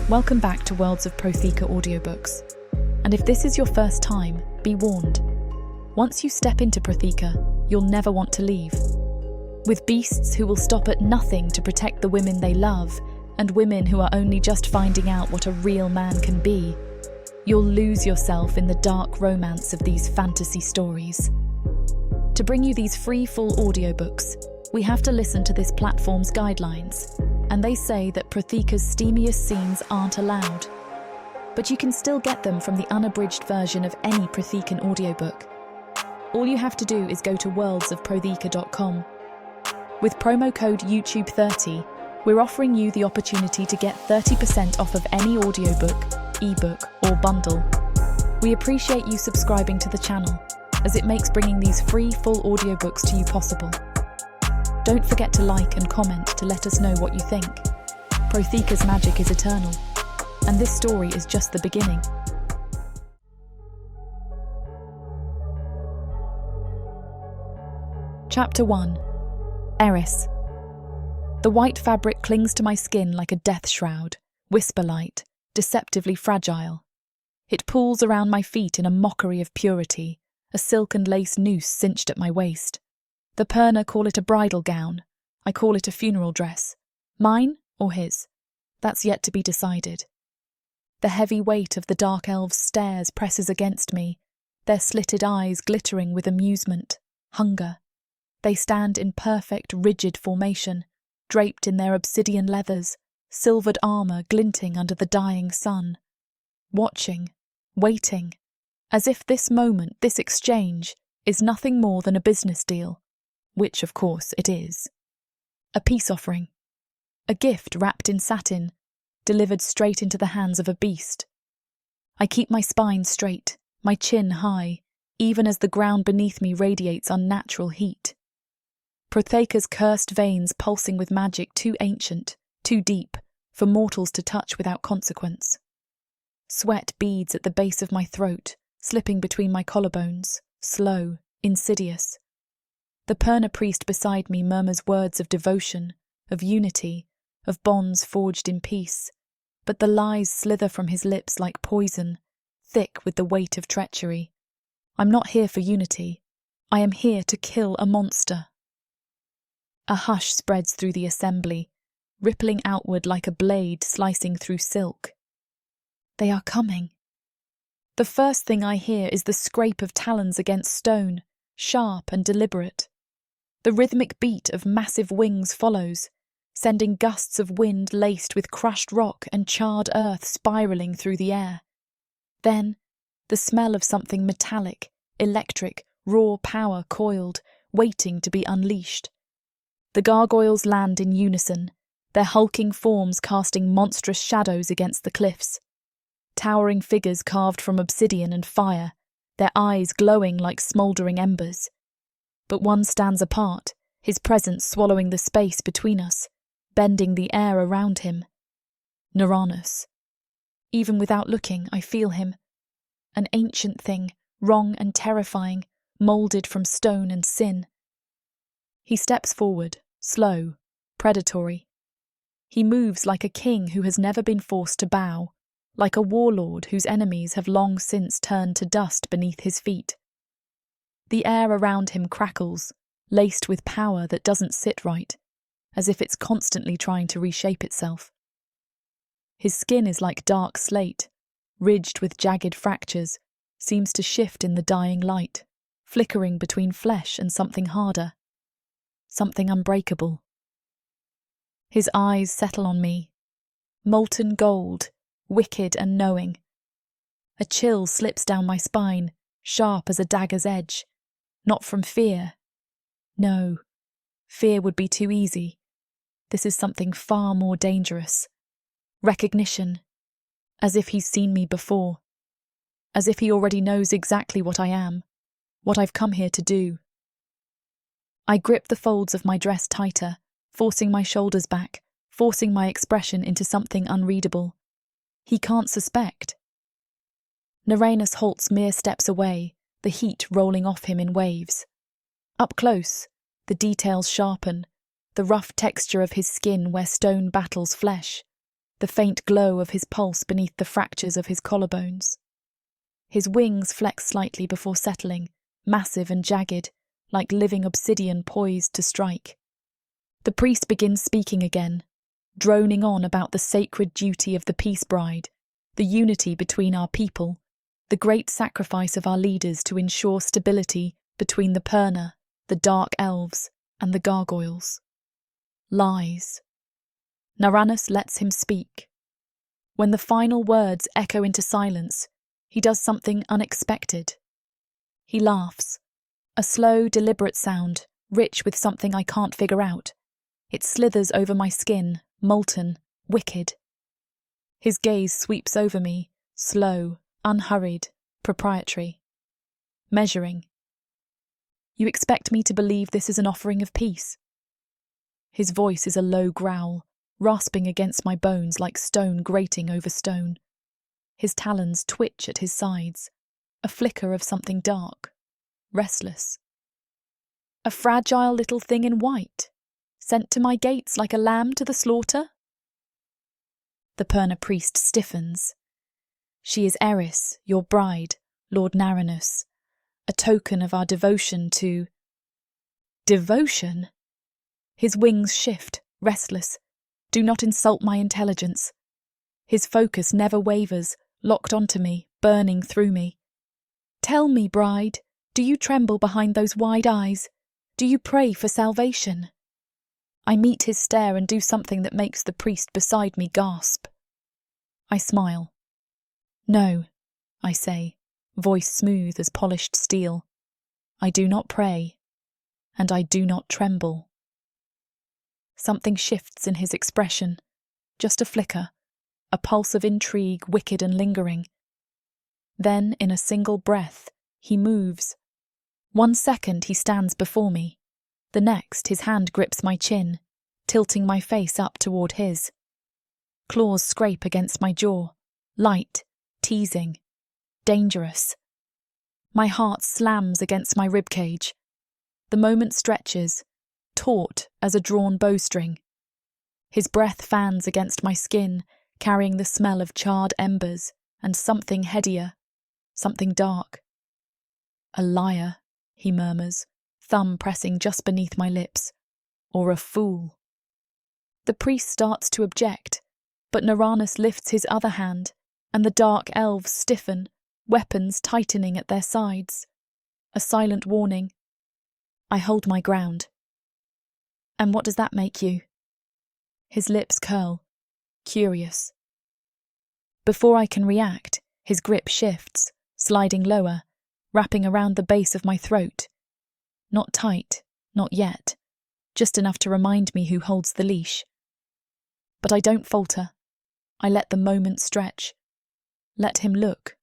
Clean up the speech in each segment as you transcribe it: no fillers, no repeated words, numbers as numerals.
Welcome back to Worlds of Protheka audiobooks. And if this is your first time, be warned. Once you step into Protheka, you'll never want to leave. With beasts who will stop at nothing to protect the women they love, and women who are only just finding out what a real man can be, you'll lose yourself in the dark romance of these fantasy stories. To bring you these free full audiobooks, we have to listen to this platform's guidelines, and they say that Protheka's steamiest scenes aren't allowed. But you can still get them from the unabridged version of any Prothekan audiobook. All you have to do is go to worldsofprotheka.com. With promo code YouTube30, we're offering you the opportunity to get 30% off of any audiobook, ebook, or bundle. We appreciate you subscribing to the channel, as it makes bringing these free full audiobooks to you possible. Don't forget to like and comment to let us know what you think. Protheka's magic is eternal, and this story is just the beginning. Chapter 1. Eryss. The white fabric clings to my skin like a death shroud, whisper-light, deceptively fragile. It pulls around my feet in a mockery of purity, a silk and lace noose cinched at my waist. The Perna call it a bridal gown. I call it a funeral dress. Mine or his? That's yet to be decided. The heavy weight of the dark elves' stares presses against me, their slitted eyes glittering with amusement, hunger. They stand in perfect, rigid formation, draped in their obsidian leathers, silvered armour glinting under the dying sun. Watching, waiting, as if this moment, this exchange, is nothing more than a business deal. Which, of course, it is. A peace offering. A gift wrapped in satin, delivered straight into the hands of a beast. I keep my spine straight, my chin high, even as the ground beneath me radiates unnatural heat. Protheka's cursed veins pulsing with magic too ancient, too deep, for mortals to touch without consequence. Sweat beads at the base of my throat, slipping between my collarbones, slow, insidious. The Perna priest beside me murmurs words of devotion, of unity, of bonds forged in peace, but the lies slither from his lips like poison, thick with the weight of treachery. I'm not here for unity. I am here to kill a monster. A hush spreads through the assembly, rippling outward like a blade slicing through silk. They are coming. The first thing I hear is the scrape of talons against stone, sharp and deliberate. The rhythmic beat of massive wings follows, sending gusts of wind laced with crushed rock and charred earth spiralling through the air. Then, the smell of something metallic, electric, raw power coiled, waiting to be unleashed. The gargoyles land in unison, their hulking forms casting monstrous shadows against the cliffs. Towering figures carved from obsidian and fire, their eyes glowing like smouldering embers. But one stands apart, his presence swallowing the space between us, bending the air around him. Uranus. Even without looking, I feel him. An ancient thing, wrong and terrifying, moulded from stone and sin. He steps forward, slow, predatory. He moves like a king who has never been forced to bow, like a warlord whose enemies have long since turned to dust beneath his feet. The air around him crackles, laced with power that doesn't sit right, as if it's constantly trying to reshape itself. His skin is like dark slate, ridged with jagged fractures, seems to shift in the dying light, flickering between flesh and something harder, something unbreakable. His eyes settle on me, molten gold, wicked and knowing. A chill slips down my spine, sharp as a dagger's edge. Not from fear. No, fear would be too easy. This is something far more dangerous. Recognition. As if he's seen me before. As if he already knows exactly what I am, what I've come here to do. I grip the folds of my dress tighter, forcing my shoulders back, forcing my expression into something unreadable. He can't suspect. Uranus halts mere steps away, the heat rolling off him in waves. Up close, the details sharpen, the rough texture of his skin where stone battles flesh, the faint glow of his pulse beneath the fractures of his collarbones. His wings flex slightly before settling, massive and jagged, like living obsidian poised to strike. The priest begins speaking again, droning on about the sacred duty of the peace bride, the unity between our people, the great sacrifice of our leaders to ensure stability between the Perna, the dark elves, and the gargoyles. Lies. Naranus lets him speak. When the final words echo into silence, he does something unexpected. He laughs, a slow, deliberate sound, rich with something I can't figure out. It slithers over my skin, molten, wicked. His gaze sweeps over me, slow, unhurried, proprietary. Measuring. You expect me to believe this is an offering of peace? His voice is a low growl, rasping against my bones like stone grating over stone. His talons twitch at his sides, a flicker of something dark, restless. A fragile little thing in white, sent to my gates like a lamb to the slaughter? The Perna priest stiffens. She is Eryss, your bride, Lord Naranus, a token of our devotion to... Devotion? His wings shift, restless. Do not insult my intelligence. His focus never wavers, locked onto me, burning through me. Tell me, bride, do you tremble behind those wide eyes? Do you pray for salvation? I meet his stare and do something that makes the priest beside me gasp. I smile. No, I say, voice smooth as polished steel. I do not pray, and I do not tremble. Something shifts in his expression, just a flicker, a pulse of intrigue, wicked and lingering. Then, in a single breath, he moves. 1 second he stands before me. The next, his hand grips my chin, tilting my face up toward his. Claws scrape against my jaw, light, teasing, dangerous. My heart slams against my ribcage. The moment stretches, taut as a drawn bowstring. His breath fans against my skin, carrying the smell of charred embers and something headier, something dark. A liar, he murmurs, thumb pressing just beneath my lips. Or a fool. The priest starts to object, but Naranus lifts his other hand, and the dark elves stiffen, weapons tightening at their sides. A silent warning. I hold my ground. And what does that make you? His lips curl, curious. Before I can react, his grip shifts, sliding lower, wrapping around the base of my throat. Not tight, not yet, just enough to remind me who holds the leash. But I don't falter. I let the moment stretch. Let him look.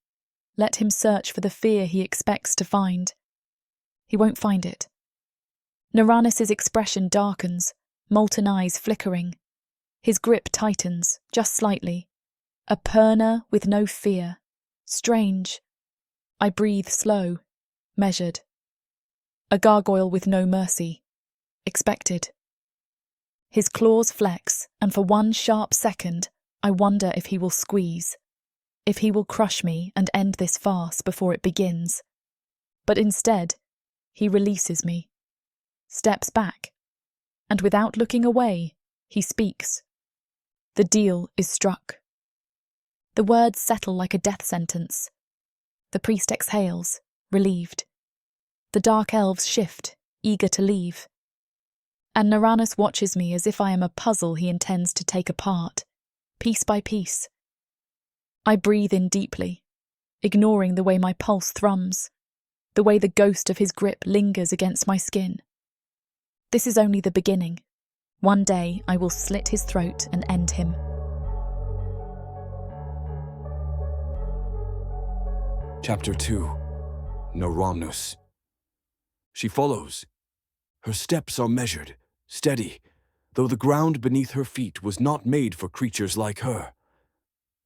Let him search for the fear he expects to find. He won't find it. Naranus's expression darkens, molten eyes flickering. His grip tightens, just slightly. A Perna with no fear. Strange. I breathe slow, measured. A gargoyle with no mercy. Expected. His claws flex, and for 1 sharp second, I wonder if he will squeeze. If he will crush me and end this farce before it begins. But instead, he releases me. Steps back, and without looking away, he speaks. The deal is struck. The words settle like a death sentence. The priest exhales, relieved. The dark elves shift, eager to leave. And Naranus watches me as if I am a puzzle he intends to take apart, piece by piece. I breathe in deeply, ignoring the way my pulse thrums, the way the ghost of his grip lingers against my skin. This is only the beginning. One day I will slit his throat and end him. Chapter 2. Naranus. She follows. Her steps are measured, steady, though the ground beneath her feet was not made for creatures like her.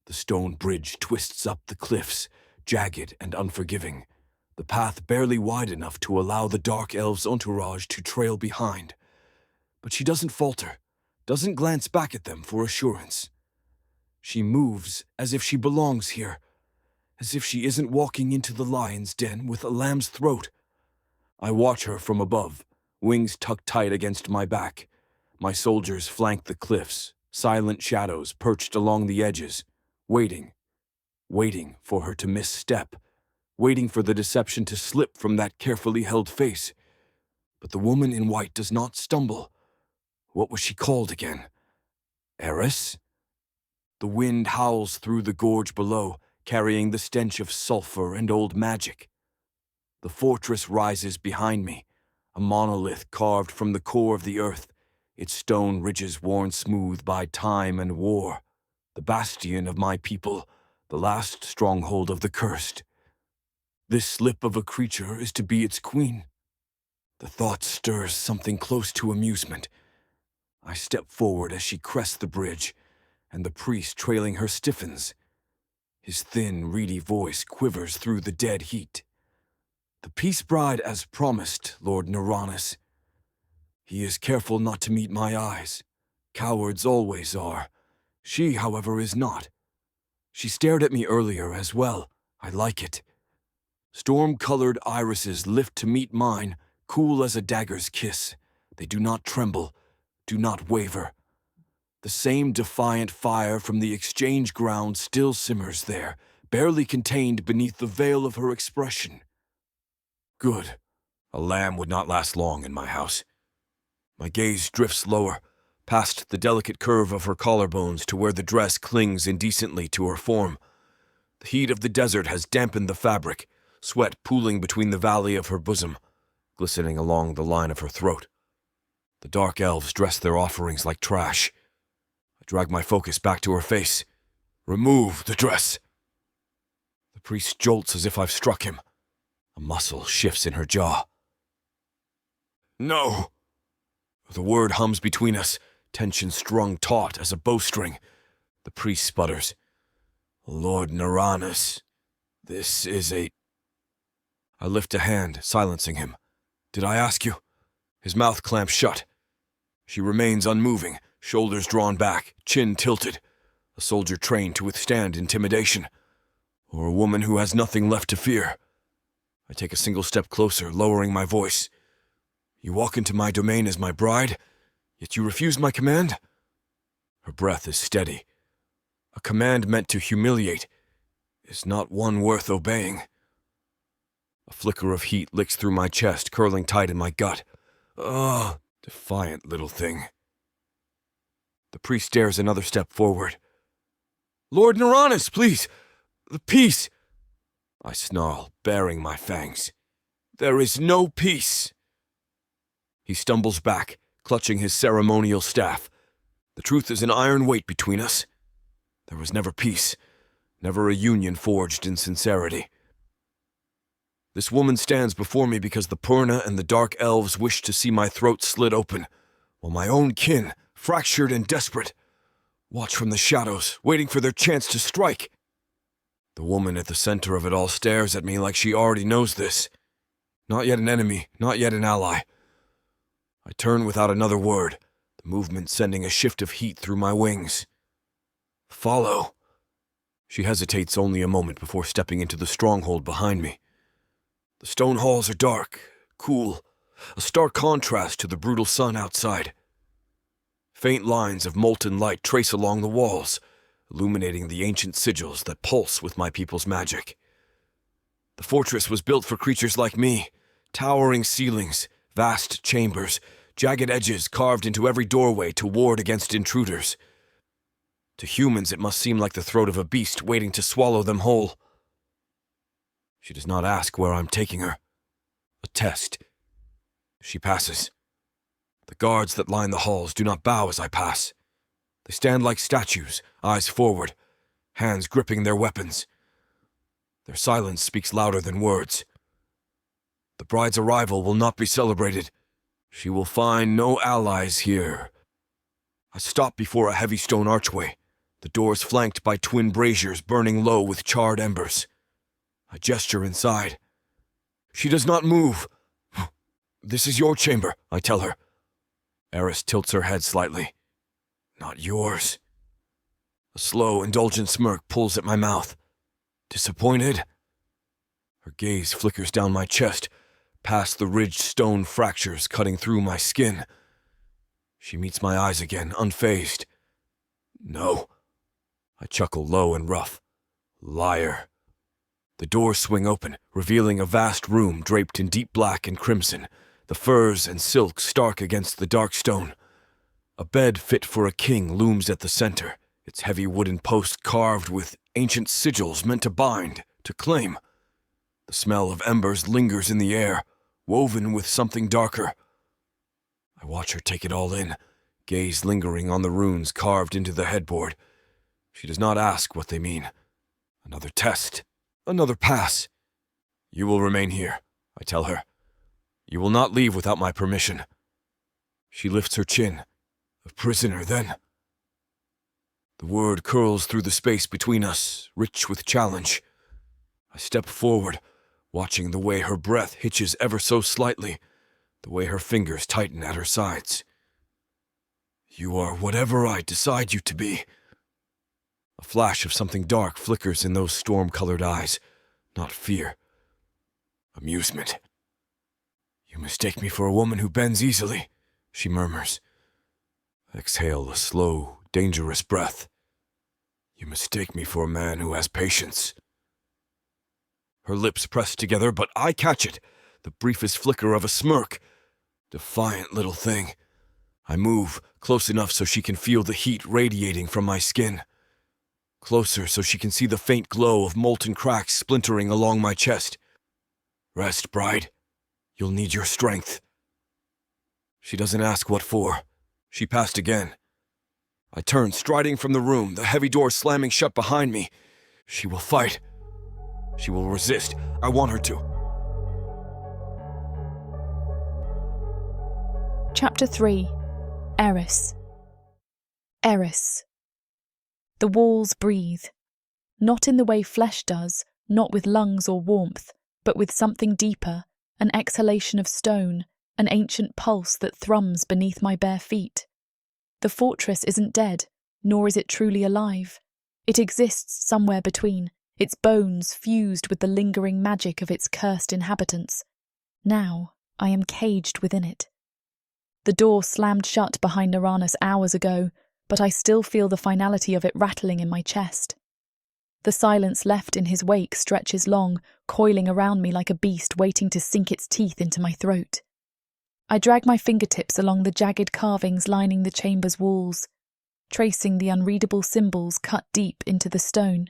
The stone bridge twists up the cliffs, jagged and unforgiving, the path barely wide enough to allow the dark elf's entourage to trail behind. But she doesn't falter, doesn't glance back at them for assurance. She moves as if she belongs here, as if she isn't walking into the lion's den with a lamb's throat. I watch her from above, wings tucked tight against my back. My soldiers flank the cliffs, silent shadows perched along the edges, waiting for her to misstep, waiting for the deception to slip from that carefully held face. But the woman in white does not stumble. What was she called again? Eryss? The wind howls through the gorge below, carrying the stench of sulfur and old magic. The fortress rises behind me, a monolith carved from the core of the earth, its stone ridges worn smooth by time and war. The bastion of my people, the last stronghold of the cursed. This slip of a creature is to be its queen. The thought stirs something close to amusement. I step forward as she crests the bridge, and the priest trailing her stiffens. His thin, reedy voice quivers through the dead heat. The peace bride as promised, Lord Neuronus. He is careful not to meet my eyes. Cowards always are. She, however, is not. She stared at me earlier as well. I like it. Storm-colored irises lift to meet mine, cool as a dagger's kiss. They do not tremble, do not waver. The same defiant fire from the exchange ground still simmers there, barely contained beneath the veil of her expression. Good. A lamb would not last long in my house. My gaze drifts lower, past the delicate curve of her collarbones to where the dress clings indecently to her form. The heat of the desert has dampened the fabric, sweat pooling between the valley of her bosom, glistening along the line of her throat. The dark elves dress their offerings like trash. I drag my focus back to her face. Remove the dress. The priest jolts as if I've struck him. A muscle shifts in her jaw. No! The word hums between us, tension strung taut as a bowstring. The priest sputters. Lord Neuronus, this is a... I lift a hand, silencing him. Did I ask you? His mouth clamps shut. She remains unmoving, shoulders drawn back, chin tilted. A soldier trained to withstand intimidation. Or a woman who has nothing left to fear. I take a single step closer, lowering my voice. You walk into my domain as my bride, yet you refuse my command? Her breath is steady. A command meant to humiliate is not one worth obeying. A flicker of heat licks through my chest, curling tight in my gut. Ugh, defiant little thing. The priest stares another step forward. Lord Neuronus, please! The peace! I snarl, baring my fangs. There is no peace! He stumbles back, clutching his ceremonial staff. The truth is an iron weight between us. There was never peace, never a union forged in sincerity. This woman stands before me because the Purna and the Dark Elves wish to see my throat slit open, while my own kin, fractured and desperate, watch from the shadows, waiting for their chance to strike. The woman at the center of it all stares at me like she already knows this. Not yet an enemy, not yet an ally. I turn without another word, the movement sending a shift of heat through my wings. Follow. She hesitates only a moment before stepping into the stronghold behind me. The stone halls are dark, cool, a stark contrast to the brutal sun outside. Faint lines of molten light trace along the walls, illuminating the ancient sigils that pulse with my people's magic. The fortress was built for creatures like me, towering ceilings, vast chambers, jagged edges carved into every doorway to ward against intruders. To humans it must seem like the throat of a beast waiting to swallow them whole. She does not ask where I'm taking her. A test. She passes. The guards that line the halls do not bow as I pass. They stand like statues, eyes forward, hands gripping their weapons. Their silence speaks louder than words. The bride's arrival will not be celebrated. She will find no allies here. I stop before a heavy stone archway, the doors flanked by twin braziers burning low with charred embers. I gesture inside. She does not move. This is your chamber, I tell her. Eryss tilts her head slightly. Not yours. A slow, indulgent smirk pulls at my mouth. Disappointed? Her gaze flickers down my chest, past the ridged stone fractures cutting through my skin. She meets my eyes again, unfazed. No. I chuckle low and rough. Liar. The doors swing open, revealing a vast room draped in deep black and crimson, the furs and silk stark against the dark stone. A bed fit for a king looms at the center, its heavy wooden posts carved with ancient sigils meant to bind, to claim. The smell of embers lingers in the air, woven with something darker. I watch her take it all in, gaze lingering on the runes carved into the headboard. She does not ask what they mean. Another test. Another pass. You will remain here, I tell her. You will not leave without my permission. She lifts her chin. A prisoner, then. The word curls through the space between us, rich with challenge. I step forward, watching the way her breath hitches ever so slightly, the way her fingers tighten at her sides. You are whatever I decide you to be. A flash of something dark flickers in those storm-colored eyes. Not fear. Amusement. You mistake me for a woman who bends easily, she murmurs. Exhale a slow, dangerous breath. You mistake me for a man who has patience. Her lips press together, but I catch it, the briefest flicker of a smirk. Defiant little thing. I move, close enough so she can feel the heat radiating from my skin. Closer so she can see the faint glow of molten cracks splintering along my chest. Rest, bride. You'll need your strength. She doesn't ask what for. She passed again. I turn, striding from the room, the heavy door slamming shut behind me. She will fight. She will resist. I want her to. Chapter 3. Eryss. Eryss. The walls breathe. Not in the way flesh does, not with lungs or warmth, but with something deeper, an exhalation of stone, an ancient pulse that thrums beneath my bare feet. The fortress isn't dead, nor is it truly alive. It exists somewhere between, its bones fused with the lingering magic of its cursed inhabitants. Now I am caged within it. The door slammed shut behind Uranus hours ago, but I still feel the finality of it rattling in my chest. The silence left in his wake stretches long, coiling around me like a beast waiting to sink its teeth into my throat. I drag my fingertips along the jagged carvings lining the chamber's walls, tracing the unreadable symbols cut deep into the stone.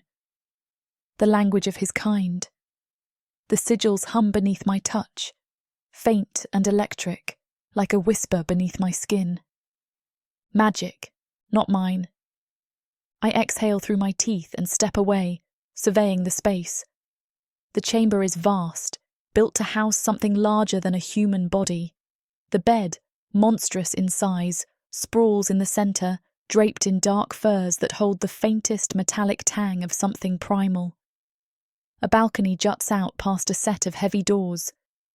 The language of his kind. The sigils hum beneath my touch, faint and electric, like a whisper beneath my skin. Magic, not mine. I exhale through my teeth and step away, surveying the space. The chamber is vast, built to house something larger than a human body. The bed, monstrous in size, sprawls in the centre, draped in dark furs that hold the faintest metallic tang of something primal. A balcony juts out past a set of heavy doors,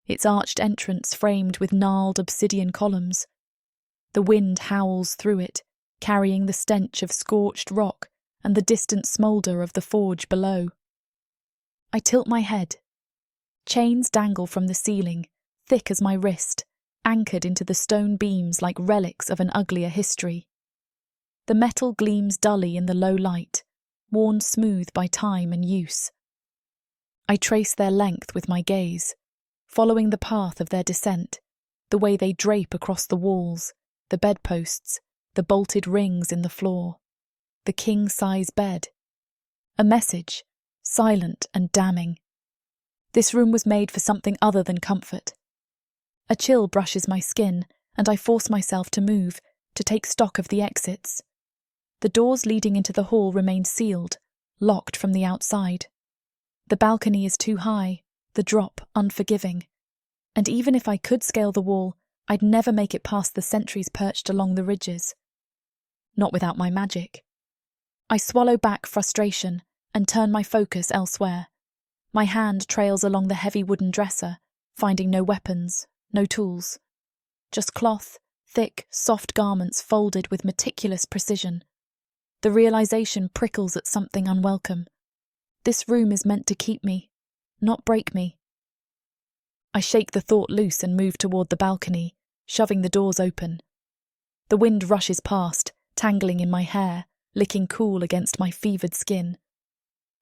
its arched entrance framed with gnarled obsidian columns. The wind howls through it, carrying the stench of scorched rock and the distant smoulder of the forge below. I tilt my head. Chains dangle from the ceiling, thick as my wrist, anchored into the stone beams like relics of an uglier history. The metal gleams dully in the low light, worn smooth by time and use. I trace their length with my gaze, following the path of their descent, the way they drape across the walls, the bedposts, the bolted rings in the floor, the king-size bed. A message, silent and damning. This room was made for something other than comfort. A chill brushes my skin, and I force myself to move, to take stock of the exits. The doors leading into the hall remain sealed, locked from the outside. The balcony is too high, the drop unforgiving. And even if I could scale the wall, I'd never make it past the sentries perched along the ridges. Not without my magic. I swallow back frustration and turn my focus elsewhere. My hand trails along the heavy wooden dresser, finding no weapons, no tools. Just cloth, thick, soft garments folded with meticulous precision. The realization prickles at something unwelcome. This room is meant to keep me, not break me. I shake the thought loose and move toward the balcony, shoving the doors open. The wind rushes past, tangling in my hair, licking cool against my fevered skin.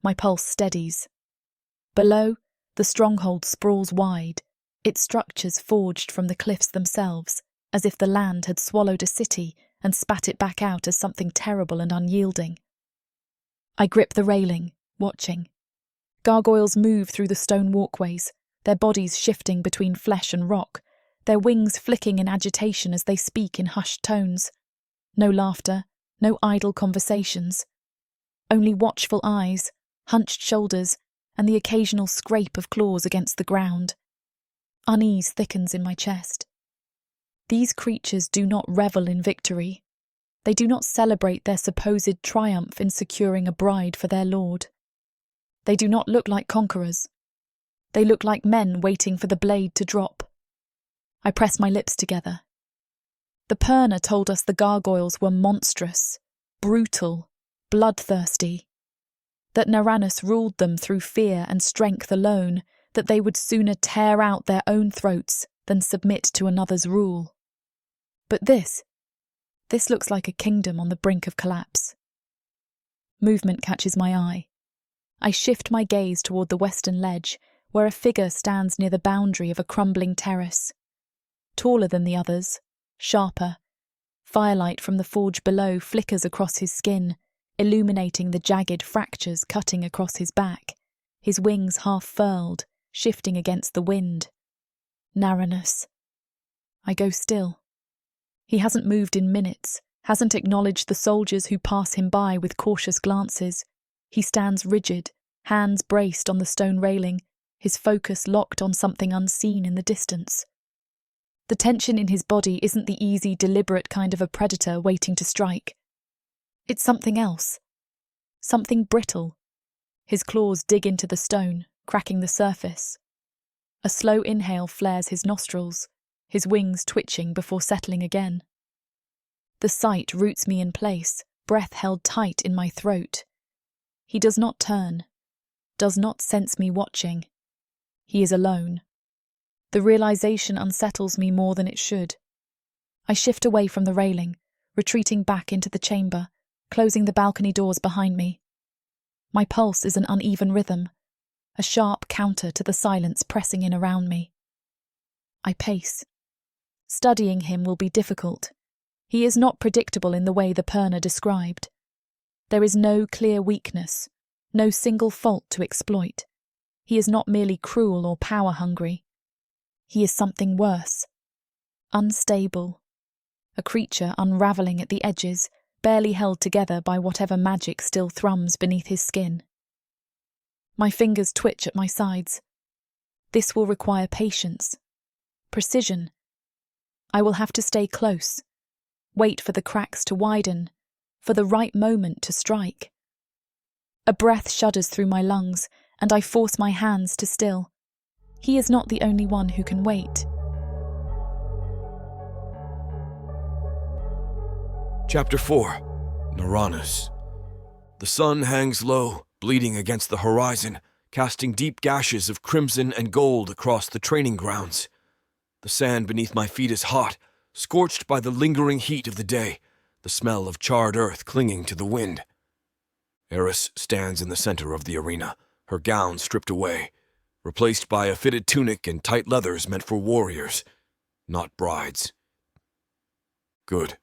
My pulse steadies. Below, the stronghold sprawls wide, its structures forged from the cliffs themselves, as if the land had swallowed a city and spat it back out as something terrible and unyielding. I grip the railing, watching. Gargoyles move through the stone walkways, their bodies shifting between flesh and rock, their wings flicking in agitation as they speak in hushed tones. No laughter, no idle conversations. Only watchful eyes, hunched shoulders, and the occasional scrape of claws against the ground. Unease thickens in my chest. These creatures do not revel in victory. They do not celebrate their supposed triumph in securing a bride for their lord. They do not look like conquerors. They look like men waiting for the blade to drop. I press my lips together. The Purna told us the gargoyles were monstrous, brutal, bloodthirsty. That Naranus ruled them through fear and strength alone, that they would sooner tear out their own throats than submit to another's rule. But this looks like a kingdom on the brink of collapse. Movement catches my eye. I shift my gaze toward the western ledge, where a figure stands near the boundary of a crumbling terrace. Taller than the others, sharper, firelight from the forge below flickers across his skin, illuminating the jagged fractures cutting across his back, his wings half furled, shifting against the wind. Naranus. I go still. He hasn't moved in minutes, hasn't acknowledged the soldiers who pass him by with cautious glances. He stands rigid, hands braced on the stone railing, his focus locked on something unseen in the distance. The tension in his body isn't the easy, deliberate kind of a predator waiting to strike. It's something else. Something brittle. His claws dig into the stone, cracking the surface. A slow inhale flares his nostrils, his wings twitching before settling again. The sight roots me in place, breath held tight in my throat. He does not turn, does not sense me watching. He is alone. The realization unsettles me more than it should. I shift away from the railing, retreating back into the chamber, closing the balcony doors behind me. My pulse is an uneven rhythm, a sharp counter to the silence pressing in around me. I pace. Studying him will be difficult. He is not predictable in the way the Purna described. There is no clear weakness, no single fault to exploit. He is not merely cruel or power-hungry. He is something worse. Unstable. A creature unravelling at the edges, barely held together by whatever magic still thrums beneath his skin. My fingers twitch at my sides. This will require patience, precision. I will have to stay close, wait for the cracks to widen, for the right moment to strike. A breath shudders through my lungs, and I force my hands to still. He is not the only one who can wait. Chapter 4. Naranus. The sun hangs low, bleeding against the horizon, casting deep gashes of crimson and gold across the training grounds. The sand beneath my feet is hot, scorched by the lingering heat of the day, the smell of charred earth clinging to the wind. Eryss stands in the center of the arena, her gown stripped away, replaced by a fitted tunic and tight leathers meant for warriors, not brides. Good.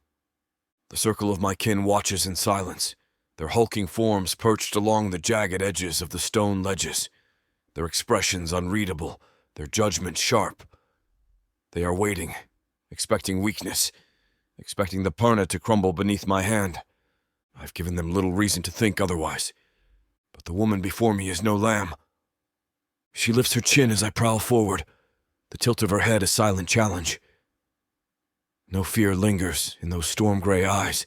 The circle of my kin watches in silence, their hulking forms perched along the jagged edges of the stone ledges, their expressions unreadable, their judgment sharp. They are waiting, expecting weakness, expecting the Purna to crumble beneath my hand. I've given them little reason to think otherwise, but the woman before me is no lamb. She lifts her chin as I prowl forward, the tilt of her head a silent challenge. No fear lingers in those storm-gray eyes,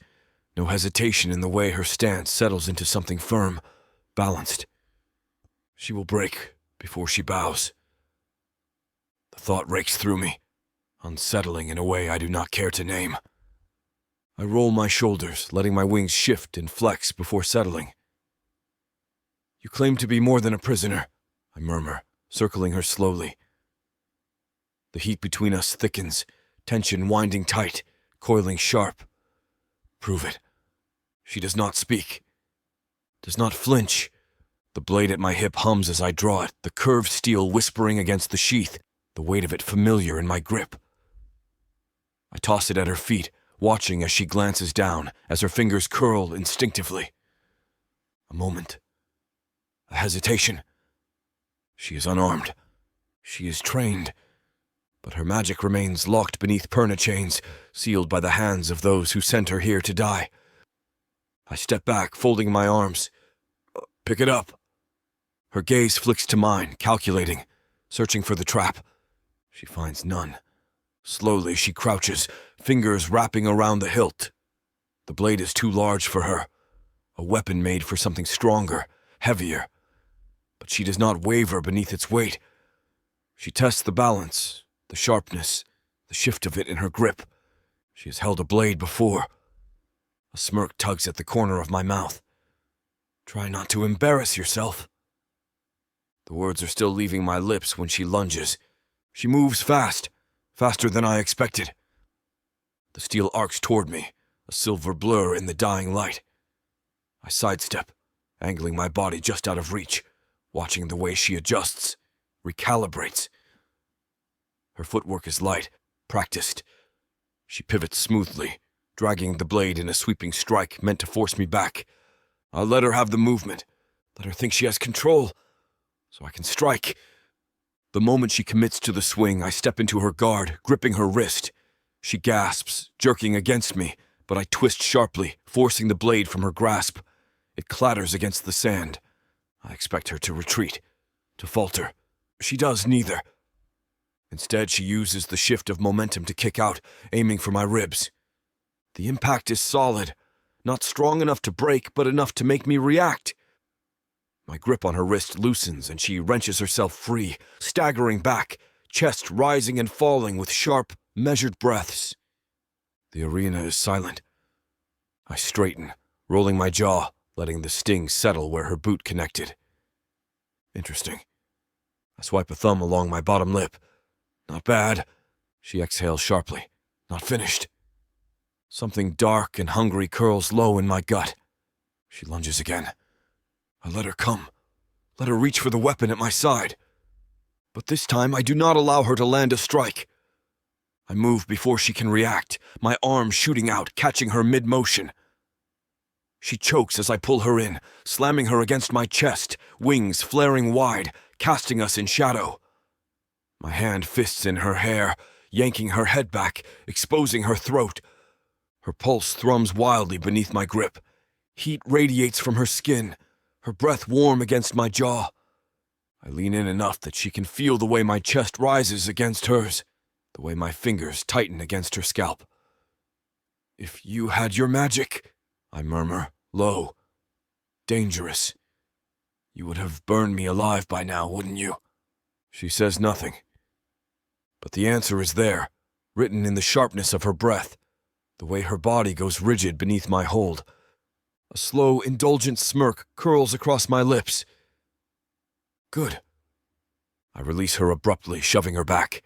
no hesitation in the way her stance settles into something firm, balanced. She will break before she bows. The thought rakes through me, unsettling in a way I do not care to name. I roll my shoulders, letting my wings shift and flex before settling. You claim to be more than a prisoner, I murmur, circling her slowly. The heat between us thickens, tension winding tight, coiling sharp. Prove it. She does not speak, does not flinch. The blade at my hip hums as I draw it, the curved steel whispering against the sheath, the weight of it familiar in my grip. I toss it at her feet, watching as she glances down, as her fingers curl instinctively. A moment. A hesitation. She is unarmed. She is trained. But her magic remains locked beneath perna chains, sealed by the hands of those who sent her here to die. I step back, folding my arms. Pick it up. Her gaze flicks to mine, calculating, searching for the trap. She finds none. Slowly she crouches, fingers wrapping around the hilt. The blade is too large for her. A weapon made for something stronger, heavier. But she does not waver beneath its weight. She tests the balance, the sharpness, the shift of it in her grip. She has held a blade before. A smirk tugs at the corner of my mouth. Try not to embarrass yourself. The words are still leaving my lips when she lunges. She moves fast, faster than I expected. The steel arcs toward me, a silver blur in the dying light. I sidestep, angling my body just out of reach, watching the way she adjusts, recalibrates. Her footwork is light, practiced. She pivots smoothly, dragging the blade in a sweeping strike meant to force me back. I'll let her have the movement, let her think she has control, so I can strike. The moment she commits to the swing, I step into her guard, gripping her wrist. She gasps, jerking against me, but I twist sharply, forcing the blade from her grasp. It clatters against the sand. I expect her to retreat, to falter. She does neither. Instead, she uses the shift of momentum to kick out, aiming for my ribs. The impact is solid, not strong enough to break, but enough to make me react. My grip on her wrist loosens and she wrenches herself free, staggering back, chest rising and falling with sharp, measured breaths. The arena is silent. I straighten, rolling my jaw, letting the sting settle where her boot connected. Interesting. I swipe a thumb along my bottom lip. Not bad. She exhales sharply. Not finished. Something dark and hungry curls low in my gut. She lunges again. I let her come. Let her reach for the weapon at my side. But this time I do not allow her to land a strike. I move before she can react, my arm shooting out, catching her mid-motion. She chokes as I pull her in, slamming her against my chest, wings flaring wide, casting us in shadow. My hand fists in her hair, yanking her head back, exposing her throat. Her pulse thrums wildly beneath my grip. Heat radiates from her skin, her breath warm against my jaw. I lean in enough that she can feel the way my chest rises against hers, the way my fingers tighten against her scalp. If you had your magic, I murmur, low, dangerous, you would have burned me alive by now, wouldn't you? She says nothing. But the answer is there, written in the sharpness of her breath, the way her body goes rigid beneath my hold. A slow, indulgent smirk curls across my lips. Good. I release her abruptly, shoving her back.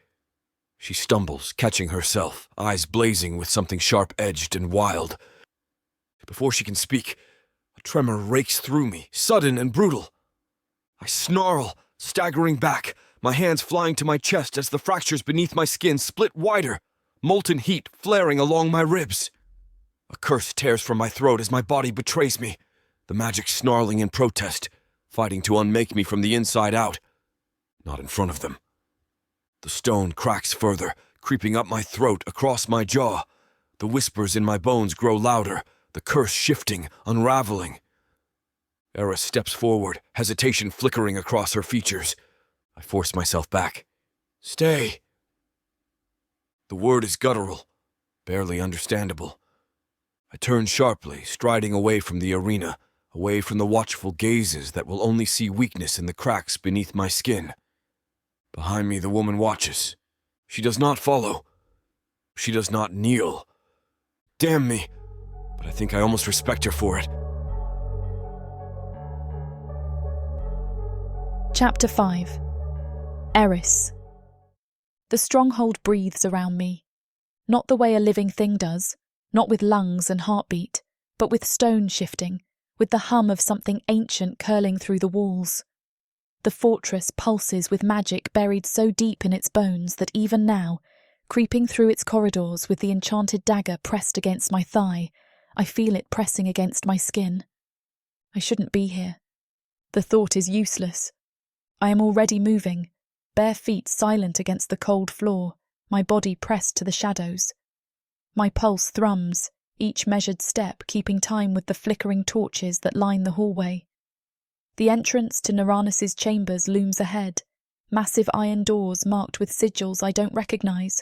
She stumbles, catching herself, eyes blazing with something sharp-edged and wild. Before she can speak, a tremor rakes through me, sudden and brutal. I snarl, staggering back, my hands flying to my chest as the fractures beneath my skin split wider, molten heat flaring along my ribs. A curse tears from my throat as my body betrays me, the magic snarling in protest, fighting to unmake me from the inside out. Not in front of them. The stone cracks further, creeping up my throat, across my jaw. The whispers in my bones grow louder, the curse shifting, unraveling. Eryss steps forward, hesitation flickering across her features. I force myself back. Stay. The word is guttural, barely understandable. I turn sharply, striding away from the arena, away from the watchful gazes that will only see weakness in the cracks beneath my skin. Behind me, the woman watches. She does not follow. She does not kneel. Damn me! but I think I almost respect her for it. Chapter 5. Eryss. The stronghold breathes around me. Not the way a living thing does, not with lungs and heartbeat, but with stone shifting, with the hum of something ancient curling through the walls. The fortress pulses with magic buried so deep in its bones that even now, creeping through its corridors with the enchanted dagger pressed against my thigh, I feel it pressing against my skin. I shouldn't be here. The thought is useless. I am already moving, bare feet silent against the cold floor, my body pressed to the shadows. My pulse thrums, each measured step keeping time with the flickering torches that line the hallway. The entrance to Uranus's chambers looms ahead, massive iron doors marked with sigils I don't recognise.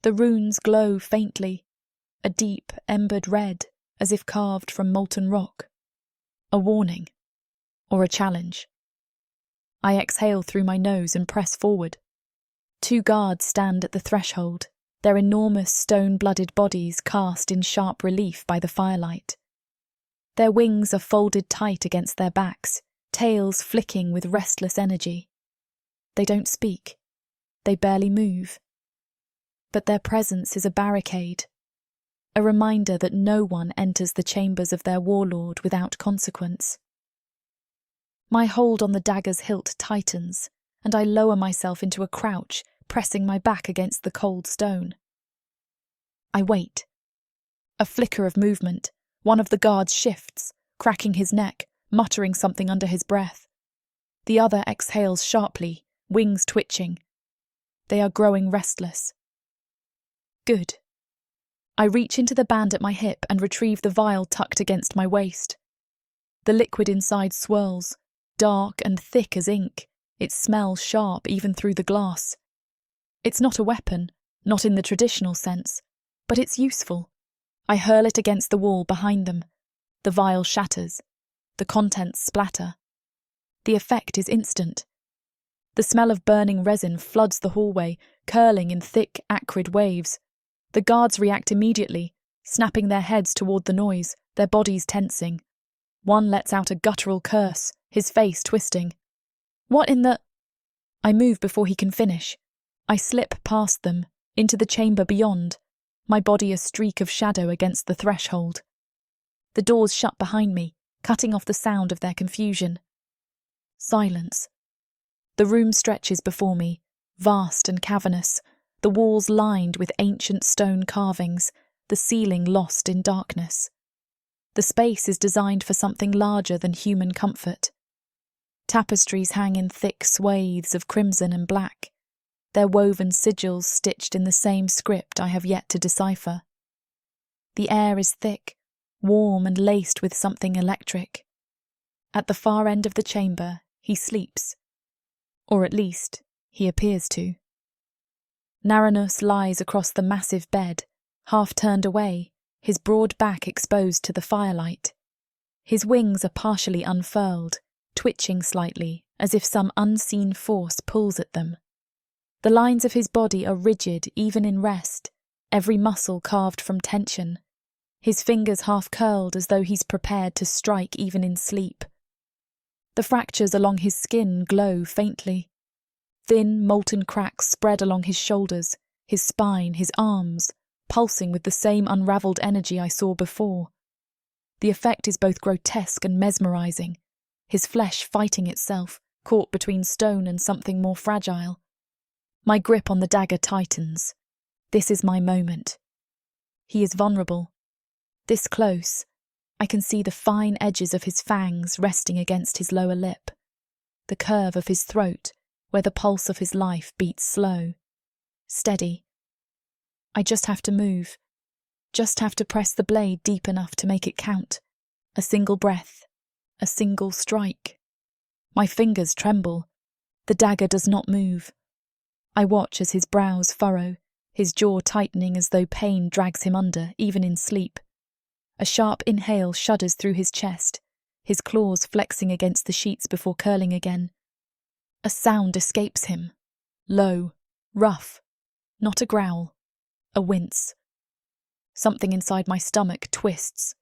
The runes glow faintly, a deep, embered red, as if carved from molten rock. A warning, or a challenge. I exhale through my nose and press forward. 2 guards stand at the threshold, their enormous stone-blooded bodies cast in sharp relief by the firelight. Their wings are folded tight against their backs, tails flicking with restless energy. They don't speak. They barely move. But their presence is a barricade, a reminder that no one enters the chambers of their warlord without consequence. My hold on the dagger's hilt tightens, and I lower myself into a crouch, pressing my back against the cold stone. I wait. A flicker of movement. One of the guards shifts, cracking his neck, muttering something under his breath. The other exhales sharply, wings twitching. They are growing restless. Good. I reach into the band at my hip and retrieve the vial tucked against my waist. The liquid inside swirls, dark and thick as ink. It smells sharp even through the glass. It's not a weapon, not in the traditional sense, but it's useful. I hurl it against the wall behind them. The vial shatters. The contents splatter. The effect is instant. The smell of burning resin floods the hallway, curling in thick, acrid waves. The guards react immediately, snapping their heads toward the noise, their bodies tensing. One lets out a guttural curse, his face twisting. What in the... I move before he can finish. I slip past them, into the chamber beyond, my body a streak of shadow against the threshold. The doors shut behind me, cutting off the sound of their confusion. Silence. The room stretches before me, vast and cavernous, the walls lined with ancient stone carvings, the ceiling lost in darkness. The space is designed for something larger than human comfort. Tapestries hang in thick swathes of crimson and black, their woven sigils stitched in the same script I have yet to decipher. The air is thick, warm and laced with something electric. At the far end of the chamber, he sleeps. Or at least, he appears to. Uranus lies across the massive bed, half turned away, his broad back exposed to the firelight. His wings are partially unfurled, twitching slightly, as if some unseen force pulls at them. The lines of his body are rigid even in rest, every muscle carved from tension. His fingers half curled as though he's prepared to strike even in sleep. The fractures along his skin glow faintly. Thin, molten cracks spread along his shoulders, his spine, his arms, pulsing with the same unravelled energy I saw before. The effect is both grotesque and mesmerising, his flesh fighting itself, caught between stone and something more fragile. My grip on the dagger tightens. This is my moment. He is vulnerable. This close, I can see the fine edges of his fangs resting against his lower lip, the curve of his throat, where the pulse of his life beats slow, steady. I just have to move, just have to press the blade deep enough to make it count. A single breath, a single strike. My fingers tremble. The dagger does not move. I watch as his brows furrow, his jaw tightening as though pain drags him under, even in sleep. A sharp inhale shudders through his chest, his claws flexing against the sheets before curling again. A sound escapes him, low, rough, not a growl, a wince. Something inside my stomach twists.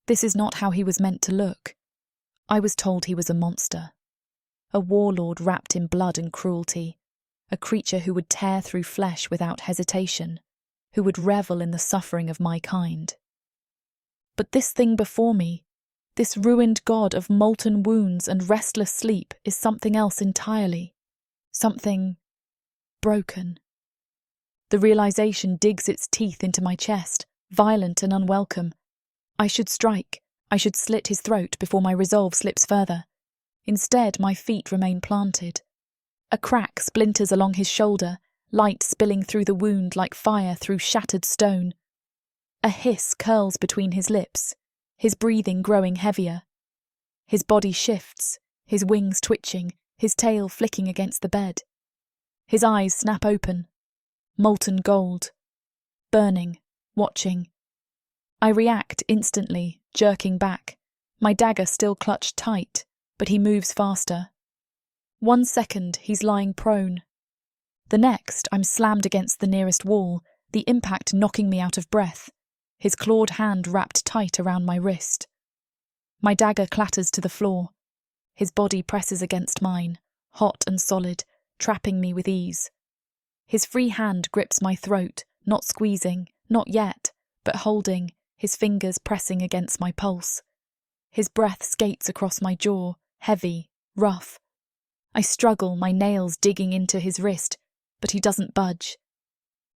This is not how he was meant to look. I was told he was a monster. A warlord wrapped in blood and cruelty. A creature who would tear through flesh without hesitation. Who would revel in the suffering of my kind. But this thing before me, this ruined god of molten wounds and restless sleep, is something else entirely. Something broken. The realization digs its teeth into my chest, violent and unwelcome. I should strike. I should slit his throat before my resolve slips further. Instead, my feet remain planted. A crack splinters along his shoulder, light spilling through the wound like fire through shattered stone. A hiss curls between his lips, his breathing growing heavier. His body shifts, his wings twitching, his tail flicking against the bed. His eyes snap open, molten gold, burning, watching. I react instantly, jerking back, my dagger still clutched tight, but he moves faster. 1 second, he's lying prone. The next, I'm slammed against the nearest wall, the impact knocking me out of breath, his clawed hand wrapped tight around my wrist. My dagger clatters to the floor. His body presses against mine, hot and solid, trapping me with ease. His free hand grips my throat, not squeezing, not yet, but holding, his fingers pressing against my pulse. His breath skates across my jaw, heavy, rough. I struggle, my nails digging into his wrist, but he doesn't budge.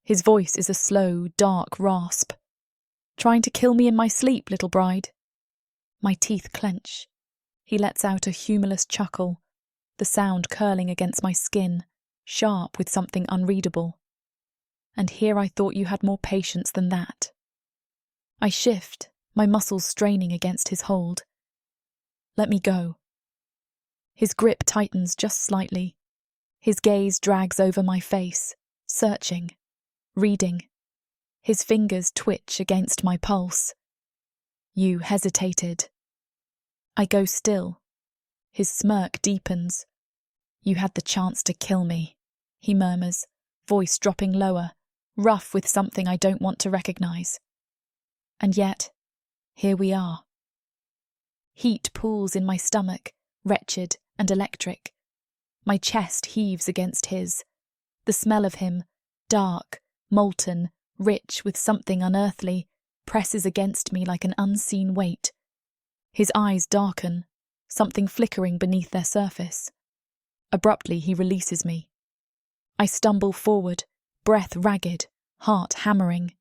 His voice is a slow, dark rasp. Trying to kill me in my sleep, little bride. My teeth clench. He lets out a humorless chuckle, the sound curling against my skin, sharp with something unreadable. And here I thought you had more patience than that. I shift, my muscles straining against his hold. Let me go. His grip tightens just slightly. His gaze drags over my face, searching, reading. His fingers twitch against my pulse. You hesitated. I go still. His smirk deepens. You had the chance to kill me, he murmurs, voice dropping lower, rough with something I don't want to recognize. And yet, here we are. Heat pools in my stomach, wretched and electric. My chest heaves against his. The smell of him, dark, molten, rich with something unearthly, presses against me like an unseen weight. His eyes darken, something flickering beneath their surface. Abruptly he releases me. I stumble forward, breath ragged, heart hammering.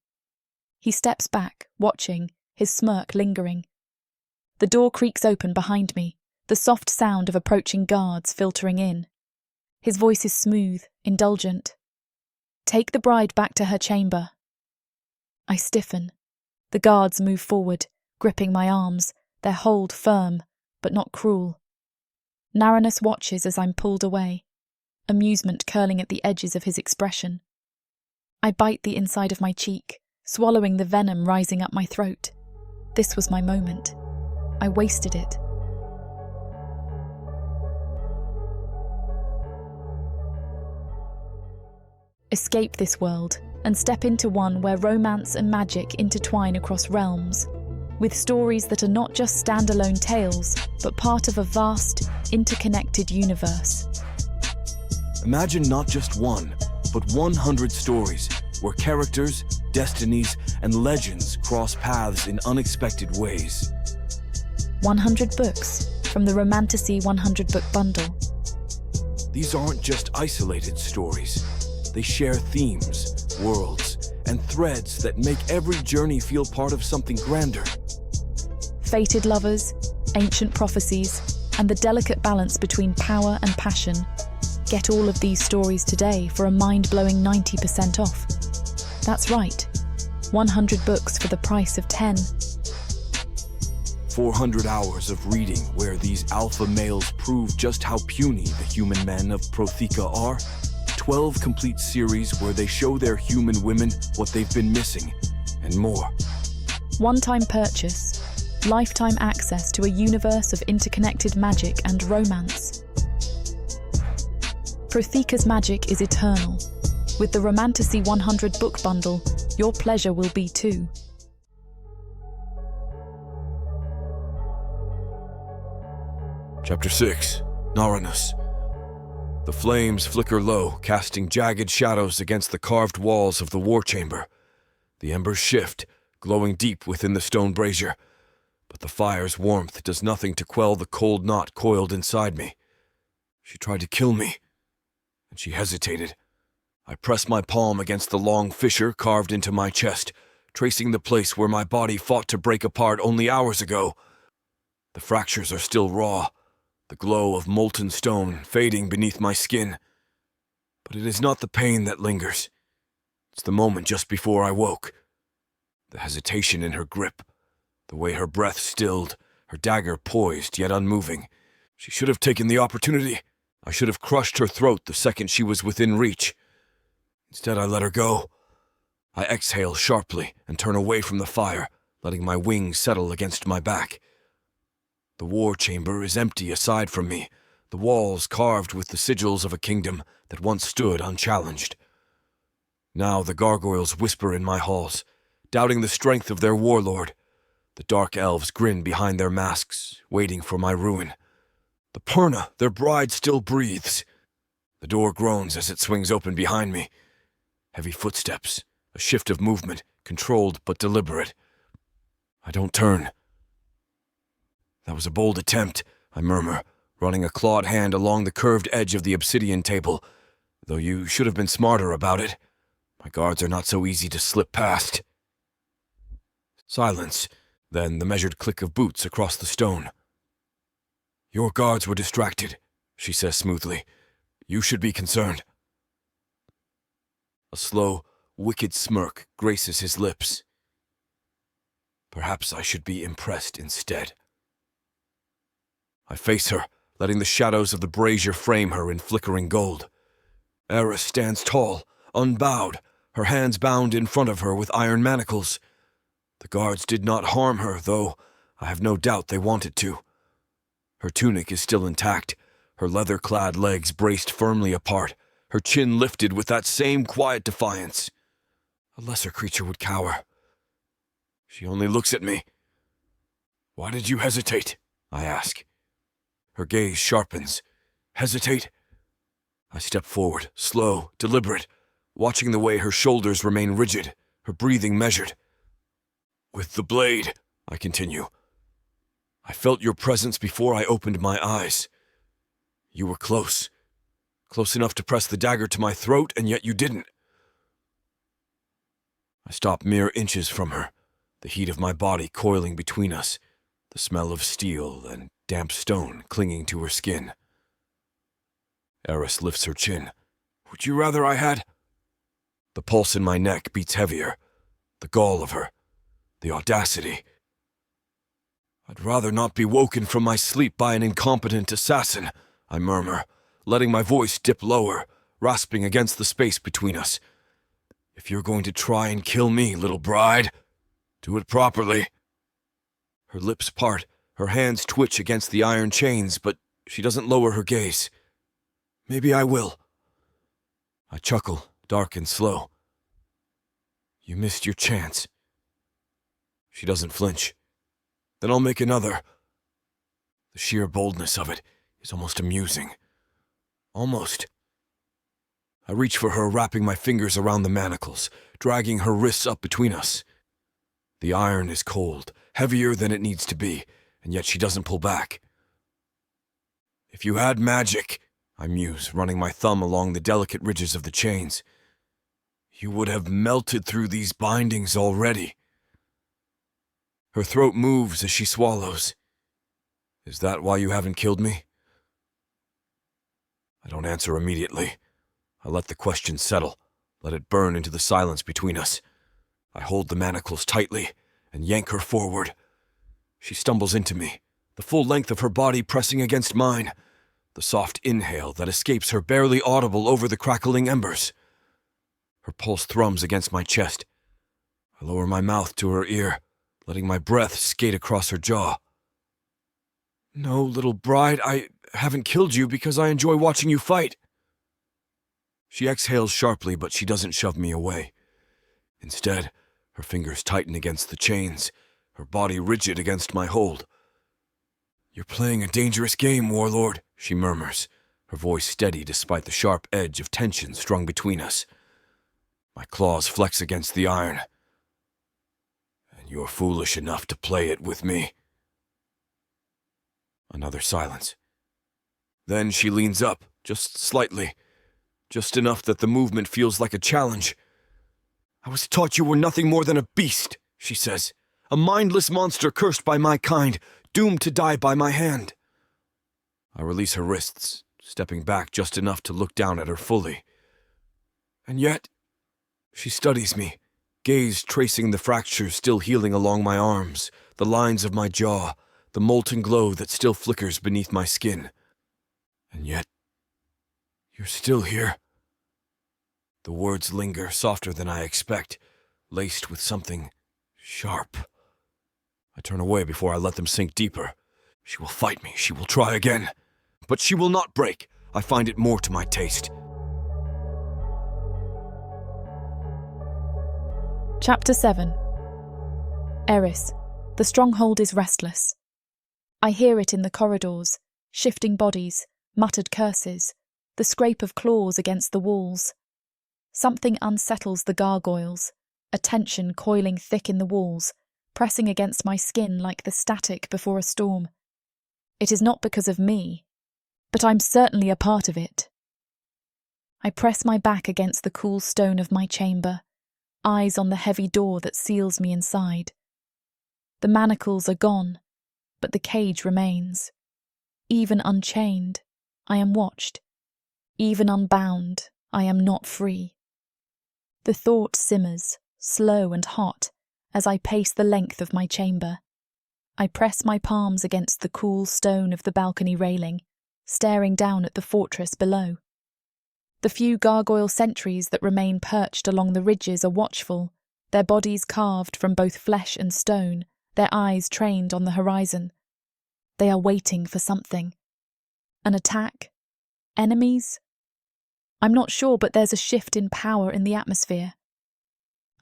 He steps back, watching, his smirk lingering. The door creaks open behind me, the soft sound of approaching guards filtering in. His voice is smooth, indulgent. Take the bride back to her chamber. I stiffen. The guards move forward, gripping my arms, their hold firm, but not cruel. Narrowness watches as I'm pulled away, amusement curling at the edges of his expression. I bite the inside of my cheek, swallowing the venom rising up my throat. This was my moment. I wasted it. Escape this world and step into one where romance and magic intertwine across realms, with stories that are not just standalone tales, but part of a vast, interconnected universe. Imagine not just one, but 100 stories where characters, destinies, and legends cross paths in unexpected ways. 100 books from the Romantasy 100-book bundle. These aren't just isolated stories. They share themes, worlds, and threads that make every journey feel part of something grander. Fated lovers, ancient prophecies, and the delicate balance between power and passion. Get all of these stories today for a mind-blowing 90% off. That's right, 100 books for the price of 10. 400 hours of reading where these alpha males prove just how puny the human men of Protheka are. 12 complete series where they show their human women what they've been missing, and more. One-time purchase, lifetime access to a universe of interconnected magic and romance. Protheka's magic is eternal. With the Romantasy 100 book bundle, Your pleasure will be too. Chapter 6. Naranus. The flames flicker low, casting jagged shadows against the carved walls of the war chamber. The embers shift, glowing deep within the stone brazier, but the fire's warmth does nothing to quell the cold knot coiled inside me. She tried to kill me, and she hesitated. I press my palm against the long fissure carved into my chest, tracing the place where my body fought to break apart only hours ago. The fractures are still raw, the glow of molten stone fading beneath my skin. But it is not the pain that lingers. It's the moment just before I woke. The hesitation in her grip, the way her breath stilled, her dagger poised yet unmoving. She should have taken the opportunity. I should have crushed her throat the second she was within reach. Instead, I let her go. I exhale sharply and turn away from the fire, letting my wings settle against my back. The war chamber is empty aside from me, the walls carved with the sigils of a kingdom that once stood unchallenged. Now the gargoyles whisper in my halls, doubting the strength of their warlord. The dark elves grin behind their masks, waiting for my ruin. The Perna, their bride, still breathes. The door groans as it swings open behind me. Heavy footsteps, a shift of movement, controlled but deliberate. I don't turn. That was a bold attempt, I murmur, running a clawed hand along the curved edge of the obsidian table, though you should have been smarter about it. My guards are not so easy to slip past. Silence, then the measured click of boots across the stone. Your guards were distracted, she says smoothly. You should be concerned. A slow, wicked smirk graces his lips. Perhaps I should be impressed instead. I face her, letting the shadows of the brazier frame her in flickering gold. Eryss stands tall, unbowed, her hands bound in front of her with iron manacles. The guards did not harm her, though I have no doubt they wanted to. Her tunic is still intact, her leather-clad legs braced firmly apart, her chin lifted with that same quiet defiance. A lesser creature would cower. She only looks at me. Why did you hesitate? I ask. Her gaze sharpens. Hesitate? I step forward, slow, deliberate, watching the way her shoulders remain rigid, her breathing measured. With the blade, I continue. I felt your presence before I opened my eyes. You were close. Close enough to press the dagger to my throat, and yet you didn't. I stop mere inches from her, the heat of my body coiling between us, the smell of steel and damp stone clinging to her skin. Eryss lifts her chin. Would you rather I had? The pulse in my neck beats heavier. The gall of her. The audacity. I'd rather not be woken from my sleep by an incompetent assassin, I murmur, letting my voice dip lower, rasping against the space between us. If you're going to try and kill me, little bride, do it properly. Her lips part, her hands twitch against the iron chains, but she doesn't lower her gaze. Maybe I will. I chuckle, dark and slow. You missed your chance. She doesn't flinch. Then I'll make another. The sheer boldness of it is almost amusing. Almost. I reach for her, wrapping my fingers around the manacles, dragging her wrists up between us. The iron is cold, heavier than it needs to be, and yet she doesn't pull back. If you had magic, I muse, running my thumb along the delicate ridges of the chains, you would have melted through these bindings already. Her throat moves as she swallows. Is that why you haven't killed me? I don't answer immediately. I let the question settle, let it burn into the silence between us. I hold the manacles tightly and yank her forward. She stumbles into me, the full length of her body pressing against mine, the soft inhale that escapes her barely audible over the crackling embers. Her pulse thrums against my chest. I lower my mouth to her ear, letting my breath skate across her jaw. No, little bride, I haven't killed you because I enjoy watching you fight. She exhales sharply, but she doesn't shove me away. Instead, her fingers tighten against the chains, her body rigid against my hold. "You're playing a dangerous game, Warlord," she murmurs, her voice steady despite the sharp edge of tension strung between us. My claws flex against the iron. "And you're foolish enough to play it with me." Another silence. Then she leans up, just slightly, just enough that the movement feels like a challenge. "I was taught you were nothing more than a beast," she says. "A mindless monster cursed by my kind, doomed to die by my hand." I release her wrists, stepping back just enough to look down at her fully. "And yet," she studies me, gaze tracing the fractures still healing along my arms, the lines of my jaw, the molten glow that still flickers beneath my skin. "And yet, you're still here." The words linger softer than I expect, laced with something sharp. I turn away before I let them sink deeper. She will fight me, she will try again. But she will not break. I find it more to my taste. Chapter 7. Eryss. The stronghold is restless. I hear it in the corridors, shifting bodies, muttered curses, the scrape of claws against the walls. Something unsettles the gargoyles, a tension coiling thick in the walls, pressing against my skin like the static before a storm. It is not because of me, but I'm certainly a part of it. I press my back against the cool stone of my chamber, eyes on the heavy door that seals me inside. The manacles are gone, but the cage remains. Even unchained, I am watched. Even unbound, I am not free. The thought simmers, slow and hot, as I pace the length of my chamber. I press my palms against the cool stone of the balcony railing, staring down at the fortress below. The few gargoyle sentries that remain perched along the ridges are watchful, their bodies carved from both flesh and stone, their eyes trained on the horizon. They are waiting for something. An attack? Enemies? I'm not sure, but there's a shift in power in the atmosphere.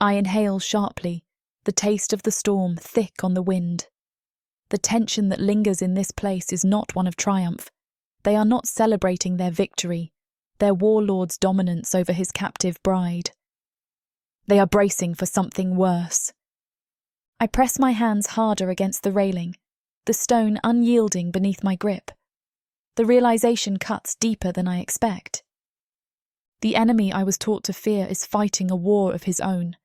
I inhale sharply, the taste of the storm thick on the wind. The tension that lingers in this place is not one of triumph. They are not celebrating their victory, their warlord's dominance over his captive bride. They are bracing for something worse. I press my hands harder against the railing, the stone unyielding beneath my grip. The realization cuts deeper than I expect. The enemy I was taught to fear is fighting a war of his own,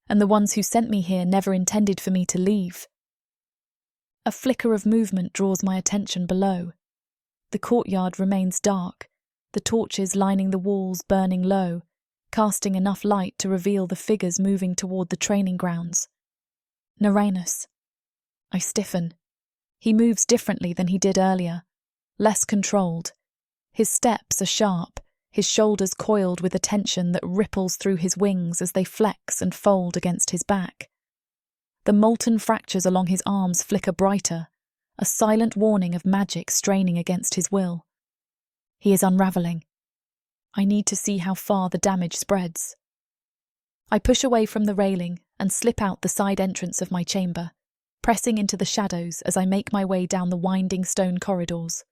and the ones who sent me here never intended for me to leave. A flicker of movement draws my attention below. The courtyard remains dark, the torches lining the walls burning low, casting enough light to reveal the figures moving toward the training grounds. Eryss. I stiffen. He moves differently than he did earlier, less controlled. His steps are sharp, his shoulders coiled with a tension that ripples through his wings as they flex and fold against his back. The molten fractures along his arms flicker brighter, a silent warning of magic straining against his will. He is unravelling. I need to see how far the damage spreads. I push away from the railing and slip out the side entrance of my chamber, pressing into the shadows as I make my way down the winding stone corridors.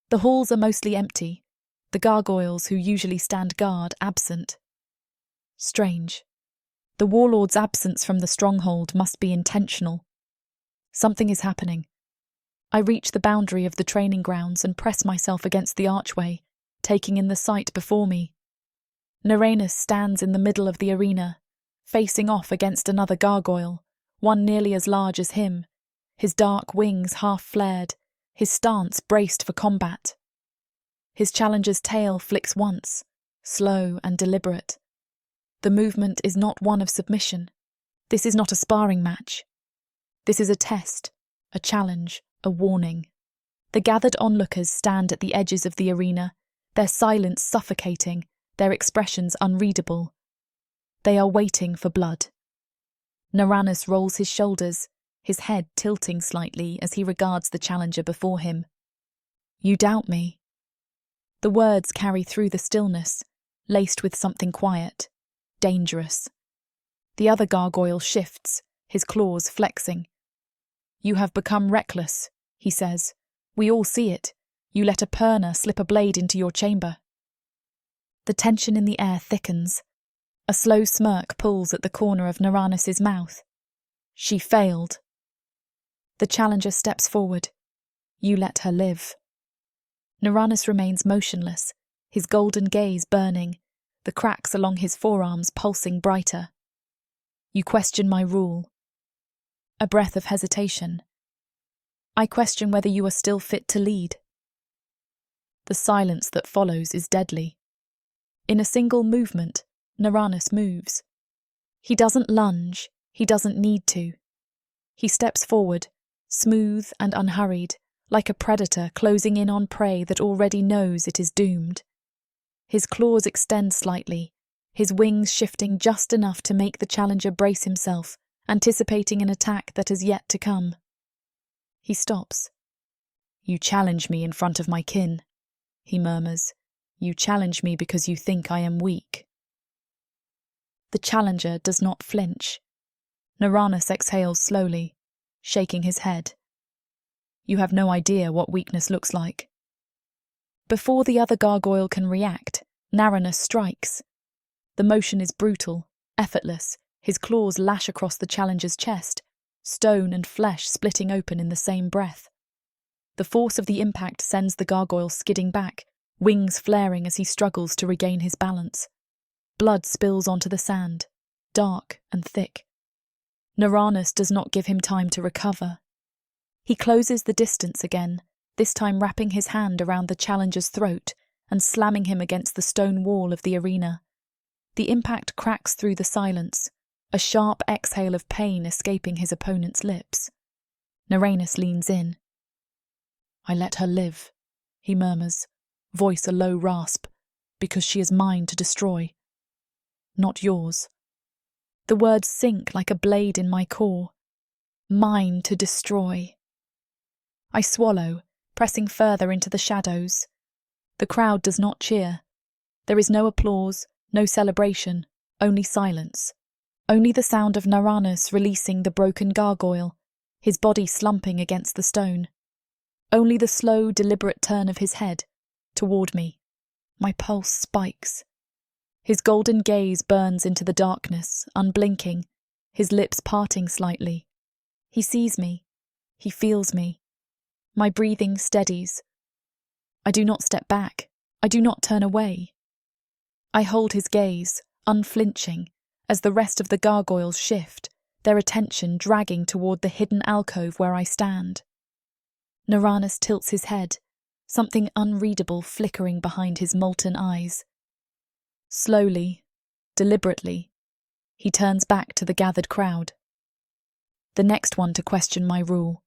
The halls are mostly empty, the gargoyles who usually stand guard absent. Strange. The warlord's absence from the stronghold must be intentional. Something is happening. I reach the boundary of the training grounds and press myself against the archway, taking in the sight before me. Eryss stands in the middle of the arena, facing off against another gargoyle, one nearly as large as him, his dark wings half flared, his stance braced for combat. His challenger's tail flicks once, slow and deliberate. The movement is not one of submission. This is not a sparring match. This is a test, a challenge, a warning. The gathered onlookers stand at the edges of the arena, their silence suffocating, their expressions unreadable. They are waiting for blood. Eryss rolls his shoulders, his head tilting slightly as he regards the challenger before him. "You doubt me." The words carry through the stillness, laced with something quiet, dangerous. The other gargoyle shifts, his claws flexing. "You have become reckless," he says. "We all see it. You let a Perna slip a blade into your chamber." The tension in the air thickens. A slow smirk pulls at the corner of Naranus's mouth. She failed. The challenger steps forward. You let her live. Naranus remains motionless, his golden gaze burning, the cracks along his forearms pulsing brighter. "You question my rule." A breath of hesitation. "I question whether you are still fit to lead." The silence that follows is deadly. In a single movement, Naranus moves. He doesn't lunge, he doesn't need to. He steps forward, smooth and unhurried, like a predator closing in on prey that already knows it is doomed. His claws extend slightly, his wings shifting just enough to make the challenger brace himself, anticipating an attack that has yet to come. He stops. "You challenge me in front of my kin," he murmurs. "You challenge me because you think I am weak." The challenger does not flinch. Naranus exhales slowly, shaking his head. "You have no idea what weakness looks like." Before the other gargoyle can react, Naranus strikes. The motion is brutal, effortless. His claws lash across the challenger's chest, stone and flesh splitting open in the same breath. The force of the impact sends the gargoyle skidding back, wings flaring as he struggles to regain his balance. Blood spills onto the sand, dark and thick. Naranus does not give him time to recover. He closes the distance again, this time wrapping his hand around the challenger's throat and slamming him against the stone wall of the arena. The impact cracks through the silence, a sharp exhale of pain escaping his opponent's lips. Naranus leans in. "I let her live," he murmurs, voice a low rasp, "because she is mine to destroy. Not yours." The words sink like a blade in my core. Mine to destroy. I swallow, pressing further into the shadows. The crowd does not cheer. There is no applause, no celebration, only silence. Only the sound of Naranus releasing the broken gargoyle, his body slumping against the stone. Only the slow, deliberate turn of his head, toward me. My pulse spikes. His golden gaze burns into the darkness, unblinking, his lips parting slightly. He sees me. He feels me. My breathing steadies. I do not step back. I do not turn away. I hold his gaze, unflinching, as the rest of the gargoyles shift, their attention dragging toward the hidden alcove where I stand. Naranus tilts his head, something unreadable flickering behind his molten eyes. Slowly, deliberately, he turns back to the gathered crowd. "The next one to question my rule,"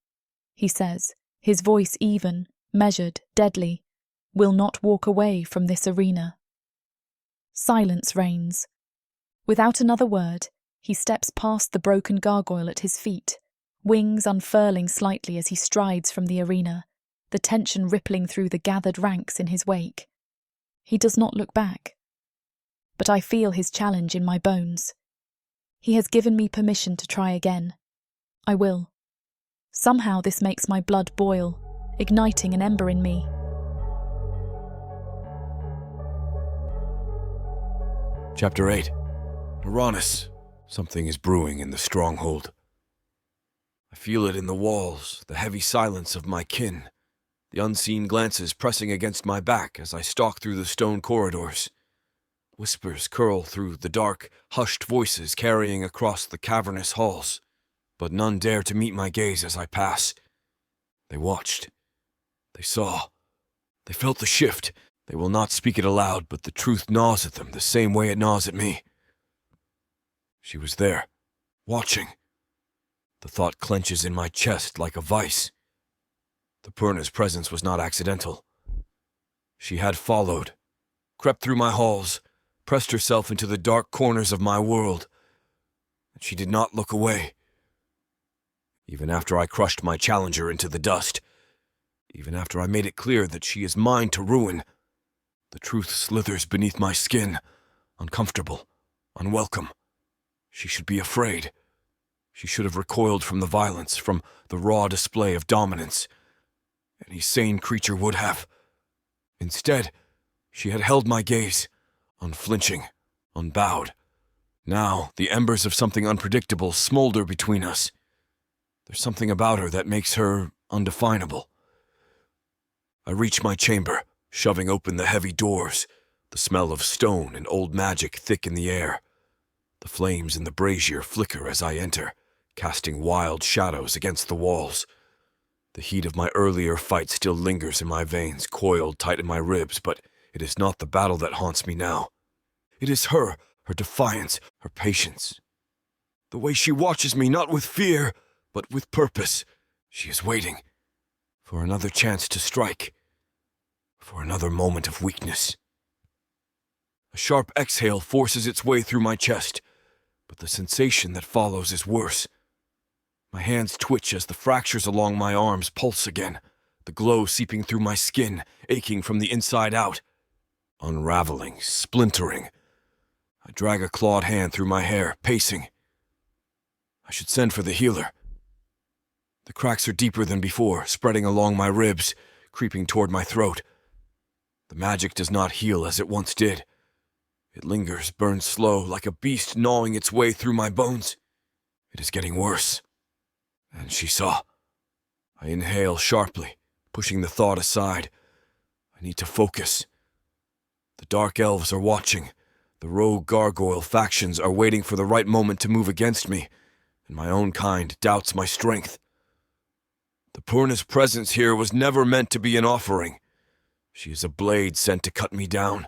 he says, his voice even, measured, deadly, "will not walk away from this arena." Silence reigns. Without another word, he steps past the broken gargoyle at his feet, wings unfurling slightly as he strides from the arena, the tension rippling through the gathered ranks in his wake. He does not look back. But I feel his challenge in my bones. He has given me permission to try again. I will. Somehow this makes my blood boil, igniting an ember in me. Chapter 8. Naranus. Something is brewing in the stronghold. I feel it in the walls, the heavy silence of my kin, the unseen glances pressing against my back as I stalk through the stone corridors. Whispers curl through the dark, hushed voices carrying across the cavernous halls, but none dare to meet my gaze as I pass. They watched. They saw. They felt the shift. They will not speak it aloud, but the truth gnaws at them the same way it gnaws at me. She was there, watching. The thought clenches in my chest like a vice. The Perna's presence was not accidental. She had followed, crept through my halls, pressed herself into the dark corners of my world, and she did not look away. Even after I crushed my challenger into the dust, even after I made it clear that she is mine to ruin, the truth slithers beneath my skin, uncomfortable, unwelcome. She should be afraid. She should have recoiled from the violence, from the raw display of dominance. Any sane creature would have. Instead, she had held my gaze, unflinching, unbowed. Now, the embers of something unpredictable smolder between us. There's something about her that makes her undefinable. I reach my chamber, shoving open the heavy doors, the smell of stone and old magic thick in the air. The flames in the brazier flicker as I enter, casting wild shadows against the walls. The heat of my earlier fight still lingers in my veins, coiled tight in my ribs, but it is not the battle that haunts me now. It is her defiance, her patience. The way she watches me, not with fear, but with purpose. She is waiting for another chance to strike, for another moment of weakness. A sharp exhale forces its way through my chest, but the sensation that follows is worse. My hands twitch as the fractures along my arms pulse again, the glow seeping through my skin, aching from the inside out. Unraveling, splintering. I drag a clawed hand through my hair, pacing. I should send for the healer. The cracks are deeper than before, spreading along my ribs, creeping toward my throat. The magic does not heal as it once did. It lingers, burns slow, like a beast gnawing its way through my bones. It is getting worse. And she saw. I inhale sharply, pushing the thought aside. I need to focus. The dark elves are watching. The rogue gargoyle factions are waiting for the right moment to move against me, and my own kind doubts my strength. The Purna's presence here was never meant to be an offering. She is a blade sent to cut me down.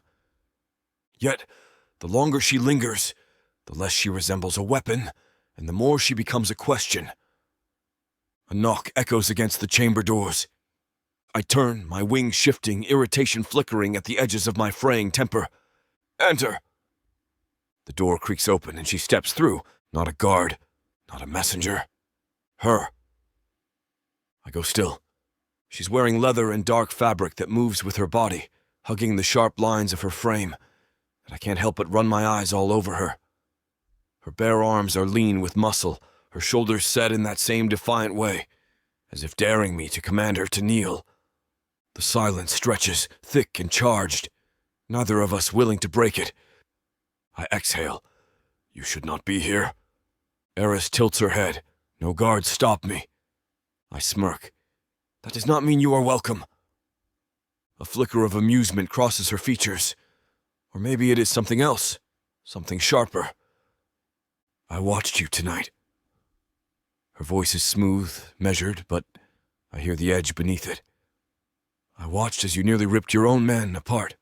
Yet, the longer she lingers, the less she resembles a weapon, and the more she becomes a question. A knock echoes against the chamber doors. I turn, my wings shifting, irritation flickering at the edges of my fraying temper. Enter! The door creaks open and she steps through, not a guard, not a messenger. Her. I go still. She's wearing leather and dark fabric that moves with her body, hugging the sharp lines of her frame, and I can't help but run my eyes all over her. Her bare arms are lean with muscle, her shoulders set in that same defiant way, as if daring me to command her to kneel. The silence stretches, thick and charged, neither of us willing to break it. I exhale. You should not be here. Eryss tilts her head. No guards stop me. I smirk. That does not mean you are welcome. A flicker of amusement crosses her features. Or maybe it is something else, something sharper. I watched you tonight. Her voice is smooth, measured, but I hear the edge beneath it. I watched as you nearly ripped your own men apart.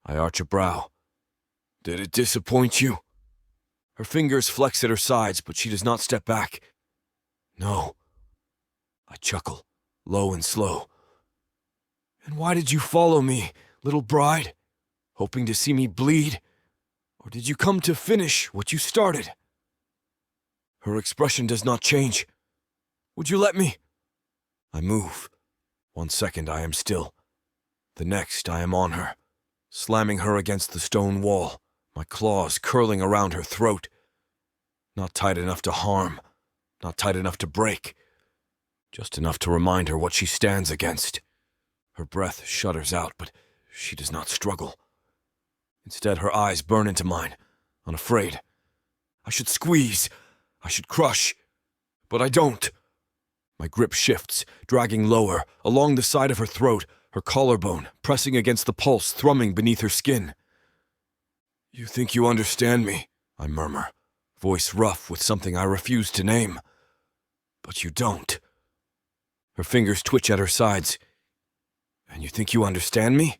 I arch a brow. Did it disappoint you? Her fingers flex at her sides, but she does not step back. No. I chuckle, low and slow. And why did you follow me, little bride? Hoping to see me bleed? Or did you come to finish what you started? Her expression does not change. Would you let me? I move. 1 second I am still. The next I am on her, slamming her against the stone wall, my claws curling around her throat. Not tight enough to harm, not tight enough to break. Just enough to remind her what she stands against. Her breath shudders out, but she does not struggle. Instead, her eyes burn into mine, unafraid. I should squeeze, I should crush, but I don't. My grip shifts, dragging lower, along the side of her throat, her collarbone pressing against the pulse thrumming beneath her skin. You think you understand me, I murmur, voice rough with something I refuse to name. But you don't. Her fingers twitch at her sides. And you think you understand me?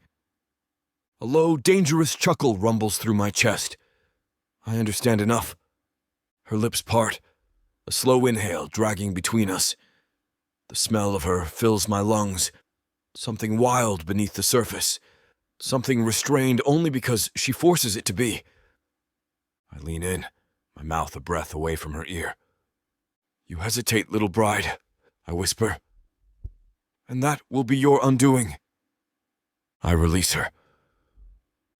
A low, dangerous chuckle rumbles through my chest. I understand enough. Her lips part, a slow inhale dragging between us. The smell of her fills my lungs. Something wild beneath the surface. Something restrained only because she forces it to be. I lean in, my mouth a breath away from her ear. You hesitate, little bride, I whisper. And that will be your undoing. I release her.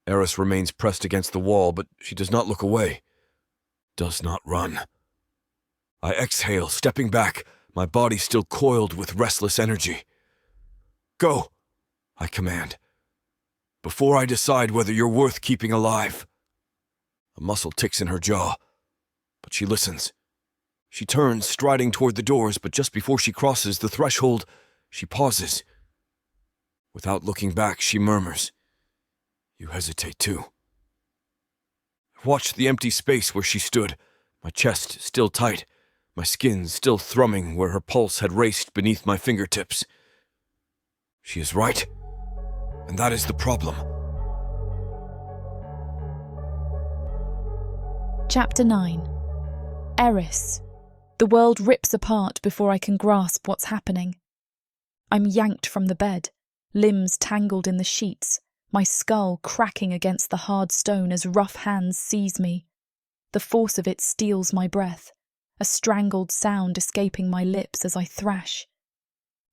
Eryss remains pressed against the wall, but she does not look away. does not run. I exhale, stepping back, my body still coiled with restless energy. Go, I command, before I decide whether you're worth keeping alive. A muscle ticks in her jaw, but she listens. She turns, striding toward the doors, but just before she crosses the threshold, she pauses. Without looking back, she murmurs, "You hesitate too." I watched the empty space where she stood, my chest still tight, my skin still thrumming where her pulse had raced beneath my fingertips. She is right, and that is the problem. Chapter 9. Eryss. The world rips apart before I can grasp what's happening. I'm yanked from the bed, limbs tangled in the sheets, my skull cracking against the hard stone as rough hands seize me. The force of it steals my breath, a strangled sound escaping my lips as I thrash.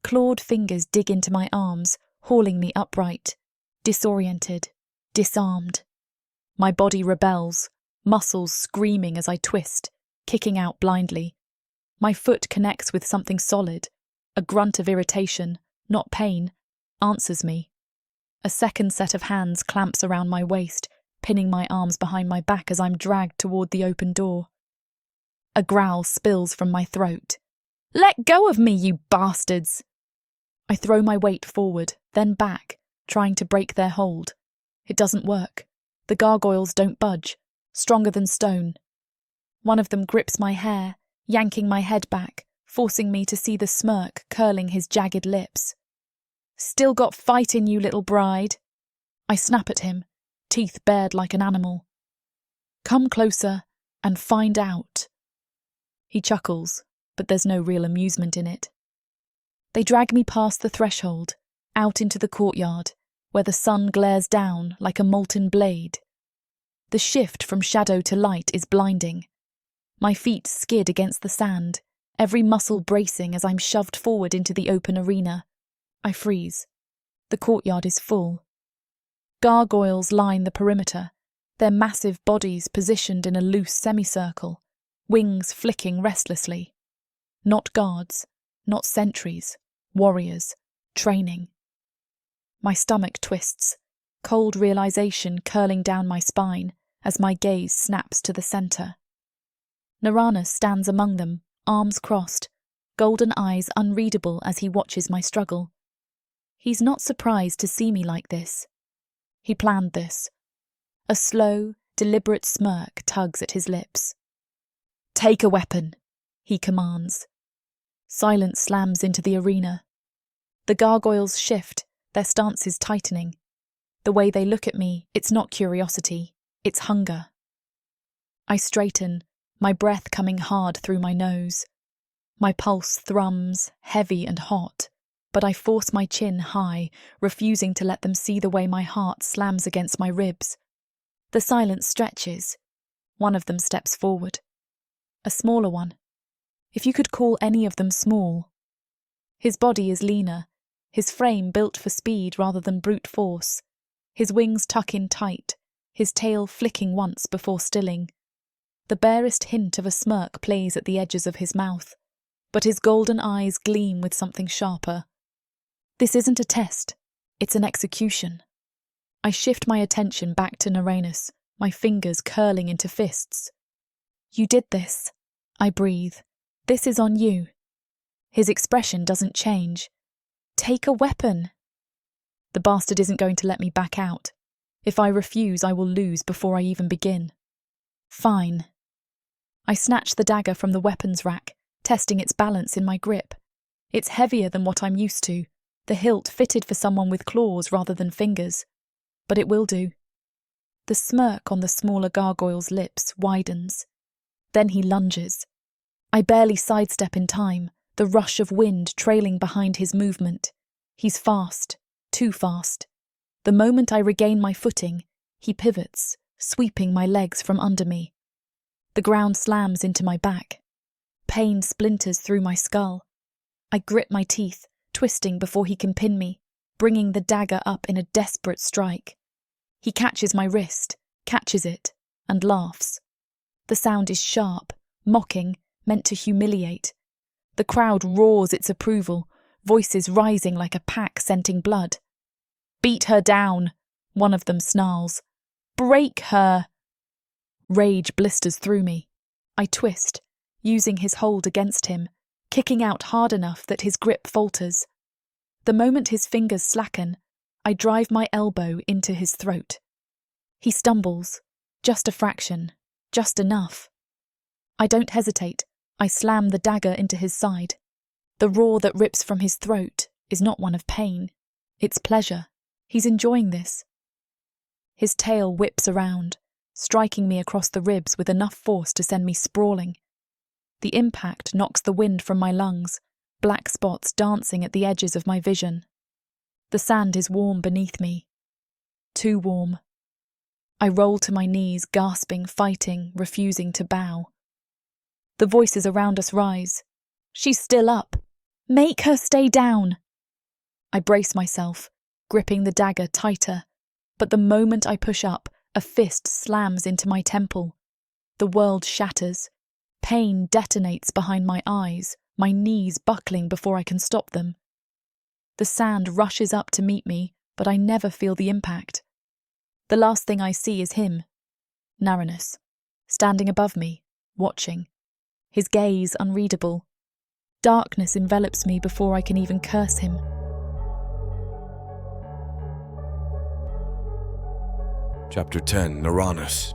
Clawed fingers dig into my arms, hauling me upright, disoriented, disarmed. My body rebels, muscles screaming as I twist, kicking out blindly. My foot connects with something solid. A grunt of irritation, not pain, answers me. A second set of hands clamps around my waist, pinning my arms behind my back as I'm dragged toward the open door. A growl spills from my throat. "Let go of me, you bastards!" I throw my weight forward, then back, trying to break their hold. It doesn't work. The gargoyles don't budge, stronger than stone. One of them grips my hair, yanking my head back, forcing me to see the smirk curling his jagged lips. "Still got fight in you, little bride." I snap at him, teeth bared like an animal. "Come closer and find out." He chuckles, but there's no real amusement in it. They drag me past the threshold, out into the courtyard, where the sun glares down like a molten blade. The shift from shadow to light is blinding. My feet skid against the sand, every muscle bracing as I'm shoved forward into the open arena. I freeze. The courtyard is full. Gargoyles line the perimeter, their massive bodies positioned in a loose semicircle, wings flicking restlessly. Not guards, not sentries, warriors, training. My stomach twists, cold realization curling down my spine as my gaze snaps to the center. Narana stands among them, arms crossed, golden eyes unreadable as he watches my struggle. He's not surprised to see me like this. He planned this. A slow, deliberate smirk tugs at his lips. "Take a weapon," he commands. Silence slams into the arena. The gargoyles shift, their stances tightening. The way they look at me, it's not curiosity, it's hunger. I straighten, my breath coming hard through my nose. My pulse thrums, heavy and hot, but I force my chin high, refusing to let them see the way my heart slams against my ribs. The silence stretches. One of them steps forward. A smaller one. If you could call any of them small. His body is leaner, his frame built for speed rather than brute force. His wings tuck in tight, his tail flicking once before stilling. The barest hint of a smirk plays at the edges of his mouth, but his golden eyes gleam with something sharper. This isn't a test, it's an execution. I shift my attention back to Uranus, my fingers curling into fists. "You did this," I breathe. "This is on you." His expression doesn't change. "Take a weapon." The bastard isn't going to let me back out. If I refuse, I will lose before I even begin. Fine. I snatch the dagger from the weapons rack, testing its balance in my grip. It's heavier than what I'm used to, the hilt fitted for someone with claws rather than fingers. But it will do. The smirk on the smaller gargoyle's lips widens. Then he lunges. I barely sidestep in time, the rush of wind trailing behind his movement. He's fast, too fast. The moment I regain my footing, he pivots, sweeping my legs from under me. The ground slams into my back. Pain splinters through my skull. I grip my teeth, twisting before he can pin me, bringing the dagger up in a desperate strike. He catches my wrist, catches it, and laughs. The sound is sharp, mocking, meant to humiliate. The crowd roars its approval, voices rising like a pack scenting blood. "Beat her down," one of them snarls. "Break her!" Rage blisters through me. I twist, using his hold against him, kicking out hard enough that his grip falters. The moment his fingers slacken, I drive my elbow into his throat. He stumbles, just a fraction, just enough. I don't hesitate. I slam the dagger into his side. The roar that rips from his throat is not one of pain. It's pleasure. He's enjoying this. His tail whips around, striking me across the ribs with enough force to send me sprawling. The impact knocks the wind from my lungs, black spots dancing at the edges of my vision. The sand is warm beneath me. Too warm. I roll to my knees, gasping, fighting, refusing to bow. The voices around us rise. "She's still up. Make her stay down." I brace myself, gripping the dagger tighter, but the moment I push up, a fist slams into my temple. The world shatters. Pain detonates behind my eyes, my knees buckling before I can stop them. The sand rushes up to meet me, but I never feel the impact. The last thing I see is him, Naranus, standing above me, watching. His gaze unreadable. Darkness envelops me before I can even curse him. Chapter 10, Naranus.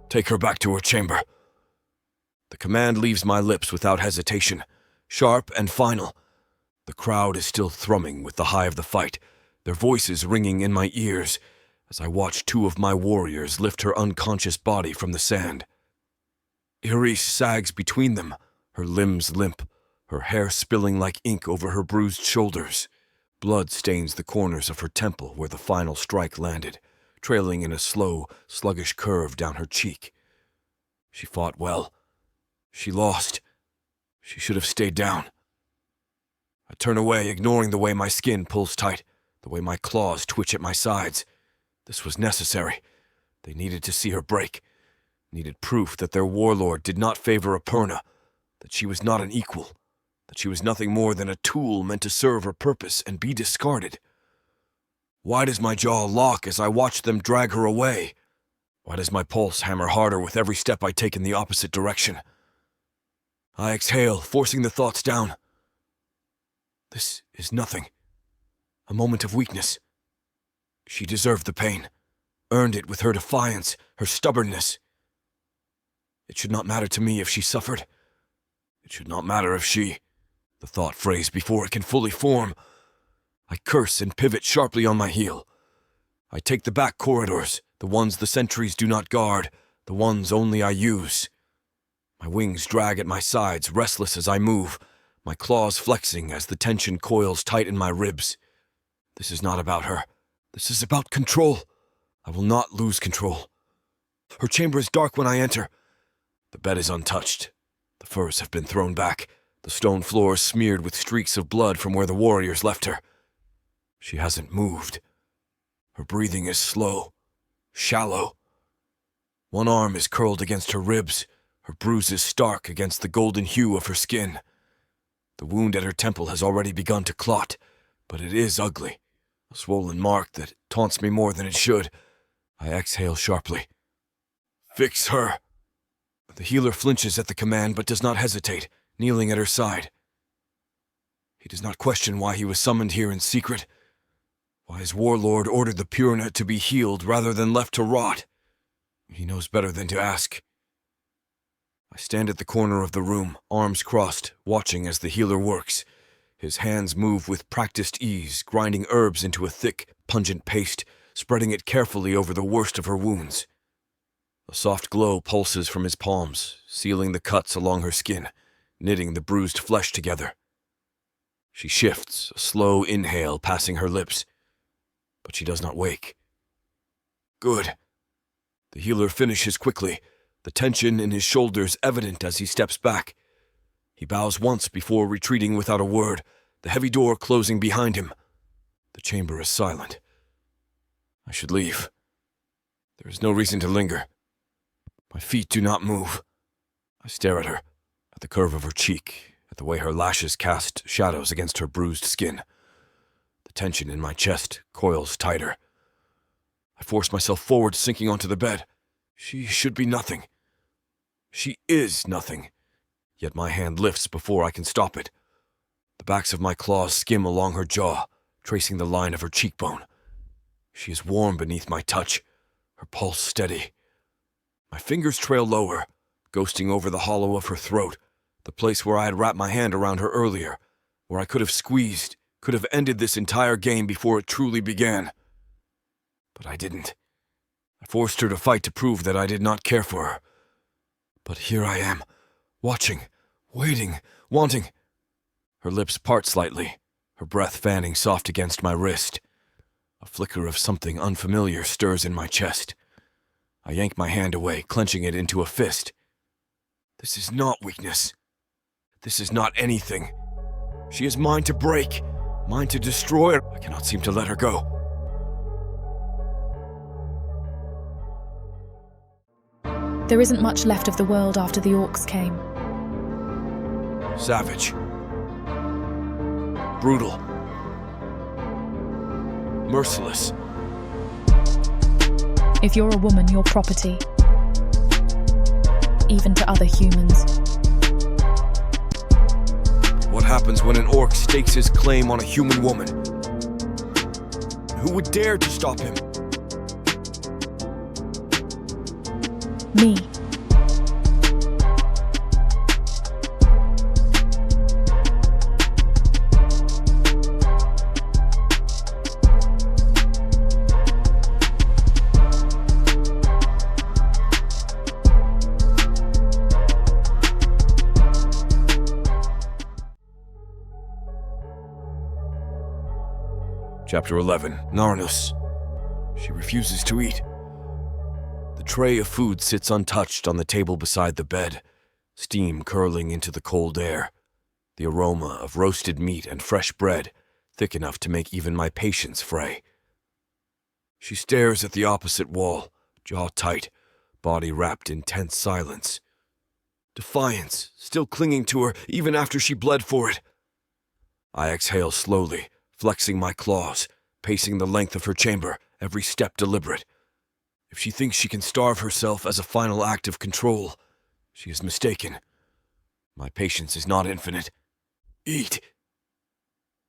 Take her back to her chamber. The command leaves my lips without hesitation, sharp and final. The crowd is still thrumming with the high of the fight, their voices ringing in my ears as I watch two of my warriors lift her unconscious body from the sand. Eryss sags between them, her limbs limp, her hair spilling like ink over her bruised shoulders. Blood stains the corners of her temple where the final strike landed, trailing in a slow, sluggish curve down her cheek. She fought well. She lost. She should have stayed down. I turn away, ignoring the way my skin pulls tight, the way my claws twitch at my sides. This was necessary. They needed to see her break. Needed proof that their warlord did not favor Epurna, that she was not an equal, that she was nothing more than a tool meant to serve her purpose and be discarded. Why does my jaw lock as I watch them drag her away? Why does my pulse hammer harder with every step I take in the opposite direction? I exhale, forcing the thoughts down. This is nothing. A moment of weakness. She deserved the pain, earned it with her defiance, her stubbornness. It should not matter to me if she suffered. It should not matter if she... The thought phrase before it can fully form. I curse and pivot sharply on my heel. I take the back corridors, the ones the sentries do not guard, the ones only I use. My wings drag at my sides, restless as I move, my claws flexing as the tension coils tight in my ribs. This is not about her. This is about control. I will not lose control. Her chamber is dark when I enter. The bed is untouched. The furs have been thrown back, the stone floor smeared with streaks of blood from where the warriors left her. She hasn't moved. Her breathing is slow, shallow. One arm is curled against her ribs, her bruises stark against the golden hue of her skin. The wound at her temple has already begun to clot, but it is ugly, a swollen mark that taunts me more than it should. I exhale sharply. Fix her! The healer flinches at the command but does not hesitate, kneeling at her side. He does not question why he was summoned here in secret, why his warlord ordered the Purna to be healed rather than left to rot. He knows better than to ask. I stand at the corner of the room, arms crossed, watching as the healer works. His hands move with practiced ease, grinding herbs into a thick, pungent paste, spreading it carefully over the worst of her wounds. A soft glow pulses from his palms, sealing the cuts along her skin, knitting the bruised flesh together. She shifts, a slow inhale passing her lips, but she does not wake. Good. The healer finishes quickly, the tension in his shoulders evident as he steps back. He bows once before retreating without a word, the heavy door closing behind him. The chamber is silent. I should leave. There is no reason to linger. My feet do not move. I stare at her, at the curve of her cheek, at the way her lashes cast shadows against her bruised skin. The tension in my chest coils tighter. I force myself forward, sinking onto the bed. She should be nothing. She is nothing. Yet my hand lifts before I can stop it. The backs of my claws skim along her jaw, tracing the line of her cheekbone. She is warm beneath my touch, her pulse steady. My fingers trail lower, ghosting over the hollow of her throat, the place where I had wrapped my hand around her earlier, where I could have squeezed, could have ended this entire game before it truly began. But I didn't. I forced her to fight to prove that I did not care for her. But here I am, watching, waiting, wanting. Her lips part slightly, her breath fanning soft against my wrist. A flicker of something unfamiliar stirs in my chest. I yank my hand away, clenching it into a fist. This is not weakness. This is not anything. She is mine to break, mine to destroy. I cannot seem to let her go. There isn't much left of the world after the orcs came. Savage. Brutal. Merciless. If you're a woman, you're property. Even to other humans. What happens when an orc stakes his claim on a human woman? Who would dare to stop him? Me. Chapter 11. Narnus. She refuses to eat. The tray of food sits untouched on the table beside the bed, steam curling into the cold air, the aroma of roasted meat and fresh bread, thick enough to make even my patience fray. She stares at the opposite wall, jaw tight, body wrapped in tense silence. Defiance, still clinging to her even after she bled for it. I exhale slowly, flexing my claws, pacing the length of her chamber, every step deliberate. If she thinks she can starve herself as a final act of control, she is mistaken. My patience is not infinite. Eat!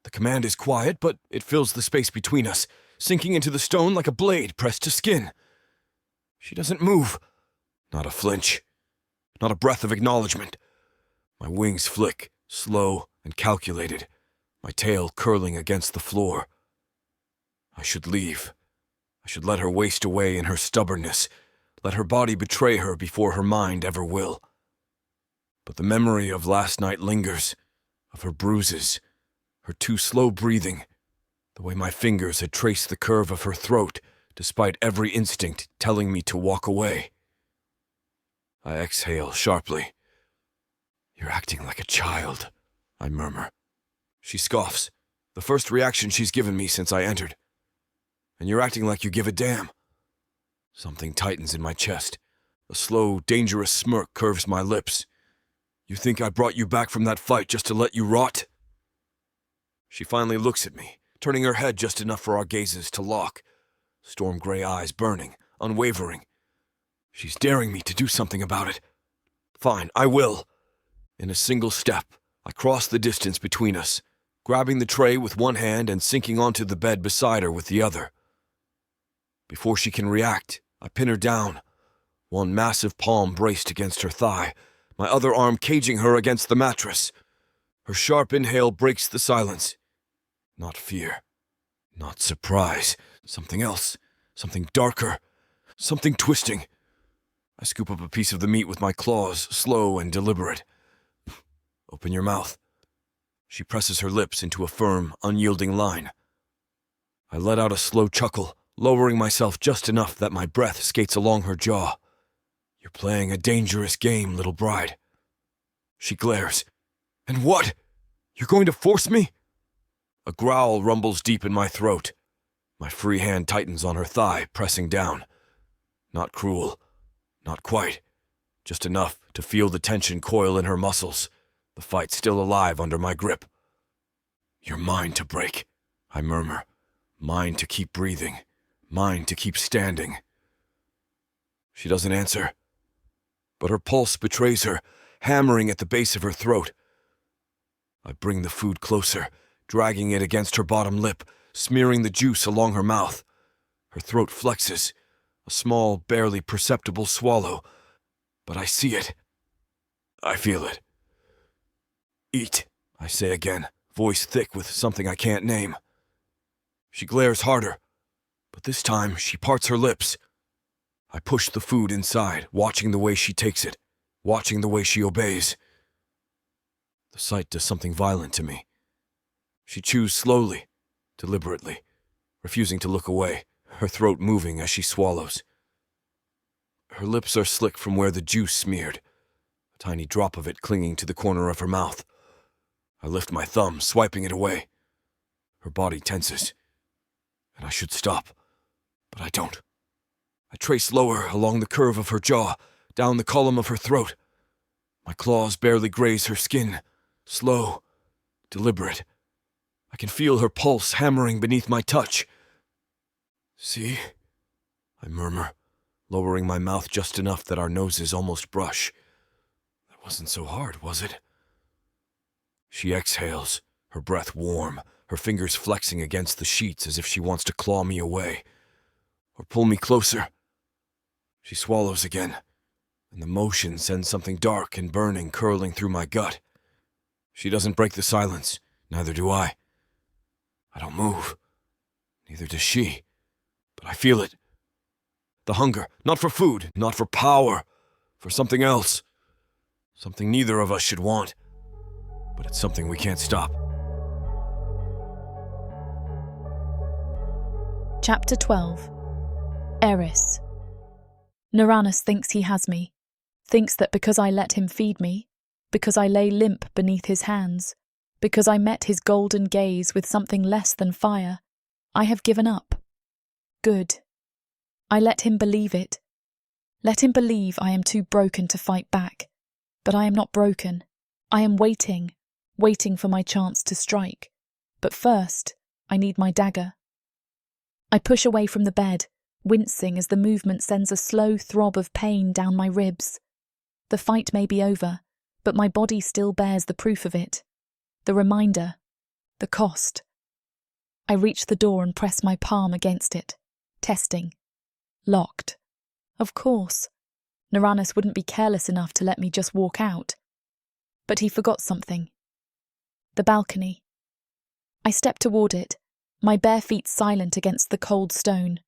The command is quiet, but it fills the space between us, sinking into the stone like a blade pressed to skin. She doesn't move. Not a flinch. Not a breath of acknowledgement. My wings flick, slow and calculated, my tail curling against the floor. I should leave. I should let her waste away in her stubbornness, let her body betray her before her mind ever will. But the memory of last night lingers, of her bruises, her too slow breathing, the way my fingers had traced the curve of her throat, despite every instinct telling me to walk away. I exhale sharply. "You're acting like a child," I murmur. She scoffs, the first reaction she's given me since I entered. "And you're acting like you give a damn." Something tightens in my chest. A slow, dangerous smirk curves my lips. "You think I brought you back from that fight just to let you rot?" She finally looks at me, turning her head just enough for our gazes to lock. Storm gray eyes burning, unwavering. She's daring me to do something about it. Fine, I will. In a single step, I cross the distance between us, grabbing the tray with one hand and sinking onto the bed beside her with the other. Before she can react, I pin her down, one massive palm braced against her thigh, my other arm caging her against the mattress. Her sharp inhale breaks the silence. Not fear, not surprise, something else, something darker, something twisting. I scoop up a piece of the meat with my claws, slow and deliberate. "Open your mouth." She presses her lips into a firm, unyielding line. I let out a slow chuckle, lowering myself just enough that my breath skates along her jaw. "You're playing a dangerous game, little bride." She glares. "And what? You're going to force me?" A growl rumbles deep in my throat. My free hand tightens on her thigh, pressing down. Not cruel. Not quite. just enough to feel the tension coil in her muscles, the fight still alive under my grip. "You're mine to break," I murmur. "Mine to keep breathing. Mine to keep standing." She doesn't answer, but her pulse betrays her, hammering at the base of her throat. I bring the food closer, dragging it against her bottom lip, smearing the juice along her mouth. Her throat flexes, a small, barely perceptible swallow, but I see it. I feel it. "Eat," I say again, voice thick with something I can't name. She glares harder, but this time she parts her lips. I push the food inside, watching the way she takes it, watching the way she obeys. The sight does something violent to me. She chews slowly, deliberately, refusing to look away, her throat moving as she swallows. Her lips are slick from where the juice smeared, a tiny drop of it clinging to the corner of her mouth. I lift my thumb, swiping it away. Her body tenses, and I should stop, but I don't. I trace lower along the curve of her jaw, down the column of her throat. My claws barely graze her skin, slow, deliberate. I can feel her pulse hammering beneath my touch. "See?" I murmur, lowering my mouth just enough that our noses almost brush. That wasn't so hard, was it? She exhales, her breath warm, her fingers flexing against the sheets as if she wants to claw me away, or pull me closer. She swallows again, and the motion sends something dark and burning curling through my gut. She doesn't break the silence, neither do I. I don't move, neither does she, but I feel it. The hunger, not for food, not for power, for something else. Something neither of us should want, but it's something we can't stop. Chapter 12. Eryss. Uranus thinks he has me, thinks that because I let him feed me, because I lay limp beneath his hands, because I met his golden gaze with something less than fire, I have given up. Good. I let him believe it. Let him believe I am too broken to fight back. But I am not broken. I am waiting for my chance to strike. But first, I need my dagger. I push away from the bed, wincing as the movement sends a slow throb of pain down my ribs. The fight may be over, but my body still bears the proof of it. The reminder. The cost. I reach the door and press my palm against it. Testing. Locked. Of course. Uranus wouldn't be careless enough to let me just walk out. But he forgot something. The balcony. I step toward it, my bare feet silent against the cold stone.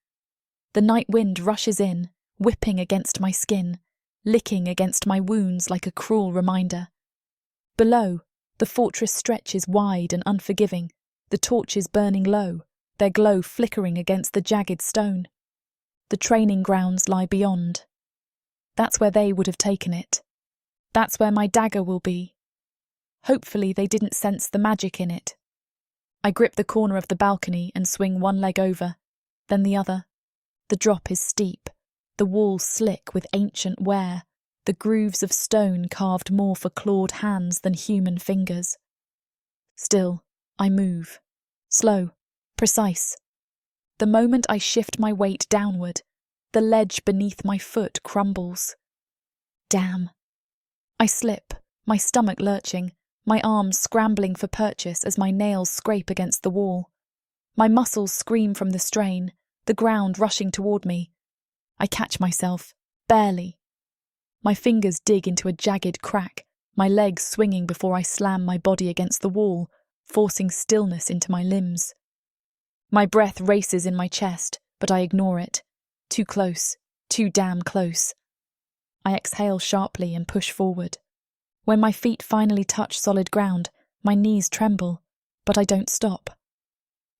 The night wind rushes in, whipping against my skin, licking against my wounds like a cruel reminder. Below, the fortress stretches wide and unforgiving, the torches burning low, their glow flickering against the jagged stone. The training grounds lie beyond. That's where they would have taken it. That's where my dagger will be. Hopefully they didn't sense the magic in it. I grip the corner of the balcony and swing one leg over, then the other. The drop is steep, the walls slick with ancient wear, the grooves of stone carved more for clawed hands than human fingers. Still, I move. Slow, precise. The moment I shift my weight downward, the ledge beneath my foot crumbles. Damn. I slip, my stomach lurching, my arms scrambling for purchase as my nails scrape against the wall. My muscles scream from the strain, the ground rushing toward me. I catch myself, barely. My fingers dig into a jagged crack, my legs swinging before I slam my body against the wall, forcing stillness into my limbs. My breath races in my chest, but I ignore it. Too close, too damn close. I exhale sharply and push forward. When my feet finally touch solid ground, my knees tremble, but I don't stop.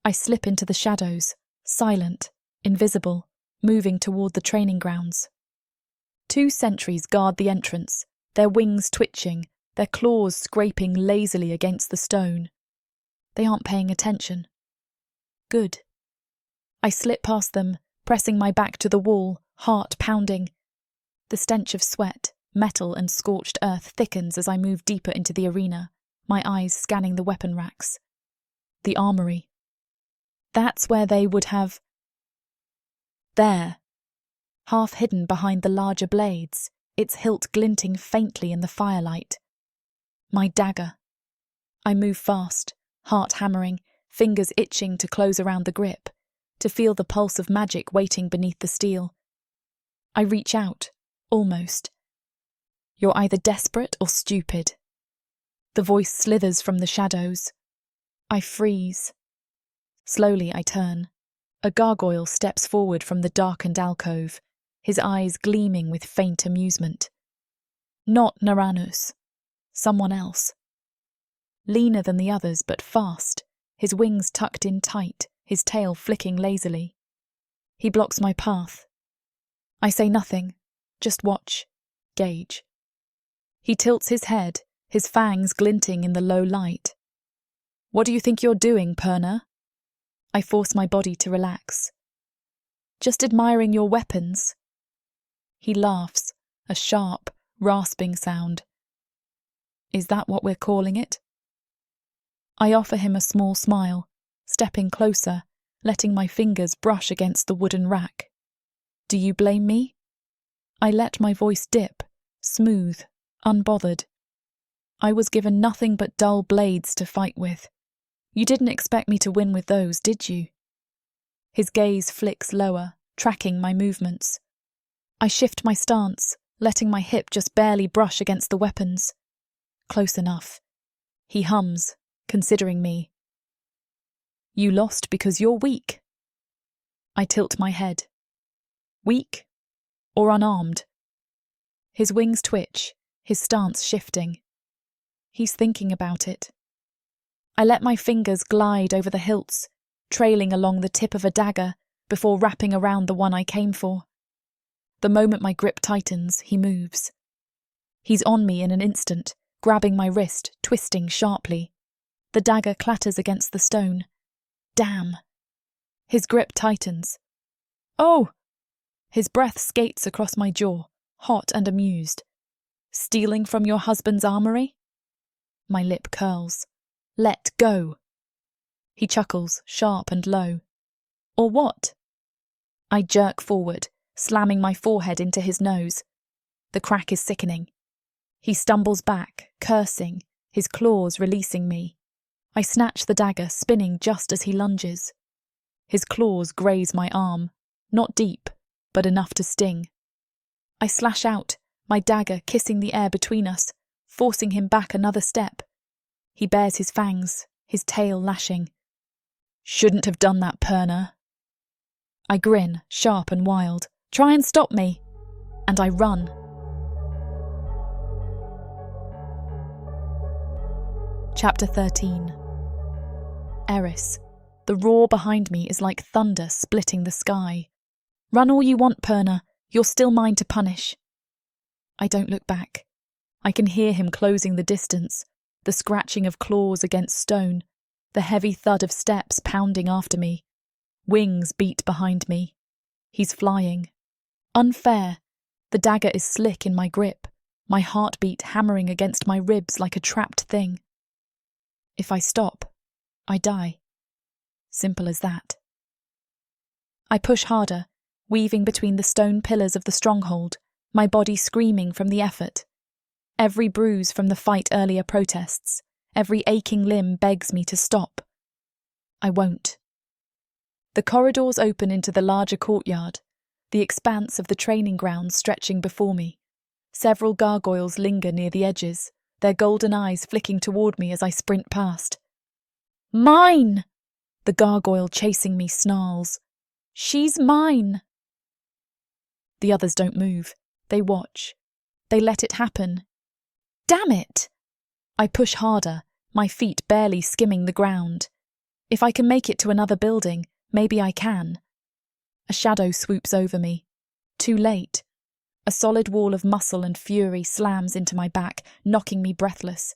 I slip into the shadows, silent, invisible, moving toward the training grounds. 2 sentries guard the entrance, their wings twitching, their claws scraping lazily against the stone. They aren't paying attention. Good. I slip past them, pressing my back to the wall, heart pounding. The stench of sweat, Metal and scorched earth thickens as I move deeper into the arena, my eyes scanning the weapon racks. The armory. That's where they would have... There. Half hidden behind the larger blades, its hilt glinting faintly in the firelight. My dagger. I move fast, heart hammering, fingers itching to close around the grip, to feel the pulse of magic waiting beneath the steel. I reach out, almost. You're either desperate or stupid. The voice slithers from the shadows. I freeze. Slowly I turn. A gargoyle steps forward from the darkened alcove, his eyes gleaming with faint amusement. Not Naranus. Someone else. Leaner than the others, but fast, his wings tucked in tight, his tail flicking lazily. He blocks my path. I say nothing, just watch, gauge. He tilts his head, his fangs glinting in the low light. What do you think you're doing, Perna? I force my body to relax. Just admiring your weapons. He laughs, a sharp, rasping sound. Is that what we're calling it? I offer him a small smile, stepping closer, letting my fingers brush against the wooden rack. Do you blame me? I let my voice dip, smooth, unbothered. I was given nothing but dull blades to fight with. You didn't expect me to win with those, did you? His gaze flicks lower, tracking my movements. I shift my stance, letting my hip just barely brush against the weapons. Close enough. He hums, considering me. You lost because you're weak. I tilt my head. Weak or unarmed? His wings twitch, his stance shifting. He's thinking about it. I let my fingers glide over the hilts, trailing along the tip of a dagger before wrapping around the one I came for. The moment my grip tightens, he moves. He's on me in an instant, grabbing my wrist, twisting sharply. The dagger clatters against the stone. Damn. His grip tightens. Oh! His breath skates across my jaw, hot and amused. Stealing from your husband's armory? My lip curls. Let go. He chuckles, sharp and low. Or what? I jerk forward, slamming my forehead into his nose. The crack is sickening. He stumbles back, cursing, his claws releasing me. I snatch the dagger, spinning just as he lunges. His claws graze my arm, not deep, but enough to sting. I slash out, my dagger kissing the air between us, forcing him back another step. He bares his fangs, his tail lashing. Shouldn't have done that, Perna. I grin, sharp and wild. Try and stop me. And I run. Chapter 13. Eryss. The roar behind me is like thunder splitting the sky. Run all you want, Perna. You're still mine to punish. I don't look back. I can hear him closing the distance, the scratching of claws against stone, the heavy thud of steps pounding after me. Wings beat behind me. He's flying. Unfair. The dagger is slick in my grip, my heartbeat hammering against my ribs like a trapped thing. If I stop, I die. Simple as that. I push harder, weaving between the stone pillars of the stronghold, my body screaming from the effort. Every bruise from the fight earlier protests, every aching limb begs me to stop. I won't. The corridors open into the larger courtyard, the expanse of the training grounds stretching before me. Several gargoyles linger near the edges, their golden eyes flicking toward me as I sprint past. Mine! The gargoyle chasing me snarls. She's mine! The others don't move. They watch. They let it happen. Damn it! I push harder, my feet barely skimming the ground. If I can make it to another building, maybe I can. A shadow swoops over me. Too late. A solid wall of muscle and fury slams into my back, knocking me breathless.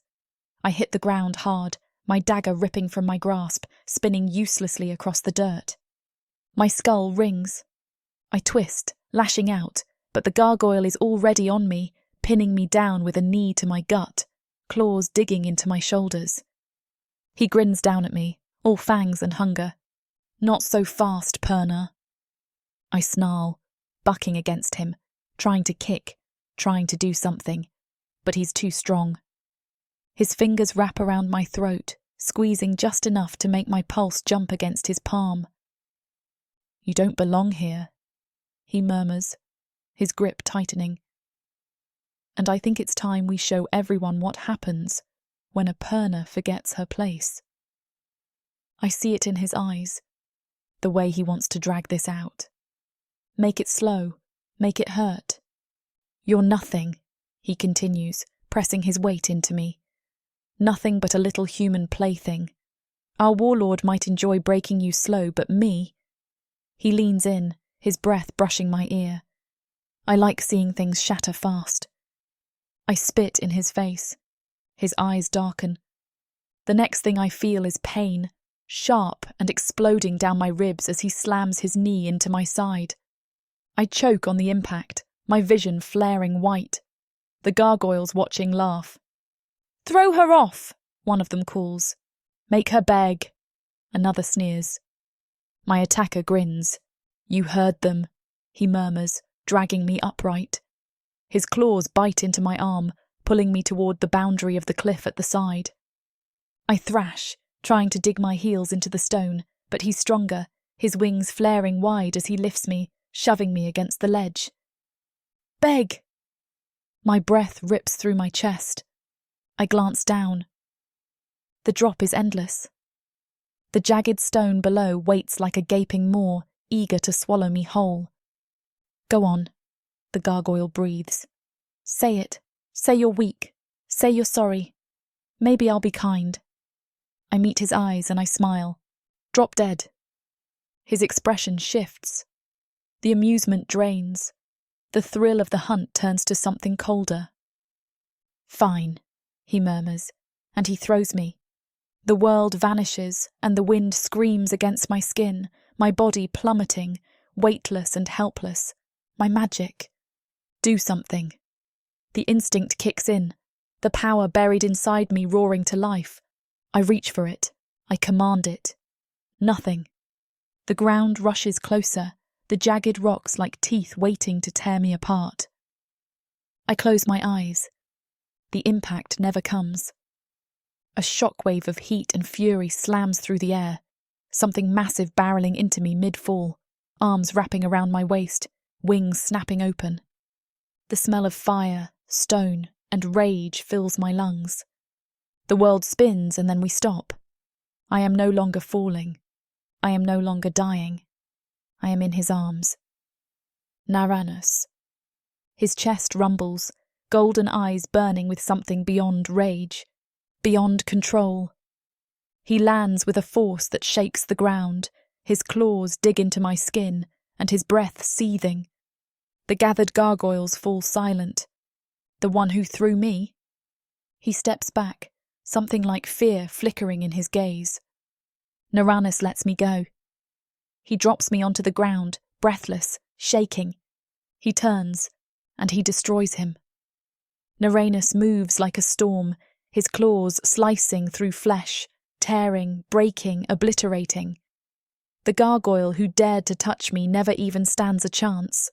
I hit the ground hard, my dagger ripping from my grasp, spinning uselessly across the dirt. My skull rings. I twist, lashing out, but the gargoyle is already on me, pinning me down with a knee to my gut, claws digging into my shoulders. He grins down at me, all fangs and hunger. Not so fast, Perna. I snarl, bucking against him, trying to kick, trying to do something, but he's too strong. His fingers wrap around my throat, squeezing just enough to make my pulse jump against his palm. You don't belong here, he murmurs, his grip tightening. And I think it's time we show everyone what happens when a Perna forgets her place. I see it in his eyes, the way he wants to drag this out. Make it slow, make it hurt. You're nothing, he continues, pressing his weight into me. Nothing but a little human plaything. Our warlord might enjoy breaking you slow, but me... He leans in, his breath brushing my ear. I like seeing things shatter fast. I spit in his face. His eyes darken. The next thing I feel is pain, sharp and exploding down my ribs as he slams his knee into my side. I choke on the impact, my vision flaring white. The gargoyles watching laugh. "Throw her off," one of them calls. "Make her beg," another sneers. My attacker grins. "You heard them," he murmurs, dragging me upright. His claws bite into my arm, pulling me toward the boundary of the cliff at the side. I thrash, trying to dig my heels into the stone, but he's stronger, his wings flaring wide as he lifts me, shoving me against the ledge. "Beg!" My breath rips through my chest. I glance down. The drop is endless. The jagged stone below waits like a gaping maw, eager to swallow me whole. "Go on," the gargoyle breathes. "Say it. Say you're weak. Say you're sorry. Maybe I'll be kind." I meet his eyes and I smile. Drop dead. His expression shifts. The amusement drains. The thrill of the hunt turns to something colder. "Fine," he murmurs, and he throws me. The world vanishes and the wind screams against my skin, my body plummeting, weightless and helpless. My magic. Do something. The instinct kicks in, the power buried inside me roaring to life. I reach for it. I command it. Nothing. The ground rushes closer, the jagged rocks like teeth waiting to tear me apart. I close my eyes. The impact never comes. A shockwave of heat and fury slams through the air, something massive barreling into me mid-fall, arms wrapping around my waist, wings snapping open. The smell of fire, stone, and rage fills my lungs. The world spins and then we stop. I am no longer falling. I am no longer dying. I am in his arms. Naranus. His chest rumbles, golden eyes burning with something beyond rage, beyond control. He lands with a force that shakes the ground, his claws dig into my skin, and his breath seething. The gathered gargoyles fall silent. The one who threw me? He steps back, something like fear flickering in his gaze. Naranus lets me go. He drops me onto the ground, breathless, shaking. He turns, and he destroys him. Naranus moves like a storm, his claws slicing through flesh, tearing, breaking, obliterating. The gargoyle who dared to touch me never even stands a chance.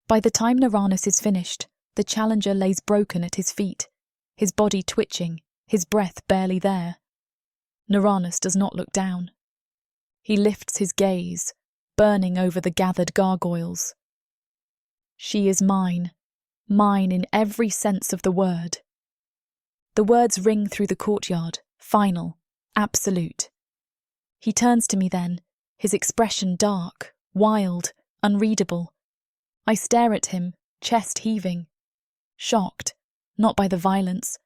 By the time Naranus is finished, the challenger lays broken at his feet, his body twitching, his breath barely there. Naranus does not look down. He lifts his gaze, burning over the gathered gargoyles. She is mine, mine in every sense of the word. The words ring through the courtyard, final, absolute. He turns to me then, his expression dark, wild, unreadable. I stare at him, chest heaving. Shocked, not by the violence,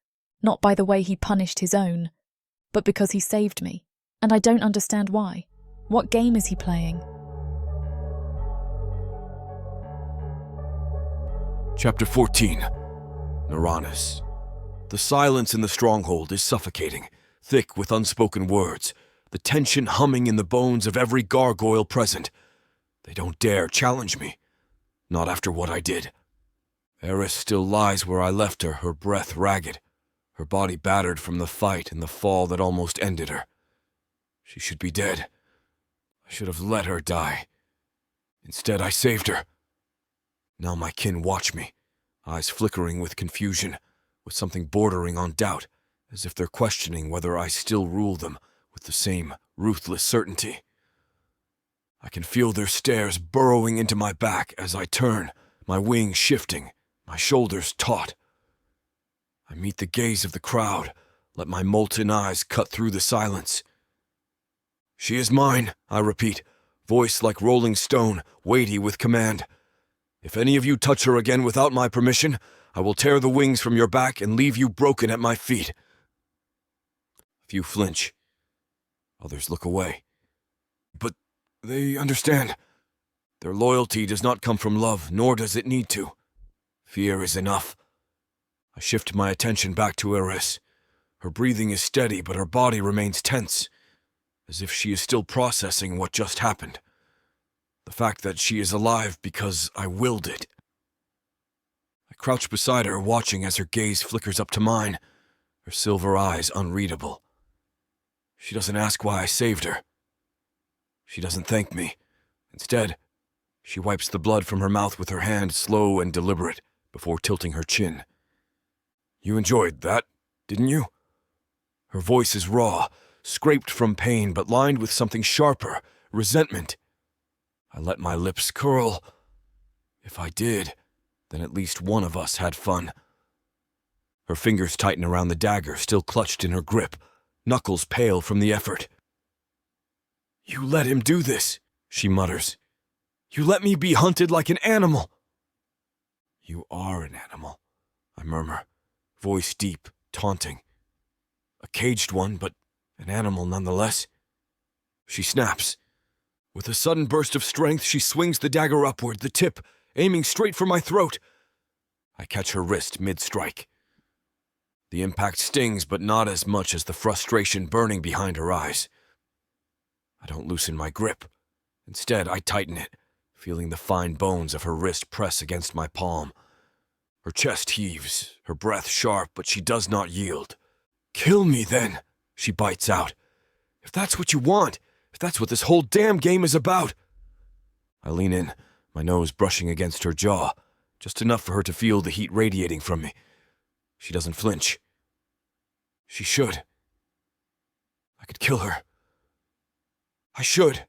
not by the way he punished his own, but because he saved me, and I don't understand why. What game is he playing? Chapter 14. Naranus. The silence in the stronghold is suffocating, thick with unspoken words, the tension humming in the bones of every gargoyle present. They don't dare challenge me. Not after what I did. Eryss still lies where I left her, her breath ragged, her body battered from the fight and the fall that almost ended her. She should be dead. I should have let her die. Instead, I saved her. Now my kin watch me, eyes flickering with confusion, with something bordering on doubt, as if they're questioning whether I still rule them with the same ruthless certainty. I can feel their stares burrowing into my back as I turn, my wings shifting, my shoulders taut. I meet the gaze of the crowd, let my molten eyes cut through the silence. "She is mine," I repeat, voice like rolling stone, weighty with command. "If any of you touch her again without my permission, I will tear the wings from your back and leave you broken at my feet." A few flinch. Others look away. But they understand. Their loyalty does not come from love, nor does it need to. Fear is enough. I shift my attention back to Eryss. Her breathing is steady, but her body remains tense, as if she is still processing what just happened. The fact that she is alive because I willed it. I crouch beside her, watching as her gaze flickers up to mine, her silver eyes unreadable. She doesn't ask why I saved her. She doesn't thank me. Instead, she wipes the blood from her mouth with her hand, slow and deliberate, before tilting her chin. "You enjoyed that, didn't you?" Her voice is raw, scraped from pain, but lined with something sharper, resentment. I let my lips curl. If I did, then at least one of us had fun. Her fingers tighten around the dagger, still clutched in her grip, knuckles pale from the effort. "You let him do this," she mutters. "You let me be hunted like an animal." "You are an animal," I murmur, voice deep, taunting. A caged one, but an animal nonetheless. She snaps. With a sudden burst of strength, she swings the dagger upward, the tip aiming straight for my throat. I catch her wrist mid-strike. The impact stings, but not as much as the frustration burning behind her eyes. I don't loosen my grip. Instead, I tighten it, feeling the fine bones of her wrist press against my palm. Her chest heaves, her breath sharp, but she does not yield. "Kill me, then," she bites out. "If that's what you want, if that's what this whole damn game is about." I lean in, my nose brushing against her jaw, just enough for her to feel the heat radiating from me. She doesn't flinch. She should. I could kill her. I should.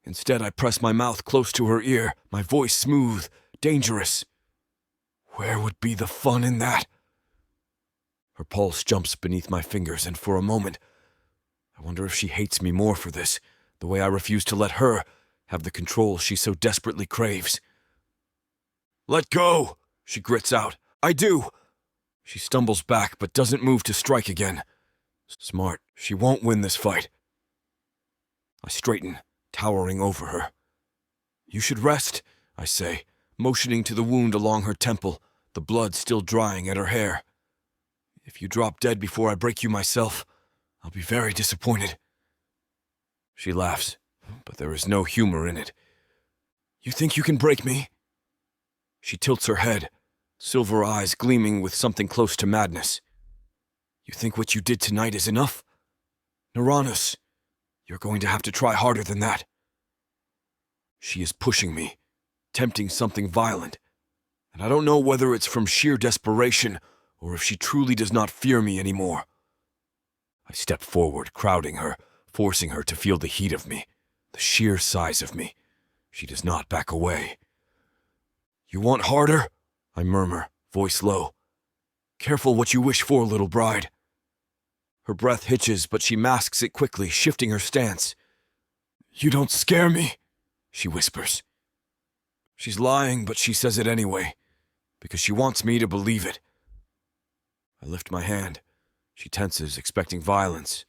Instead, I press my mouth close to her ear, my voice smooth, dangerous. Where would be the fun in that? Her pulse jumps beneath my fingers, and for a moment, I wonder if she hates me more for this, the way I refuse to let her have the control she so desperately craves. "Let go," she grits out. "I do." She stumbles back, but doesn't move to strike again. Smart. She won't win this fight. I straighten, towering over her. "You should rest," I say, motioning to the wound along her temple, the blood still drying at her hair. "If you drop dead before I break you myself, I'll be very disappointed." She laughs, but there is no humor in it. "You think you can break me?" She tilts her head, silver eyes gleaming with something close to madness. "You think what you did tonight is enough? Uranus, you're going to have to try harder than that." She is pushing me, tempting something violent, and I don't know whether it's from sheer desperation or if she truly does not fear me anymore. I step forward, crowding her, forcing her to feel the heat of me, the sheer size of me. She does not back away. "You want harder?" I murmur, voice low. "Careful what you wish for, little bride." Her breath hitches, but she masks it quickly, shifting her stance. "You don't scare me," she whispers. She's lying, but she says it anyway, because she wants me to believe it. I lift my hand. She tenses, expecting violence.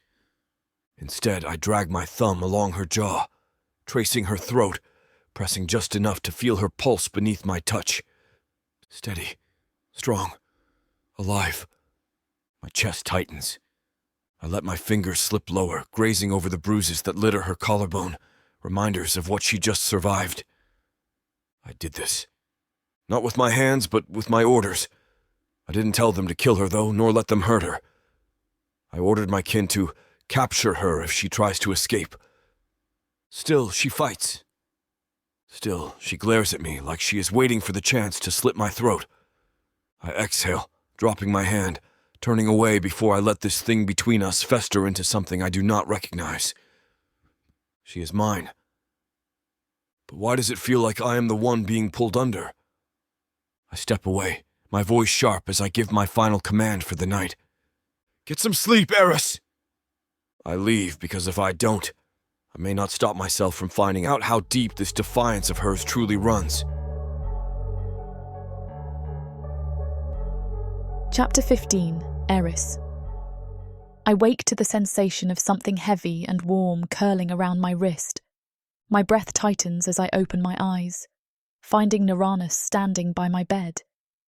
Instead, I drag my thumb along her jaw, tracing her throat, pressing just enough to feel her pulse beneath my touch. Steady, strong, alive. My chest tightens. I let my fingers slip lower, grazing over the bruises that litter her collarbone, reminders of what she just survived. I did this. Not with my hands, but with my orders. I didn't tell them to kill her, though, nor let them hurt her. I ordered my kin to capture her if she tries to escape. Still, she fights. Still, she glares at me like she is waiting for the chance to slit my throat. I exhale, dropping my hand, turning away before I let this thing between us fester into something I do not recognize. She is mine. But why does it feel like I am the one being pulled under? I step away, my voice sharp as I give my final command for the night. Get some sleep, Eryss! I leave because if I don't, I may not stop myself from finding out how deep this defiance of hers truly runs. Chapter 15, Eryss. I wake to the sensation of something heavy and warm curling around my wrist. My breath tightens as I open my eyes, finding Uranus standing by my bed,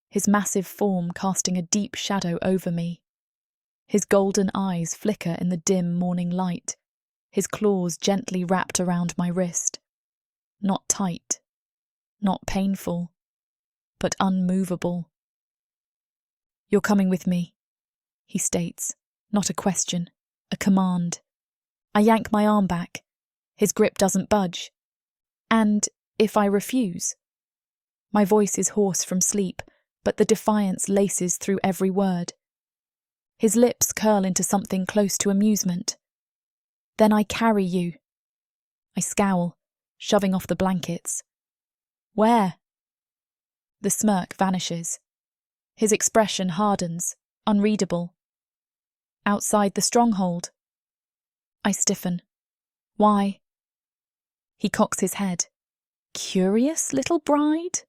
his massive form casting a deep shadow over me. His golden eyes flicker in the dim morning light, his claws gently wrapped around my wrist. Not tight, not painful, but unmovable. You're coming with me, he states, not a question, a command. I yank my arm back. His grip doesn't budge. And if I refuse? My voice is hoarse from sleep, but the defiance laces through every word. His lips curl into something close to amusement. Then I carry you. I scowl, shoving off the blankets. Where? The smirk vanishes. His expression hardens, unreadable. Outside the stronghold. I stiffen. Why? He cocks his head. Curious little bride?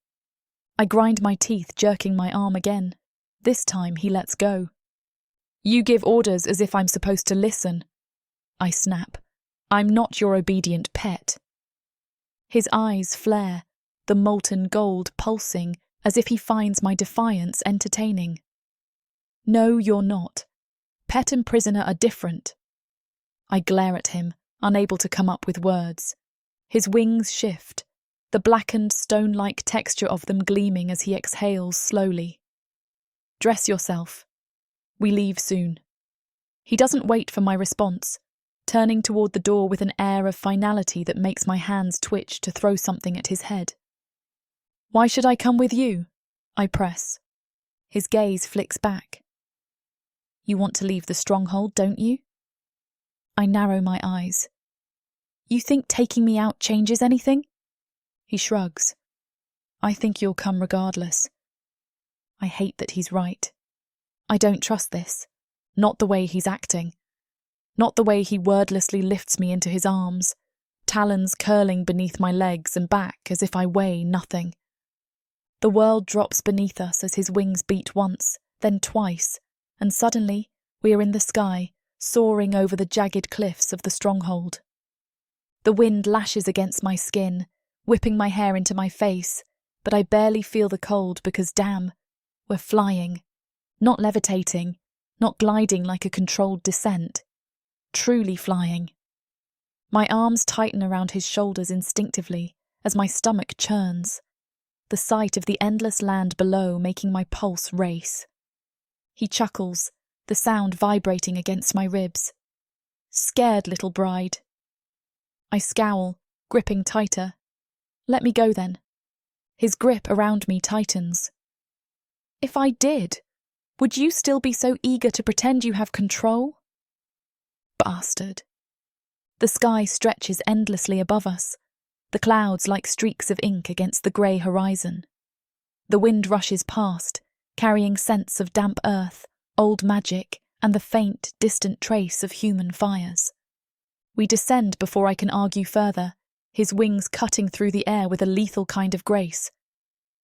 I grind my teeth, jerking my arm again. This time he lets go. You give orders as if I'm supposed to listen. I snap. I'm not your obedient pet. His eyes flare, the molten gold pulsing, as if he finds my defiance entertaining. No, you're not. Pet and prisoner are different. I glare at him, unable to come up with words. His wings shift, the blackened stone-like texture of them gleaming as he exhales slowly. Dress yourself. We leave soon. He doesn't wait for my response, turning toward the door with an air of finality that makes my hands twitch to throw something at his head. Why should I come with you? I press. His gaze flicks back. You want to leave the stronghold, don't you? I narrow my eyes. You think taking me out changes anything? He shrugs. I think you'll come regardless. I hate that he's right. I don't trust this. Not the way he's acting. Not the way he wordlessly lifts me into his arms, talons curling beneath my legs and back as if I weigh nothing. The world drops beneath us as his wings beat once, then twice, and suddenly we are in the sky, soaring over the jagged cliffs of the stronghold. The wind lashes against my skin, whipping my hair into my face, but I barely feel the cold because, damn, we're flying. Not levitating, not gliding like a controlled descent. Truly flying. My arms tighten around his shoulders instinctively as my stomach churns, the sight of the endless land below making my pulse race. He chuckles, the sound vibrating against my ribs. Scared little bride. I scowl, gripping tighter. Let me go then. His grip around me tightens. If I did, would you still be so eager to pretend you have control? Bastard. The sky stretches endlessly above us, the clouds like streaks of ink against the grey horizon. The wind rushes past, carrying scents of damp earth, old magic, and the faint, distant trace of human fires. We descend before I can argue further, his wings cutting through the air with a lethal kind of grace.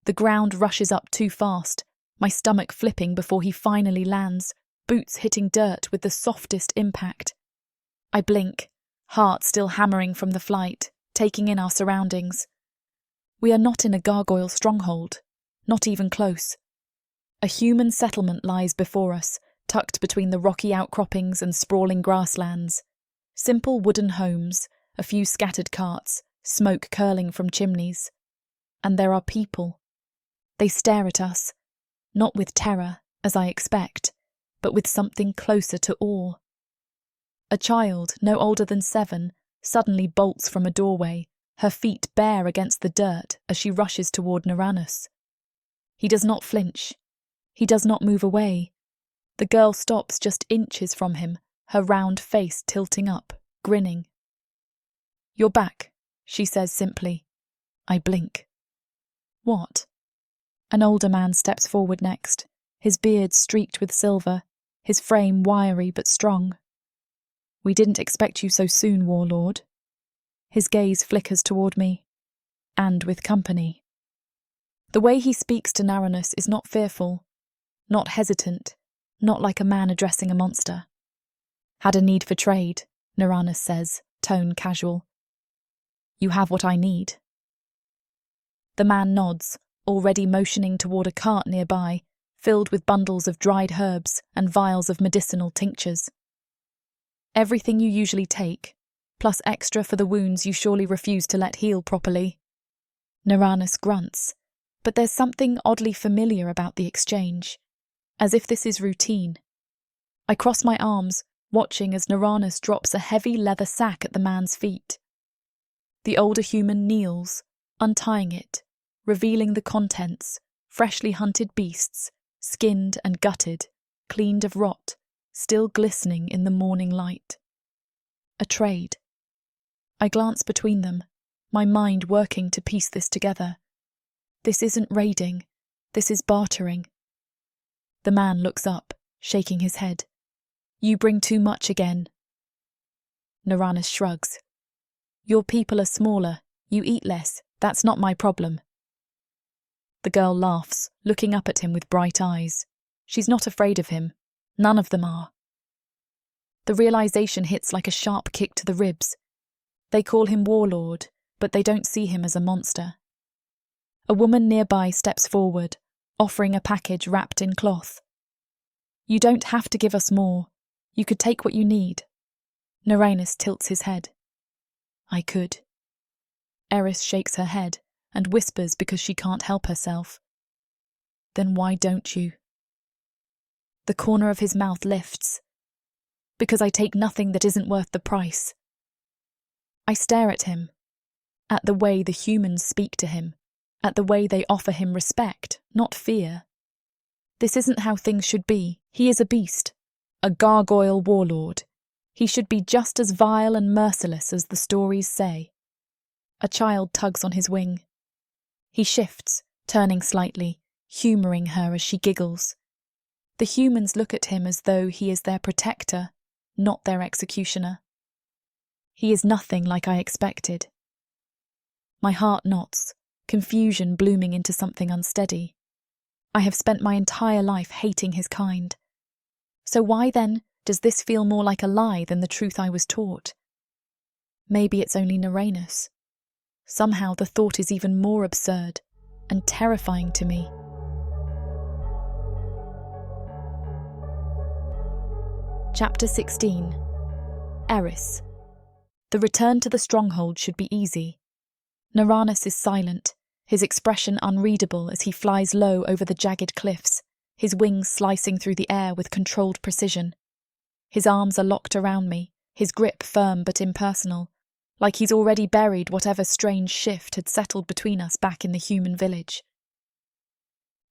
The ground rushes up too fast, my stomach flipping before he finally lands, boots hitting dirt with the softest impact. I blink, heart still hammering from the flight, taking in our surroundings. We are not in a gargoyle stronghold, not even close. A human settlement lies before us, tucked between the rocky outcroppings and sprawling grasslands. Simple wooden homes, a few scattered carts, smoke curling from chimneys. And there are people. They stare at us, not with terror, as I expect, but with something closer to awe. A child, no older than 7, suddenly bolts from a doorway, her feet bare against the dirt as she rushes toward Eryss. He does not flinch. He does not move away. The girl stops just inches from him, her round face tilting up, grinning. "You're back," she says simply. I blink. "What?" An older man steps forward next, his beard streaked with silver, his frame wiry but strong. "We didn't expect you so soon, warlord." His gaze flickers toward me. "And with company." The way he speaks to Eryss is not fearful, not hesitant, not like a man addressing a monster. "Had a need for trade," Eryss says, tone casual. "You have what I need." The man nods, already motioning toward a cart nearby, filled with bundles of dried herbs and vials of medicinal tinctures. "Everything you usually take, plus extra for the wounds you surely refuse to let heal properly." Eryss grunts, but there's something oddly familiar about the exchange, as if this is routine. I cross my arms, watching as Eryss drops a heavy leather sack at the man's feet. The older human kneels, untying it, revealing the contents, freshly hunted beasts, skinned and gutted, cleaned of rot, still glistening in the morning light. A trade. I glance between them, my mind working to piece this together. This isn't raiding, this is bartering. The man looks up, shaking his head. "You bring too much again." Eryss shrugs. "Your people are smaller, you eat less, that's not my problem." The girl laughs, looking up at him with bright eyes. She's not afraid of him. None of them are. The realization hits like a sharp kick to the ribs. They call him warlord, but they don't see him as a monster. A woman nearby steps forward, offering a package wrapped in cloth. "You don't have to give us more. You could take what you need." Eryss tilts his head. "I could." Eryss shakes her head and whispers because she can't help herself. "Then why don't you?" The corner of his mouth lifts. "Because I take nothing that isn't worth the price." I stare at him, at the way the humans speak to him, at the way they offer him respect, not fear. This isn't how things should be. He is a beast, a gargoyle warlord. He should be just as vile and merciless as the stories say. A child tugs on his wing. He shifts, turning slightly, humouring her as she giggles. The humans look at him as though he is their protector, not their executioner. He is nothing like I expected. My heart knots, confusion blooming into something unsteady. I have spent my entire life hating his kind. So why, then, does this feel more like a lie than the truth I was taught? Maybe it's only Eryss. Somehow the thought is even more absurd and terrifying to me. Chapter 16. Eryss. The return to the stronghold should be easy. Eryss is silent, his expression unreadable as he flies low over the jagged cliffs, his wings slicing through the air with controlled precision. His arms are locked around me, his grip firm but impersonal, like he's already buried whatever strange shift had settled between us back in the human village.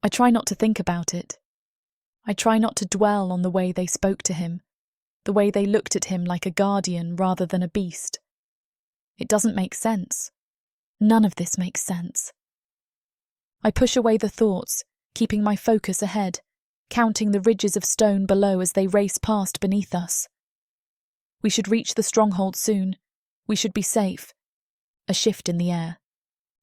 I try not to think about it. I try not to dwell on the way they spoke to him, the way they looked at him like a guardian rather than a beast. It doesn't make sense. None of this makes sense. I push away the thoughts, keeping my focus ahead, counting the ridges of stone below as they race past beneath us. We should reach the stronghold soon. We should be safe. A shift in the air.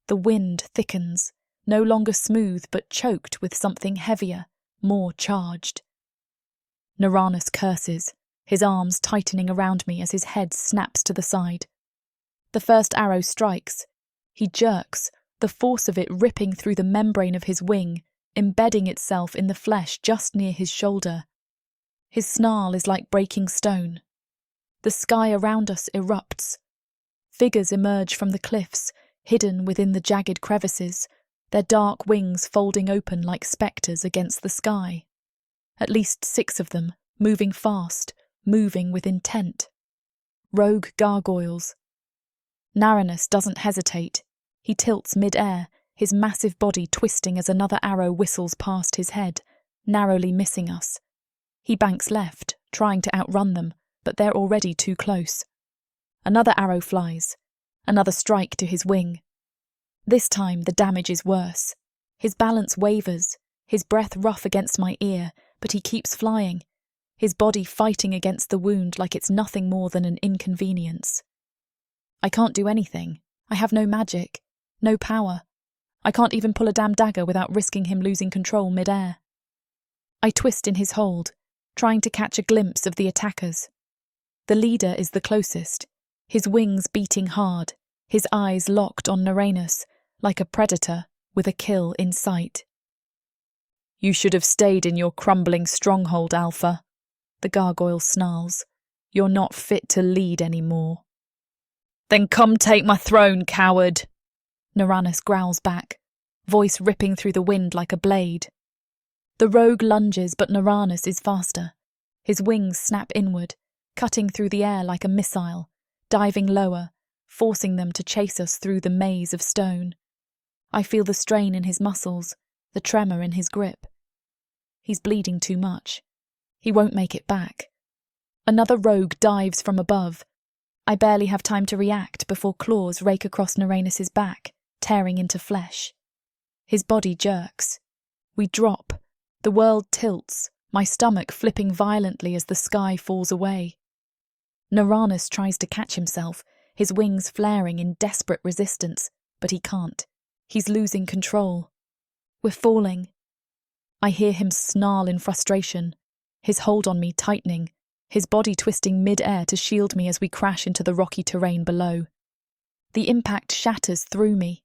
The wind thickens, no longer smooth but choked with something heavier, more charged. Eryss curses, his arms tightening around me as his head snaps to the side. The first arrow strikes. He jerks, the force of it ripping through the membrane of his wing, embedding itself in the flesh just near his shoulder. His snarl is like breaking stone. The sky around us erupts. Figures emerge from the cliffs, hidden within the jagged crevices, their dark wings folding open like spectres against the sky. At least 6 of them, moving fast, moving with intent. Rogue gargoyles. Naranus doesn't hesitate. He tilts mid-air, his massive body twisting as another arrow whistles past his head, narrowly missing us. He banks left, trying to outrun them, but they're already too close. Another arrow flies, another strike to his wing. This time the damage is worse. His balance wavers, his breath rough against my ear, but he keeps flying, his body fighting against the wound like it's nothing more than an inconvenience. I can't do anything. I have no magic, no power. I can't even pull a damn dagger without risking him losing control mid-air. I twist in his hold, trying to catch a glimpse of the attackers. The leader is the closest, his wings beating hard, his eyes locked on Naranus, like a predator with a kill in sight. "You should have stayed in your crumbling stronghold, Alpha," the gargoyle snarls. "You're not fit to lead anymore." "Then come take my throne, coward," Naranus growls back, voice ripping through the wind like a blade. The rogue lunges, but Naranus is faster. His wings snap inward, cutting through the air like a missile, diving lower, forcing them to chase us through the maze of stone. I feel the strain in his muscles, the tremor in his grip. He's bleeding too much. He won't make it back. Another rogue dives from above. I barely have time to react before claws rake across Naranus's back, tearing into flesh. His body jerks. We drop. The world tilts, my stomach flipping violently as the sky falls away. Naranus tries to catch himself, his wings flaring in desperate resistance, but he can't. He's losing control. We're falling. I hear him snarl in frustration, his hold on me tightening, his body twisting mid-air to shield me as we crash into the rocky terrain below. The impact shatters through me.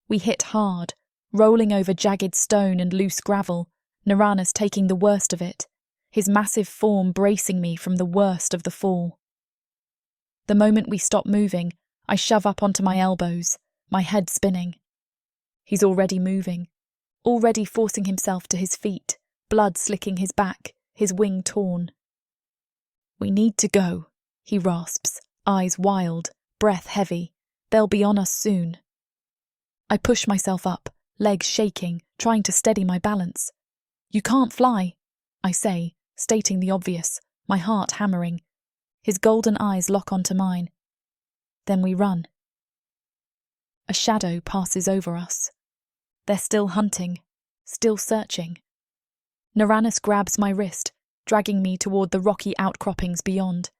We hit hard, rolling over jagged stone and loose gravel, Naranus taking the worst of it, his massive form bracing me from the worst of the fall. The moment we stop moving, I shove up onto my elbows, my head spinning. He's already moving, already forcing himself to his feet, blood slicking his back, his wing torn. "We need to go," he rasps, eyes wild, breath heavy. "They'll be on us soon." I push myself up, legs shaking, trying to steady my balance. "You can't fly," I say, stating the obvious, my heart hammering. His golden eyes lock onto mine. Then we run. A shadow passes over us. They're still hunting, still searching. Naranus grabs my wrist, dragging me toward the rocky outcroppings beyond.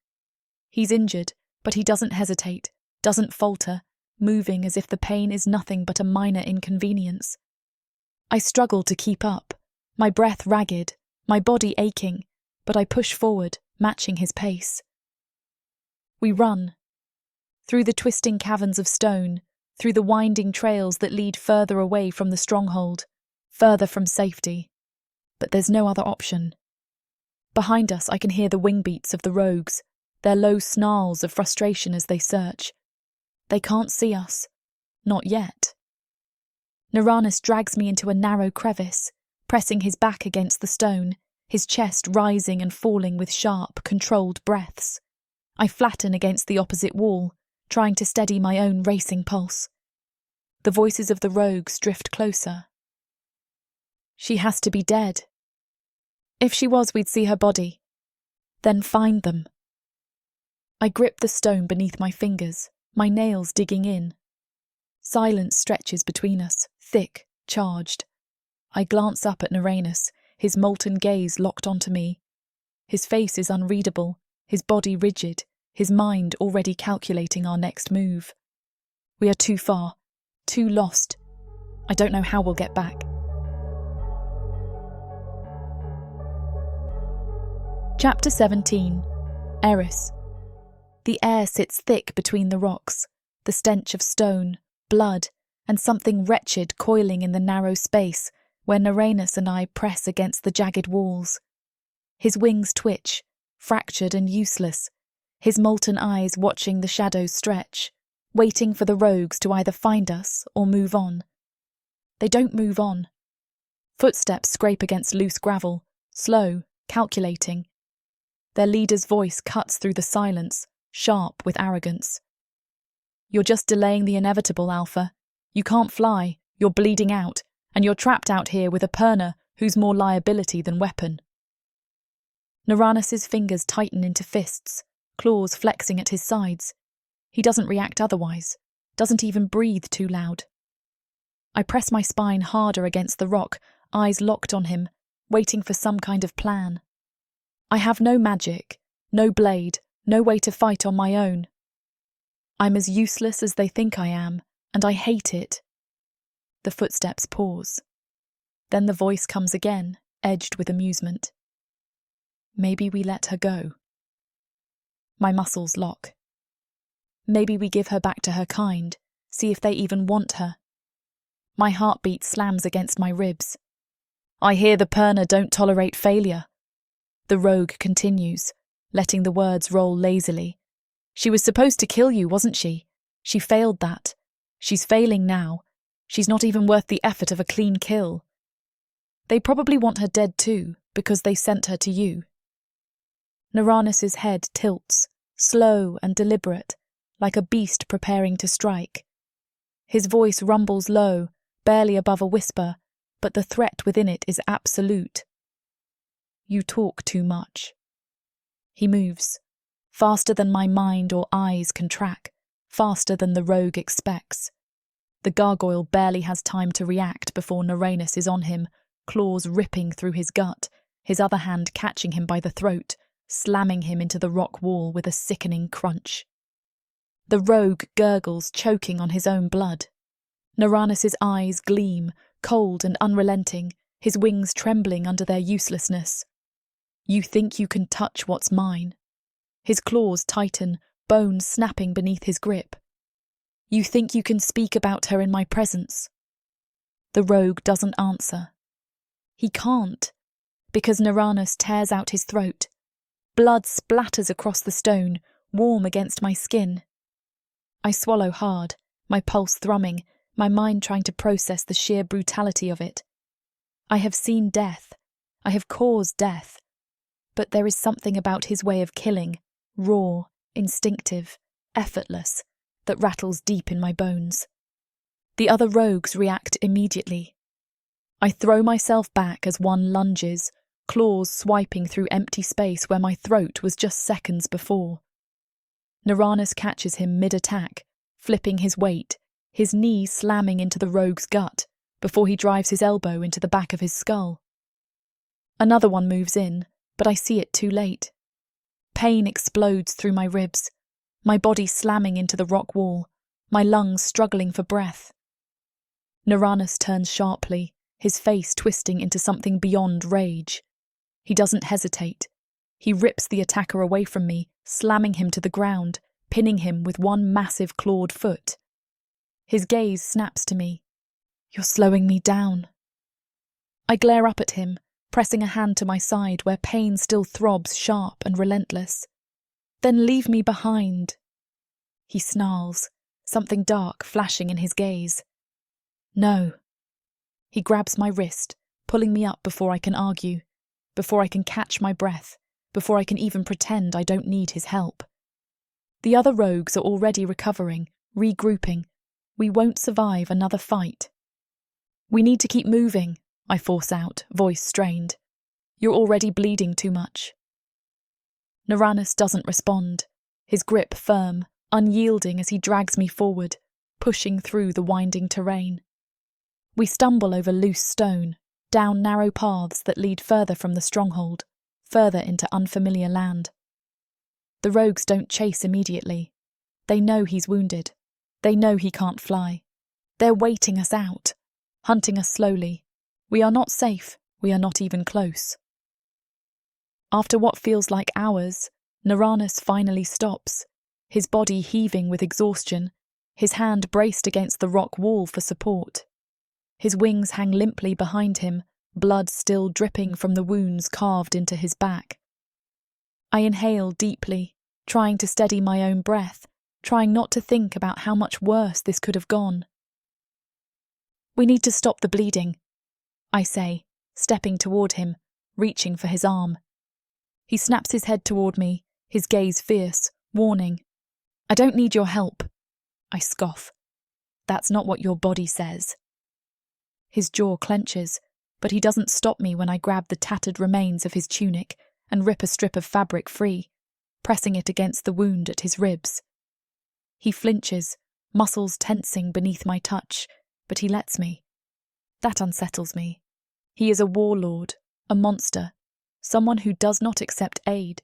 He's injured, but he doesn't hesitate, doesn't falter, moving as if the pain is nothing but a minor inconvenience. I struggle to keep up, my breath ragged, my body aching, but I push forward, matching his pace. We run. Through the twisting caverns of stone, through the winding trails that lead further away from the stronghold, further from safety. But there's no other option. Behind us I can hear the wing beats of the rogues, their low snarls of frustration as they search. They can't see us. Not yet. Naranus drags me into a narrow crevice, pressing his back against the stone, his chest rising and falling with sharp, controlled breaths. I flatten against the opposite wall, trying to steady my own racing pulse. The voices of the rogues drift closer. "She has to be dead. If she was, we'd see her body. Then find them." I grip the stone beneath my fingers, my nails digging in. Silence stretches between us, thick, charged. I glance up at Naranus, his molten gaze locked onto me. His face is unreadable, his body rigid, his mind already calculating our next move. We are too far, too lost. I don't know how we'll get back. Chapter 17. Eryss. The air sits thick between the rocks, the stench of stone, blood, and something wretched coiling in the narrow space where Naranus and I press against the jagged walls. His wings twitch, fractured and useless, his molten eyes watching the shadows stretch, waiting for the rogues to either find us or move on. They don't move on. Footsteps scrape against loose gravel, slow, calculating. Their leader's voice cuts through the silence, sharp with arrogance. You're just delaying the inevitable, Alpha. You can't fly, you're bleeding out, and you're trapped out here with a Perna who's more liability than weapon. Naranus's fingers tighten into fists, claws flexing at his sides. He doesn't react otherwise, doesn't even breathe too loud. I press my spine harder against the rock, eyes locked on him, waiting for some kind of plan. I have no magic, no blade, no way to fight on my own. I'm as useless as they think I am, and I hate it. The footsteps pause. Then the voice comes again, edged with amusement. Maybe we let her go. My muscles lock. Maybe we give her back to her kind, see if they even want her. My heartbeat slams against my ribs. I hear the Perna don't tolerate failure. The rogue continues, letting the words roll lazily. She was supposed to kill you, wasn't she? She failed that. She's failing now. She's not even worth the effort of a clean kill. They probably want her dead too, because they sent her to you. Naranus's head tilts, slow and deliberate, like a beast preparing to strike. His voice rumbles low, barely above a whisper, but the threat within it is absolute. You talk too much. He moves, faster than my mind or eyes can track, faster than the rogue expects. The gargoyle barely has time to react before Naranus is on him, claws ripping through his gut, his other hand catching him by the throat, slamming him into the rock wall with a sickening crunch. The rogue gurgles, choking on his own blood. Naranus's eyes gleam, cold and unrelenting, his wings trembling under their uselessness. You think you can touch what's mine. His claws tighten, bones snapping beneath his grip. You think you can speak about her in my presence. The rogue doesn't answer. He can't, because Naranus tears out his throat. Blood splatters across the stone, warm against my skin. I swallow hard, my pulse thrumming, my mind trying to process the sheer brutality of it. I have seen death. I have caused death. But there is something about his way of killing, raw, instinctive, effortless, that rattles deep in my bones. The other rogues react immediately. I throw myself back as one lunges, claws swiping through empty space where my throat was just seconds before. Naranus catches him mid-attack, flipping his weight, his knee slamming into the rogue's gut before he drives his elbow into the back of his skull. Another one moves in, but I see it too late. Pain explodes through my ribs, my body slamming into the rock wall, my lungs struggling for breath. Naranus turns sharply, his face twisting into something beyond rage. He doesn't hesitate. He rips the attacker away from me, slamming him to the ground, pinning him with one massive clawed foot. His gaze snaps to me. You're slowing me down. I glare up at him, pressing a hand to my side where pain still throbs sharp and relentless. Then leave me behind. He snarls, something dark flashing in his gaze. No. He grabs my wrist, pulling me up before I can argue, before I can catch my breath, before I can even pretend I don't need his help. The other rogues are already recovering, regrouping. We won't survive another fight. We need to keep moving, I force out, voice strained. You're already bleeding too much. Naranus doesn't respond, his grip firm, unyielding as he drags me forward, pushing through the winding terrain. We stumble over loose stone, down narrow paths that lead further from the stronghold, further into unfamiliar land. The rogues don't chase immediately. They know he's wounded. They know he can't fly. They're waiting us out, hunting us slowly. We are not safe. We are not even close. After what feels like hours, Naranus finally stops, his body heaving with exhaustion, his hand braced against the rock wall for support. His wings hang limply behind him, blood still dripping from the wounds carved into his back. I inhale deeply, trying to steady my own breath, trying not to think about how much worse this could have gone. We need to stop the bleeding, I say, stepping toward him, reaching for his arm. He snaps his head toward me, his gaze fierce, warning. I don't need your help, I scoff. That's not what your body says. His jaw clenches, but he doesn't stop me when I grab the tattered remains of his tunic and rip a strip of fabric free, pressing it against the wound at his ribs. He flinches, muscles tensing beneath my touch, but he lets me. That unsettles me. He is a warlord, a monster, someone who does not accept aid.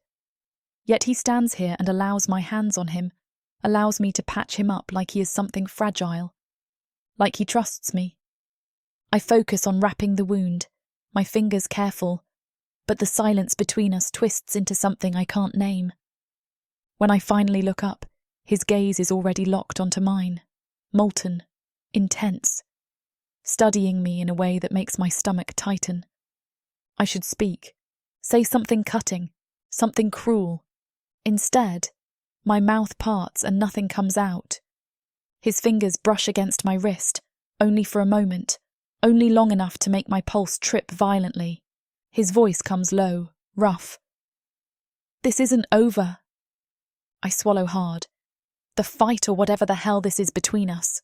Yet he stands here and allows my hands on him, allows me to patch him up like he is something fragile, like he trusts me. I focus on wrapping the wound, my fingers careful, but the silence between us twists into something I can't name. When I finally look up, his gaze is already locked onto mine, molten, intense, studying me in a way that makes my stomach tighten. I should speak, say something cutting, something cruel. Instead, my mouth parts and nothing comes out. His fingers brush against my wrist, only for a moment, only long enough to make my pulse trip violently. His voice comes low, rough. This isn't over. I swallow hard. The fight or whatever the hell this is between us.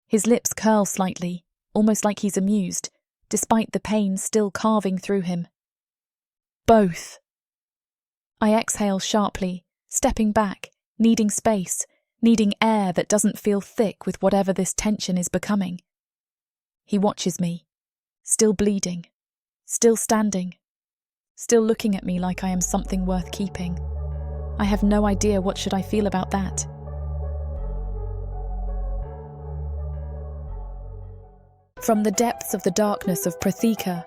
His lips curl slightly, almost like he's amused, despite the pain still carving through him. Both. I exhale sharply, stepping back, needing space, needing air that doesn't feel thick with whatever this tension is becoming. He watches me, still bleeding, still standing, still looking at me like I am something worth keeping. I have no idea what should I feel about that. From the depths of the darkness of Protheka,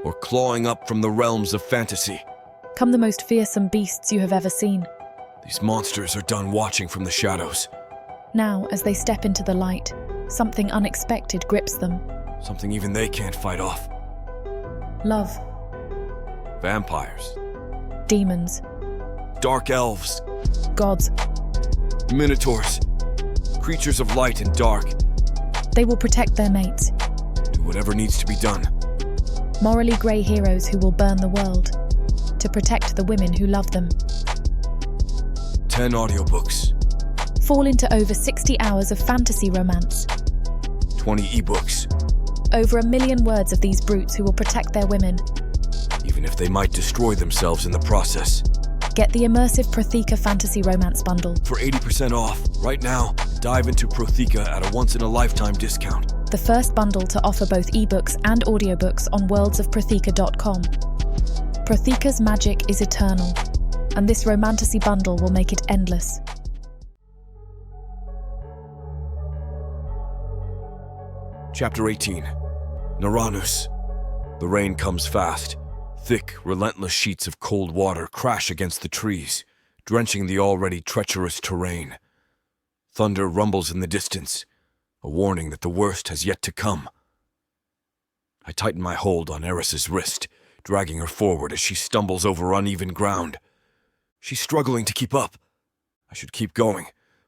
or clawing up from the realms of fantasy, come the most fearsome beasts you have ever seen. These monsters are done watching from the shadows. Now, as they step into the light, something unexpected grips them. Something even they can't fight off. Love. Vampires. Demons. Dark elves. Gods. Minotaurs. Creatures of light and dark. They will protect their mates. Do whatever needs to be done. Morally grey heroes who will burn the world. To protect the women who love them. 10 audiobooks. Fall into over 60 hours of fantasy romance. 20 ebooks. Over 1 million words of these brutes who will protect their women. Even if they might destroy themselves in the process. Get the immersive Protheka fantasy romance bundle. For 80% off, right now, dive into Protheka at a once-in-a-lifetime discount. The first bundle to offer both ebooks and audiobooks on worldsofprotheka.com. Protheka's magic is eternal, and this Romantasy bundle will make it endless. Chapter 18. Naranus. The rain comes fast. Thick, relentless sheets of cold water crash against the trees, drenching the already treacherous terrain. Thunder rumbles in the distance, a warning that the worst has yet to come. I tighten my hold on Eryss's wrist, dragging her forward as she stumbles over uneven ground. She's struggling to keep up. I should keep going,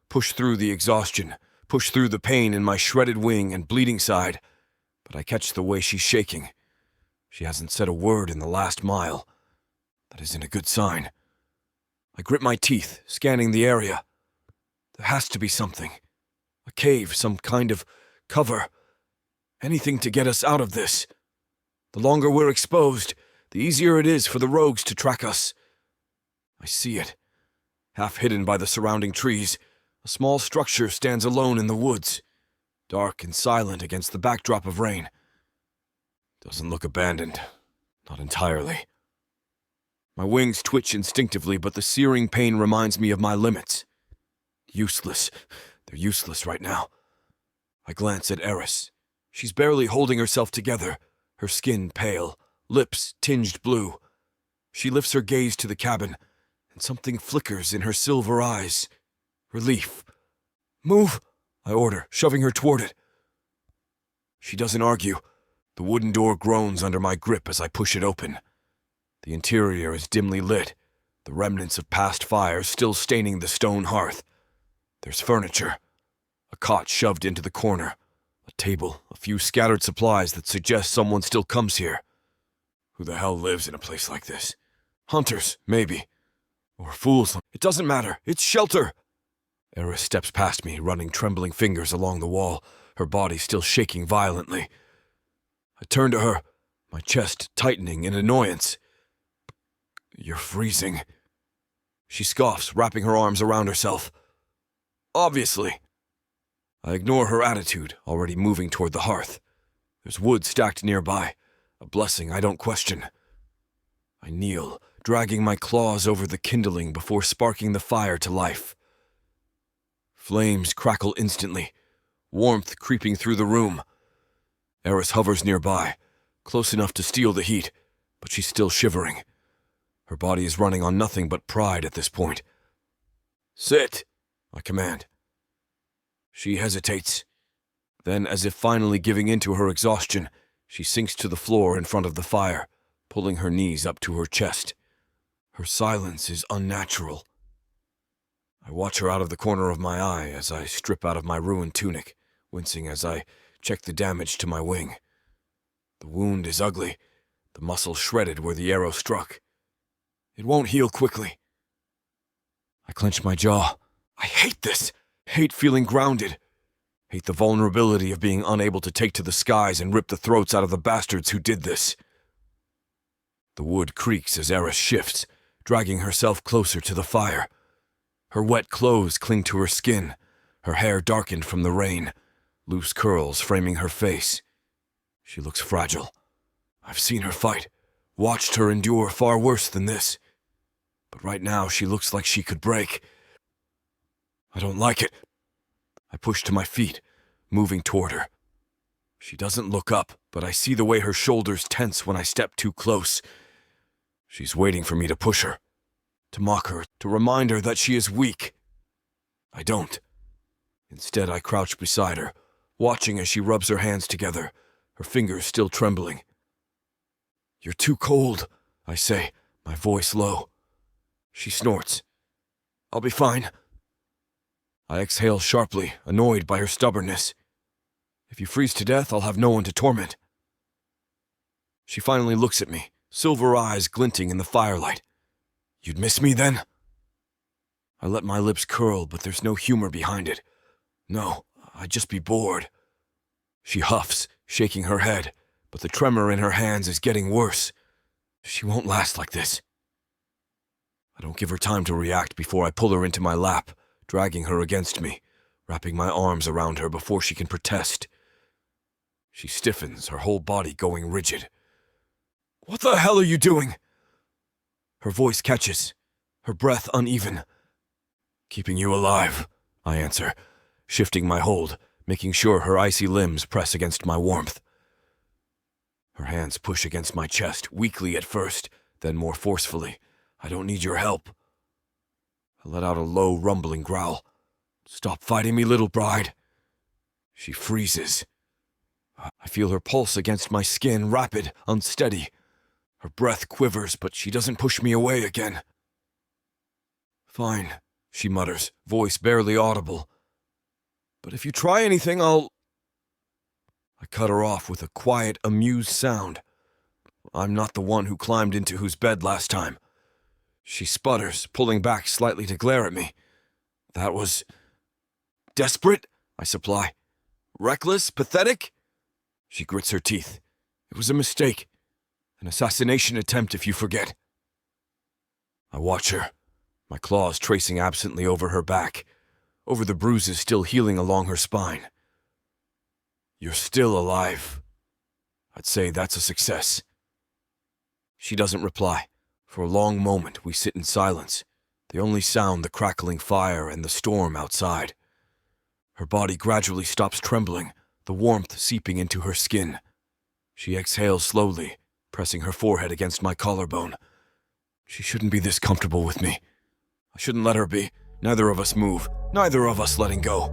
push through the exhaustion, push through the pain in my shredded wing and bleeding side, but I catch the way she's shaking. She hasn't said a word in the last mile. That isn't a good sign. I grit my teeth, scanning the area. There has to be something. A cave, some kind of cover. Anything to get us out of this. The longer we're exposed, the easier it is for the rogues to track us. I see it. Half hidden by the surrounding trees, a small structure stands alone in the woods, dark and silent against the backdrop of rain. Doesn't look abandoned. Not entirely. My wings twitch instinctively, but the searing pain reminds me of my limits. Useless. They're useless right now. I glance at Eryss. She's barely holding herself together, her skin pale, lips tinged blue. She lifts her gaze to the cabin, and something flickers in her silver eyes. Relief. Move, I order, shoving her toward it. She doesn't argue. The wooden door groans under my grip as I push it open. The interior is dimly lit, the remnants of past fires still staining the stone hearth. There's furniture, a cot shoved into the corner, A table, a few scattered supplies that suggest someone still comes here. Who the hell lives in a place like this? Hunters, maybe. Or fools. It doesn't matter. It's shelter! Eryss steps past me, running trembling fingers along the wall, her body still shaking violently. I turn to her, my chest tightening in annoyance. You're freezing. She scoffs, wrapping her arms around herself. Obviously. I ignore her attitude, already moving toward the hearth. There's wood stacked nearby, a blessing I don't question. I kneel, dragging my claws over the kindling before sparking the fire to life. Flames crackle instantly, warmth creeping through the room. Eryss hovers nearby, close enough to steal the heat, but she's still shivering. Her body is running on nothing but pride at this point. Sit, I command. She hesitates. Then, as if finally giving in to her exhaustion, she sinks to the floor in front of the fire, pulling her knees up to her chest. Her silence is unnatural. I watch her out of the corner of my eye as I strip out of my ruined tunic, wincing as I check the damage to my wing. The wound is ugly, the muscle shredded where the arrow struck. It won't heal quickly. I clench my jaw. I hate this! Hate feeling grounded. Hate the vulnerability of being unable to take to the skies and rip the throats out of the bastards who did this. The wood creaks as Eryss shifts, dragging herself closer to the fire. Her wet clothes cling to her skin, her hair darkened from the rain, loose curls framing her face. She looks fragile. I've seen her fight, watched her endure far worse than this. But right now she looks like she could break. I don't like it. I push to my feet, moving toward her. She doesn't look up, but I see the way her shoulders tense when I step too close. She's waiting for me to push her, to mock her, to remind her that she is weak. I don't. Instead, I crouch beside her, watching as she rubs her hands together, her fingers still trembling. You're too cold, I say, my voice low. She snorts. I'll be fine. I exhale sharply, annoyed by her stubbornness. If you freeze to death, I'll have no one to torment. She finally looks at me, silver eyes glinting in the firelight. You'd miss me then? I let my lips curl, but there's no humor behind it. No, I'd just be bored. She huffs, shaking her head, but the tremor in her hands is getting worse. She won't last like this. I don't give her time to react before I pull her into my lap, dragging her against me, wrapping my arms around her before she can protest. She stiffens, her whole body going rigid. What the hell are you doing? Her voice catches, her breath uneven. Keeping you alive, I answer, shifting my hold, making sure her icy limbs press against my warmth. Her hands push against my chest, weakly at first, then more forcefully. I don't need your help. I let out a low, rumbling growl. Stop fighting me, little bride. She freezes. I feel her pulse against my skin, rapid, unsteady. Her breath quivers, but she doesn't push me away again. Fine, she mutters, voice barely audible. But if you try anything, I cut her off with a quiet, amused sound. I'm not the one who climbed into whose bed last time. She sputters, pulling back slightly to glare at me. That was... desperate, I supply. Reckless, pathetic? She grits her teeth. It was a mistake. An assassination attempt, if you forget. I watch her, my claws tracing absently over her back, over the bruises still healing along her spine. You're still alive. I'd say that's a success. She doesn't reply. For a long moment, we sit in silence, the only sound the crackling fire and the storm outside. Her body gradually stops trembling, the warmth seeping into her skin. She exhales slowly, pressing her forehead against my collarbone. She shouldn't be this comfortable with me. I shouldn't let her be. Neither of us move, neither of us letting go.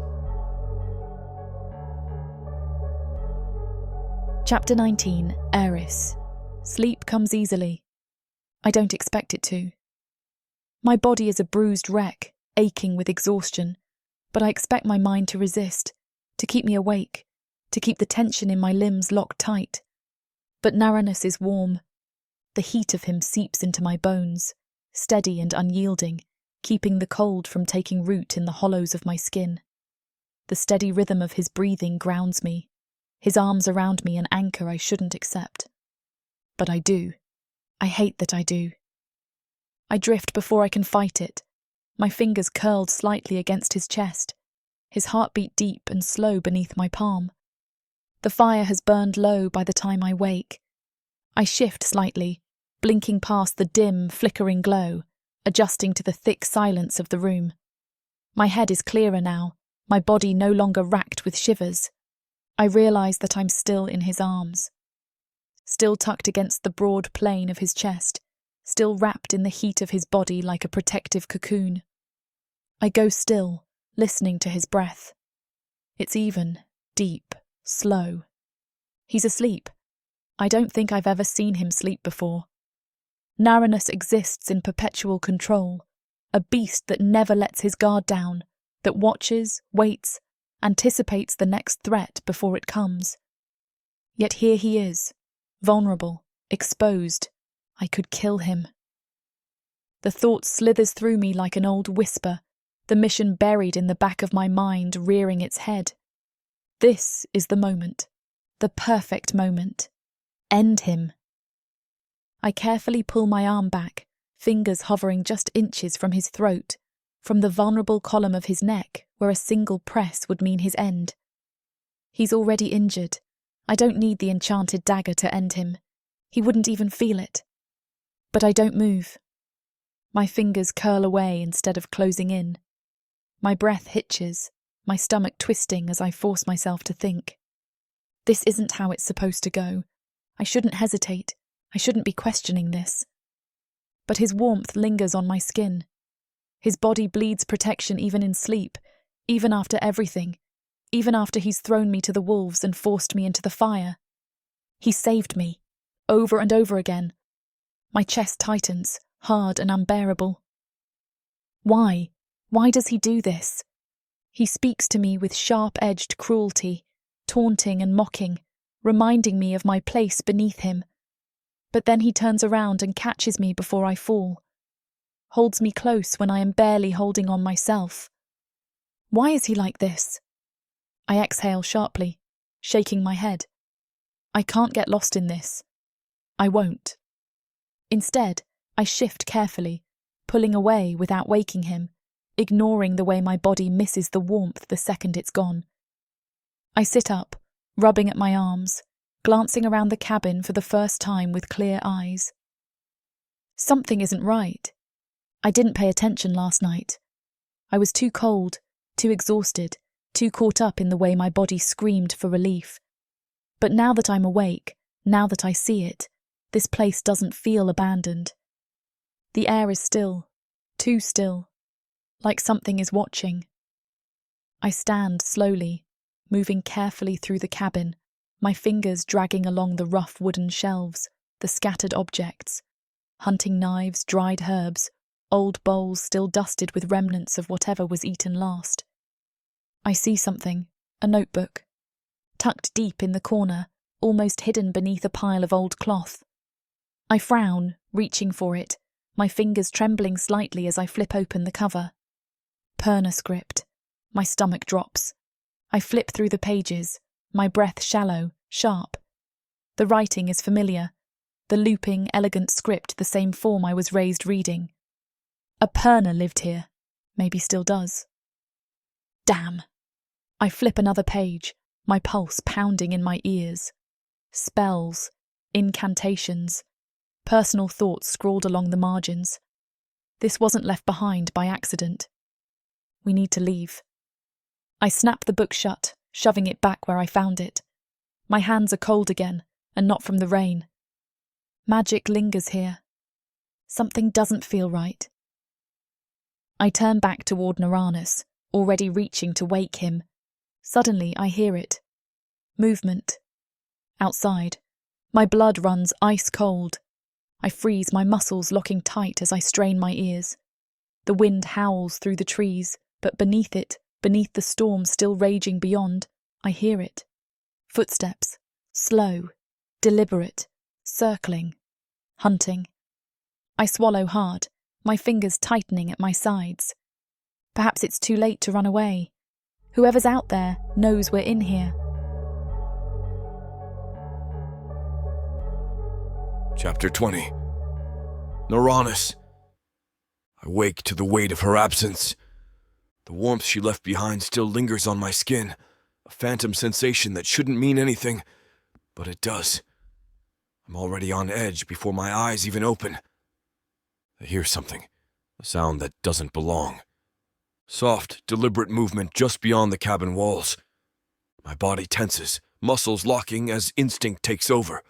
Chapter 19, Eryss. Sleep comes easily. I don't expect it to. My body is a bruised wreck, aching with exhaustion, but I expect my mind to resist, to keep me awake, to keep the tension in my limbs locked tight. But Naranus is warm. The heat of him seeps into my bones, steady and unyielding, keeping the cold from taking root in the hollows of my skin. The steady rhythm of his breathing grounds me, his arms around me an anchor I shouldn't accept. But I do. I hate that I do. I drift before I can fight it, my fingers curled slightly against his chest, his heartbeat deep and slow beneath my palm. The fire has burned low by the time I wake. I shift slightly, blinking past the dim, flickering glow, adjusting to the thick silence of the room. My head is clearer now, my body no longer racked with shivers. I realise that I'm still in his arms, still tucked against the broad plane of his chest, still wrapped in the heat of his body like a protective cocoon. I go still, listening to his breath. It's even, deep, slow. He's asleep. I don't think I've ever seen him sleep before. Naranus exists in perpetual control, a beast that never lets his guard down, that watches, waits, anticipates the next threat before it comes. Yet here he is, vulnerable, exposed. I could kill him. The thought slithers through me like an old whisper, the mission buried in the back of my mind rearing its head. This is the moment, the perfect moment. End him. I carefully pull my arm back, fingers hovering just inches from his throat, from the vulnerable column of his neck where a single press would mean his end. He's already injured. I don't need the enchanted dagger to end him. He wouldn't even feel it. But I don't move. My fingers curl away instead of closing in. My breath hitches, my stomach twisting as I force myself to think. This isn't how it's supposed to go. I shouldn't hesitate. I shouldn't be questioning this. But his warmth lingers on my skin. His body bleeds protection even in sleep, even after everything, even after he's thrown me to the wolves and forced me into the fire. He saved me, over and over again. My chest tightens, hard and unbearable. Why? Why does he do this? He speaks to me with sharp-edged cruelty, taunting and mocking, reminding me of my place beneath him. But then he turns around and catches me before I fall, holds me close when I am barely holding on myself. Why is he like this? I exhale sharply, shaking my head. I can't get lost in this. I won't. Instead, I shift carefully, pulling away without waking him, ignoring the way my body misses the warmth the second it's gone. I sit up, rubbing at my arms, glancing around the cabin for the first time with clear eyes. Something isn't right. I didn't pay attention last night. I was too cold, too exhausted, too caught up in the way my body screamed for relief. But now that I'm awake, now that I see it, this place doesn't feel abandoned. The air is still, too still, like something is watching. I stand slowly, moving carefully through the cabin, my fingers dragging along the rough wooden shelves, the scattered objects, hunting knives, dried herbs, old bowls still dusted with remnants of whatever was eaten last. I see something, a notebook, tucked deep in the corner, almost hidden beneath a pile of old cloth. I frown, reaching for it, my fingers trembling slightly as I flip open the cover. Perna script. My stomach drops. I flip through the pages, my breath shallow, sharp. The writing is familiar, the looping, elegant script the same form I was raised reading. A Perna lived here, maybe still does. Damn. I flip another page, my pulse pounding in my ears. Spells, incantations, personal thoughts scrawled along the margins. This wasn't left behind by accident. We need to leave. I snap the book shut, shoving it back where I found it. My hands are cold again, and not from the rain. Magic lingers here. Something doesn't feel right. I turn back toward Naranus, already reaching to wake him. Suddenly I hear it. Movement. Outside. My blood runs ice cold. I freeze, my muscles locking tight as I strain my ears. The wind howls through the trees, but beneath it, beneath the storm still raging beyond, I hear it. Footsteps. Slow. Deliberate. Circling. Hunting. I swallow hard, my fingers tightening at my sides. Perhaps it's too late to run away. Whoever's out there knows we're in here. Chapter 20. Uranus. I wake to the weight of her absence. The warmth she left behind still lingers on my skin, a phantom sensation that shouldn't mean anything, but it does. I'm already on edge before my eyes even open. I hear something, a sound that doesn't belong. Soft, deliberate movement just beyond the cabin walls. My body tenses, muscles locking as instinct takes over.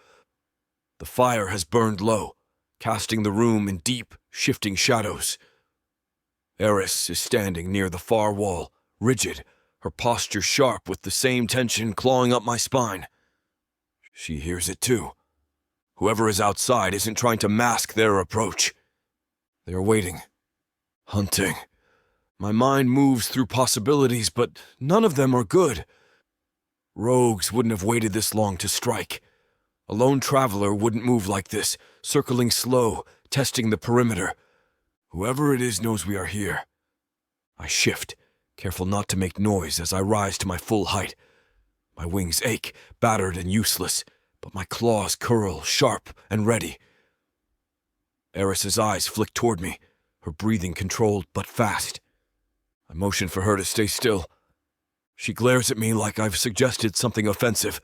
The fire has burned low, casting the room in deep, shifting shadows. Eryss is standing near the far wall, rigid, her posture sharp with the same tension clawing up my spine. She hears it too. Whoever is outside isn't trying to mask their approach. They are waiting, hunting. My mind moves through possibilities, but none of them are good. Rogues wouldn't have waited this long to strike. A lone traveler wouldn't move like this, circling slow, testing the perimeter. Whoever it is knows we are here. I shift, careful not to make noise as I rise to my full height. My wings ache, battered and useless, but my claws curl, sharp and ready. Eryss's eyes flick toward me, her breathing controlled but fast. I motion for her to stay still. She glares at me like I've suggested something offensive.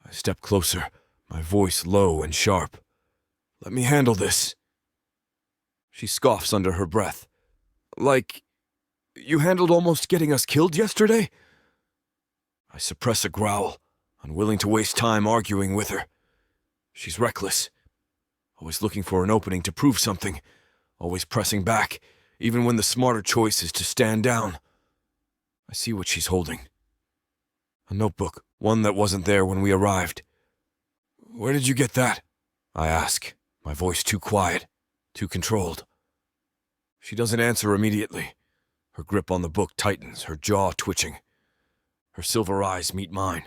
I step closer, my voice low and sharp. Let me handle this. She scoffs under her breath. Like, you handled almost getting us killed yesterday? I suppress a growl, unwilling to waste time arguing with her. She's reckless, always looking for an opening to prove something, always pressing back, even when the smarter choice is to stand down. I see what she's holding. A notebook, one that wasn't there when we arrived. Where did you get that? I ask, my voice too quiet, too controlled. She doesn't answer immediately. Her grip on the book tightens, her jaw twitching. Her silver eyes meet mine.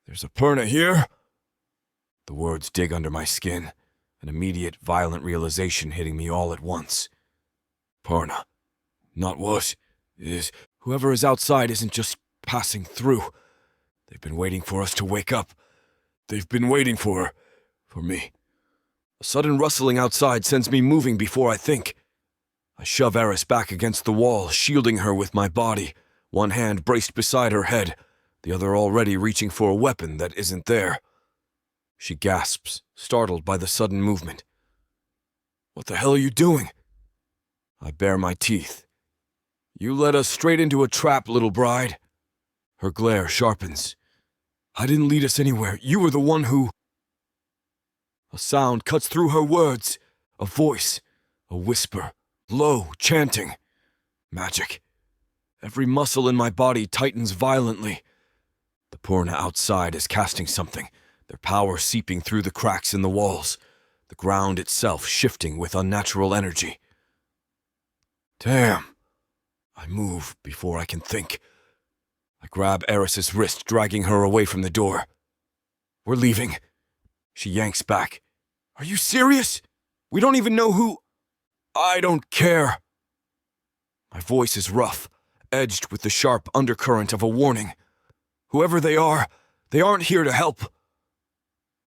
There's a Perna here? The words dig under my skin, an immediate, violent realization hitting me all at once. Perna. Not what is. Whoever is outside isn't just passing through. They've been waiting for us to wake up. They've been waiting for me. A sudden rustling outside sends me moving before I think. I shove Eryss back against the wall, shielding her with my body, one hand braced beside her head, the other already reaching for a weapon that isn't there. She gasps, startled by the sudden movement. What the hell are you doing? I bare my teeth. You led us straight into a trap, little bride. Her glare sharpens. I didn't lead us anywhere. You were the one who... A sound cuts through her words. A voice. A whisper. Low, chanting. Magic. Every muscle in my body tightens violently. The Perna outside is casting something, their power seeping through the cracks in the walls, the ground itself shifting with unnatural energy. Damn. I move before I can think. I grab Eryss's wrist, dragging her away from the door. We're leaving. She yanks back. Are you serious? We don't even know who... I don't care. My voice is rough, edged with the sharp undercurrent of a warning. Whoever they aren't here to help.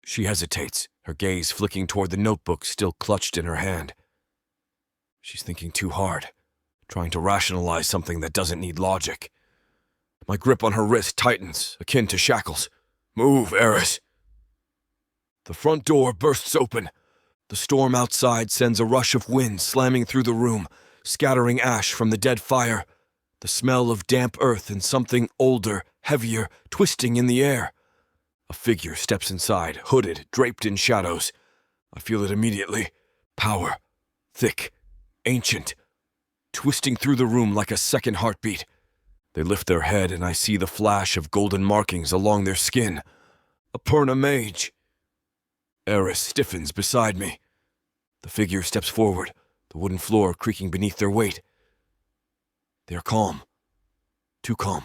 She hesitates, her gaze flicking toward the notebook still clutched in her hand. She's thinking too hard, trying to rationalize something that doesn't need logic. My grip on her wrist tightens, akin to shackles. Move, Eryss. The front door bursts open. The storm outside sends a rush of wind slamming through the room, scattering ash from the dead fire, the smell of damp earth and something older, heavier, twisting in the air. A figure steps inside, hooded, draped in shadows. I feel it immediately. Power. Thick. Ancient. Twisting through the room like a second heartbeat. They lift their head and I see the flash of golden markings along their skin. A Perna mage. Eryss stiffens beside me. The figure steps forward, the wooden floor creaking beneath their weight. They are calm. Too calm.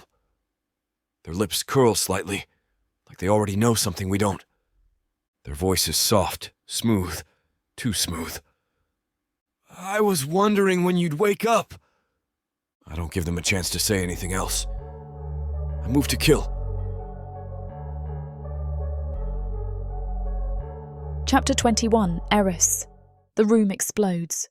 Their lips curl slightly, like they already know something we don't. Their voice is soft, smooth, too smooth. I was wondering when you'd wake up. I don't give them a chance to say anything else. I move to kill. Chapter 21, Eryss. The room explodes.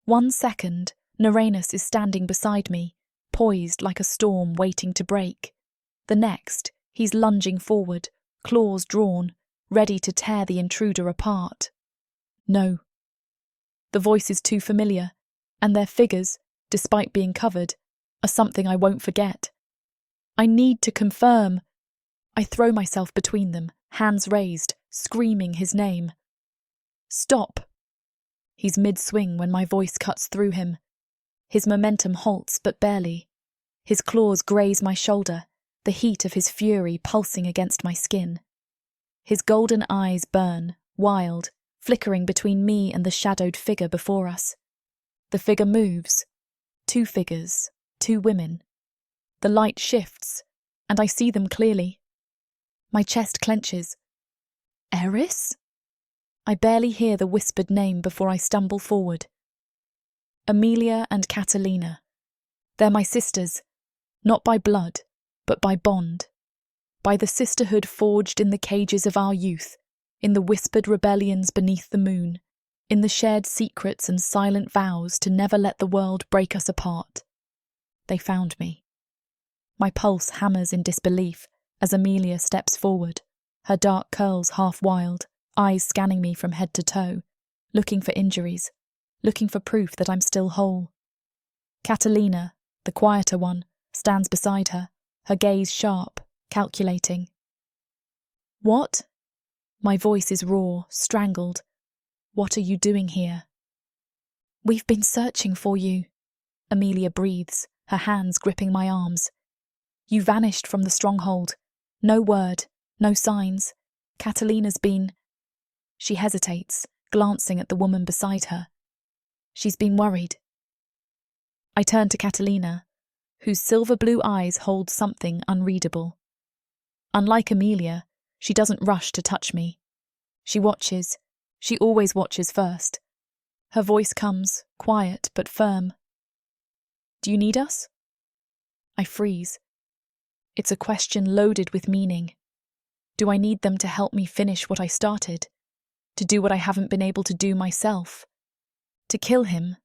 1 second, Uranus is standing beside me, poised like a storm waiting to break. The next, he's lunging forward, claws drawn, ready to tear the intruder apart. No. The voice is too familiar, and their figures, despite being covered, are something I won't forget. I need to confirm. I throw myself between them, hands raised, screaming his name. Stop. He's mid-swing when my voice cuts through him. His momentum halts, but barely. His claws graze my shoulder, the heat of his fury pulsing against my skin. His golden eyes burn, wild, flickering between me and the shadowed figure before us. The figure moves. 2 figures, 2 women. The light shifts, and I see them clearly. My chest clenches. Eryss? I barely hear the whispered name before I stumble forward. Amelia and Catalina. They're my sisters, not by blood, but by bond. By the sisterhood forged in the cages of our youth, in the whispered rebellions beneath the moon, in the shared secrets and silent vows to never let the world break us apart. They found me. My pulse hammers in disbelief as Amelia steps forward, her dark curls half wild, eyes scanning me from head to toe, looking for injuries, looking for proof that I'm still whole. Catalina, the quieter one, stands beside her, her gaze sharp, calculating. What? My voice is raw, strangled. What are you doing here? We've been searching for you, Amelia breathes, her hands gripping my arms. You vanished from the stronghold. No word, no signs. Catalina's been... She hesitates, glancing at the woman beside her. She's been worried. I turn to Catalina, whose silver blue eyes hold something unreadable. Unlike Amelia, she doesn't rush to touch me. She watches. She always watches first. Her voice comes, quiet but firm. Do you need us? I freeze. It's a question loaded with meaning. Do I need them to help me finish what I started? To do what I haven't been able to do myself? To kill him?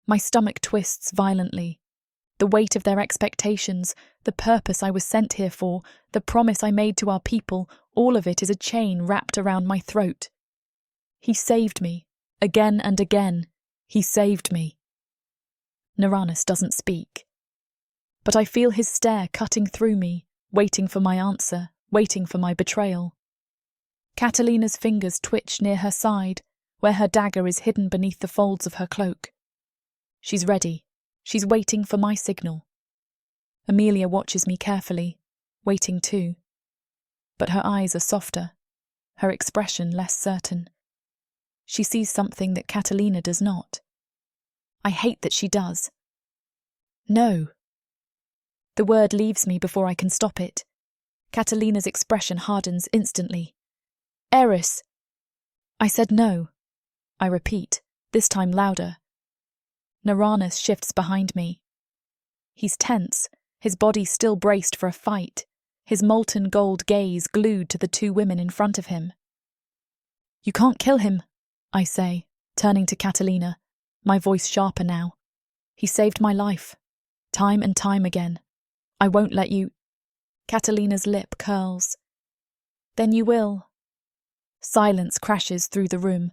My stomach twists violently. The weight of their expectations, the purpose I was sent here for, the promise I made to our people, all of it is a chain wrapped around my throat. He saved me. Again and again. He saved me. Uranus doesn't speak. But I feel his stare cutting through me, waiting for my answer, waiting for my betrayal. Catalina's fingers twitch near her side, where her dagger is hidden beneath the folds of her cloak. She's ready. She's waiting for my signal. Amelia watches me carefully, waiting too. But her eyes are softer, her expression less certain. She sees something that Catalina does not. I hate that she does. No. The word leaves me before I can stop it. Catalina's expression hardens instantly. Eryss! I said no. I repeat, this time louder. Uranus shifts behind me. He's tense, his body still braced for a fight, his molten gold gaze glued to the 2 women in front of him. You can't kill him, I say, turning to Catalina, my voice sharper now. He saved my life, time and time again. I won't let you... Catalina's lip curls. Then you will. Silence crashes through the room.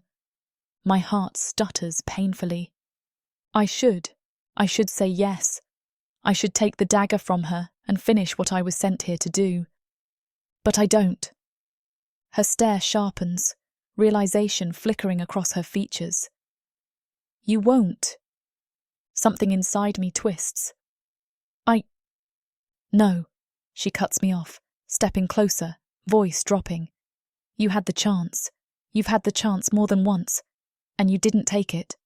My heart stutters painfully. I should say yes. I should take the dagger from her and finish what I was sent here to do. But I don't. Her stare sharpens, realization flickering across her features. You won't. Something inside me twists. No, she cuts me off, stepping closer, voice dropping. You had the chance. You've had the chance more than once, and you didn't take it.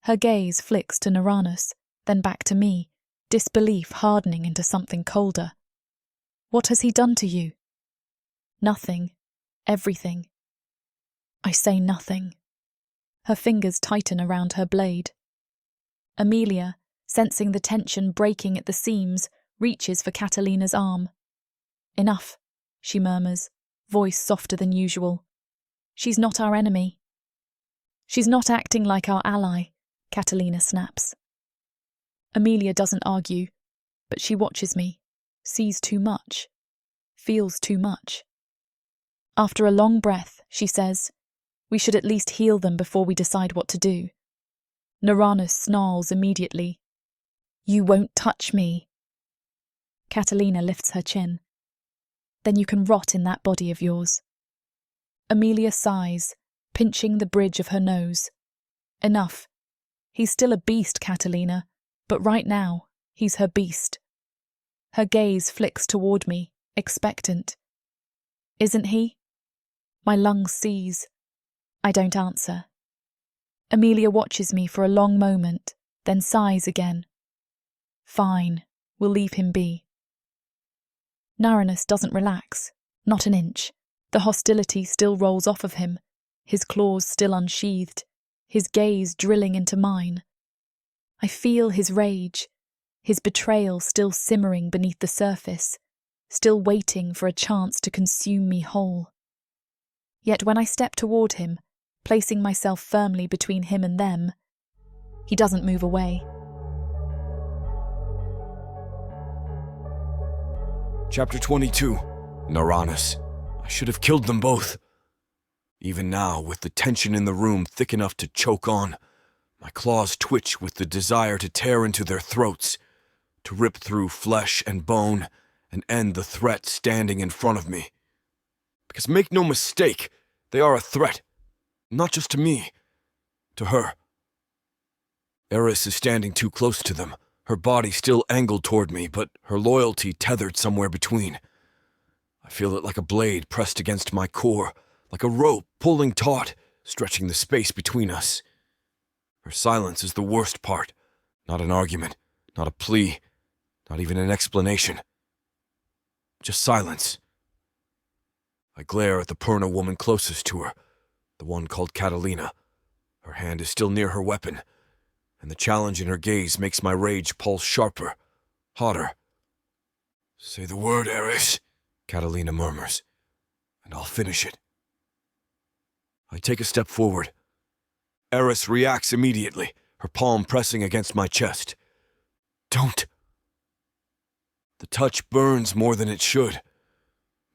Her gaze flicks to Uranus, then back to me, disbelief hardening into something colder. What has he done to you? Nothing. Everything. I say nothing. Her fingers tighten around her blade. Amelia, sensing the tension breaking at the seams, reaches for Catalina's arm. Enough, she murmurs, voice softer than usual. She's not our enemy. She's not acting like our ally, Catalina snaps. Amelia doesn't argue, but she watches me, sees too much, feels too much. After a long breath, she says, "We should at least heal them before we decide what to do." Naranus snarls immediately. "You won't touch me." Catalina lifts her chin. "Then you can rot in that body of yours." Amelia sighs, pinching the bridge of her nose. Enough. He's still a beast, Catalina, but right now, he's her beast. Her gaze flicks toward me, expectant. Isn't he? My lungs seize. I don't answer. Amelia watches me for a long moment, then sighs again. Fine, we'll leave him be. Naranus doesn't relax, not an inch. The hostility still rolls off of him, his claws still unsheathed, his gaze drilling into mine. I feel his rage, his betrayal still simmering beneath the surface, still waiting for a chance to consume me whole. Yet when I step toward him, placing myself firmly between him and them, he doesn't move away. Chapter 22. Naranus. I should have killed them both. Even now, with the tension in the room thick enough to choke on, my claws twitch with the desire to tear into their throats, to rip through flesh and bone and end the threat standing in front of me. Because make no mistake, they are a threat. Not just to me, to her. Eryss is standing too close to them, her body still angled toward me, but her loyalty tethered somewhere between. I feel it like a blade pressed against my core, like a rope pulling taut, stretching the space between us. Her silence is the worst part. Not an argument, not a plea, not even an explanation. Just silence. I glare at the Perna woman closest to her, the one called Catalina. Her hand is still near her weapon, and the challenge in her gaze makes my rage pulse sharper, hotter. "Say the word, Eryss," Catalina murmurs, "and I'll finish it." I take a step forward. Eryss reacts immediately, her palm pressing against my chest. "Don't." The touch burns more than it should.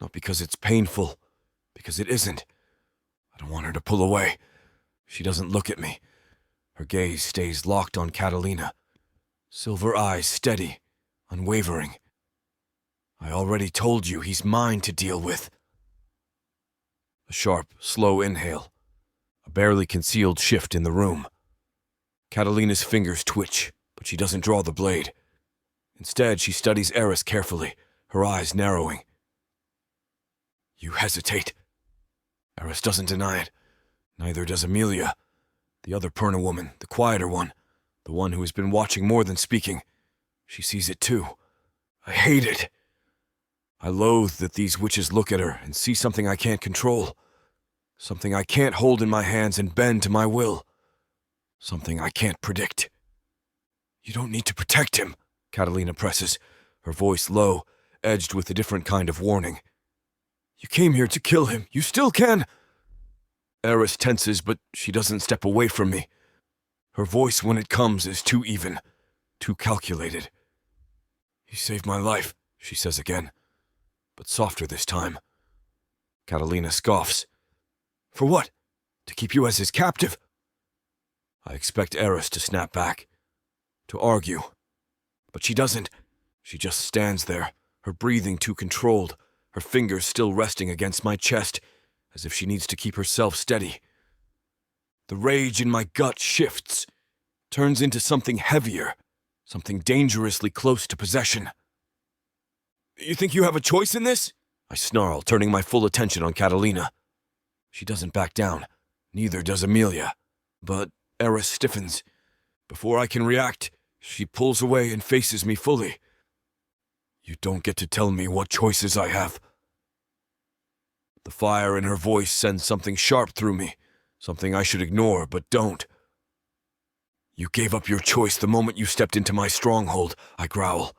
Not because it's painful, because it isn't. I don't want her to pull away. She doesn't look at me. Her gaze stays locked on Catalina. Silver eyes steady, unwavering. I already told you he's mine to deal with. A sharp, slow inhale. A barely concealed shift in the room. Catalina's fingers twitch, but she doesn't draw the blade. Instead, she studies Eryss carefully, her eyes narrowing. "You hesitate." Eryss doesn't deny it. Neither does Amelia, the other Perna woman, the quieter one, the one who has been watching more than speaking. She sees it too. I hate it. I loathe that these witches look at her and see something I can't control. Something I can't hold in my hands and bend to my will. Something I can't predict. "You don't need to protect him," Catalina presses, her voice low, edged with a different kind of warning. "You came here to kill him. You still can." Eryss tenses, but she doesn't step away from me. Her voice when it comes is too even, too calculated. "He saved my life," she says again, but softer this time. Catalina scoffs. "For what? To keep you as his captive?" I expect Eryss to snap back, to argue. But she doesn't. She just stands there, her breathing too controlled, her fingers still resting against my chest, as if she needs to keep herself steady. The rage in my gut shifts, turns into something heavier, something dangerously close to possession. "You think you have a choice in this?" I snarl, turning my full attention on Catalina. She doesn't back down, neither does Amelia. But Eryss stiffens. Before I can react, she pulls away and faces me fully. "You don't get to tell me what choices I have." The fire in her voice sends something sharp through me, something I should ignore but don't. You gave up your choice the moment you stepped into my stronghold, I growl.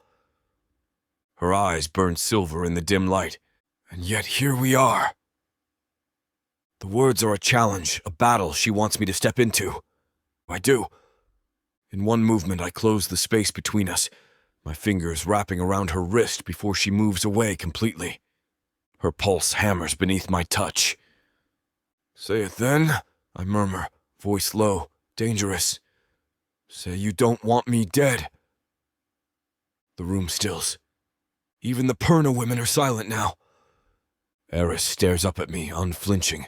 Her eyes burn silver in the dim light, and yet here we are. The words are a challenge, a battle she wants me to step into. I do. In one movement, I close the space between us, my fingers wrapping around her wrist before she moves away completely. Her pulse hammers beneath my touch. Say it then, I murmur, voice low, dangerous. Say you don't want me dead. The room stills. Even the Perna women are silent now. Eryss stares up at me, unflinching,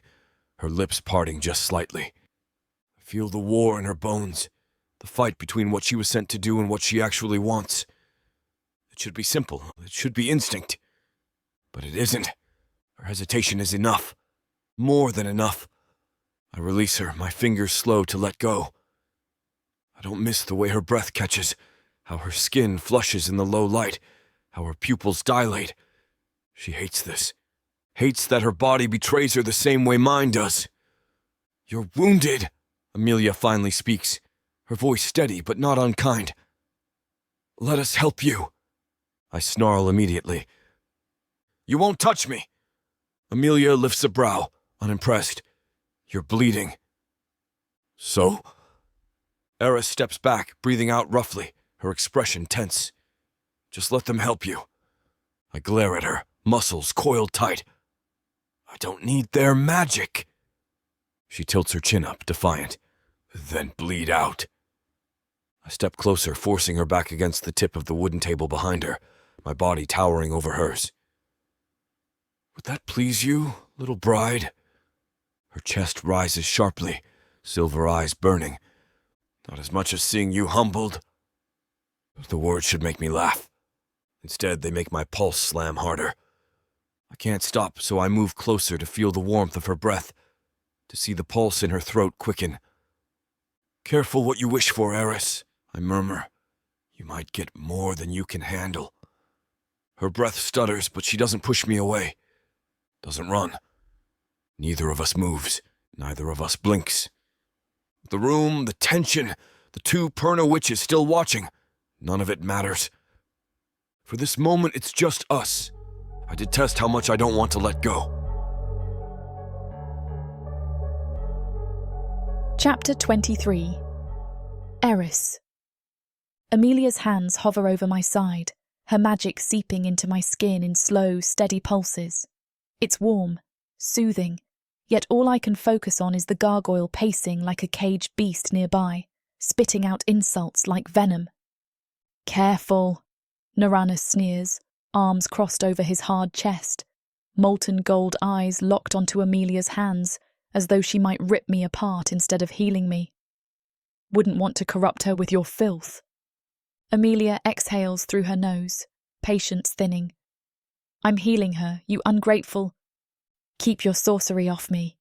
her lips parting just slightly. I feel the war in her bones, the fight between what she was sent to do and what she actually wants. It should be simple, it should be instinct. But it isn't. Her hesitation is enough. More than enough. I release her, my fingers slow to let go. I don't miss the way her breath catches, how her skin flushes in the low light, how her pupils dilate. She hates this. Hates that her body betrays her the same way mine does. You're wounded, Amelia finally speaks, her voice steady but not unkind. Let us help you. I snarl immediately. You won't touch me. Amelia lifts a brow, unimpressed. You're bleeding. So? Eryss steps back, breathing out roughly, her expression tense. Just let them help you. I glare at her, muscles coiled tight. I don't need their magic. She tilts her chin up, defiant. Then bleed out. I step closer, forcing her back against the tip of the wooden table behind her, my body towering over hers. Would that please you, little bride? Her chest rises sharply, silver eyes burning. Not as much as seeing you humbled. The words should make me laugh. Instead, they make my pulse slam harder. I can't stop, so I move closer to feel the warmth of her breath, to see the pulse in her throat quicken. Careful what you wish for, Eryss, I murmur. You might get more than you can handle. Her breath stutters, but she doesn't push me away. Doesn't run. Neither of us moves. Neither of us blinks. The room, the tension, the two Perna witches still watching. None of it matters. For this moment, it's just us. I detest how much I don't want to let go. Chapter 23. Eryss. Amelia's hands hover over my side, her magic seeping into my skin in slow, steady pulses. It's warm, soothing, yet all I can focus on is the gargoyle pacing like a caged beast nearby, spitting out insults like venom. Careful, Naranus sneers, arms crossed over his hard chest, molten gold eyes locked onto Amelia's hands, as though she might rip me apart instead of healing me. Wouldn't want to corrupt her with your filth. Amelia exhales through her nose, patience thinning. I'm healing her, you ungrateful. Keep your sorcery off me.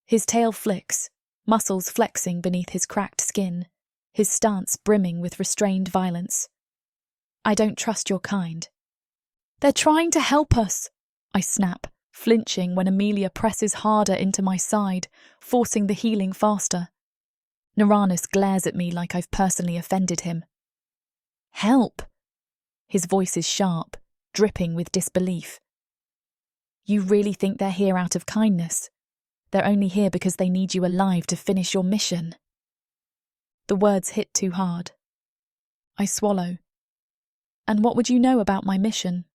His tail flicks, muscles flexing beneath his cracked skin, his stance brimming with restrained violence. I don't trust your kind. They're trying to help us, I snap, flinching when Amelia presses harder into my side, forcing the healing faster. Naranus glares at me like I've personally offended him. Help! His voice is sharp, dripping with disbelief. You really think they're here out of kindness? They're only here because they need you alive to finish your mission. The words hit too hard. I swallow. And what would you know about my mission?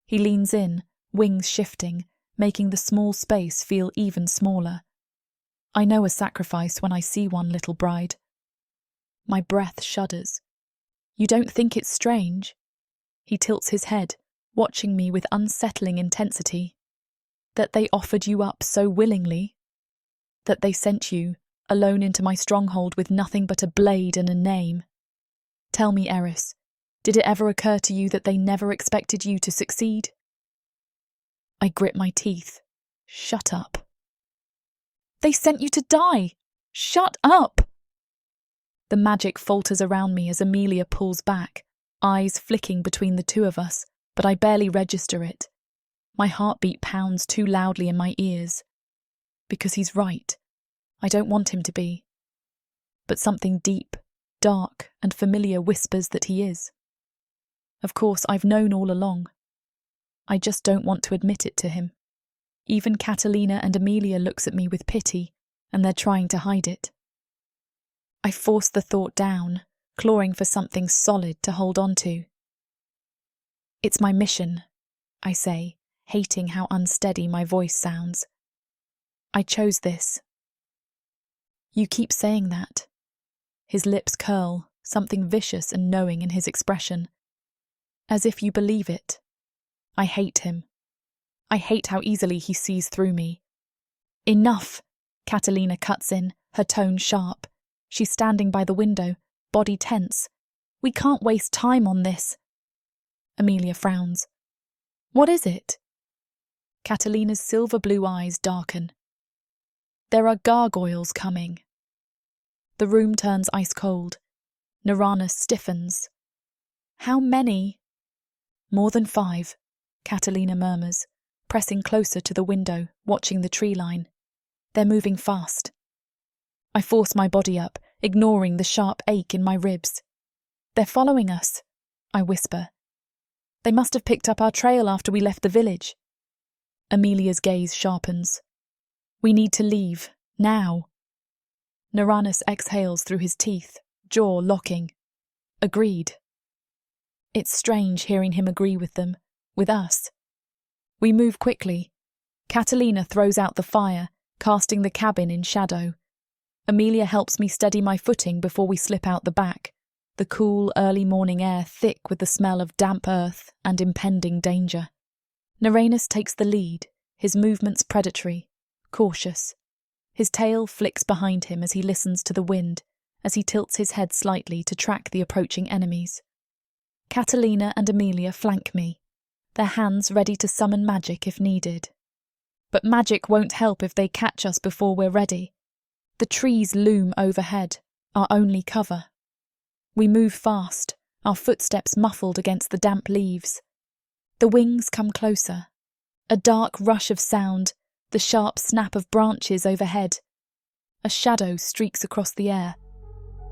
He leans in, wings shifting, making the small space feel even smaller. I know a sacrifice when I see one, little bride. My breath shudders. You don't think it's strange? He tilts his head, watching me with unsettling intensity. That they offered you up so willingly? That they sent you, alone into my stronghold with nothing but a blade and a name? Tell me, Eryss, did it ever occur to you that they never expected you to succeed? I grit my teeth. Shut up. They sent you to die! Shut up! The magic falters around me as Amelia pulls back, eyes flicking between the two of us, but I barely register it. My heartbeat pounds too loudly in my ears. Because he's right. I don't want him to be. But something deep, dark, and familiar whispers that he is. Of course, I've known all along. I just don't want to admit it to him. Even Catalina and Amelia looks at me with pity, and they're trying to hide it. I force the thought down, clawing for something solid to hold on to. It's my mission, I say, hating how unsteady my voice sounds. I chose this. You keep saying that. His lips curl, something vicious and knowing in his expression. As if you believe it. I hate him. I hate how easily he sees through me. Enough! Catalina cuts in, her tone sharp. She's standing by the window, body tense. We can't waste time on this. Amelia frowns. What is it? Catalina's silver blue eyes darken. There are gargoyles coming. The room turns ice cold. Uranus stiffens. How many? More than 5, Catalina murmurs, pressing closer to the window, watching the tree line. They're moving fast. I force my body up, ignoring the sharp ache in my ribs. They're following us, I whisper. They must have picked up our trail after we left the village. Amelia's gaze sharpens. We need to leave, now. Uranus exhales through his teeth, jaw locking. Agreed. It's strange hearing him agree with them, with us. We move quickly. Catalina throws out the fire, casting the cabin in shadow. Amelia helps me steady my footing before we slip out the back, the cool early morning air thick with the smell of damp earth and impending danger. Uranus takes the lead, his movements predatory, cautious. His tail flicks behind him as he listens to the wind, as he tilts his head slightly to track the approaching enemies. Catalina and Amelia flank me, their hands ready to summon magic if needed. But magic won't help if they catch us before we're ready. The trees loom overhead, our only cover. We move fast, our footsteps muffled against the damp leaves. The wings come closer. A dark rush of sound, the sharp snap of branches overhead. A shadow streaks across the air.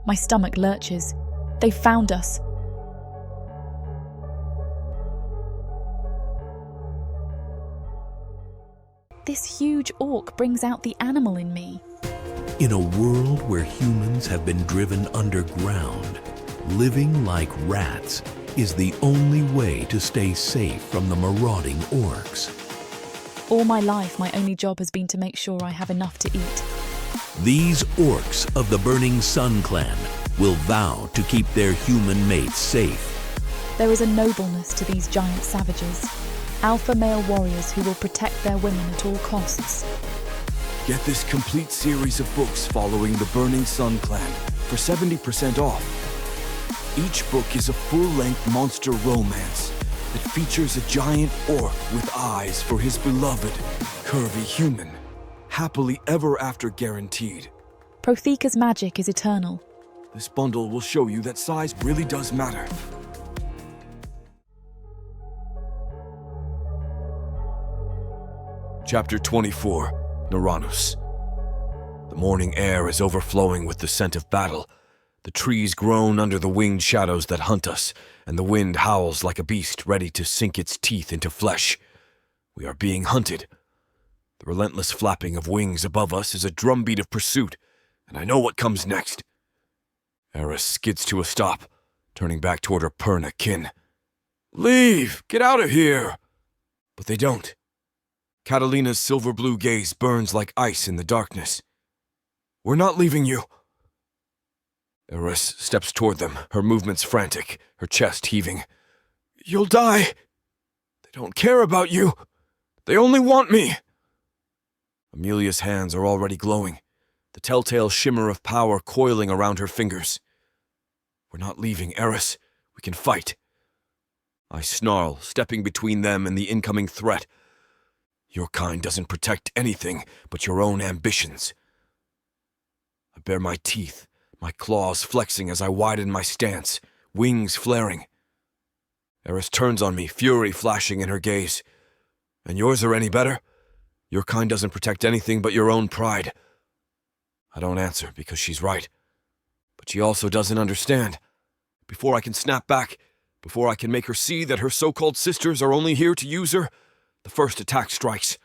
My stomach lurches. They've found us. This huge orc brings out the animal in me. In a world where humans have been driven underground, living like rats is the only way to stay safe from the marauding orcs. All my life, my only job has been to make sure I have enough to eat. These orcs of the Burning Sun clan will vow to keep their human mates safe. There is a nobleness to these giant savages. Alpha male warriors who will protect their women at all costs. Get this complete series of books following the Burning Sun clan for 70% off. Each book is a full-length monster romance that features a giant orc with eyes for his beloved, curvy human. Happily ever after guaranteed. Protheka's magic is eternal. This bundle will show you that size really does matter. Chapter 24, Uranus. The morning air is overflowing with the scent of battle. The trees groan under the winged shadows that hunt us, and the wind howls like a beast ready to sink its teeth into flesh. We are being hunted. The relentless flapping of wings above us is a drumbeat of pursuit, and I know what comes next. Eryss skids to a stop, turning back toward her Perna kin. Leave! Get out of here! But they don't. Catalina's silver-blue gaze burns like ice in the darkness. We're not leaving you. Eryss steps toward them, her movements frantic, her chest heaving. You'll die. They don't care about you. They only want me. Amelia's hands are already glowing, the telltale shimmer of power coiling around her fingers. We're not leaving, Eryss. We can fight. I snarl, stepping between them and the incoming threat. Your kind doesn't protect anything but your own ambitions. I bare my teeth, my claws flexing as I widen my stance, wings flaring. Eryss turns on me, fury flashing in her gaze. And yours are any better? Your kind doesn't protect anything but your own pride. I don't answer because she's right. But she also doesn't understand. Before I can snap back, before I can make her see that her so-called sisters are only here to use her, the first attack strikes.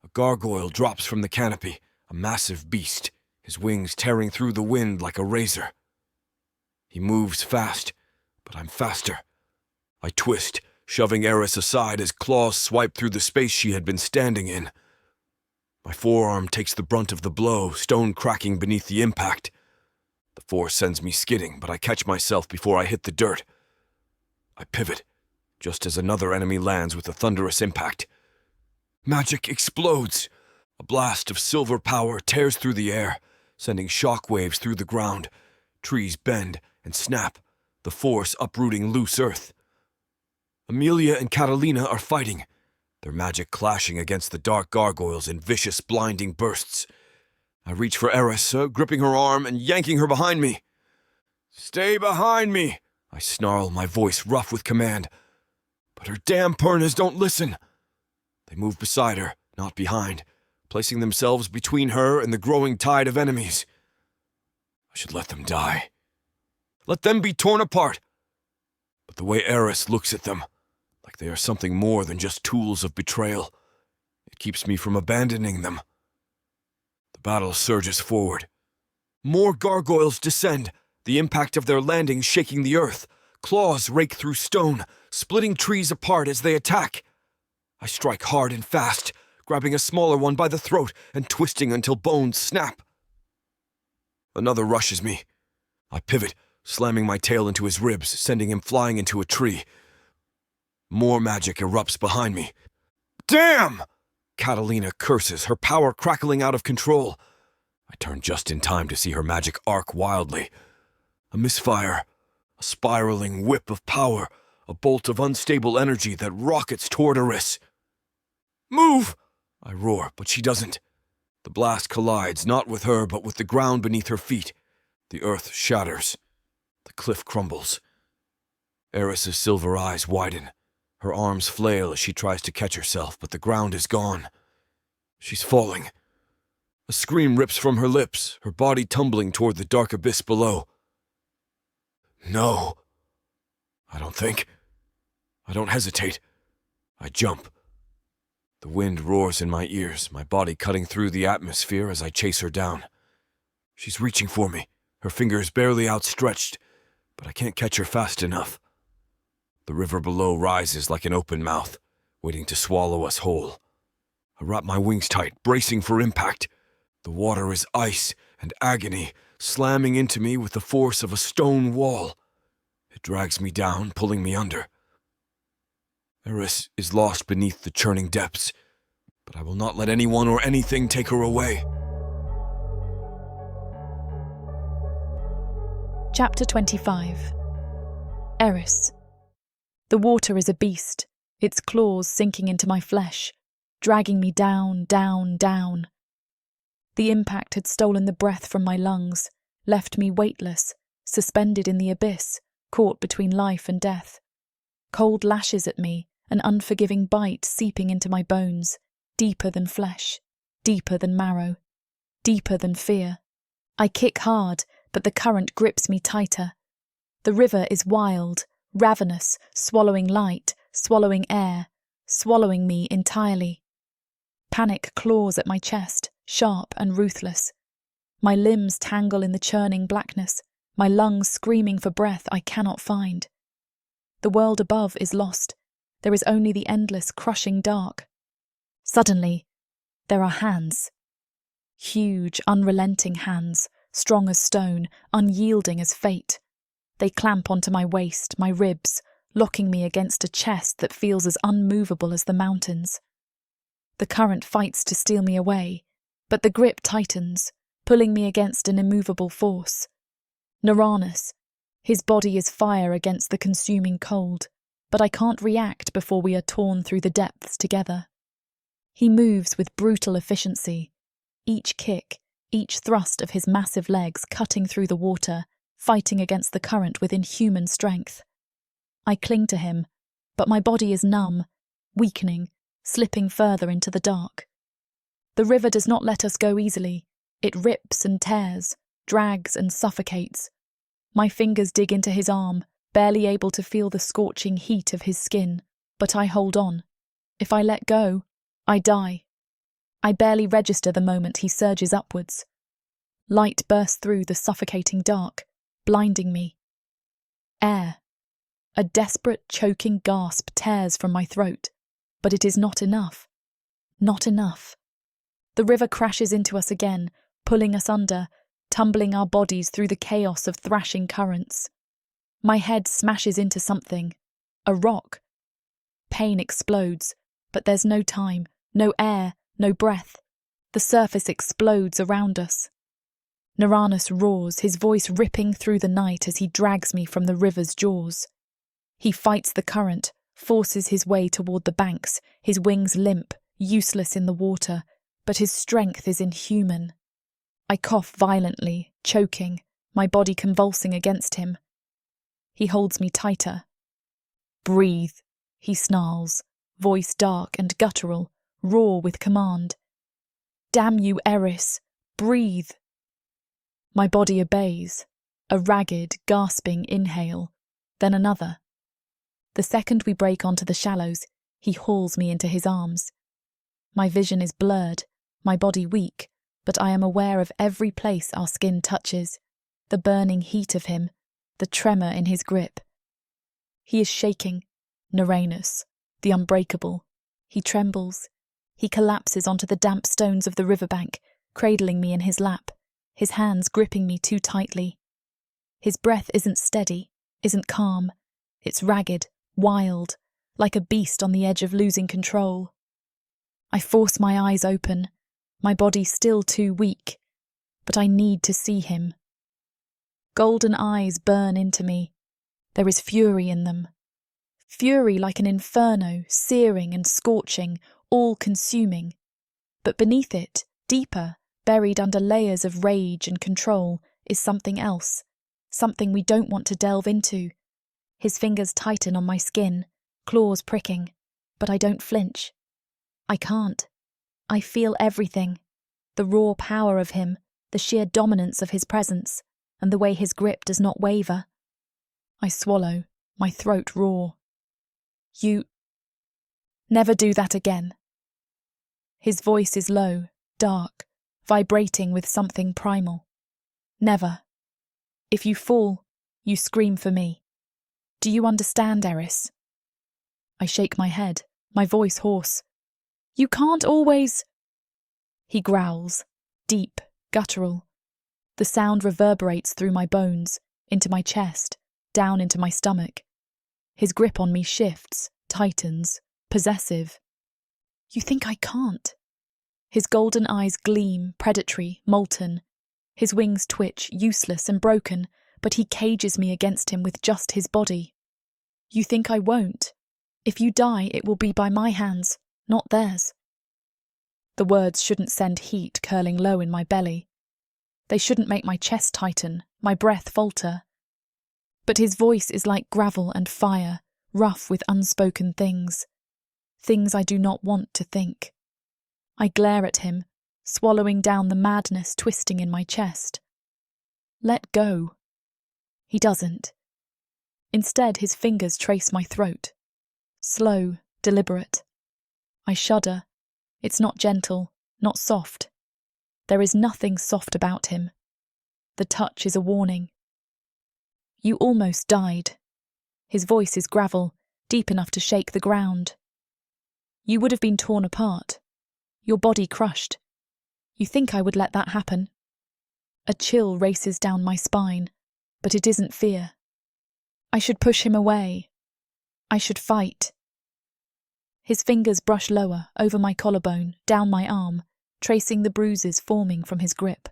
A gargoyle drops from the canopy, a massive beast, his wings tearing through the wind like a razor. He moves fast, but I'm faster. I twist, shoving Eryss aside as claws swipe through the space she had been standing in. My forearm takes the brunt of the blow, stone cracking beneath the impact. The force sends me skidding, but I catch myself before I hit the dirt. I pivot, just as another enemy lands with a thunderous impact. Magic explodes. A blast of silver power tears through the air, sending shock waves through the ground. Trees bend and snap, the force uprooting loose earth. Amelia and Catalina are fighting, their magic clashing against the dark gargoyles in vicious, blinding bursts. I reach for Eryss, gripping her arm and yanking her behind me. "Stay behind me!" I snarl, my voice rough with command. But her damn Pernas don't listen. They move beside her, not behind, placing themselves between her and the growing tide of enemies. I should let them die. Let them be torn apart. But the way Eryss looks at them, like they are something more than just tools of betrayal, it keeps me from abandoning them. The battle surges forward. More gargoyles descend, the impact of their landing shaking the earth. Claws rake through stone, splitting trees apart as they attack. I strike hard and fast, grabbing a smaller one by the throat and twisting until bones snap. Another rushes me. I pivot, slamming my tail into his ribs, sending him flying into a tree. More magic erupts behind me. "Damn!" Catalina curses, her power crackling out of control. I turn just in time to see her magic arc wildly. A misfire, a spiraling whip of power, a bolt of unstable energy that rockets toward Eryss. "Move!" I roar, but she doesn't. The blast collides, not with her, but with the ground beneath her feet. The earth shatters. The cliff crumbles. Eryss's silver eyes widen. Her arms flail as she tries to catch herself, but the ground is gone. She's falling. A scream rips from her lips, her body tumbling toward the dark abyss below. No. I don't think. I don't hesitate. I jump. The wind roars in my ears, my body cutting through the atmosphere as I chase her down. She's reaching for me, her fingers barely outstretched, but I can't catch her fast enough. The river below rises like an open mouth, waiting to swallow us whole. I wrap my wings tight, bracing for impact. The water is ice and agony, slamming into me with the force of a stone wall. It drags me down, pulling me under. Eryss is lost beneath the churning depths, but I will not let anyone or anything take her away. Chapter 25. Eryss. The water is a beast, its claws sinking into my flesh, dragging me down, down, down. The impact had stolen the breath from my lungs, left me weightless, suspended in the abyss, caught between life and death. Cold lashes at me, an unforgiving bite seeping into my bones, deeper than flesh, deeper than marrow, deeper than fear. I kick hard, but the current grips me tighter. The river is wild, ravenous, swallowing light, swallowing air, swallowing me entirely. Panic claws at my chest, sharp and ruthless. My limbs tangle in the churning blackness, my lungs screaming for breath I cannot find. The world above is lost. There is only the endless, crushing dark. Suddenly, there are hands. Huge, unrelenting hands, strong as stone, unyielding as fate. They clamp onto my waist, my ribs, locking me against a chest that feels as unmovable as the mountains. The current fights to steal me away, but the grip tightens, pulling me against an immovable force. Uranus. His body is fire against the consuming cold, but I can't react before we are torn through the depths together. He moves with brutal efficiency, each kick, each thrust of his massive legs cutting through the water, fighting against the current with inhuman strength. I cling to him, but my body is numb, weakening, slipping further into the dark. The river does not let us go easily. It rips and tears, drags and suffocates. My fingers dig into his arm, barely able to feel the scorching heat of his skin, but I hold on. If I let go, I die. I barely register the moment he surges upwards. Light bursts through the suffocating dark, blinding me. Air. A desperate, choking gasp tears from my throat, but it is not enough. Not enough. The river crashes into us again, pulling us under, tumbling our bodies through the chaos of thrashing currents. My head smashes into something. A rock. Pain explodes, but there's no time, no air, no breath. The surface explodes around us. Uranus roars, his voice ripping through the night as he drags me from the river's jaws. He fights the current, forces his way toward the banks, his wings limp, useless in the water, but his strength is inhuman. I cough violently, choking, my body convulsing against him. He holds me tighter. Breathe, he snarls, voice dark and guttural, raw with command. Damn you, Eryss, breathe. My body obeys, a ragged, gasping inhale, then another. The second we break onto the shallows, he hauls me into his arms. My vision is blurred, my body weak, but I am aware of every place our skin touches, the burning heat of him, the tremor in his grip. He is shaking, Uranus, the unbreakable. He trembles. He collapses onto the damp stones of the riverbank, cradling me in his lap, his hands gripping me too tightly. His breath isn't steady, isn't calm. It's ragged, wild, like a beast on the edge of losing control. I force my eyes open, my body still too weak, but I need to see him. Golden eyes burn into me. There is fury in them. Fury like an inferno, searing and scorching, all-consuming. But beneath it, deeper, buried under layers of rage and control, is something else, something we don't want to delve into. His fingers tighten on my skin, claws pricking, but I don't flinch. I can't. I feel everything, the raw power of him, the sheer dominance of his presence, and the way his grip does not waver. I swallow, my throat raw. You never do that again. His voice is low, dark, vibrating with something primal. Never. If you fall, you scream for me. Do you understand, Eryss? I shake my head, my voice hoarse. You can't always... He growls, deep, guttural. The sound reverberates through my bones, into my chest, down into my stomach. His grip on me shifts, tightens, possessive. You think I can't? His golden eyes gleam, predatory, molten. His wings twitch, useless and broken, but he cages me against him with just his body. You think I won't? If you die, it will be by my hands, not theirs. The words shouldn't send heat curling low in my belly. They shouldn't make my chest tighten, my breath falter. But his voice is like gravel and fire, rough with unspoken things. Things I do not want to think. I glare at him, swallowing down the madness twisting in my chest. Let go. He doesn't. Instead, his fingers trace my throat. Slow, deliberate. I shudder. It's not gentle, not soft. There is nothing soft about him. The touch is a warning. You almost died. His voice is gravel, deep enough to shake the ground. You would have been torn apart. Your body crushed. You think I would let that happen? A chill races down my spine, but it isn't fear. I should push him away. I should fight. His fingers brush lower, over my collarbone, down my arm, tracing the bruises forming from his grip.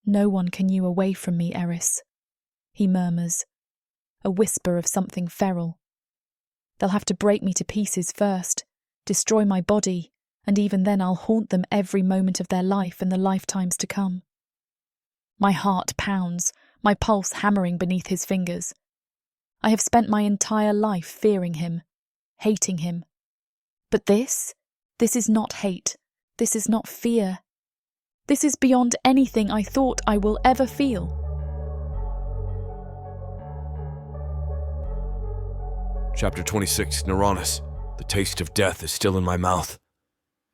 No one can you away from me, Eryss, he murmurs, a whisper of something feral. They'll have to break me to pieces first, destroy my body, and even then I'll haunt them every moment of their life and the lifetimes to come. My heart pounds, my pulse hammering beneath his fingers. I have spent my entire life fearing him, hating him. But this is not hate. This is not fear. This is beyond anything I thought I will ever feel. Chapter 26, Neuronus. The taste of death is still in my mouth.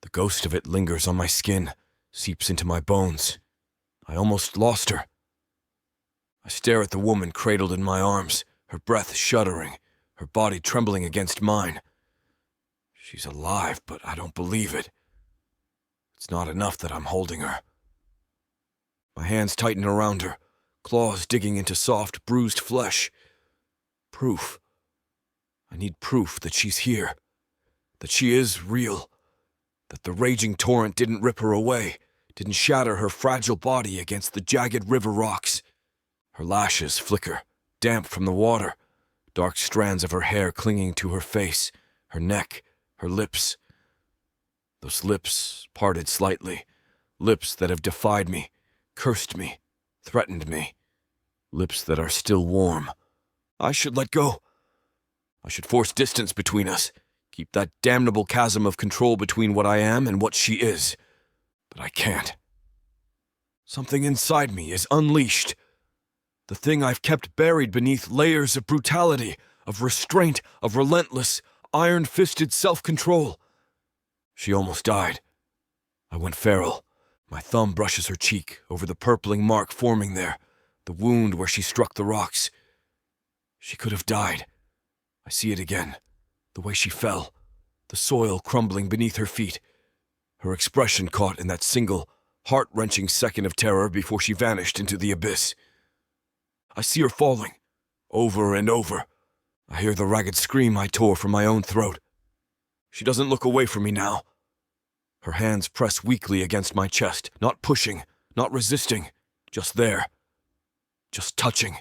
The ghost of it lingers on my skin, seeps into my bones. I almost lost her. I stare at the woman cradled in my arms, her breath shuddering, her body trembling against mine. She's alive, but I don't believe it. It's not enough that I'm holding her. My hands tighten around her, claws digging into soft, bruised flesh. Proof. I need proof that she's here, that she is real, that the raging torrent didn't rip her away, didn't shatter her fragile body against the jagged river rocks. Her lashes flicker, damp from the water, dark strands of her hair clinging to her face, her neck, her lips. Those lips parted slightly, lips that have defied me, cursed me, threatened me, lips that are still warm. I should let go. I should force distance between us, keep that damnable chasm of control between what I am and what she is. But I can't. Something inside me is unleashed. The thing I've kept buried beneath layers of brutality, of restraint, of relentless, iron-fisted self-control. She almost died. I went feral. My thumb brushes her cheek over the purpling mark forming there, the wound where she struck the rocks. She could have died. I see it again, the way she fell, the soil crumbling beneath her feet, her expression caught in that single, heart-wrenching second of terror before she vanished into the abyss. I see her falling, over and over. I hear the ragged scream I tore from my own throat. She doesn't look away from me now. Her hands press weakly against my chest, not pushing, not resisting, just there, just touching.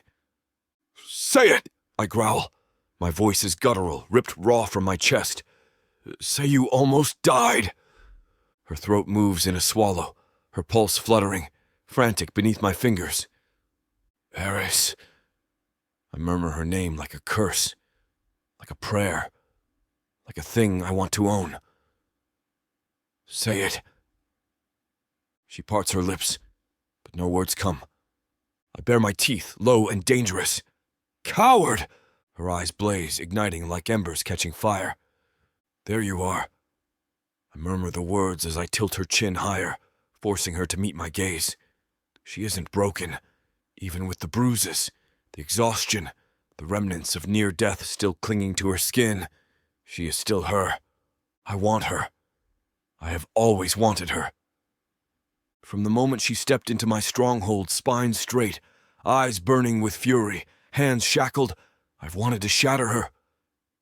"Say it!" I growl. My voice is guttural, ripped raw from my chest. "Say you almost died." Her throat moves in a swallow, her pulse fluttering, frantic beneath my fingers. Eryss. I murmur her name like a curse, like a prayer, like a thing I want to own. "Say it." She parts her lips, but no words come. I bare my teeth, low and dangerous. "Coward!" Her eyes blaze, igniting like embers catching fire. "There you are." I murmur the words as I tilt her chin higher, forcing her to meet my gaze. She isn't broken, even with the bruises, the exhaustion, the remnants of near death still clinging to her skin. She is still her. I want her. I have always wanted her. From the moment she stepped into my stronghold, spine straight, eyes burning with fury, hands shackled, I've wanted to shatter her,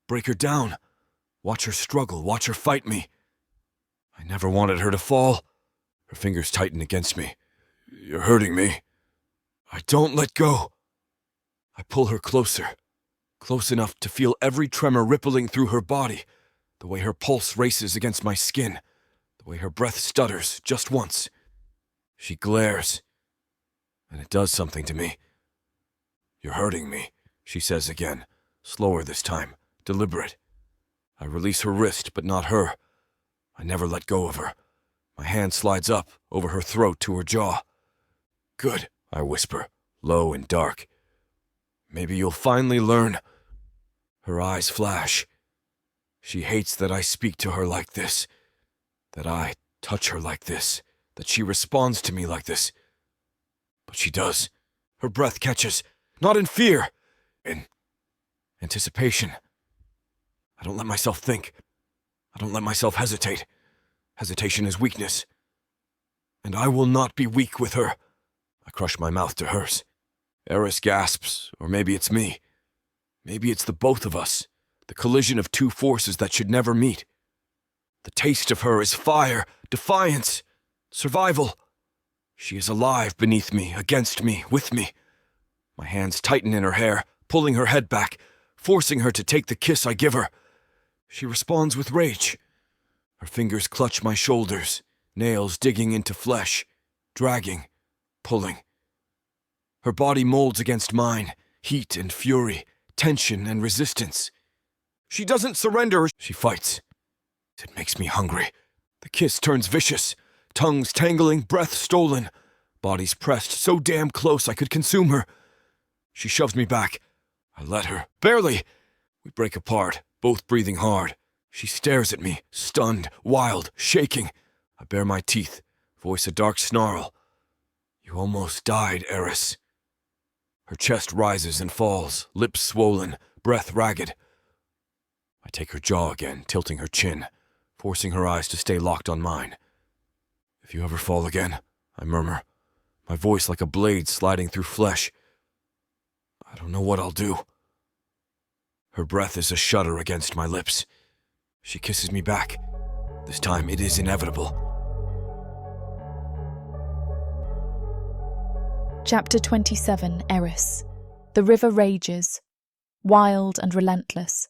break her down, watch her struggle, watch her fight me. I never wanted her to fall. Her fingers tighten against me. "You're hurting me." I don't let go. I pull her closer, close enough to feel every tremor rippling through her body, the way her pulse races against my skin, the way her breath stutters just once. She glares, and it does something to me. "You're hurting me," she says again, slower this time, deliberate. I release her wrist, but not her. I never let go of her. My hand slides up, over her throat to her jaw. "Good," I whisper, low and dark. "Maybe you'll finally learn." Her eyes flash. She hates that I speak to her like this, that I touch her like this, that she responds to me like this. But she does. Her breath catches, not in fear, in anticipation. I don't let myself think. I don't let myself hesitate. Hesitation is weakness. And I will not be weak with her. I crush my mouth to hers. Eryss gasps, or maybe it's me. Maybe it's the both of us, the collision of two forces that should never meet. The taste of her is fire, defiance, survival. She is alive beneath me, against me, with me. My hands tighten in her hair, pulling her head back, forcing her to take the kiss I give her. She responds with rage. Her fingers clutch my shoulders, nails digging into flesh, dragging, pulling. Her body molds against mine, heat and fury, tension and resistance. She doesn't surrender, she fights. It makes me hungry. The kiss turns vicious. Tongues tangling, breath stolen. Bodies pressed so damn close I could consume her. She shoves me back. I let her. Barely. We break apart, both breathing hard. She stares at me, stunned, wild, shaking. I bare my teeth, voice a dark snarl. You almost died, Eryss. Her chest rises and falls, lips swollen, breath ragged. I take her jaw again, tilting her chin, forcing her eyes to stay locked on mine. If you ever fall again, I murmur, my voice like a blade sliding through flesh. I don't know what I'll do. Her breath is a shudder against my lips. She kisses me back. This time it is inevitable. Chapter 27, Eryss. The river rages, wild and relentless.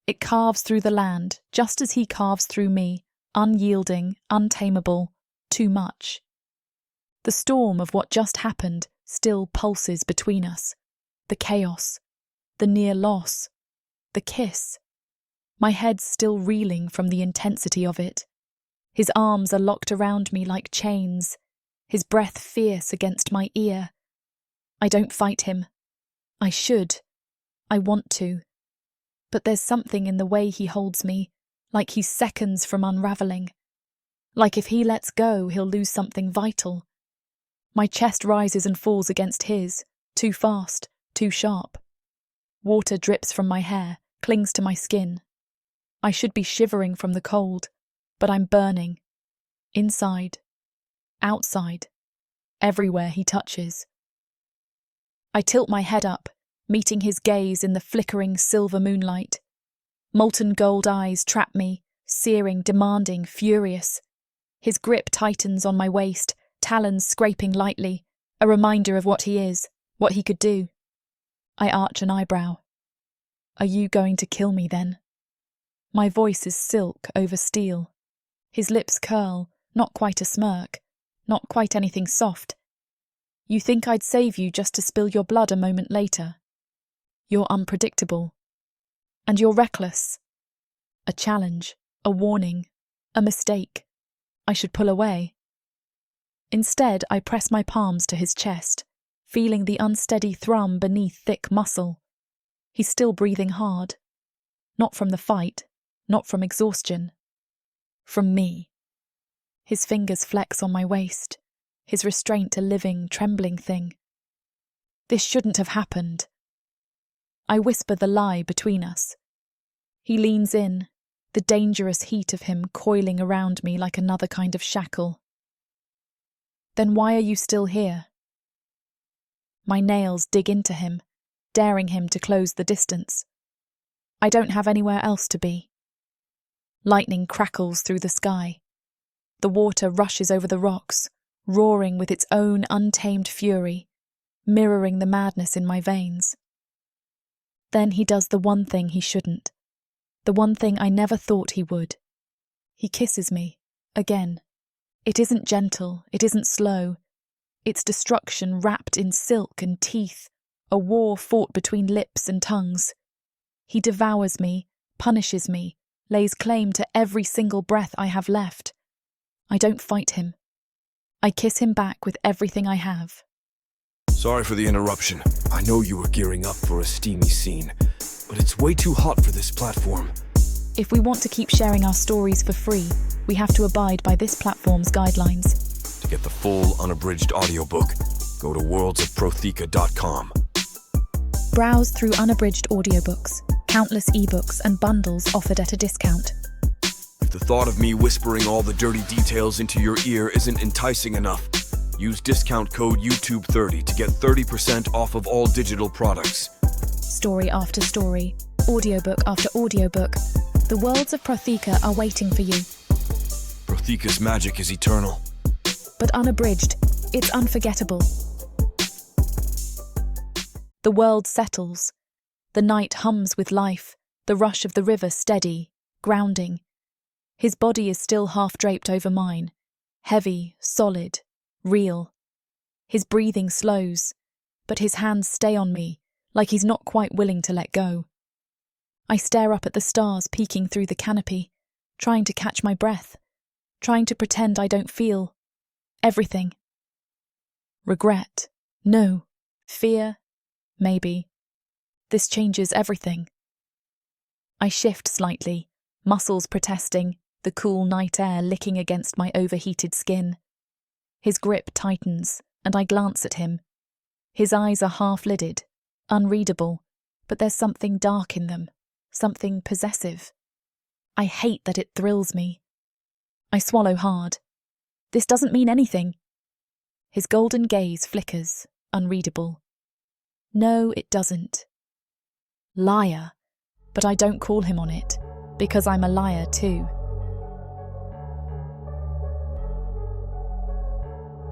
It carves through the land, just as he carves through me, unyielding, untamable, too much. The storm of what just happened still pulses between us. The chaos, the near loss, the kiss. My head's still reeling from the intensity of it. His arms are locked around me like chains, his breath fierce against my ear. I don't fight him. I should. I want to. But there's something in the way he holds me, like he's seconds from unravelling. Like if he lets go, he'll lose something vital. My chest rises and falls against his, too fast, too sharp. Water drips from my hair, clings to my skin. I should be shivering from the cold, but I'm burning. Inside, outside, everywhere he touches. I tilt my head up, meeting his gaze in the flickering silver moonlight. Molten gold eyes trap me, searing, demanding, furious. His grip tightens on my waist, talons scraping lightly, a reminder of what he is, what he could do. I arch an eyebrow. Are you going to kill me then? My voice is silk over steel. His lips curl, not quite a smirk, not quite anything soft. You think I'd save you just to spill your blood a moment later? You're unpredictable. And you're reckless. A challenge, a warning, a mistake. I should pull away. Instead, I press my palms to his chest, feeling the unsteady thrum beneath thick muscle. He's still breathing hard. Not from the fight, not from exhaustion. From me. His fingers flex on my waist, his restraint a living, trembling thing. This shouldn't have happened. I whisper the lie between us. He leans in, the dangerous heat of him coiling around me like another kind of shackle. Then why are you still here? My nails dig into him, daring him to close the distance. I don't have anywhere else to be. Lightning crackles through the sky. The water rushes over the rocks, roaring with its own untamed fury, mirroring the madness in my veins. Then he does the one thing he shouldn't, the one thing I never thought he would. He kisses me, again. It isn't gentle, it isn't slow. It's destruction wrapped in silk and teeth, a war fought between lips and tongues. He devours me, punishes me, lays claim to every single breath I have left. I don't fight him. I kiss him back with everything I have. Sorry for the interruption. I know you were gearing up for a steamy scene, but it's way too hot for this platform. If we want to keep sharing our stories for free, we have to abide by this platform's guidelines. To get the full unabridged audiobook, go to worldsofprotheka.com. Browse through unabridged audiobooks, countless ebooks and bundles offered at a discount. If the thought of me whispering all the dirty details into your ear isn't enticing enough, use discount code YouTube30 to get 30% off of all digital products. Story after story, audiobook after audiobook, the Worlds of Protheka are waiting for you. Protheka's magic is eternal. But unabridged, it's unforgettable. The world settles. The night hums with life, the rush of the river steady, grounding. His body is still half draped over mine, heavy, solid, real. His breathing slows, but his hands stay on me, like he's not quite willing to let go. I stare up at the stars peeking through the canopy, trying to catch my breath, trying to pretend I don't feel everything. Regret, no. Fear, maybe. This changes everything. I shift slightly, muscles protesting, the cool night air licking against my overheated skin. His grip tightens, and I glance at him. His eyes are half-lidded, unreadable, but there's something dark in them, something possessive. I hate that it thrills me. I swallow hard. This doesn't mean anything. His golden gaze flickers, unreadable. No, it doesn't. Liar. But I don't call him on it, because I'm a liar too.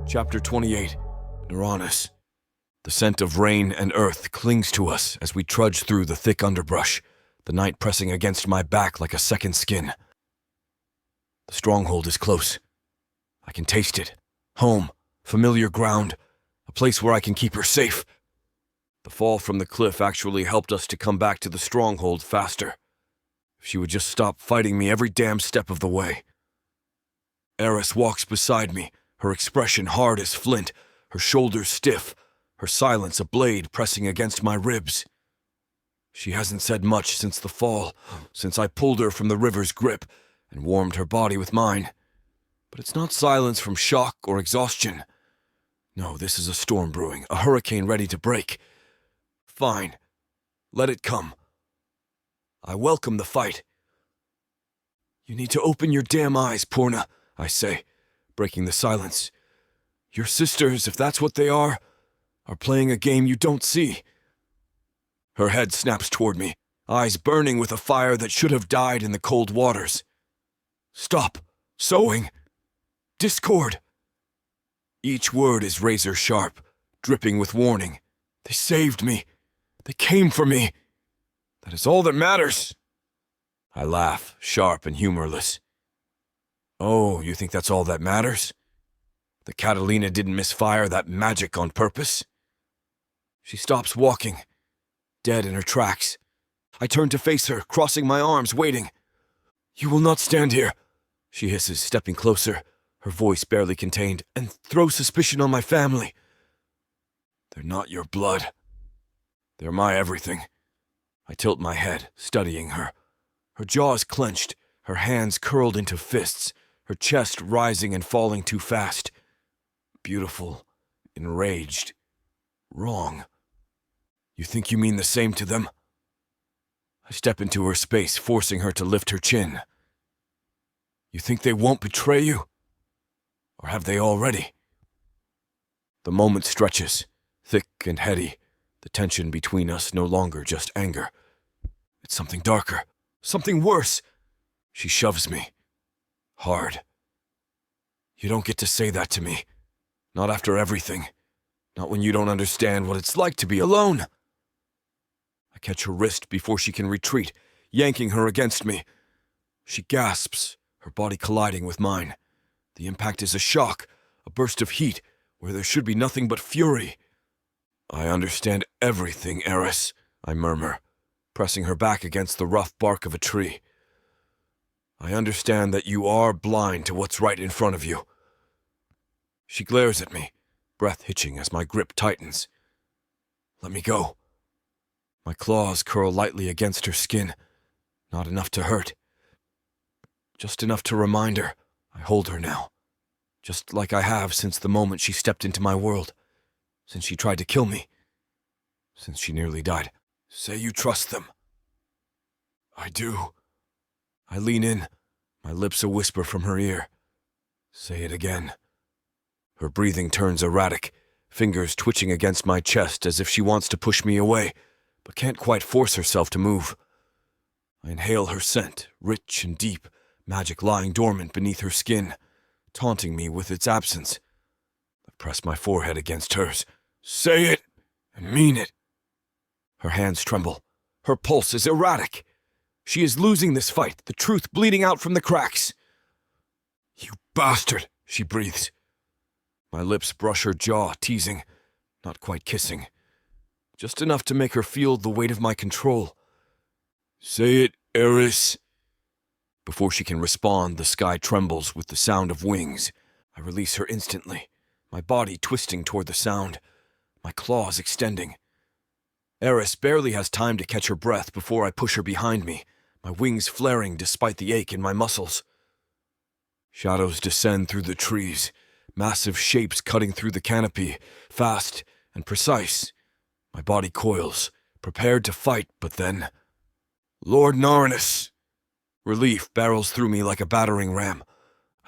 Chapter 28, Uranus. The scent of rain and earth clings to us as we trudge through the thick underbrush, the night pressing against my back like a second skin. The stronghold is close. I can taste it. Home, familiar ground, a place where I can keep her safe. The fall from the cliff actually helped us to come back to the stronghold faster. If she would just stop fighting me every damn step of the way. Eryss walks beside me, her expression hard as flint, her shoulders stiff, her silence a blade pressing against my ribs. She hasn't said much since the fall, since I pulled her from the river's grip and warmed her body with mine. But it's not silence from shock or exhaustion. No, this is a storm brewing, a hurricane ready to break. Fine. Let it come. I welcome the fight. You need to open your damn eyes, Purna, I say, breaking the silence. Your sisters, if that's what they are playing a game you don't see. Her head snaps toward me, eyes burning with a fire that should have died in the cold waters. Stop. Sowing. Discord. Each word is razor sharp, dripping with warning. They saved me. They came for me. That is all that matters. I laugh, sharp and humorless. Oh, you think that's all that matters? The Catalina didn't misfire that magic on purpose? She stops walking, dead in her tracks. I turn to face her, crossing my arms, waiting. You will not stand here, she hisses, stepping closer, her voice barely contained, and throw suspicion on my family. They're not your blood. They're my everything. I tilt my head, studying her. Her jaws clenched, her hands curled into fists, her chest rising and falling too fast. Beautiful, enraged, wrong. You think you mean the same to them? I step into her space, forcing her to lift her chin. You think they won't betray you? Or have they already? The moment stretches, thick and heady, the tension between us no longer just anger. It's something darker, something worse. She shoves me. Hard. You don't get to say that to me. Not after everything. Not when you don't understand what it's like to be alone. I catch her wrist before she can retreat, yanking her against me. She gasps, her body colliding with mine. The impact is a shock, a burst of heat, where there should be nothing but fury. I understand everything, Eryss, I murmur, pressing her back against the rough bark of a tree. I understand that you are blind to what's right in front of you. She glares at me, breath hitching as my grip tightens. Let me go. My claws curl lightly against her skin, not enough to hurt. Just enough to remind her I hold her now, just like I have since the moment she stepped into my world, since she tried to kill me, since she nearly died. Say you trust them. I do. I lean in, my lips a whisper from her ear. Say it again. Her breathing turns erratic, fingers twitching against my chest as if she wants to push me away, but can't quite force herself to move. I inhale her scent, rich and deep, magic lying dormant beneath her skin, taunting me with its absence. I press my forehead against hers. Say it, and mean it. Her hands tremble. Her pulse is erratic. She is losing this fight, the truth bleeding out from the cracks. You bastard, she breathes. My lips brush her jaw, teasing, not quite kissing. Just enough to make her feel the weight of my control. Say it, Eryss. Before she can respond, the sky trembles with the sound of wings. I release her instantly, my body twisting toward the sound, my claws extending. Eryss barely has time to catch her breath before I push her behind me, my wings flaring despite the ache in my muscles. Shadows descend through the trees, massive shapes cutting through the canopy, fast and precise. My body coils, prepared to fight, but then... Lord Narnis! Relief barrels through me like a battering ram.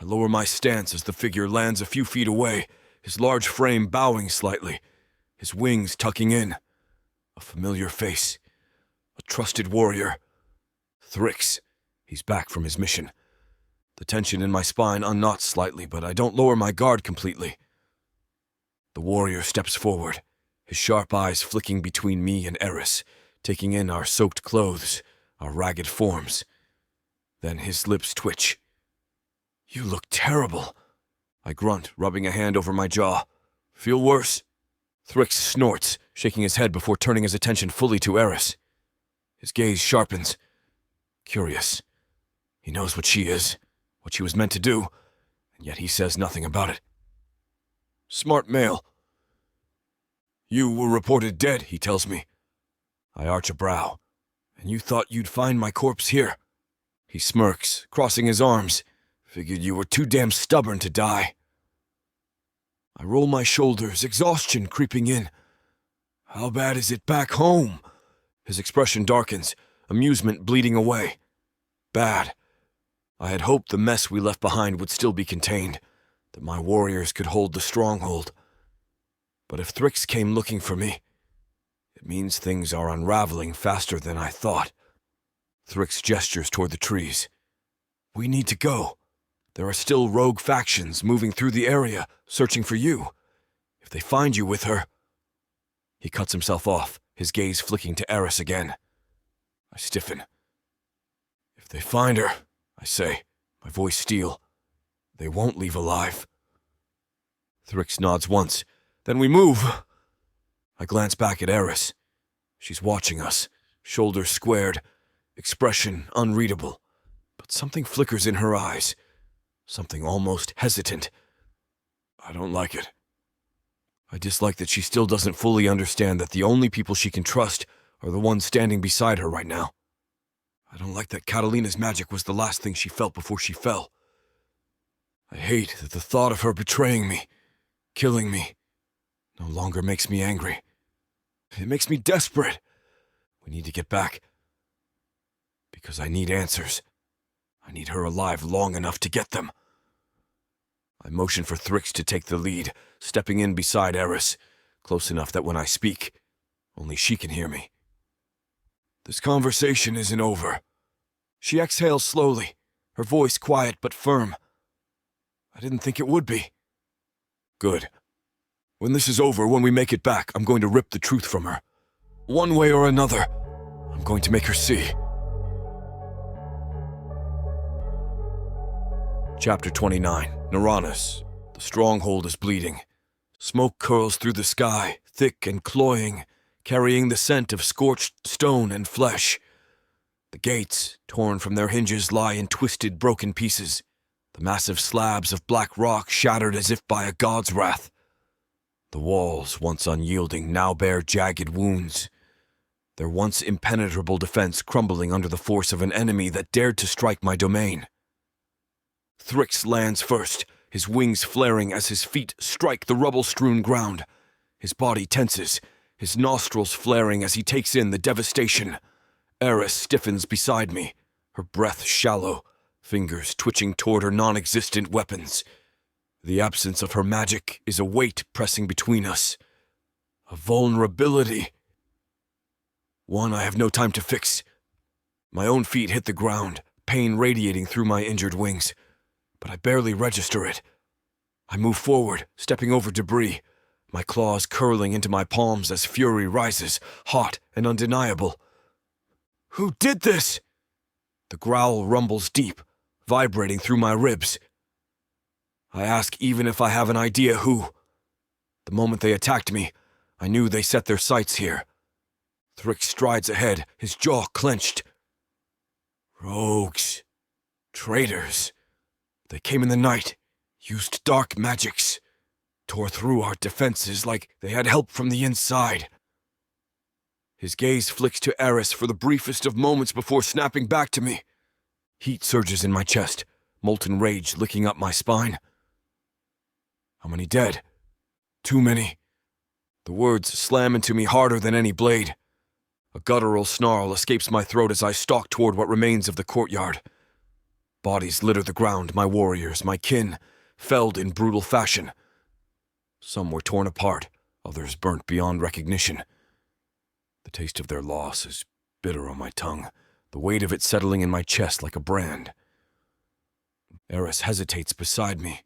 I lower my stance as the figure lands a few feet away, his large frame bowing slightly, his wings tucking in. A familiar face. A trusted warrior. Thrix. He's back from his mission. The tension in my spine unknots slightly, but I don't lower my guard completely. The warrior steps forward, his sharp eyes flicking between me and Eryss, taking in our soaked clothes, our ragged forms. Then his lips twitch. "You look terrible," I grunt, rubbing a hand over my jaw. "Feel worse?" Thrix snorts, shaking his head before turning his attention fully to Eryss. His gaze sharpens. Curious. He knows what she is, what she was meant to do, and yet he says nothing about it. Smart male. "You were reported dead," he tells me. I arch a brow. "And you thought you'd find my corpse here?" He smirks, crossing his arms. "Figured you were too damn stubborn to die." I roll my shoulders, exhaustion creeping in. "How bad is it back home?" His expression darkens, amusement bleeding away. Bad. I had hoped the mess we left behind would still be contained, that my warriors could hold the stronghold. But if Thrix came looking for me, it means things are unraveling faster than I thought. Thrix gestures toward the trees. "We need to go. There are still rogue factions moving through the area, searching for you. If they find you with her..." He cuts himself off, his gaze flicking to Eryss again. I stiffen. "If they find her," I say, my voice steel, "they won't leave alive." Thrix nods once. "Then we move." I glance back at Eryss. She's watching us, shoulders squared, expression unreadable. But something flickers in her eyes, something almost hesitant. I don't like it. I dislike that she still doesn't fully understand that the only people she can trust are the ones standing beside her right now. I don't like that Catalina's magic was the last thing she felt before she fell. I hate that the thought of her betraying me, killing me, no longer makes me angry. It makes me desperate. We need to get back. Because I need answers. I need her alive long enough to get them. I motion for Thrix to take the lead, stepping in beside Eryss, close enough that when I speak, only she can hear me. This conversation isn't over. She exhales slowly, her voice quiet but firm. I didn't think it would be. Good. When this is over, when we make it back, I'm going to rip the truth from her. One way or another, I'm going to make her see. Chapter 29. Naranis. The stronghold is bleeding. Smoke curls through the sky, thick and cloying, carrying the scent of scorched stone and flesh. The gates, torn from their hinges, lie in twisted, broken pieces, the massive slabs of black rock shattered as if by a god's wrath. The walls, once unyielding, now bear jagged wounds, their once impenetrable defense crumbling under the force of an enemy that dared to strike my domain. Thrix lands first, his wings flaring as his feet strike the rubble-strewn ground. His body tenses, his nostrils flaring as he takes in the devastation. Eryss stiffens beside me, her breath shallow, fingers twitching toward her non-existent weapons. The absence of her magic is a weight pressing between us. A vulnerability. One I have no time to fix. My own feet hit the ground, pain radiating through my injured wings. But I barely register it. I move forward, stepping over debris, my claws curling into my palms as fury rises, hot and undeniable. Who did this? The growl rumbles deep, vibrating through my ribs. I ask even if I have an idea who. The moment they attacked me, I knew they set their sights here. Thrix strides ahead, his jaw clenched. Rogues. Traitors. They came in the night, used dark magics, tore through our defenses like they had help from the inside. His gaze flicks to Eryss for the briefest of moments before snapping back to me. Heat surges in my chest, molten rage licking up my spine. How many dead? Too many. The words slam into me harder than any blade. A guttural snarl escapes my throat as I stalk toward what remains of the courtyard. Bodies litter the ground, my warriors, my kin, felled in brutal fashion. Some were torn apart, others burnt beyond recognition. The taste of their loss is bitter on my tongue, the weight of it settling in my chest like a brand. Eryss hesitates beside me.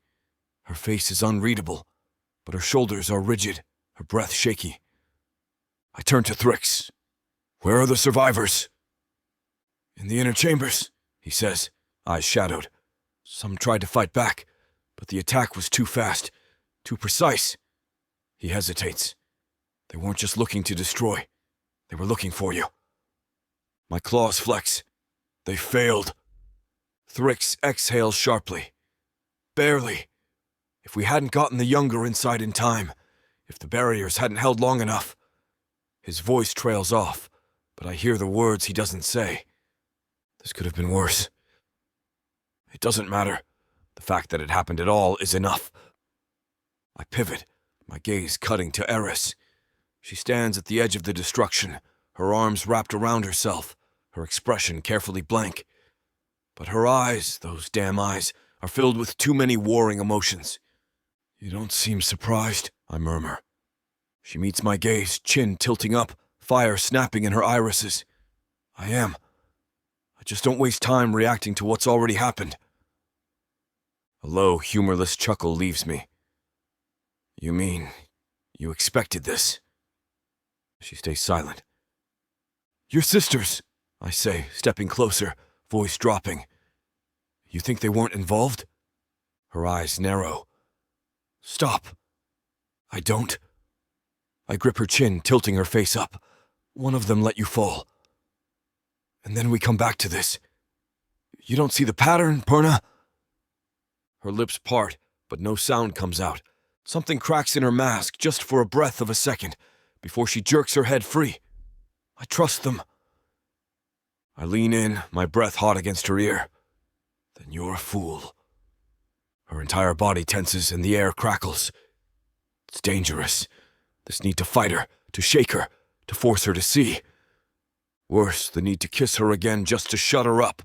Her face is unreadable, but her shoulders are rigid, her breath shaky. I turn to Thrix. "Where are the survivors?" "In the inner chambers," he says, eyes shadowed. "Some tried to fight back, but the attack was too fast, too precise." He hesitates. "They weren't just looking to destroy. They were looking for you." My claws flex. "They failed." Thrix exhales sharply. "Barely. If we hadn't gotten the younger inside in time, if the barriers hadn't held long enough." His voice trails off, but I hear the words he doesn't say. This could have been worse. It doesn't matter. The fact that it happened at all is enough. I pivot, my gaze cutting to Eryss. She stands at the edge of the destruction, her arms wrapped around herself, her expression carefully blank. But her eyes, those damn eyes, are filled with too many warring emotions. "You don't seem surprised," I murmur. She meets my gaze, chin tilting up, fire snapping in her irises. "I am. I just don't waste time reacting to what's already happened." A low, humorless chuckle leaves me. "You mean, you expected this?" She stays silent. "Your sisters," I say, stepping closer, voice dropping. "You think they weren't involved?" Her eyes narrow. "Stop." "I don't." I grip her chin, tilting her face up. "One of them let you fall. And then we come back to this. You don't see the pattern, Purna?" Her lips part, but no sound comes out. Something cracks in her mask just for a breath of a second, before she jerks her head free. "I trust them." I lean in, my breath hot against her ear. "Then you're a fool." Her entire body tenses and the air crackles. It's dangerous. This need to fight her, to shake her, to force her to see. Worse, the need to kiss her again just to shut her up.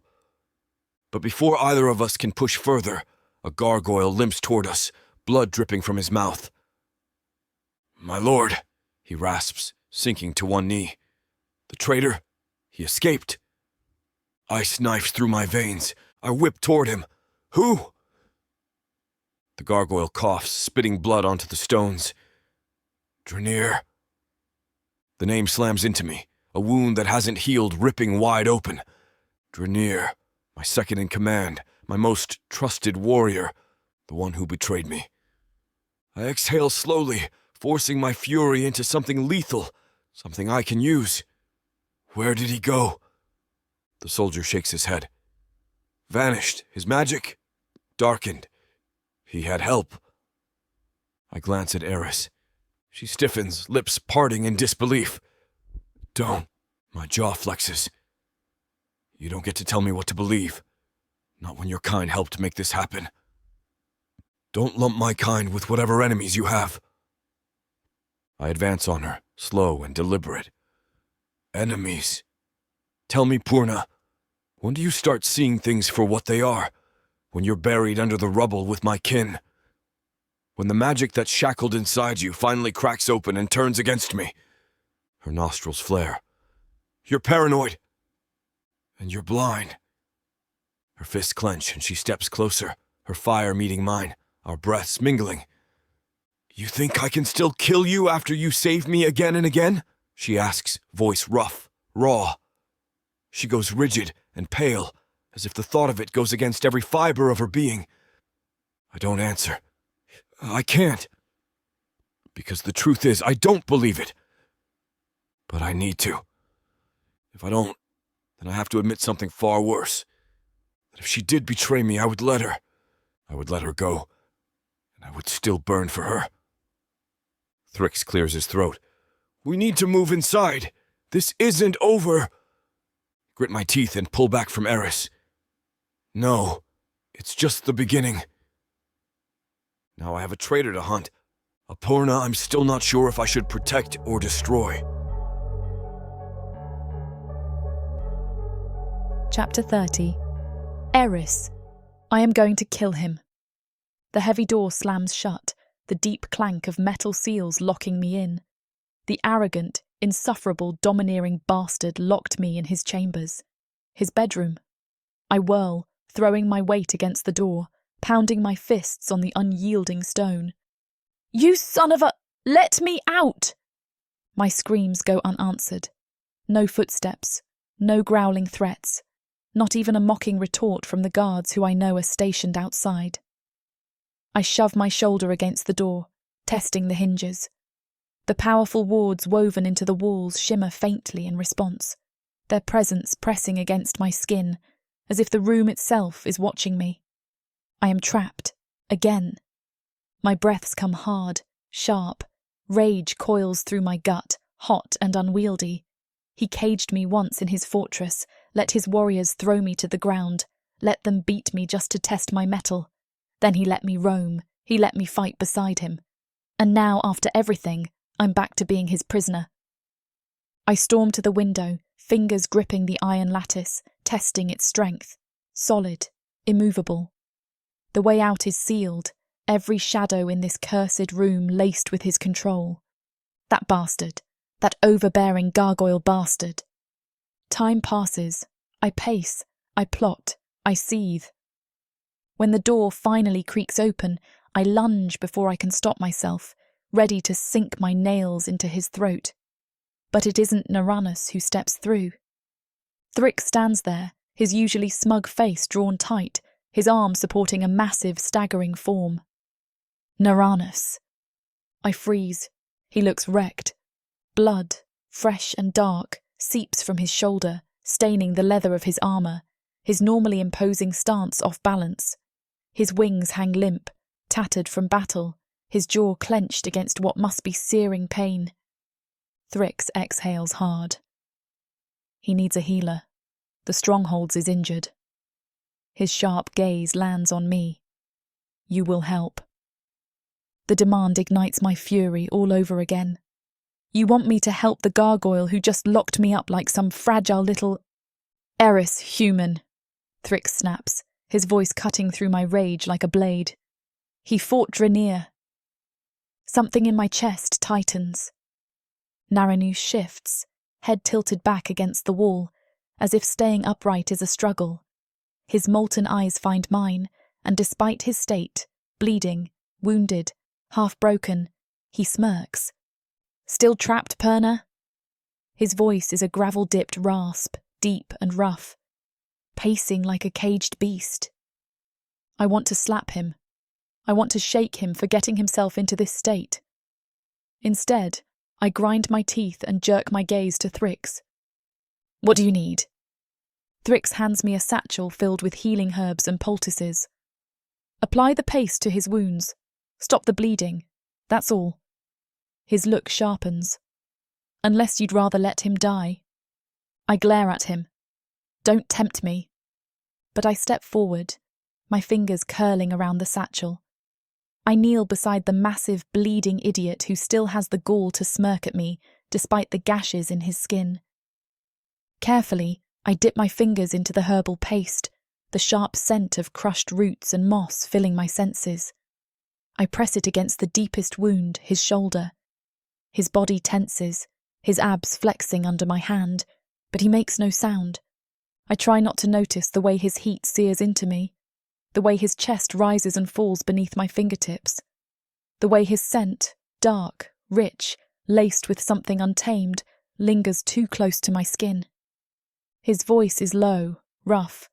But before either of us can push further, a gargoyle limps toward us, blood dripping from his mouth. "My lord," he rasps, sinking to one knee. "The traitor, he escaped." Ice knifes through my veins. I whip toward him. "Who?" The gargoyle coughs, spitting blood onto the stones. "Draenir." The name slams into me, a wound that hasn't healed ripping wide open. Draenir, my second in command, my most trusted warrior, the one who betrayed me. I exhale slowly, forcing my fury into something lethal, something I can use. "Where did he go?" The soldier shakes his head. "Vanished. His magic darkened. He had help." I glance at Eryss. She stiffens, lips parting in disbelief. "Don't." My jaw flexes. "You don't get to tell me what to believe. Not when your kind helped make this happen. Don't lump my kind with whatever enemies you have." I advance on her, slow and deliberate. "Enemies. Tell me, Purna, when do you start seeing things for what they are? When you're buried under the rubble with my kin? When the magic that's shackled inside you finally cracks open and turns against me?" Her nostrils flare. "You're paranoid. And you're blind." Her fists clench and she steps closer, her fire meeting mine, our breaths mingling. "You think I can still kill you after you save me again and again?" she asks, voice rough, raw. She goes rigid and pale, as if the thought of it goes against every fiber of her being. I don't answer. I can't. Because the truth is, I don't believe it. But I need to. If I don't, then I have to admit something far worse. But if she did betray me, I would let her. I would let her go, and I would still burn for her. Thrix clears his throat. We need to move inside. This isn't over. Grit my teeth and pull back from Eryss. No, it's just the beginning. Now I have a traitor to hunt. A Purna I'm still not sure if I should protect or destroy. Chapter 30. Eryss. I am going to kill him. The heavy door slams shut, the deep clank of metal seals locking me in. The arrogant, insufferable, domineering bastard locked me in his chambers. His bedroom. I whirl, throwing my weight against the door, pounding my fists on the unyielding stone. You son of a... Let me out! My screams go unanswered. No footsteps, no growling threats, not even a mocking retort from the guards who I know are stationed outside. I shove my shoulder against the door, testing the hinges. The powerful wards woven into the walls shimmer faintly in response, their presence pressing against my skin, as if the room itself is watching me. I am trapped, again. My breaths come hard, sharp. Rage coils through my gut, hot and unwieldy. He caged me once in his fortress, let his warriors throw me to the ground, let them beat me just to test my mettle. Then he let me roam, he let me fight beside him. And now, after everything, I'm back to being his prisoner. I storm to the window, fingers gripping the iron lattice, testing its strength. Solid, immovable. The way out is sealed, every shadow in this cursed room laced with his control. That bastard, that overbearing gargoyle bastard. Time passes. I pace, I plot, I seethe. When the door finally creaks open, I lunge before I can stop myself, ready to sink my nails into his throat. But it isn't Naranus who steps through. Thrix stands there, his usually smug face drawn tight, his arm supporting a massive, staggering form. Naranus. I freeze. He looks wrecked. Blood, fresh and dark, seeps from his shoulder, staining the leather of his armour, his normally imposing stance off balance. His wings hang limp, tattered from battle, his jaw clenched against what must be searing pain. Thrix exhales hard. He needs a healer. The strongholds is injured. His sharp gaze lands on me. You will help. The demand ignites my fury all over again. You want me to help the gargoyle who just locked me up like some fragile little... Eryss, human, Thrix snaps, his voice cutting through my rage like a blade. He fought Draenir. Something in my chest tightens. Naranus shifts, head tilted back against the wall, as if staying upright is a struggle. His molten eyes find mine, and despite his state, bleeding, wounded, half broken, he smirks. Still trapped, Purna? His voice is a gravel-dipped rasp, deep and rough, pacing like a caged beast. I want to slap him. I want to shake him for getting himself into this state. Instead, I grind my teeth and jerk my gaze to Thrix. What do you need? Thrix hands me a satchel filled with healing herbs and poultices. Apply the paste to his wounds. Stop the bleeding. That's all. His look sharpens. Unless you'd rather let him die. I glare at him. Don't tempt me. But I step forward, my fingers curling around the satchel. I kneel beside the massive, bleeding idiot who still has the gall to smirk at me, despite the gashes in his skin. Carefully, I dip my fingers into the herbal paste, the sharp scent of crushed roots and moss filling my senses. I press it against the deepest wound, his shoulder. His body tenses, his abs flexing under my hand, but he makes no sound. I try not to notice the way his heat sears into me, the way his chest rises and falls beneath my fingertips, the way his scent, dark, rich, laced with something untamed, lingers too close to my skin. His voice is low, rough.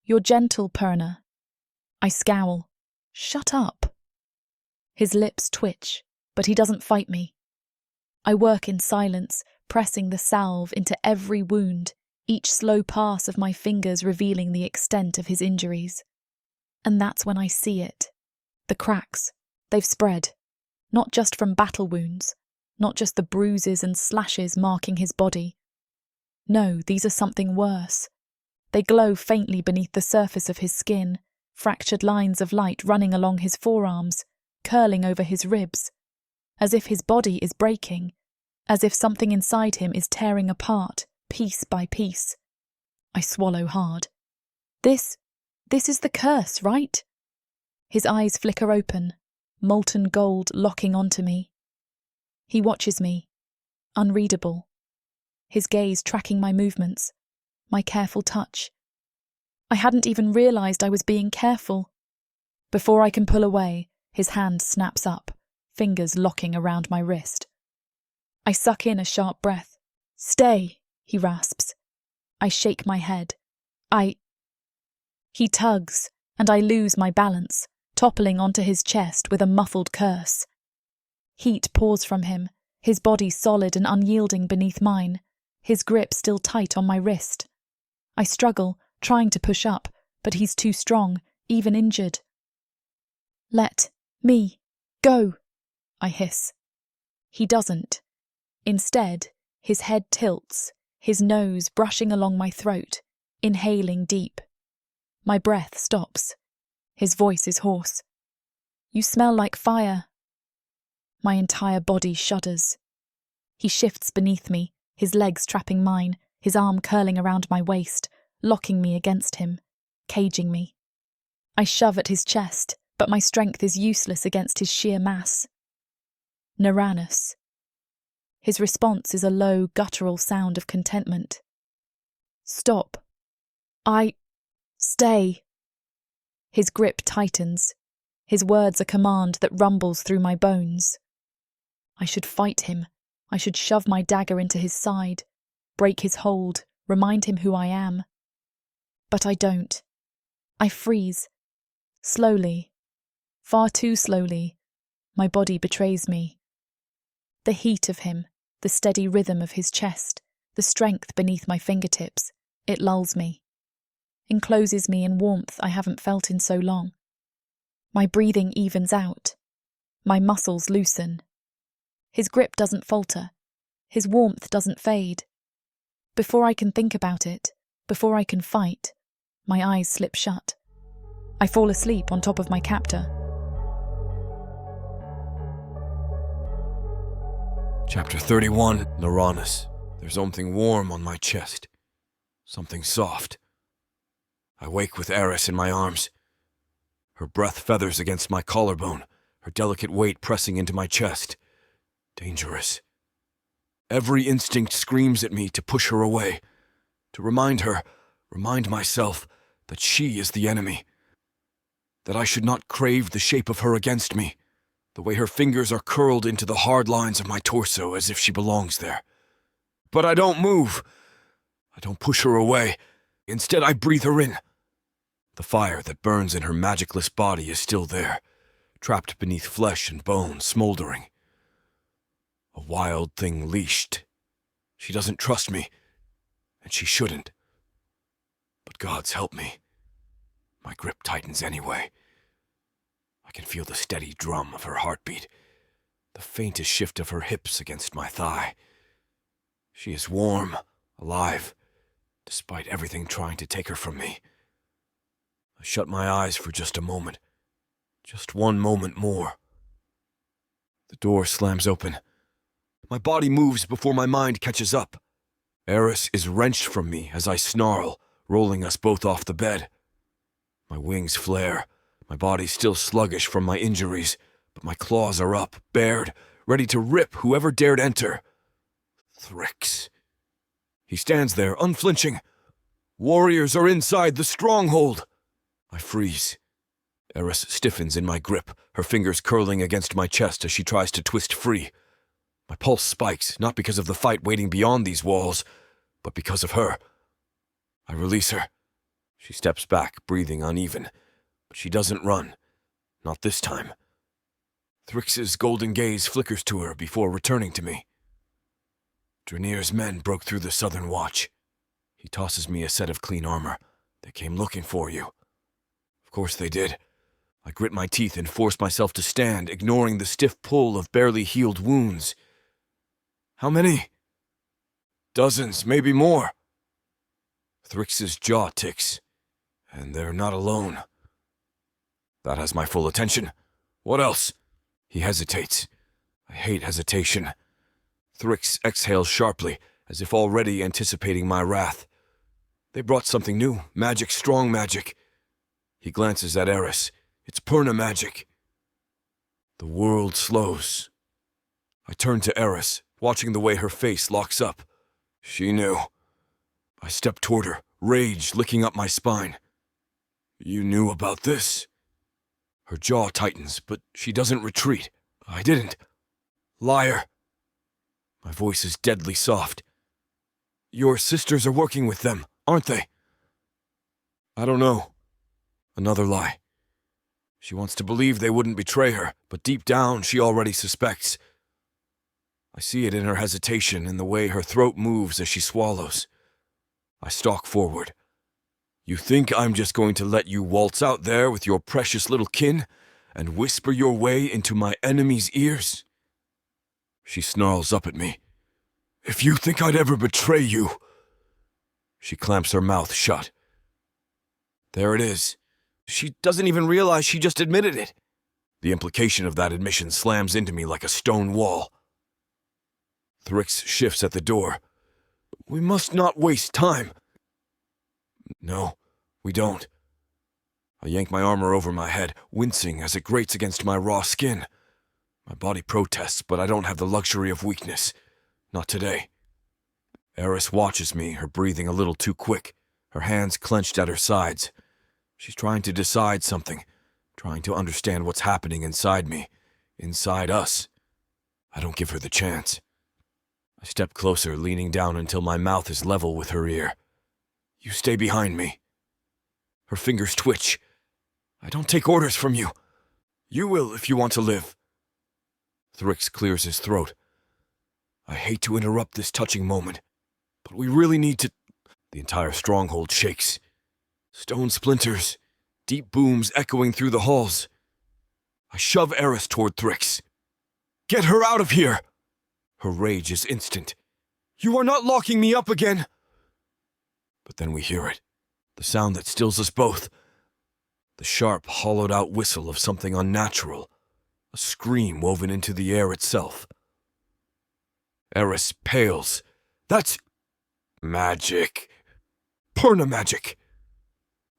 You're gentle, Purna. I scowl. Shut up. His lips twitch, but he doesn't fight me. I work in silence, pressing the salve into every wound, each slow pass of my fingers revealing the extent of his injuries. And that's when I see it. The cracks. They've spread. Not just from battle wounds. Not just the bruises and slashes marking his body. No, these are something worse. They glow faintly beneath the surface of his skin, fractured lines of light running along his forearms, curling over his ribs, as if his body is breaking, as if something inside him is tearing apart, piece by piece. I swallow hard. This is the curse, right? His eyes flicker open, molten gold locking onto me. He watches me, unreadable, his gaze tracking my movements, my careful touch. I hadn't even realised I was being careful. Before I can pull away, his hand snaps up, fingers locking around my wrist. I suck in a sharp breath. "Stay," he rasps. I shake my head. He tugs, and I lose my balance, toppling onto his chest with a muffled curse. Heat pours from him, his body solid and unyielding beneath mine, his grip still tight on my wrist. I struggle, trying to push up, but he's too strong, even injured. "Let me go," I hiss. He doesn't. Instead, his head tilts, his nose brushing along my throat, inhaling deep. My breath stops. His voice is hoarse. "You smell like fire." My entire body shudders. He shifts beneath me, his legs trapping mine, his arm curling around my waist, locking me against him, caging me. I shove at his chest, but my strength is useless against his sheer mass. Uranus. His response is a low, guttural sound of contentment. "Stop. Stay." His grip tightens. His words a command that rumbles through my bones. I should fight him. I should shove my dagger into his side, break his hold, remind him who I am. But I don't. I freeze. Slowly. Far too slowly. My body betrays me. The heat of him, the steady rhythm of his chest, the strength beneath my fingertips, it lulls me. Encloses me in warmth I haven't felt in so long. My breathing evens out. My muscles loosen. His grip doesn't falter. His warmth doesn't fade. Before I can think about it, before I can fight, my eyes slip shut. I fall asleep on top of my captor. Chapter 31, Uranus. There's something warm on my chest. Something soft. I wake with Eryss in my arms. Her breath feathers against my collarbone, her delicate weight pressing into my chest. Dangerous. Every instinct screams at me to push her away, to remind myself that she is the enemy, that I should not crave the shape of her against me, the way her fingers are curled into the hard lines of my torso as if she belongs there. But I don't move. I don't push her away. Instead, I breathe her in. The fire that burns in her magicless body is still there, trapped beneath flesh and bone, smoldering. A wild thing leashed. She doesn't trust me, and she shouldn't. But God's help me. My grip tightens anyway. I can feel the steady drum of her heartbeat, the faintest shift of her hips against my thigh. She is warm, alive, despite everything trying to take her from me. I shut my eyes for just a moment. Just one moment more. The door slams open. My body moves before my mind catches up. Eryss is wrenched from me as I snarl, rolling us both off the bed. My wings flare, my body still sluggish from my injuries, but my claws are up, bared, ready to rip whoever dared enter. Thrix. He stands there, unflinching. Warriors are inside the stronghold. I freeze. Eryss stiffens in my grip, her fingers curling against my chest as she tries to twist free. My pulse spikes, not because of the fight waiting beyond these walls, but because of her. I release her. She steps back, breathing uneven, but she doesn't run. Not this time. Thrix's golden gaze flickers to her before returning to me. Draenir's men broke through the Southern Watch. He tosses me a set of clean armor. They came looking for you. Of course they did. I grit my teeth and force myself to stand, ignoring the stiff pull of barely healed wounds. How many? Dozens, maybe more. Thrix's jaw ticks, and they're not alone. That has my full attention. What else? He hesitates. I hate hesitation. Thrix exhales sharply, as if already anticipating my wrath. They brought something new, magic, strong magic. He glances at Eryss. It's Perna magic. The world slows. I turn to Eryss, watching the way her face locks up. She knew. I step toward her, rage licking up my spine. You knew about this? Her jaw tightens, but she doesn't retreat. I didn't. Liar. My voice is deadly soft. Your sisters are working with them, aren't they? I don't know. Another lie. She wants to believe they wouldn't betray her, but deep down she already suspects. I see it in her hesitation, in the way her throat moves as she swallows. I stalk forward. You think I'm just going to let you waltz out there with your precious little kin and whisper your way into my enemy's ears? She snarls up at me. If you think I'd ever betray you... She clamps her mouth shut. There it is. She doesn't even realize she just admitted it. The implication of that admission slams into me like a stone wall. Thrix shifts at the door. We must not waste time. No, we don't. I yank my armor over my head, wincing as it grates against my raw skin. My body protests, but I don't have the luxury of weakness. Not today. Eryss watches me, her breathing a little too quick, her hands clenched at her sides. She's trying to decide something, trying to understand what's happening inside me, inside us. I don't give her the chance. I step closer, leaning down until my mouth is level with her ear. You stay behind me. Her fingers twitch. I don't take orders from you. You will if you want to live. Thrix clears his throat. I hate to interrupt this touching moment, but we really need to... The entire stronghold shakes. Stone splinters, deep booms echoing through the halls. I shove Eryss toward Thrix. Get her out of here! Her rage is instant. You are not locking me up again! But then we hear it, the sound that stills us both. The sharp, hollowed-out whistle of something unnatural, a scream woven into the air itself. Eryss pales. That's... magic. Perna magic.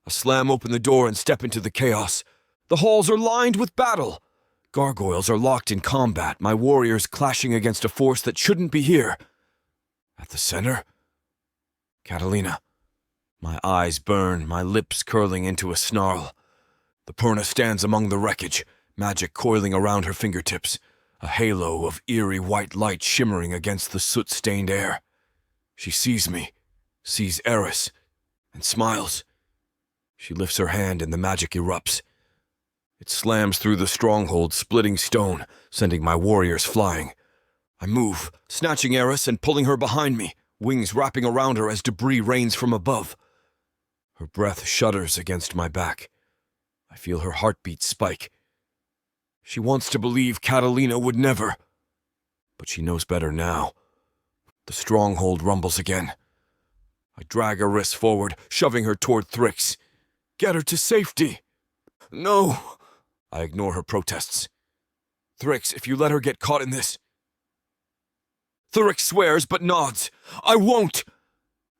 I slam open the door and step into the chaos. The halls are lined with battle. Gargoyles are locked in combat, my warriors clashing against a force that shouldn't be here. At the center? Catalina. My eyes burn, my lips curling into a snarl. The Perna stands among the wreckage, magic coiling around her fingertips, a halo of eerie white light shimmering against the soot-stained air. She sees me, sees Eryss, and smiles. She lifts her hand and the magic erupts. It slams through the stronghold, splitting stone, sending my warriors flying. I move, snatching Eryss and pulling her behind me, wings wrapping around her as debris rains from above. Her breath shudders against my back. I feel her heartbeat spike. She wants to believe Catalina would never. But she knows better now. The stronghold rumbles again. I drag Eryss forward, shoving her toward Thrix. Get her to safety! No! I ignore her protests. Thrix, if you let her get caught in this... Thrix swears but nods. I won't!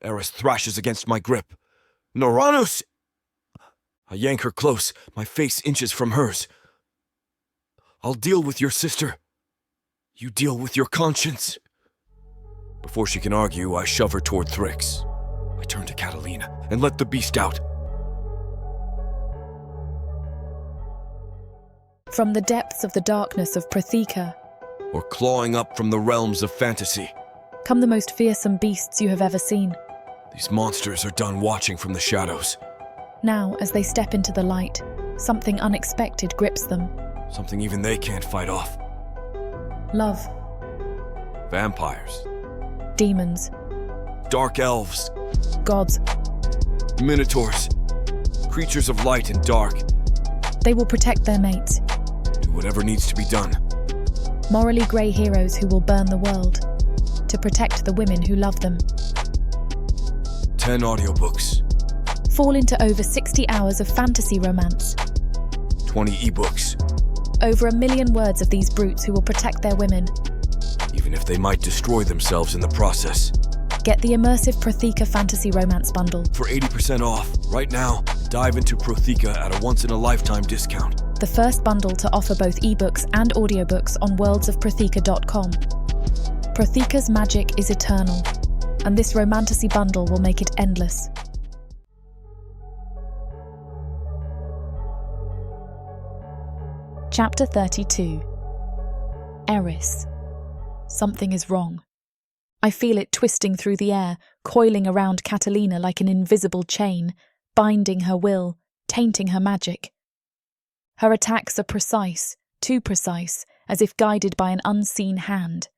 Eryss thrashes against my grip. Noranus! I yank her close, my face inches from hers. I'll deal with your sister. You deal with your conscience. Before she can argue, I shove her toward Thrix. I turn to Catalina and let the beast out. From the depths of the darkness of Protheka, or clawing up from the realms of fantasy, come the most fearsome beasts you have ever seen. These monsters are done watching from the shadows. Now, as they step into the light, something unexpected grips them. Something even they can't fight off. Love. Vampires. Demons. Dark elves. Gods. Minotaurs. Creatures of light and dark. They will protect their mates. Do whatever needs to be done. Morally grey heroes who will burn the world to protect the women who love them. 10 audiobooks. Fall into over 60 hours of fantasy romance. 20 ebooks. Over 1 million words of these brutes who will protect their women. Even if they might destroy themselves in the process. Get the immersive Protheka fantasy romance bundle. For 80% off, right now, dive into Protheka at a once-in-a-lifetime discount. The first bundle to offer both ebooks and audiobooks on worldsofprotheka.com. Protheka's magic is eternal, and this Romantasy bundle will make it endless. Chapter 32. Eryss. Something is wrong. I feel it twisting through the air, coiling around Catalina like an invisible chain, binding her will, tainting her magic. Her attacks are precise, too precise, as if guided by an unseen hand.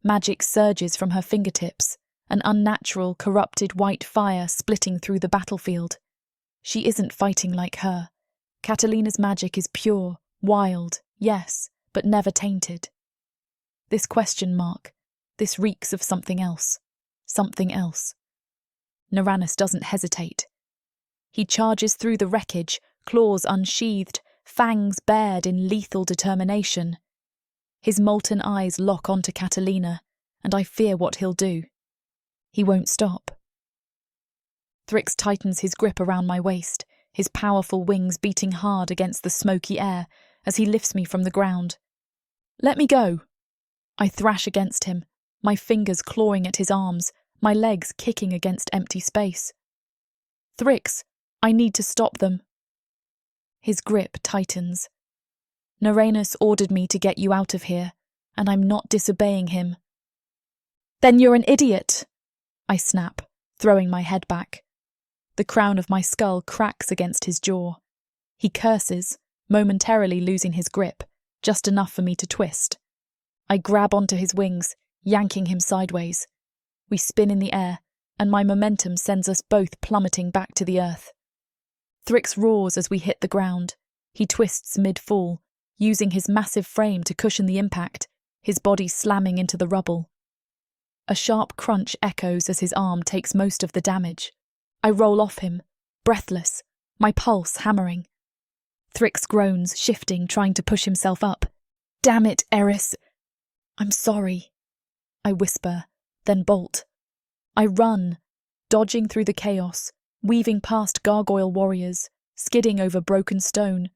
Magic surges from her fingertips, an unnatural, corrupted white fire splitting through the battlefield. She isn't fighting like her. Catalina's magic is pure, wild, yes, but never tainted. This question mark, this reeks of something else. Something else. Eryss doesn't hesitate. He charges through the wreckage, claws unsheathed, fangs bared in lethal determination. His molten eyes lock onto Catalina, and I fear what he'll do. He won't stop. Thrix tightens his grip around my waist, his powerful wings beating hard against the smoky air as he lifts me from the ground. Let me go! I thrash against him, my fingers clawing at his arms, my legs kicking against empty space. Thrix, I need to stop them. His grip tightens. Eryss ordered me to get you out of here, and I'm not disobeying him. Then you're an idiot, I snap, throwing my head back. The crown of my skull cracks against his jaw. He curses, momentarily losing his grip, just enough for me to twist. I grab onto his wings, yanking him sideways. We spin in the air, and my momentum sends us both plummeting back to the earth. Thrix roars as we hit the ground. He twists mid-fall, using his massive frame to cushion the impact, his body slamming into the rubble. A sharp crunch echoes as his arm takes most of the damage. I roll off him, breathless, my pulse hammering. Thrix groans, shifting, trying to push himself up. Damn it, Eryss! I'm sorry. I whisper, then bolt. I run, dodging through the chaos, weaving past gargoyle warriors, skidding over broken stone,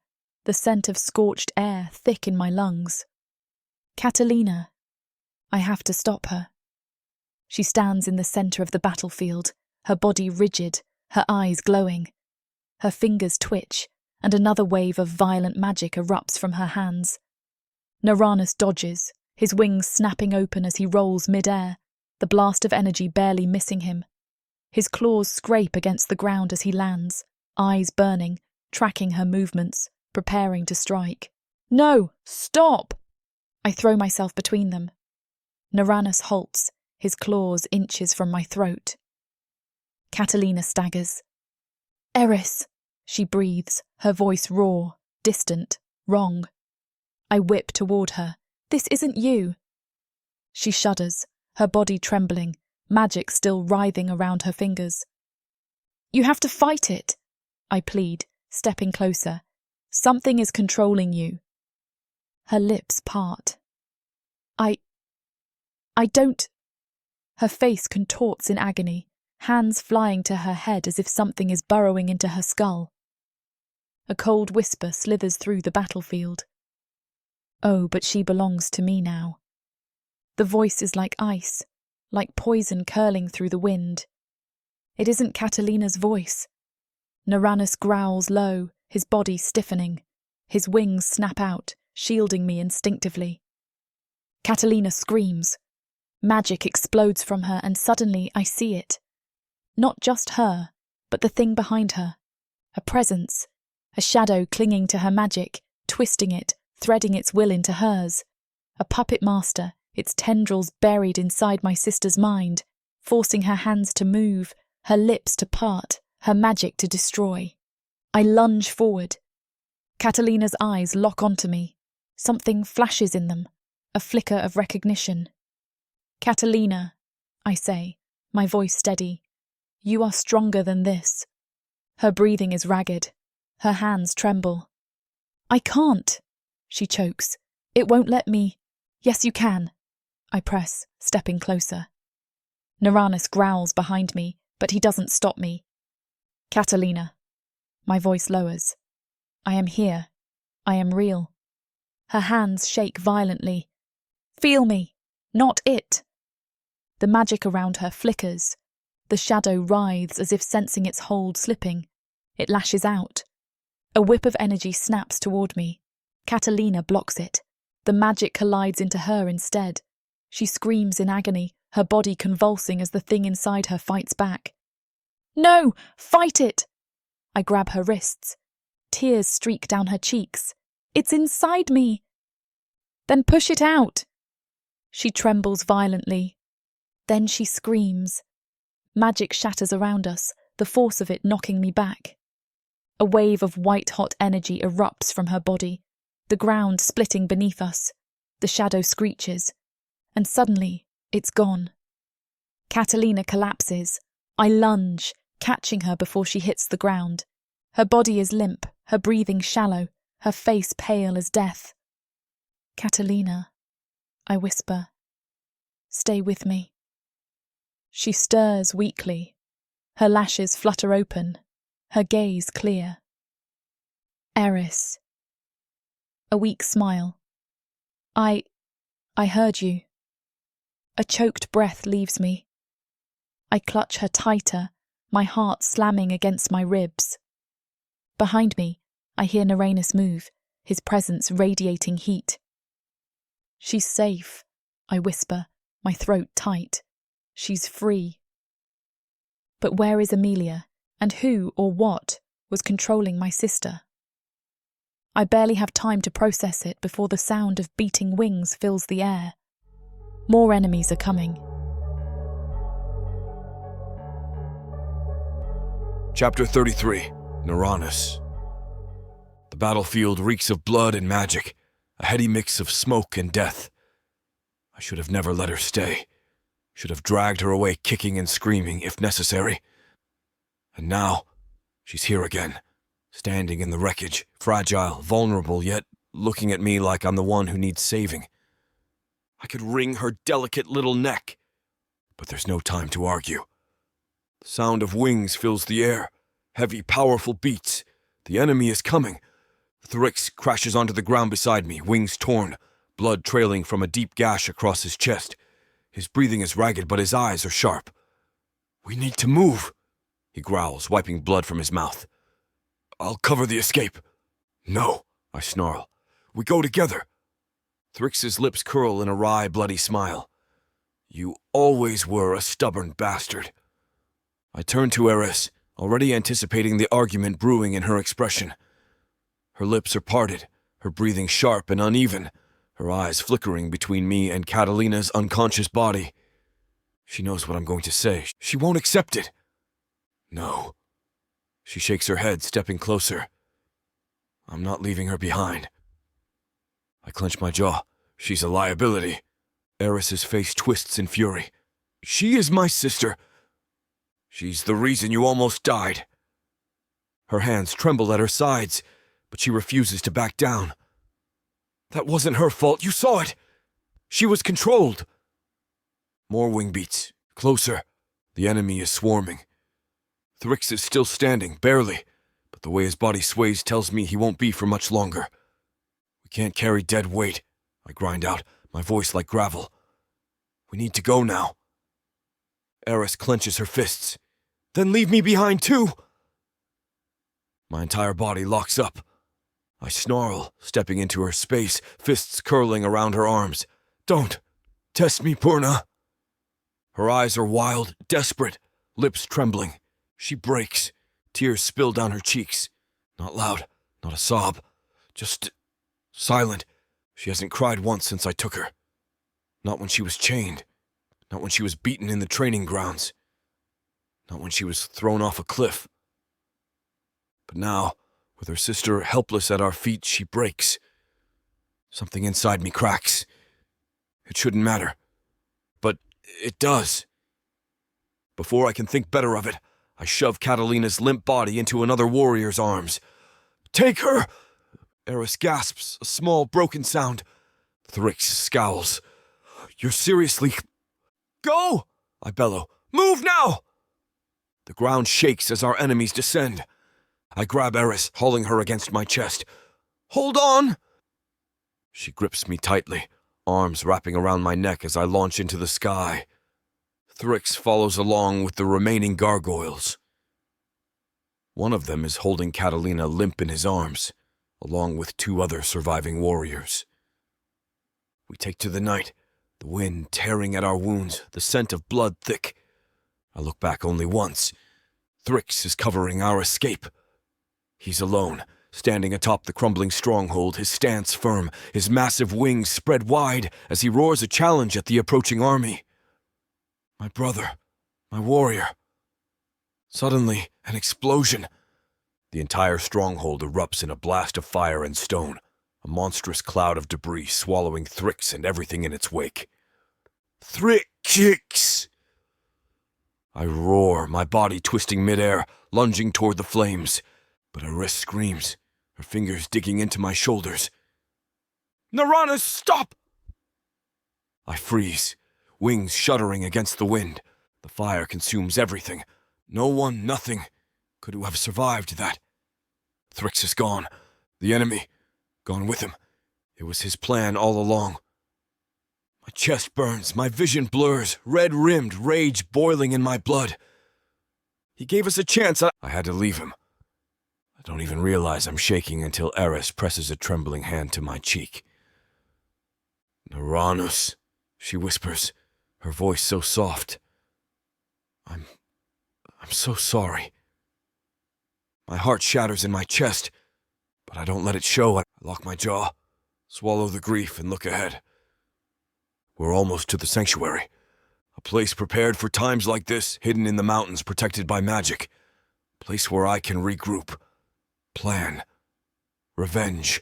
the scent of scorched air thick in my lungs. Catalina. I have to stop her. She stands in the centre of the battlefield, her body rigid, her eyes glowing. Her fingers twitch, and another wave of violent magic erupts from her hands. Eryss dodges, his wings snapping open as he rolls mid-air, the blast of energy barely missing him. His claws scrape against the ground as he lands, eyes burning, tracking her movements, preparing to strike. No! Stop! I throw myself between them. Eryss halts, his claws inches from my throat. Catalina staggers. Eryss, she breathes, her voice raw, distant, wrong. I whip toward her. This isn't you. She shudders, her body trembling, magic still writhing around her fingers. You have to fight it, I plead, stepping closer. Something is controlling you. Her lips part. I don't. Her face contorts in agony, hands flying to her head as if something is burrowing into her skull. A cold whisper slithers through the battlefield. Oh, but she belongs to me now. The voice is like ice, like poison curling through the wind. It isn't Catalina's voice. Eryss growls low, his body stiffening. His wings snap out, shielding me instinctively. Catalina screams. Magic explodes from her, and suddenly I see it. Not just her, but the thing behind her. A presence, a shadow clinging to her magic, twisting it, threading its will into hers. A puppet master, its tendrils buried inside my sister's mind, forcing her hands to move, her lips to part, her magic to destroy. I lunge forward. Catalina's eyes lock onto me. Something flashes in them, a flicker of recognition. "Catalina," I say, my voice steady, "you are stronger than this." Her breathing is ragged. Her hands tremble. "I can't," she chokes. "It won't let me." "Yes, you can," I press, stepping closer. Uranus growls behind me, but he doesn't stop me. "Catalina." My voice lowers. "I am here. I am real." Her hands shake violently. "Feel me, not it." The magic around her flickers. The shadow writhes as if sensing its hold slipping. It lashes out. A whip of energy snaps toward me. Catalina blocks it. The magic collides into her instead. She screams in agony, her body convulsing as the thing inside her fights back. "No! Fight it!" I grab her wrists. Tears streak down her cheeks. "It's inside me!" "Then push it out!" She trembles violently. Then she screams. Magic shatters around us, the force of it knocking me back. A wave of white-hot energy erupts from her body, the ground splitting beneath us. The shadow screeches, and suddenly it's gone. Catalina collapses. I lunge, catching her before she hits the ground. Her body is limp, her breathing shallow, her face pale as death. "Catalina," I whisper, "stay with me." She stirs weakly. Her lashes flutter open, her gaze clear. "Eryss." A weak smile. I heard you." A choked breath leaves me. I clutch her tighter, my heart slamming against my ribs. Behind me, I hear Uranus move, his presence radiating heat. "She's safe," I whisper, my throat tight. "She's free." But where is Amelia, and who or what was controlling my sister? I barely have time to process it before the sound of beating wings fills the air. More enemies are coming. Chapter 33, Uranus. The battlefield reeks of blood and magic, a heady mix of smoke and death. I should have never let her stay. Should have dragged her away kicking and screaming, if necessary. And now, she's here again, standing in the wreckage, fragile, vulnerable, yet looking at me like I'm the one who needs saving. I could wring her delicate little neck, but there's no time to argue. The sound of wings fills the air, heavy, powerful beats. The enemy is coming. Eryss crashes onto the ground beside me, wings torn, blood trailing from a deep gash across his chest. His breathing is ragged, but his eyes are sharp. "We need to move," he growls, wiping blood from his mouth. "I'll cover the escape." "No," I snarl. "We go together." Eryss's lips curl in a wry, bloody smile. "You always were a stubborn bastard." I turn to Eryss, already anticipating the argument brewing in her expression. Her lips are parted, her breathing sharp and uneven, her eyes flickering between me and Catalina's unconscious body. She knows what I'm going to say. She won't accept it. "No." She shakes her head, stepping closer. "I'm not leaving her behind." I clench my jaw. She's a liability. Eryss's face twists in fury. "She is my sister. She's the reason you almost died." Her hands tremble at her sides, but she refuses to back down. "That wasn't her fault. You saw it. She was controlled." More wing beats. Closer. The enemy is swarming. Eryss is still standing, barely, but the way his body sways tells me he won't be for much longer. "We can't carry dead weight," I grind out, my voice like gravel. "We need to go now." Eryss clenches her fists. "Then leave me behind too!" My entire body locks up. I snarl, stepping into her space, fists curling around her arms. "Don't! Test me, Purna!" Her eyes are wild, desperate, lips trembling. She breaks. Tears spill down her cheeks. Not loud, not a sob. Just silent. She hasn't cried once since I took her. Not when she was chained. Not when she was beaten in the training grounds. Not when she was thrown off a cliff. But now, with her sister helpless at our feet, she breaks. Something inside me cracks. It shouldn't matter. But it does. Before I can think better of it, I shove Catalina's limp body into another warrior's arms. "Take her!" Eryss gasps, a small, broken sound. Thrix scowls. "You're seriously—" "Go!" I bellow. "Move now!" The ground shakes as our enemies descend. I grab Eryss, hauling her against my chest. "Hold on!" She grips me tightly, arms wrapping around my neck as I launch into the sky. Thrix follows along with the remaining gargoyles. One of them is holding Catalina limp in his arms, along with 2 other surviving warriors. We take to the night, the wind tearing at our wounds, the scent of blood thick. I look back only once. Thrix is covering our escape. He's alone, standing atop the crumbling stronghold, his stance firm, his massive wings spread wide as he roars a challenge at the approaching army. My brother, my warrior. Suddenly, an explosion. The entire stronghold erupts in a blast of fire and stone, a monstrous cloud of debris swallowing Thrix and everything in its wake. "Thrix!" I roar, my body twisting midair, lunging toward the flames. But Eryss screams, her fingers digging into my shoulders. "Naranus, stop!" I freeze, wings shuddering against the wind. The fire consumes everything. No one, nothing, could have survived that. Thrix is gone. The enemy, gone with him. It was his plan all along. My chest burns, my vision blurs, red-rimmed, rage boiling in my blood. He gave us a chance. I had to leave him. I don't even realize I'm shaking until Eryss presses a trembling hand to my cheek. "Naranus," she whispers, her voice so soft. I'm so sorry. My heart shatters in my chest, but I don't let it show. I lock my jaw, swallow the grief, and look ahead. We're almost to the sanctuary, a place prepared for times like this, hidden in the mountains, protected by magic. A place where I can regroup, plan, revenge.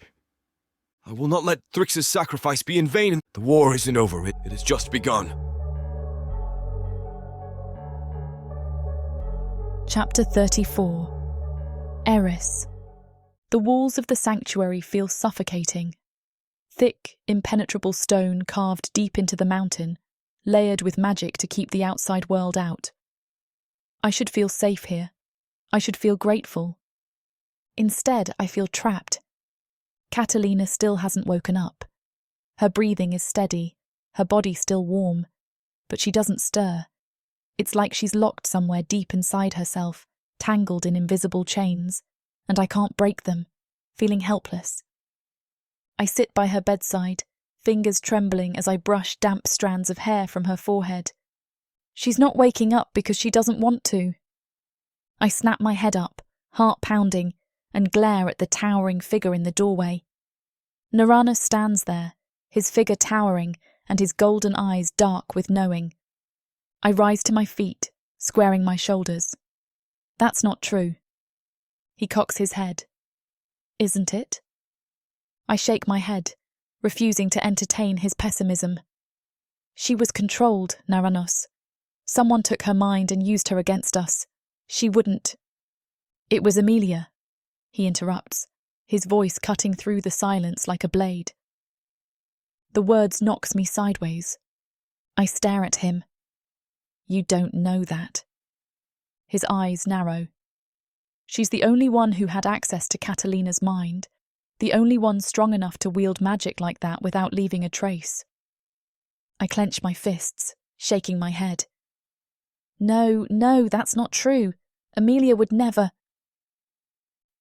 I will not let Thrix's sacrifice be in vain. The war isn't over, it has just begun. Chapter 34. Eryss. The walls of the sanctuary feel suffocating. Thick, impenetrable stone carved deep into the mountain, layered with magic to keep the outside world out. I should feel safe here. I should feel grateful. Instead, I feel trapped. Catalina still hasn't woken up. Her breathing is steady, her body still warm, but she doesn't stir. It's like she's locked somewhere deep inside herself, tangled in invisible chains, and I can't break them, feeling helpless. I sit by her bedside, fingers trembling as I brush damp strands of hair from her forehead. She's not waking up because she doesn't want to. I snap my head up, heart pounding, and glare at the towering figure in the doorway. Naranus stands there, his figure towering and his golden eyes dark with knowing. I rise to my feet, squaring my shoulders. That's not true. He cocks his head. Isn't it? I shake my head, refusing to entertain his pessimism. She was controlled, Naranus. Someone took her mind and used her against us. She wouldn't. It was Amelia, he interrupts, his voice cutting through the silence like a blade. The words knocks me sideways. I stare at him. You don't know that. His eyes narrow. She's the only one who had access to Catalina's mind, the only one strong enough to wield magic like that without leaving a trace. I clench my fists, shaking my head. No, that's not true. Amelia would never.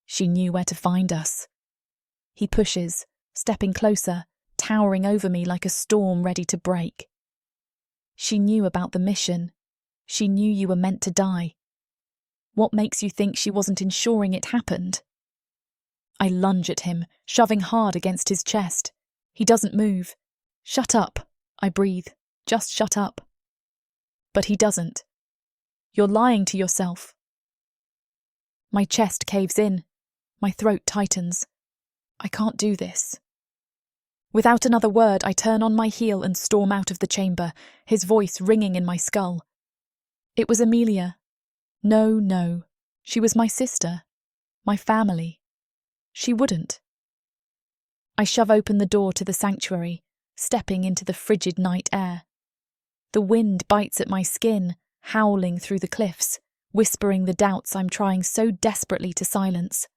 She knew where to find us. He pushes, stepping closer, towering over me like a storm ready to break. She knew about the mission. She knew you were meant to die. What makes you think she wasn't ensuring it happened? I lunge at him, shoving hard against his chest. He doesn't move. Shut up, I breathe. Just shut up. But he doesn't. You're lying to yourself. My chest caves in. My throat tightens. I can't do this. Without another word, I turn on my heel and storm out of the chamber, his voice ringing in my skull. It was Amelia. No, no. She was my sister. My family. She wouldn't. I shove open the door to the sanctuary, stepping into the frigid night air. The wind bites at my skin, howling through the cliffs, whispering the doubts I'm trying so desperately to silence.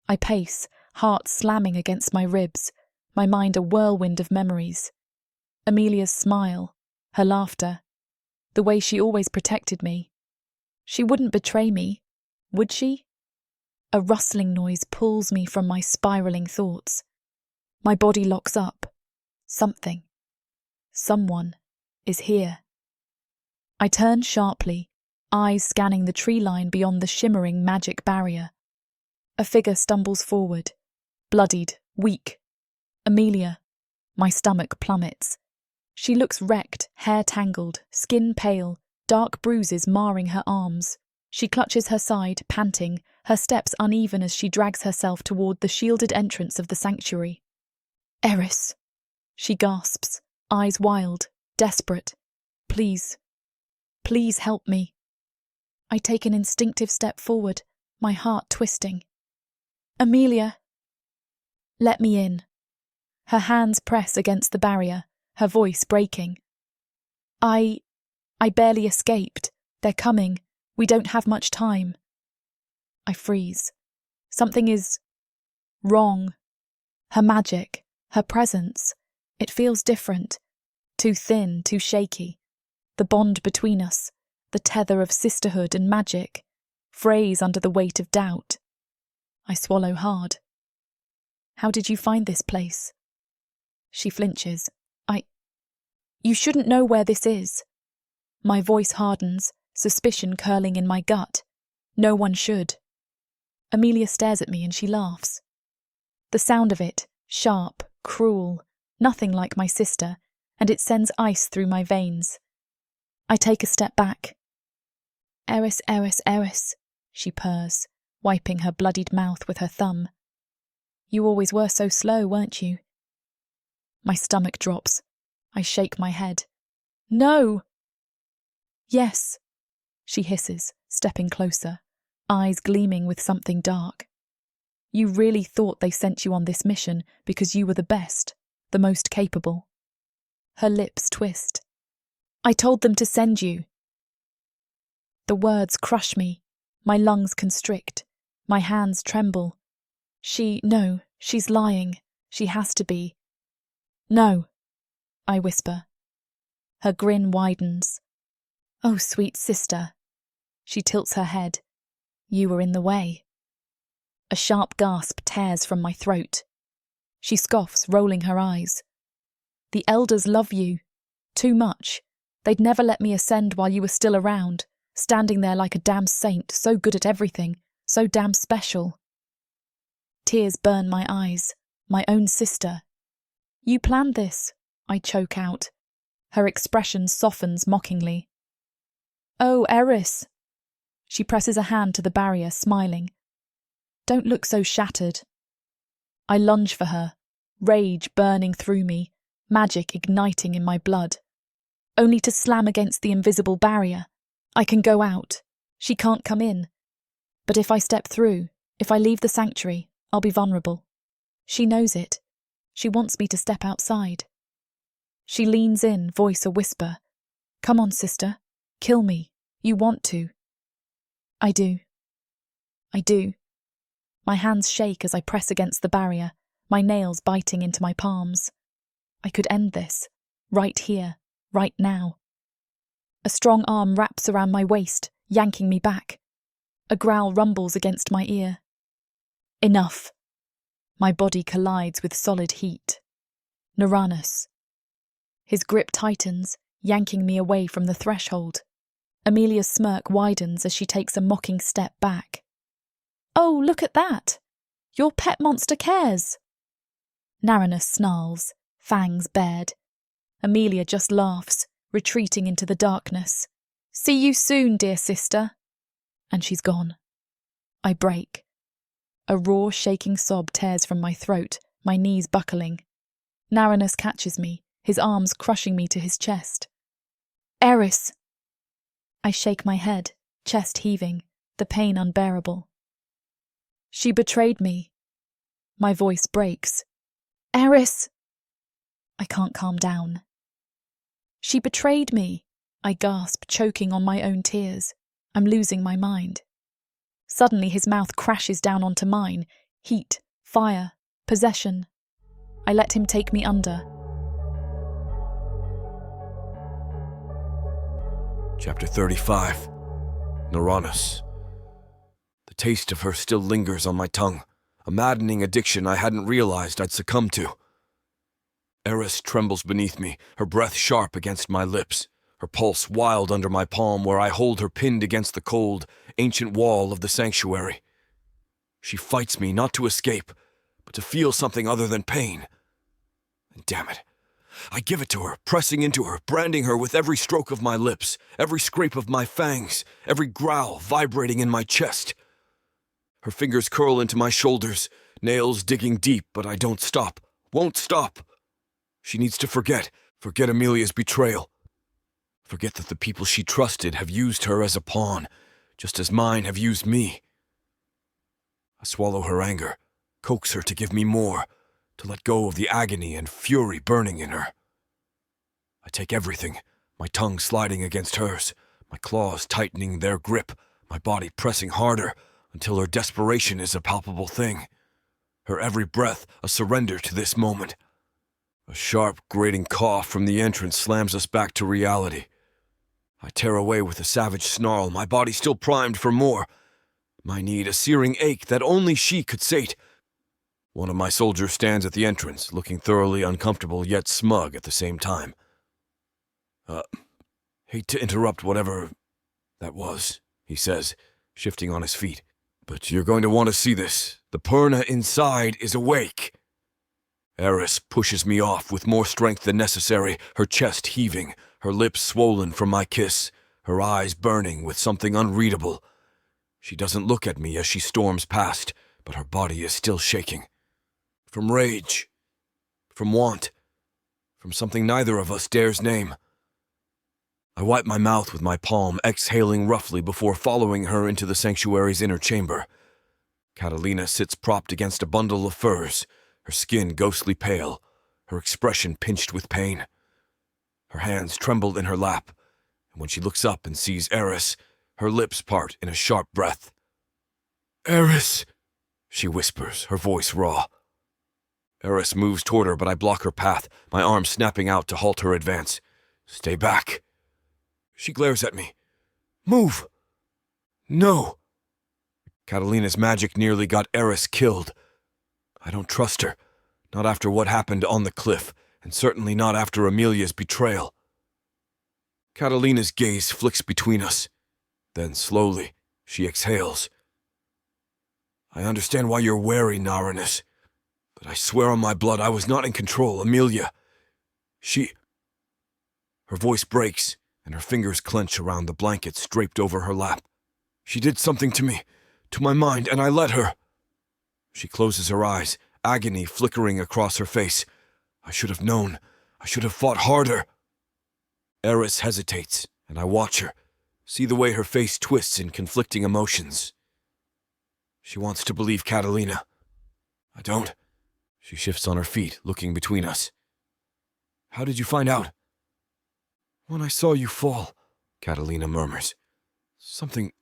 I pace, heart slamming against my ribs, my mind a whirlwind of memories. Amelia's smile, her laughter, the way she always protected me. She wouldn't betray me, would she? A rustling noise pulls me from my spiralling thoughts. My body locks up. Something, someone, is here. I turn sharply, eyes scanning the tree line beyond the shimmering magic barrier. A figure stumbles forward, bloodied, weak. Amelia. My stomach plummets. She looks wrecked, hair tangled, skin pale, dark bruises marring her arms. She clutches her side, panting, her steps uneven as she drags herself toward the shielded entrance of the sanctuary. Eryss, she gasps, eyes wild, desperate. Please, please help me. I take an instinctive step forward, my heart twisting. Amelia. Let me in. Her hands press against the barrier, her voice breaking. I barely escaped. They're coming. We don't have much time. I freeze. Something is wrong. Her magic, her presence. It feels different. Too thin, too shaky. The bond between us, the tether of sisterhood and magic, frays under the weight of doubt. I swallow hard. How did you find this place? She flinches. You shouldn't know where this is. My voice hardens, suspicion curling in my gut. No one should. Amelia stares at me and she laughs. The sound of it, sharp, cruel, nothing like my sister, and it sends ice through my veins. I take a step back. Eryss, Eryss, Eryss, she purrs, wiping her bloodied mouth with her thumb. You always were so slow, weren't you? My stomach drops. I shake my head. No! Yes, she hisses, stepping closer, eyes gleaming with something dark. You really thought they sent you on this mission because you were the best, the most capable. Her lips twist. I told them to send you. The words crush me. My lungs constrict. My hands tremble. No, she's lying. She has to be. No, I whisper. Her grin widens. Oh, sweet sister. She tilts her head. You were in the way. A sharp gasp tears from my throat. She scoffs, rolling her eyes. The elders love you. Too much. They'd never let me ascend while you were still around, standing there like a damn saint, so good at everything, so damn special. Tears burn my eyes. My own sister. You planned this, I choke out. Her expression softens mockingly. Oh, Eryss. She presses a hand to the barrier, smiling. Don't look so shattered. I lunge for her, rage burning through me, magic igniting in my blood. Only to slam against the invisible barrier. I can go out. She can't come in. But if I step through, if I leave the sanctuary, I'll be vulnerable. She knows it. She wants me to step outside. She leans in, voice a whisper. Come on, sister. Kill me. You want to. I do. I do. My hands shake as I press against the barrier, my nails biting into my palms. I could end this. Right here. Right now. A strong arm wraps around my waist, yanking me back. A growl rumbles against my ear. Enough. My body collides with solid heat. Uranus. His grip tightens, yanking me away from the threshold. Amelia's smirk widens as she takes a mocking step back. Oh, look at that! Your pet monster cares! Uranus snarls, fangs bared. Amelia just laughs, retreating into the darkness. See you soon, dear sister. And she's gone. I break. A raw, shaking sob tears from my throat, my knees buckling. Naranus catches me, his arms crushing me to his chest. Eryss! I shake my head, chest heaving, the pain unbearable. She betrayed me. My voice breaks. Eryss! I can't calm down. She betrayed me, I gasp, choking on my own tears. I'm losing my mind. Suddenly his mouth crashes down onto mine. Heat, fire, possession. I let him take me under. Chapter 35. Naranus. The taste of her still lingers on my tongue, a maddening addiction I hadn't realized I'd succumb to. Eryss trembles beneath me, her breath sharp against my lips, her pulse wild under my palm where I hold her pinned against the cold, ancient wall of the sanctuary. She fights me not to escape, but to feel something other than pain. And damn it, I give it to her, pressing into her, branding her with every stroke of my lips, every scrape of my fangs, every growl vibrating in my chest. Her fingers curl into my shoulders, nails digging deep, but I don't stop, won't stop. She needs to forget Amelia's betrayal. Forget that the people she trusted have used her as a pawn, just as mine have used me. I swallow her anger, coax her to give me more, to let go of the agony and fury burning in her. I take everything, my tongue sliding against hers, my claws tightening their grip, my body pressing harder until her desperation is a palpable thing. Her every breath a surrender to this moment. A sharp, grating cough from the entrance slams us back to reality. I tear away with a savage snarl, my body still primed for more. My need a searing ache that only she could sate. One of my soldiers stands at the entrance, looking thoroughly uncomfortable yet smug at the same time. Hate to interrupt whatever that was, he says, shifting on his feet. But you're going to want to see this. The Purna inside is awake. Eryss pushes me off with more strength than necessary, her chest heaving, her lips swollen from my kiss, her eyes burning with something unreadable. She doesn't look at me as she storms past, but her body is still shaking. From rage, from want, from something neither of us dares name. I wipe my mouth with my palm, exhaling roughly before following her into the sanctuary's inner chamber. Catalina sits propped against a bundle of furs, her skin ghostly pale, her expression pinched with pain. Her hands tremble in her lap, and when she looks up and sees Eryss, her lips part in a sharp breath. "Eryss," she whispers, her voice raw. Eryss moves toward her, but I block her path, my arm snapping out to halt her advance. "Stay back." She glares at me. "Move!" "No!" Catalina's magic nearly got Eryss killed. I don't trust her, not after what happened on the cliff, and certainly not after Amelia's betrayal. Catalina's gaze flicks between us. Then, slowly, she exhales. "I understand why you're wary, Naranus, but I swear on my blood I was not in control. Amelia, she..." Her voice breaks, and her fingers clench around the blankets draped over her lap. "She did something to me, to my mind, and I let her." She closes her eyes, agony flickering across her face. I should have known. I should have fought harder. Eryss hesitates, and I watch her, see the way her face twists in conflicting emotions. She wants to believe Catalina. I don't. She shifts on her feet, looking between us. "How did you find out?" "When I saw you fall," Catalina murmurs. "Something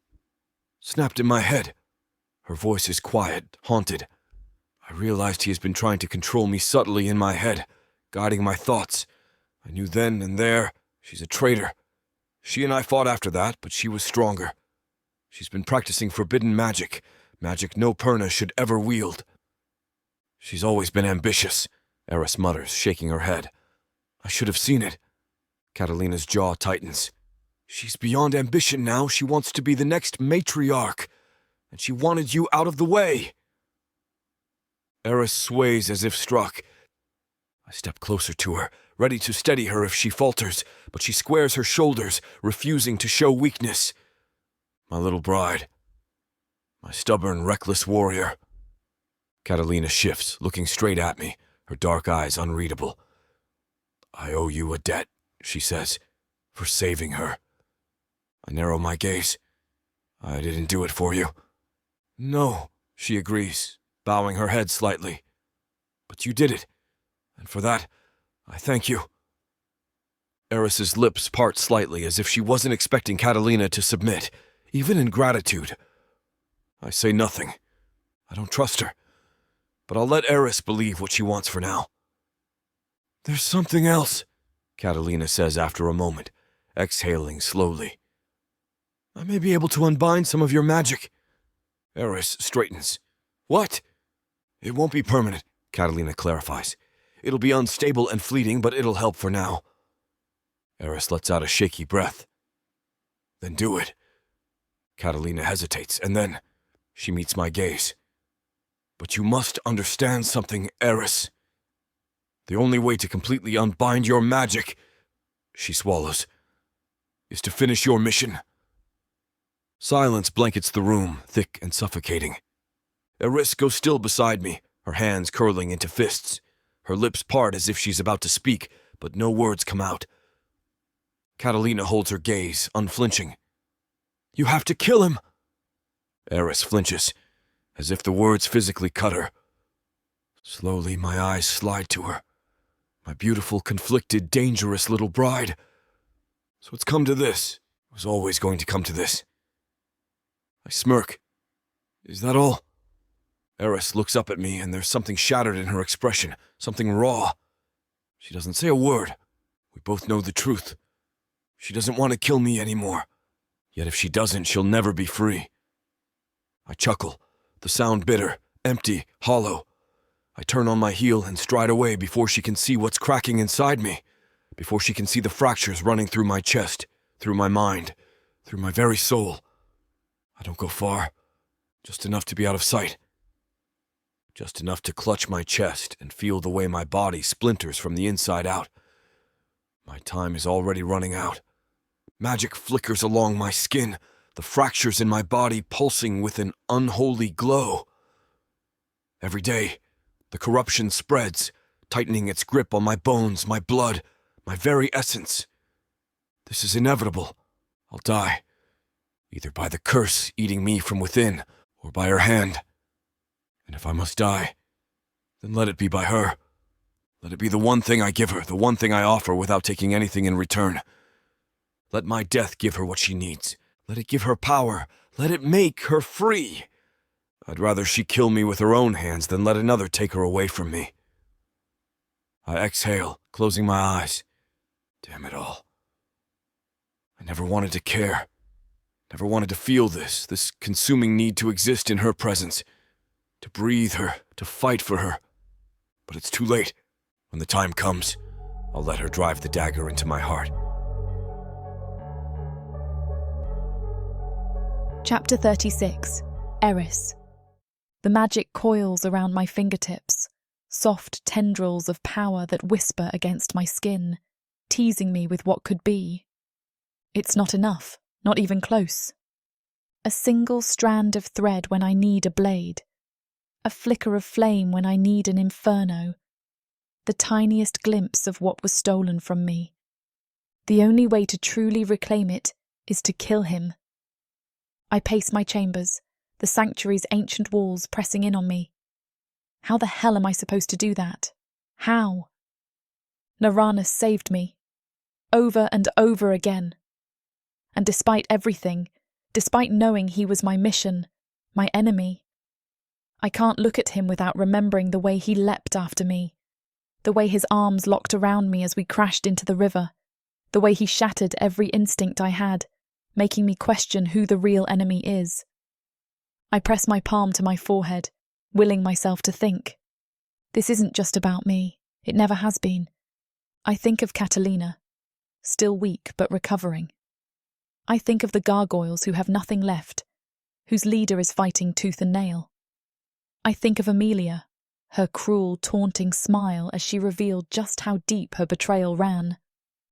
snapped in my head." Her voice is quiet, haunted. I realized he has been trying to control me subtly in my head, guiding my thoughts. I knew then and there, she's a traitor. She and I fought after that, but she was stronger. She's been practicing forbidden magic, magic no Purna should ever wield. "She's always been ambitious," Eryss mutters, shaking her head. "I should have seen it." Catalina's jaw tightens. "She's beyond ambition now. She wants to be the next matriarch, and she wanted you out of the way." Eryss sways as if struck. I step closer to her, ready to steady her if she falters, but she squares her shoulders, refusing to show weakness. My little bride. My stubborn, reckless warrior. Catalina shifts, looking straight at me, her dark eyes unreadable. I owe you a debt, she says, for saving her. I narrow my gaze. I didn't do it for you. No, she agrees, bowing her head slightly. But you did it, and for that, I thank you. Eryss's lips part slightly as if she wasn't expecting Catalina to submit, even in gratitude. I say nothing. I don't trust her, but I'll let Eryss believe what she wants for now. There's something else, Catalina says after a moment, exhaling slowly. I may be able to unbind some of your magic. Eryss straightens. What? It won't be permanent, Catalina clarifies. It'll be unstable and fleeting, but it'll help for now. Eryss lets out a shaky breath. Then do it. Catalina hesitates, and then she meets my gaze. But you must understand something, Eryss. The only way to completely unbind your magic, she swallows, is to finish your mission. Silence blankets the room, thick and suffocating. Eryss goes still beside me, her hands curling into fists. Her lips part as if she's about to speak, but no words come out. Catalina holds her gaze, unflinching. You have to kill him! Eryss flinches, as if the words physically cut her. Slowly my eyes slide to her. My beautiful, conflicted, dangerous little bride. So it's come to this. It was always going to come to this. I smirk. Is that all? Eryss looks up at me, and there's something shattered in her expression, something raw. She doesn't say a word. We both know the truth. She doesn't want to kill me anymore. Yet if she doesn't, she'll never be free. I chuckle, the sound bitter, empty, hollow. I turn on my heel and stride away before she can see what's cracking inside me, before she can see the fractures running through my chest, through my mind, through my very soul. I don't go far, just enough to be out of sight. Just enough to clutch my chest and feel the way my body splinters from the inside out. My time is already running out. Magic flickers along my skin, the fractures in my body pulsing with an unholy glow. Every day, the corruption spreads, tightening its grip on my bones, my blood, my very essence. This is inevitable. I'll die, either by the curse eating me from within, or by her hand. And if I must die, then let it be by her. Let it be the one thing I give her, the one thing I offer without taking anything in return. Let my death give her what she needs. Let it give her power. Let it make her free. I'd rather she kill me with her own hands than let another take her away from me. I exhale, closing my eyes. Damn it all. I never wanted to care. Never wanted to feel this consuming need to exist in her presence. To breathe her, to fight for her. But it's too late. When the time comes, I'll let her drive the dagger into my heart. Chapter 36. Eryss. The magic coils around my fingertips, soft tendrils of power that whisper against my skin, teasing me with what could be. It's not enough, not even close. A single strand of thread when I need a blade. A flicker of flame when I need an inferno. The tiniest glimpse of what was stolen from me. The only way to truly reclaim it is to kill him. I pace my chambers, the sanctuary's ancient walls pressing in on me. How the hell am I supposed to do that? How? Naranus saved me. Over and over again. And despite everything, despite knowing he was my mission, my enemy, I can't look at him without remembering the way he leapt after me, the way his arms locked around me as we crashed into the river, the way he shattered every instinct I had, making me question who the real enemy is. I press my palm to my forehead, willing myself to think. This isn't just about me. It never has been. I think of Catalina, still weak but recovering. I think of the gargoyles who have nothing left, whose leader is fighting tooth and nail. I think of Amelia, her cruel, taunting smile as she revealed just how deep her betrayal ran.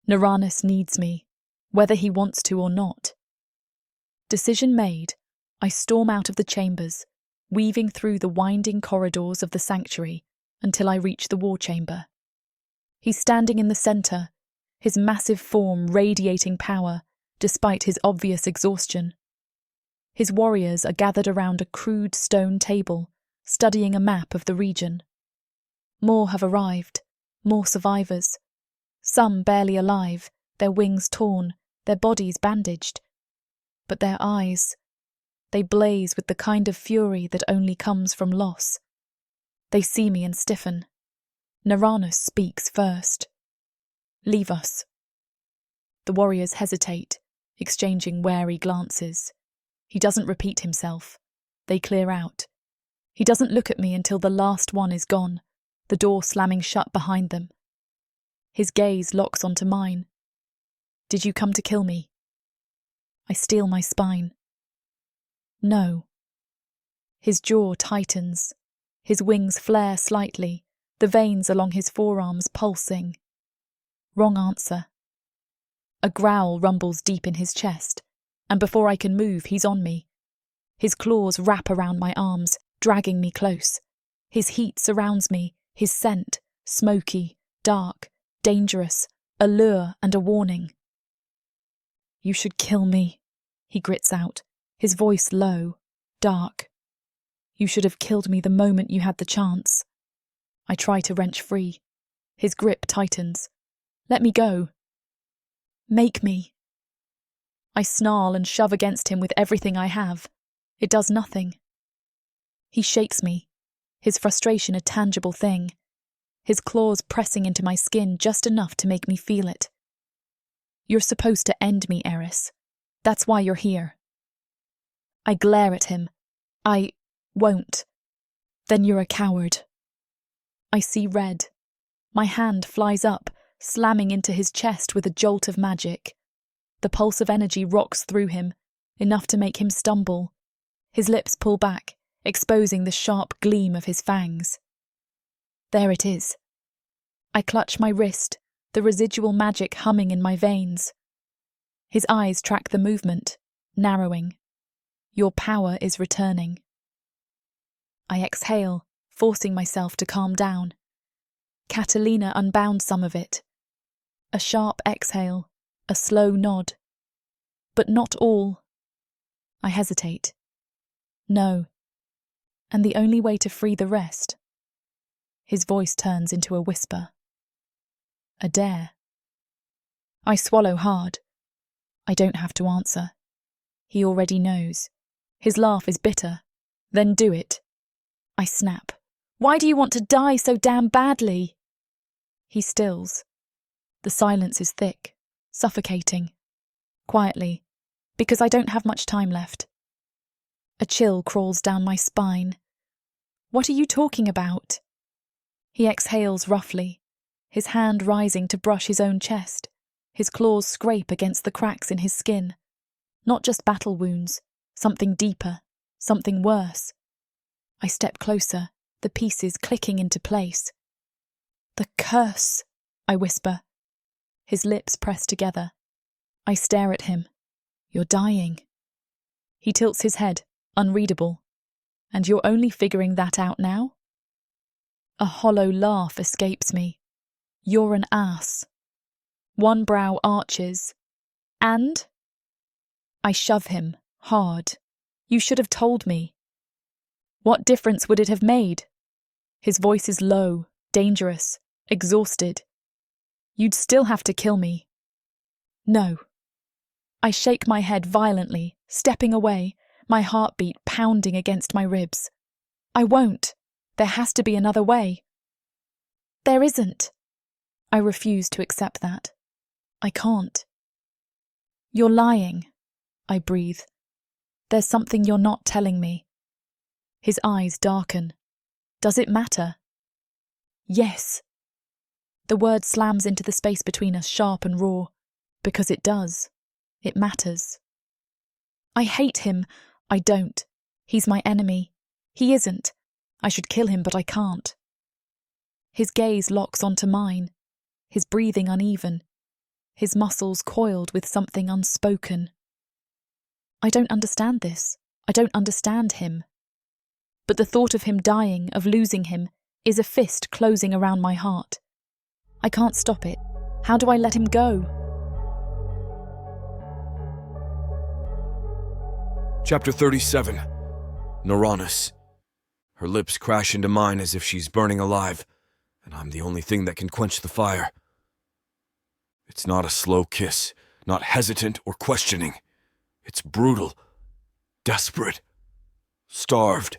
Uranus needs me, whether he wants to or not. Decision made, I storm out of the chambers, weaving through the winding corridors of the sanctuary until I reach the war chamber. He's standing in the centre, his massive form radiating power despite his obvious exhaustion. His warriors are gathered around a crude stone table, studying a map of the region. More have arrived, more survivors. Some barely alive, their wings torn, their bodies bandaged. But their eyes, they blaze with the kind of fury that only comes from loss. They see me and stiffen. Uranus speaks first. Leave us. The warriors hesitate, exchanging wary glances. He doesn't repeat himself. They clear out. He doesn't look at me until the last one is gone, the door slamming shut behind them. His gaze locks onto mine. Did you come to kill me? I steel my spine. No. His jaw tightens. His wings flare slightly, the veins along his forearms pulsing. Wrong answer. A growl rumbles deep in his chest, and before I can move, he's on me. His claws wrap around my arms, dragging me close. His heat surrounds me, his scent, smoky, dark, dangerous, a lure and a warning. You should kill me, he grits out, his voice low, dark. You should have killed me the moment you had the chance. I try to wrench free. His grip tightens. Let me go. Make me. I snarl and shove against him with everything I have. It does nothing. He shakes me, his frustration a tangible thing, his claws pressing into my skin just enough to make me feel it. You're supposed to end me, Eryss. That's why you're here. I glare at him. I won't. Then you're a coward. I see red. My hand flies up, slamming into his chest with a jolt of magic. The pulse of energy rocks through him, enough to make him stumble. His lips pull back, exposing the sharp gleam of his fangs. There it is. I clutch my wrist, the residual magic humming in my veins. His eyes track the movement, narrowing. Your power is returning. I exhale, forcing myself to calm down. Catalina unbound some of it. A sharp exhale, a slow nod. But not all. I hesitate. No. And the only way to free the rest. His voice turns into a whisper. A dare. I swallow hard. I don't have to answer. He already knows. His laugh is bitter. Then do it. I snap. Why do you want to die so damn badly? He stills. The silence is thick, suffocating. Quietly, because I don't have much time left. A chill crawls down my spine. What are you talking about? He exhales roughly, his hand rising to brush his own chest. His claws scrape against the cracks in his skin. Not just battle wounds, something deeper, something worse. I step closer, the pieces clicking into place. The curse, I whisper. His lips press together. I stare at him. You're dying. He tilts his head, unreadable. And you're only figuring that out now? A hollow laugh escapes me. You're an ass. One brow arches. And? I shove him, hard. You should have told me. What difference would it have made? His voice is low, dangerous, exhausted. You'd still have to kill me. No. I shake my head violently, stepping away, my heartbeat pounding against my ribs. I won't. There has to be another way. There isn't. I refuse to accept that. I can't. You're lying, I breathe. There's something you're not telling me. His eyes darken. Does it matter? Yes. The word slams into the space between us sharp and raw. Because it does. It matters. I hate him. I don't. He's my enemy. He isn't. I should kill him, but I can't. His gaze locks onto mine, his breathing uneven, his muscles coiled with something unspoken. I don't understand this. I don't understand him. But the thought of him dying, of losing him, is a fist closing around my heart. I can't stop it. How do I let him go? Chapter 37. Uranus. Her lips crash into mine as if she's burning alive, and I'm the only thing that can quench the fire. It's not a slow kiss, not hesitant or questioning. It's brutal, desperate, starved.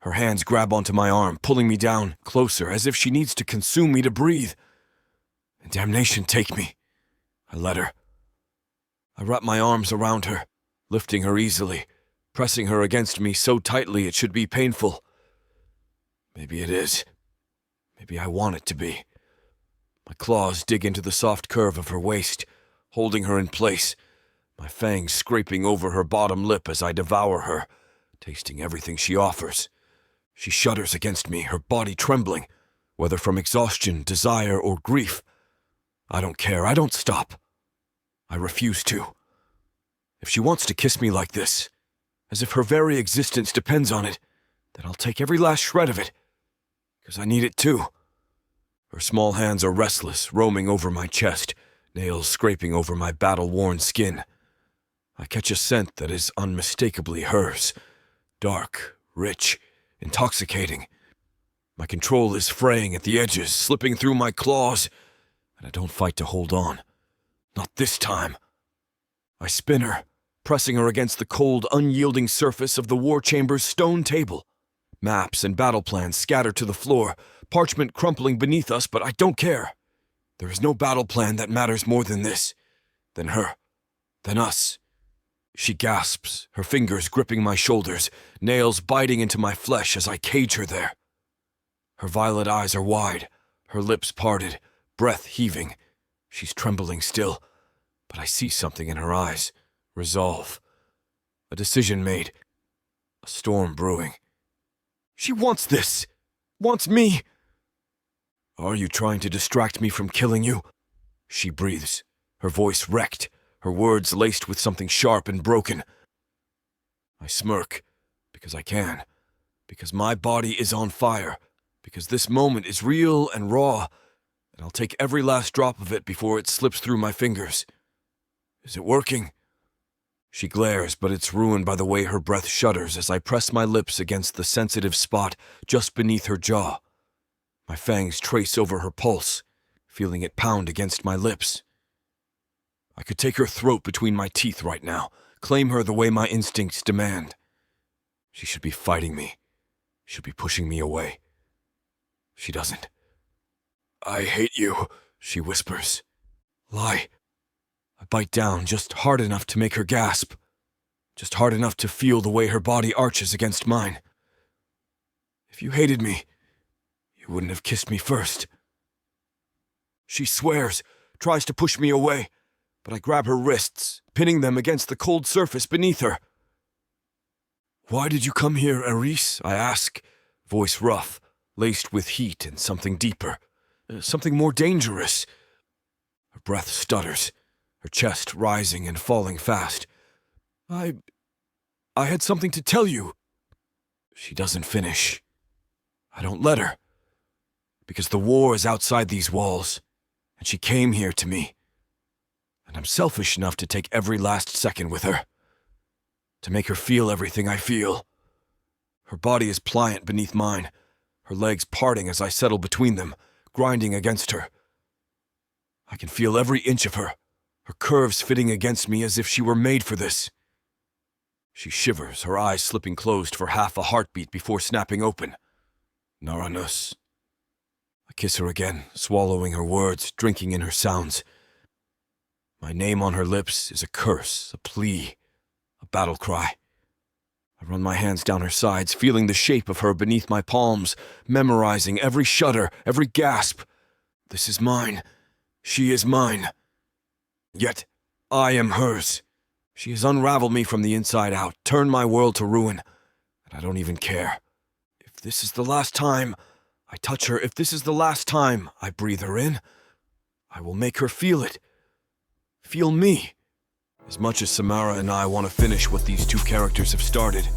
Her hands grab onto my arm, pulling me down, closer, as if she needs to consume me to breathe. And damnation take me. I let her. I wrap my arms around her, lifting her easily, pressing her against me so tightly it should be painful. Maybe it is. Maybe I want it to be. My claws dig into the soft curve of her waist, holding her in place, my fangs scraping over her bottom lip as I devour her, tasting everything she offers. She shudders against me, her body trembling, whether from exhaustion, desire, or grief. I don't care. I don't stop. I refuse to. If she wants to kiss me like this, as if her very existence depends on it, then I'll take every last shred of it, because I need it too. Her small hands are restless, roaming over my chest, nails scraping over my battle-worn skin. I catch a scent that is unmistakably hers, dark, rich, intoxicating. My control is fraying at the edges, slipping through my claws, and I don't fight to hold on. Not this time. I spin her, pressing her against the cold, unyielding surface of the war chamber's stone table. Maps and battle plans scatter to the floor, parchment crumpling beneath us, but I don't care. There is no battle plan that matters more than this, than her, than us. She gasps, her fingers gripping my shoulders, nails biting into my flesh as I cage her there. Her violet eyes are wide, her lips parted, breath heaving. She's trembling still, but I see something in her eyes. Resolve. A decision made. A storm brewing. She wants this! Wants me! Are you trying to distract me from killing you? She breathes, her voice wrecked, her words laced with something sharp and broken. I smirk, because I can, because my body is on fire, because this moment is real and raw, and I'll take every last drop of it before it slips through my fingers. Is it working? She glares, but it's ruined by the way her breath shudders as I press my lips against the sensitive spot just beneath her jaw. My fangs trace over her pulse, feeling it pound against my lips. I could take her throat between my teeth right now, claim her the way my instincts demand. She should be fighting me, should be pushing me away. She doesn't. I hate you, she whispers. Lie. I bite down just hard enough to make her gasp, just hard enough to feel the way her body arches against mine. If you hated me, you wouldn't have kissed me first. She swears, tries to push me away, but I grab her wrists, pinning them against the cold surface beneath her. Why did you come here, Eryss? I ask, voice rough, laced with heat and something deeper, something more dangerous. Her breath stutters, her chest rising and falling fast. I had something to tell you. She doesn't finish. I don't let her. Because the war is outside these walls, and she came here to me. And I'm selfish enough to take every last second with her. To make her feel everything I feel. Her body is pliant beneath mine, her legs parting as I settle between them, grinding against her. I can feel every inch of her, her curves fitting against me as if she were made for this. She shivers, her eyes slipping closed for half a heartbeat before snapping open. Uranus. I kiss her again, swallowing her words, drinking in her sounds. My name on her lips is a curse, a plea, a battle cry. I run my hands down her sides, feeling the shape of her beneath my palms, memorizing every shudder, every gasp. This is mine. She is mine. Yet, I am hers. She has unraveled me from the inside out, turned my world to ruin, and I don't even care. If this is the last time, I touch her. If this is the last time I breathe her in, I will make her feel it. Feel me. As much as Samara and I want to finish what these two characters have started,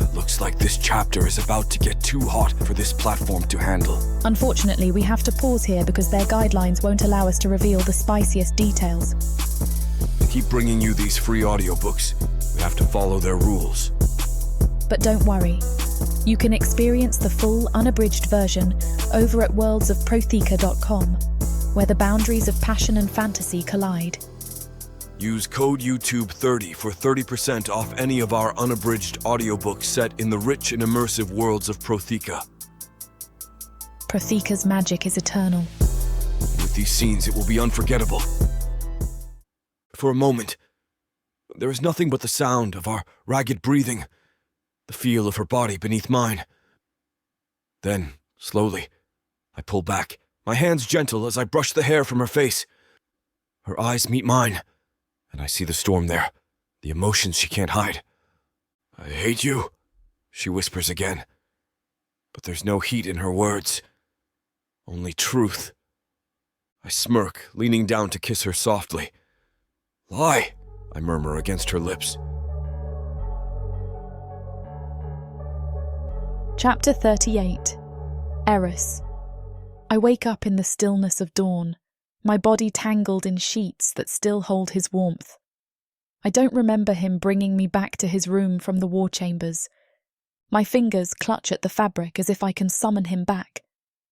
it looks like this chapter is about to get too hot for this platform to handle. Unfortunately, we have to pause here because their guidelines won't allow us to reveal the spiciest details. To keep bringing you these free audiobooks, we have to follow their rules. But don't worry. You can experience the full, unabridged version over at worldsofprotheka.com, where the boundaries of passion and fantasy collide. Use code YouTube30 for 30% off any of our unabridged audiobooks set in the rich and immersive worlds of Protheka. Protheka's magic is eternal. With these scenes, it will be unforgettable. For a moment, there is nothing but the sound of our ragged breathing, the feel of her body beneath mine. Then, slowly, I pull back, my hands gentle as I brush the hair from her face. Her eyes meet mine, and I see the storm there, the emotions she can't hide. "I hate you," she whispers again. But there's no heat in her words, only truth. I smirk, leaning down to kiss her softly. "Lie," I murmur against her lips. Chapter 38. Eryss. I wake up in the stillness of dawn, my body tangled in sheets that still hold his warmth. I don't remember him bringing me back to his room from the war chambers. My fingers clutch at the fabric as if I can summon him back,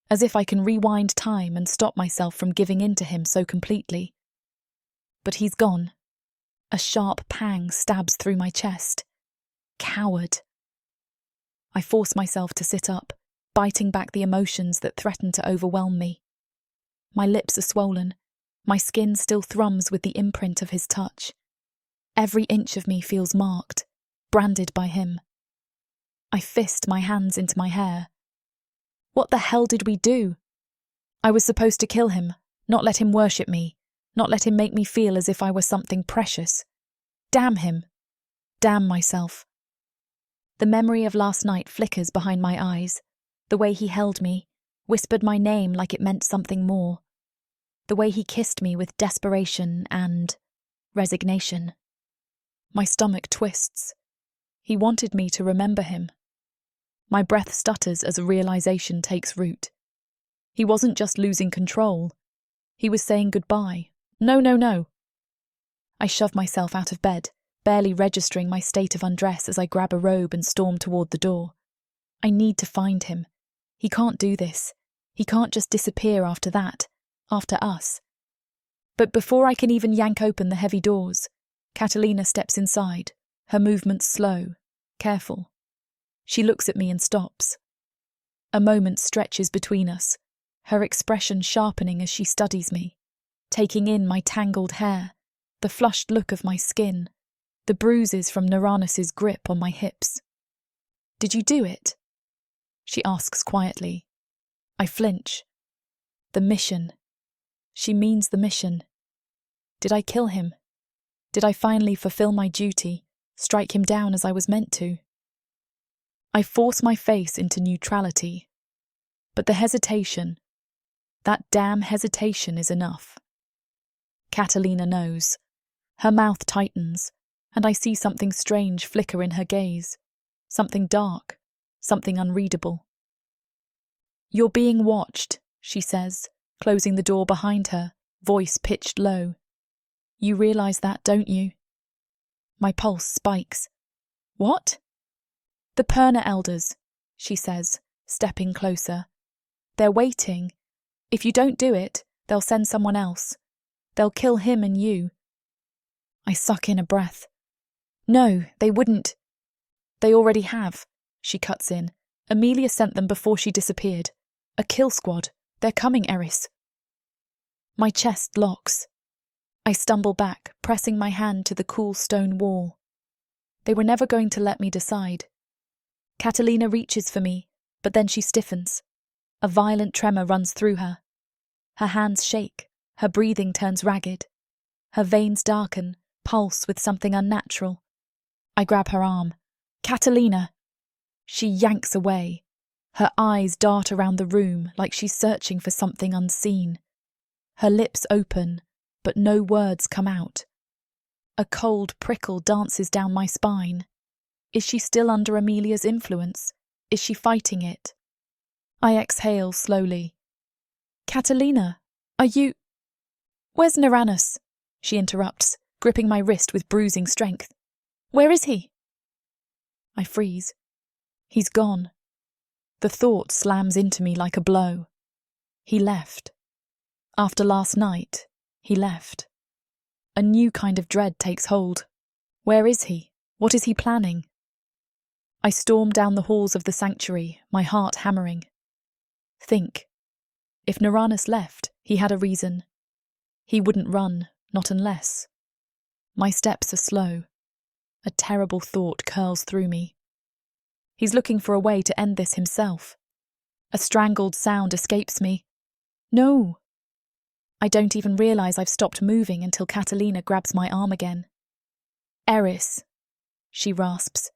as if I can rewind time and stop myself from giving in to him so completely. But he's gone. A sharp pang stabs through my chest. Coward. I force myself to sit up, biting back the emotions that threaten to overwhelm me. My lips are swollen. My skin still thrums with the imprint of his touch. Every inch of me feels marked, branded by him. I fist my hands into my hair. What the hell did we do? I was supposed to kill him, not let him worship me, not let him make me feel as if I were something precious. Damn him. Damn myself. The memory of last night flickers behind my eyes, the way he held me, whispered my name like it meant something more, the way he kissed me with desperation and resignation. My stomach twists. He wanted me to remember him. My breath stutters as a realization takes root. He wasn't just losing control. He was saying goodbye. No, no, no. I shove myself out of bed, barely registering my state of undress as I grab a robe and storm toward the door. I need to find him. He can't do this. He can't just disappear after that, after us. But before I can even yank open the heavy doors, Catalina steps inside, her movements slow, careful. She looks at me and stops. A moment stretches between us, her expression sharpening as she studies me, taking in my tangled hair, the flushed look of my skin, the bruises from Naranus's grip on my hips. "Did you do it?" she asks quietly. I flinch. The mission. She means the mission. Did I kill him? Did I finally fulfill my duty, strike him down as I was meant to? I force my face into neutrality. But the hesitation, that damn hesitation is enough. Catalina knows. Her mouth tightens, and I see something strange flicker in her gaze. Something dark, something unreadable. "You're being watched," she says, closing the door behind her, voice pitched low. "You realize that, don't you?" My pulse spikes. "What?" "The Perna elders," she says, stepping closer. "They're waiting. If you don't do it, they'll send someone else. They'll kill him and you." I suck in a breath. "No, they wouldn't." "They already have," she cuts in. "Amelia sent them before she disappeared. A kill squad. They're coming, Eryss." My chest locks. I stumble back, pressing my hand to the cool stone wall. They were never going to let me decide. Catalina reaches for me, but then she stiffens. A violent tremor runs through her. Her hands shake, her breathing turns ragged. Her veins darken, pulse with something unnatural. I grab her arm. "Catalina!" She yanks away. Her eyes dart around the room like she's searching for something unseen. Her lips open, but no words come out. A cold prickle dances down my spine. Is she still under Amelia's influence? Is she fighting it? I exhale slowly. Catalina, are you... Where's Neranus? She interrupts, gripping my wrist with bruising strength. Where is he? I freeze. He's gone. The thought slams into me like a blow. He left. After last night, he left. A new kind of dread takes hold. Where is he? What is he planning? I storm down the halls of the sanctuary, my heart hammering. Think. If Neranus left, he had a reason. He wouldn't run, not unless. My steps are slow. A terrible thought curls through me. He's looking for a way to end this himself. A strangled sound escapes me. No! I don't even realise I've stopped moving until Catalina grabs my arm again. Eryss, she rasps.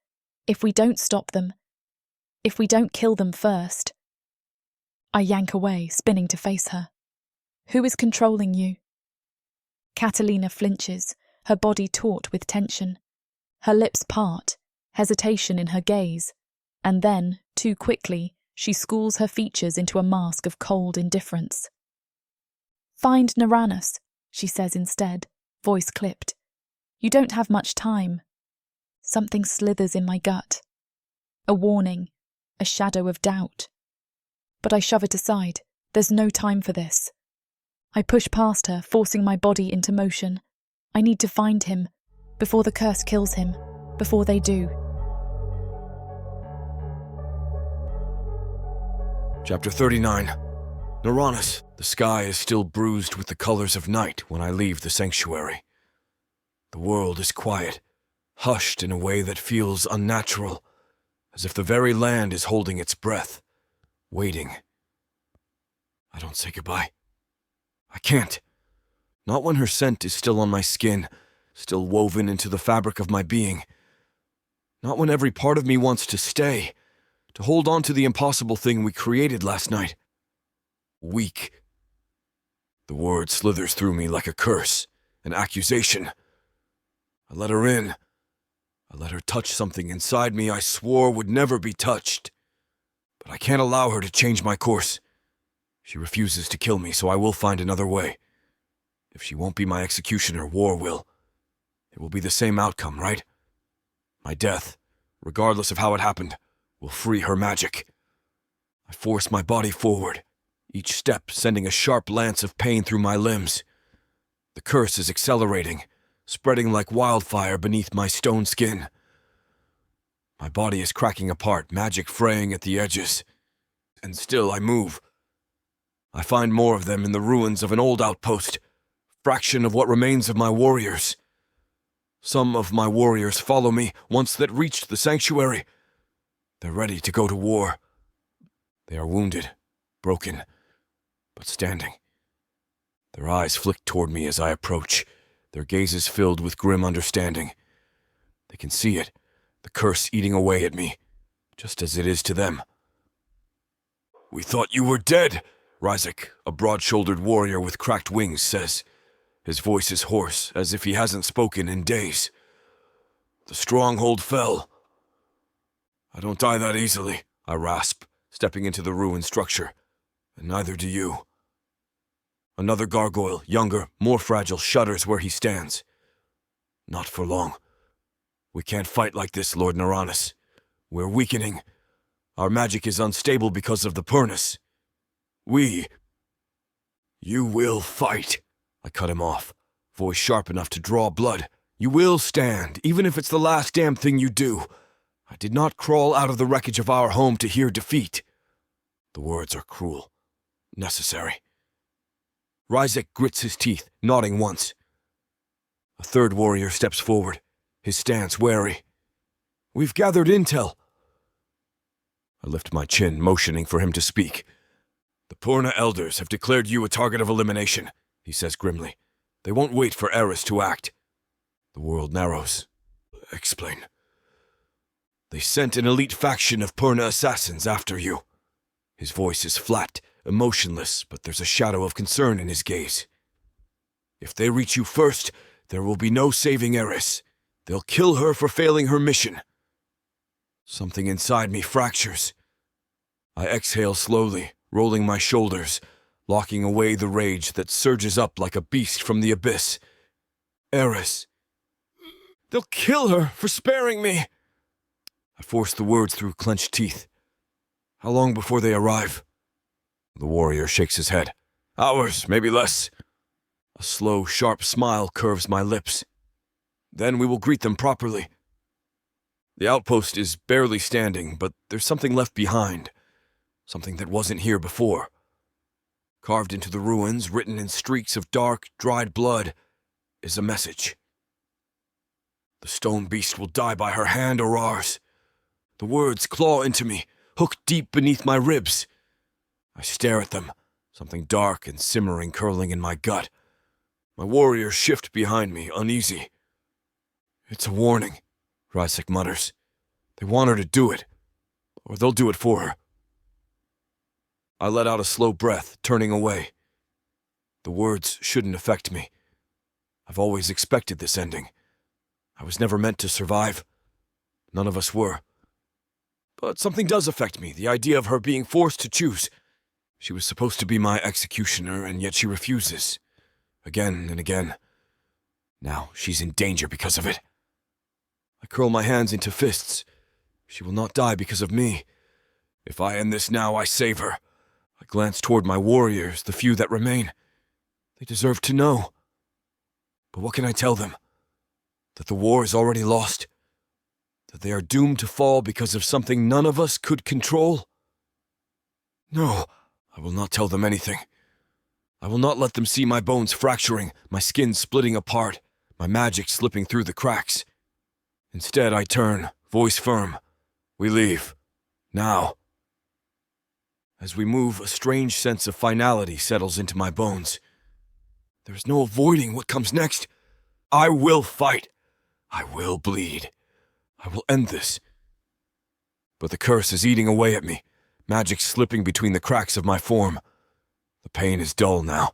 If we don't stop them, if we don't kill them first. I yank away, spinning to face her. Who is controlling you? Catalina flinches, her body taut with tension. Her lips part, hesitation in her gaze, and then, too quickly, she schools her features into a mask of cold indifference. Find Neranus, she says instead, voice clipped. You don't have much time. Something slithers in my gut. A warning, a shadow of doubt. But I shove it aside. There's no time for this. I push past her, forcing my body into motion. I need to find him, before the curse kills him, before they do. Chapter 39. Neranus. The sky is still bruised with the colors of night when I leave the sanctuary. The world is quiet, hushed in a way that feels unnatural, as if the very land is holding its breath, waiting. I don't say goodbye. I can't. Not when her scent is still on my skin, still woven into the fabric of my being. Not when every part of me wants to stay, to hold on to the impossible thing we created last night. Weak. The word slithers through me like a curse, an accusation. I let her in. I let her touch something inside me I swore would never be touched. But I can't allow her to change my course. She refuses to kill me, so I will find another way. If she won't be my executioner, war will. It will be the same outcome, right? My death, regardless of how it happened, will free her magic. I force my body forward, each step sending a sharp lance of pain through my limbs. The curse is accelerating, spreading like wildfire beneath my stone skin. My body is cracking apart, magic fraying at the edges. And still I move. I find more of them in the ruins of an old outpost, fraction of what remains of my warriors. Some of my warriors follow me, once that reached the sanctuary. They're ready to go to war. They are wounded, broken, but standing. Their eyes flick toward me as I approach, their gazes filled with grim understanding. They can see it, the curse eating away at me, just as it is to them. "We thought you were dead," Ryzik, a broad-shouldered warrior with cracked wings, says. His voice is hoarse, as if he hasn't spoken in days. "The stronghold fell." "I don't die that easily," I rasp, stepping into the ruined structure. "And neither do you." Another gargoyle, younger, more fragile, shudders where he stands. "Not for long. We can't fight like this, Lord Neranus. We're weakening. Our magic is unstable because of the Purnus. You will fight." I cut him off, voice sharp enough to draw blood. "You will stand, even if it's the last damn thing you do. I did not crawl out of the wreckage of our home to hear defeat." The words are cruel, necessary. Ryzik grits his teeth, nodding once. A third warrior steps forward, his stance wary. "We've gathered intel." I lift my chin, motioning for him to speak. "The Purna elders have declared you a target of elimination," he says grimly. "They won't wait for Eryss to act." The world narrows. "Explain." "They sent an elite faction of Purna assassins after you." His voice is flat, emotionless, but there's a shadow of concern in his gaze. If they reach you first, there will be no saving Eryss. They'll kill her for failing her mission. Something inside me fractures. I exhale slowly, rolling my shoulders, locking away the rage that surges up like a beast from the abyss. Eryss. They'll kill her for sparing me. I force the words through clenched teeth. How long before they arrive? The warrior shakes his head. Hours, maybe less. A slow, sharp smile curves my lips. Then we will greet them properly. The outpost is barely standing, but there's something left behind. Something that wasn't here before. Carved into the ruins, written in streaks of dark, dried blood, is a message. The stone beast will die by her hand or ours. The words claw into me, hook deep beneath my ribs. I stare at them, something dark and simmering curling in my gut. My warriors shift behind me, uneasy. It's a warning, Rysek mutters. They want her to do it, or they'll do it for her. I let out a slow breath, turning away. The words shouldn't affect me. I've always expected this ending. I was never meant to survive. None of us were. But something does affect me, the idea of her being forced to choose. She was supposed to be my executioner, and yet she refuses. Again and again. Now she's in danger because of it. I curl my hands into fists. She will not die because of me. If I end this now, I save her. I glance toward my warriors, the few that remain. They deserve to know. But what can I tell them? That the war is already lost? That they are doomed to fall because of something none of us could control? No, I will not tell them anything. I will not let them see my bones fracturing, my skin splitting apart, my magic slipping through the cracks. Instead, I turn, voice firm. We leave. Now. As we move, a strange sense of finality settles into my bones. There is no avoiding what comes next. I will fight. I will bleed. I will end this. But the curse is eating away at me, magic slipping between the cracks of my form. The pain is dull now,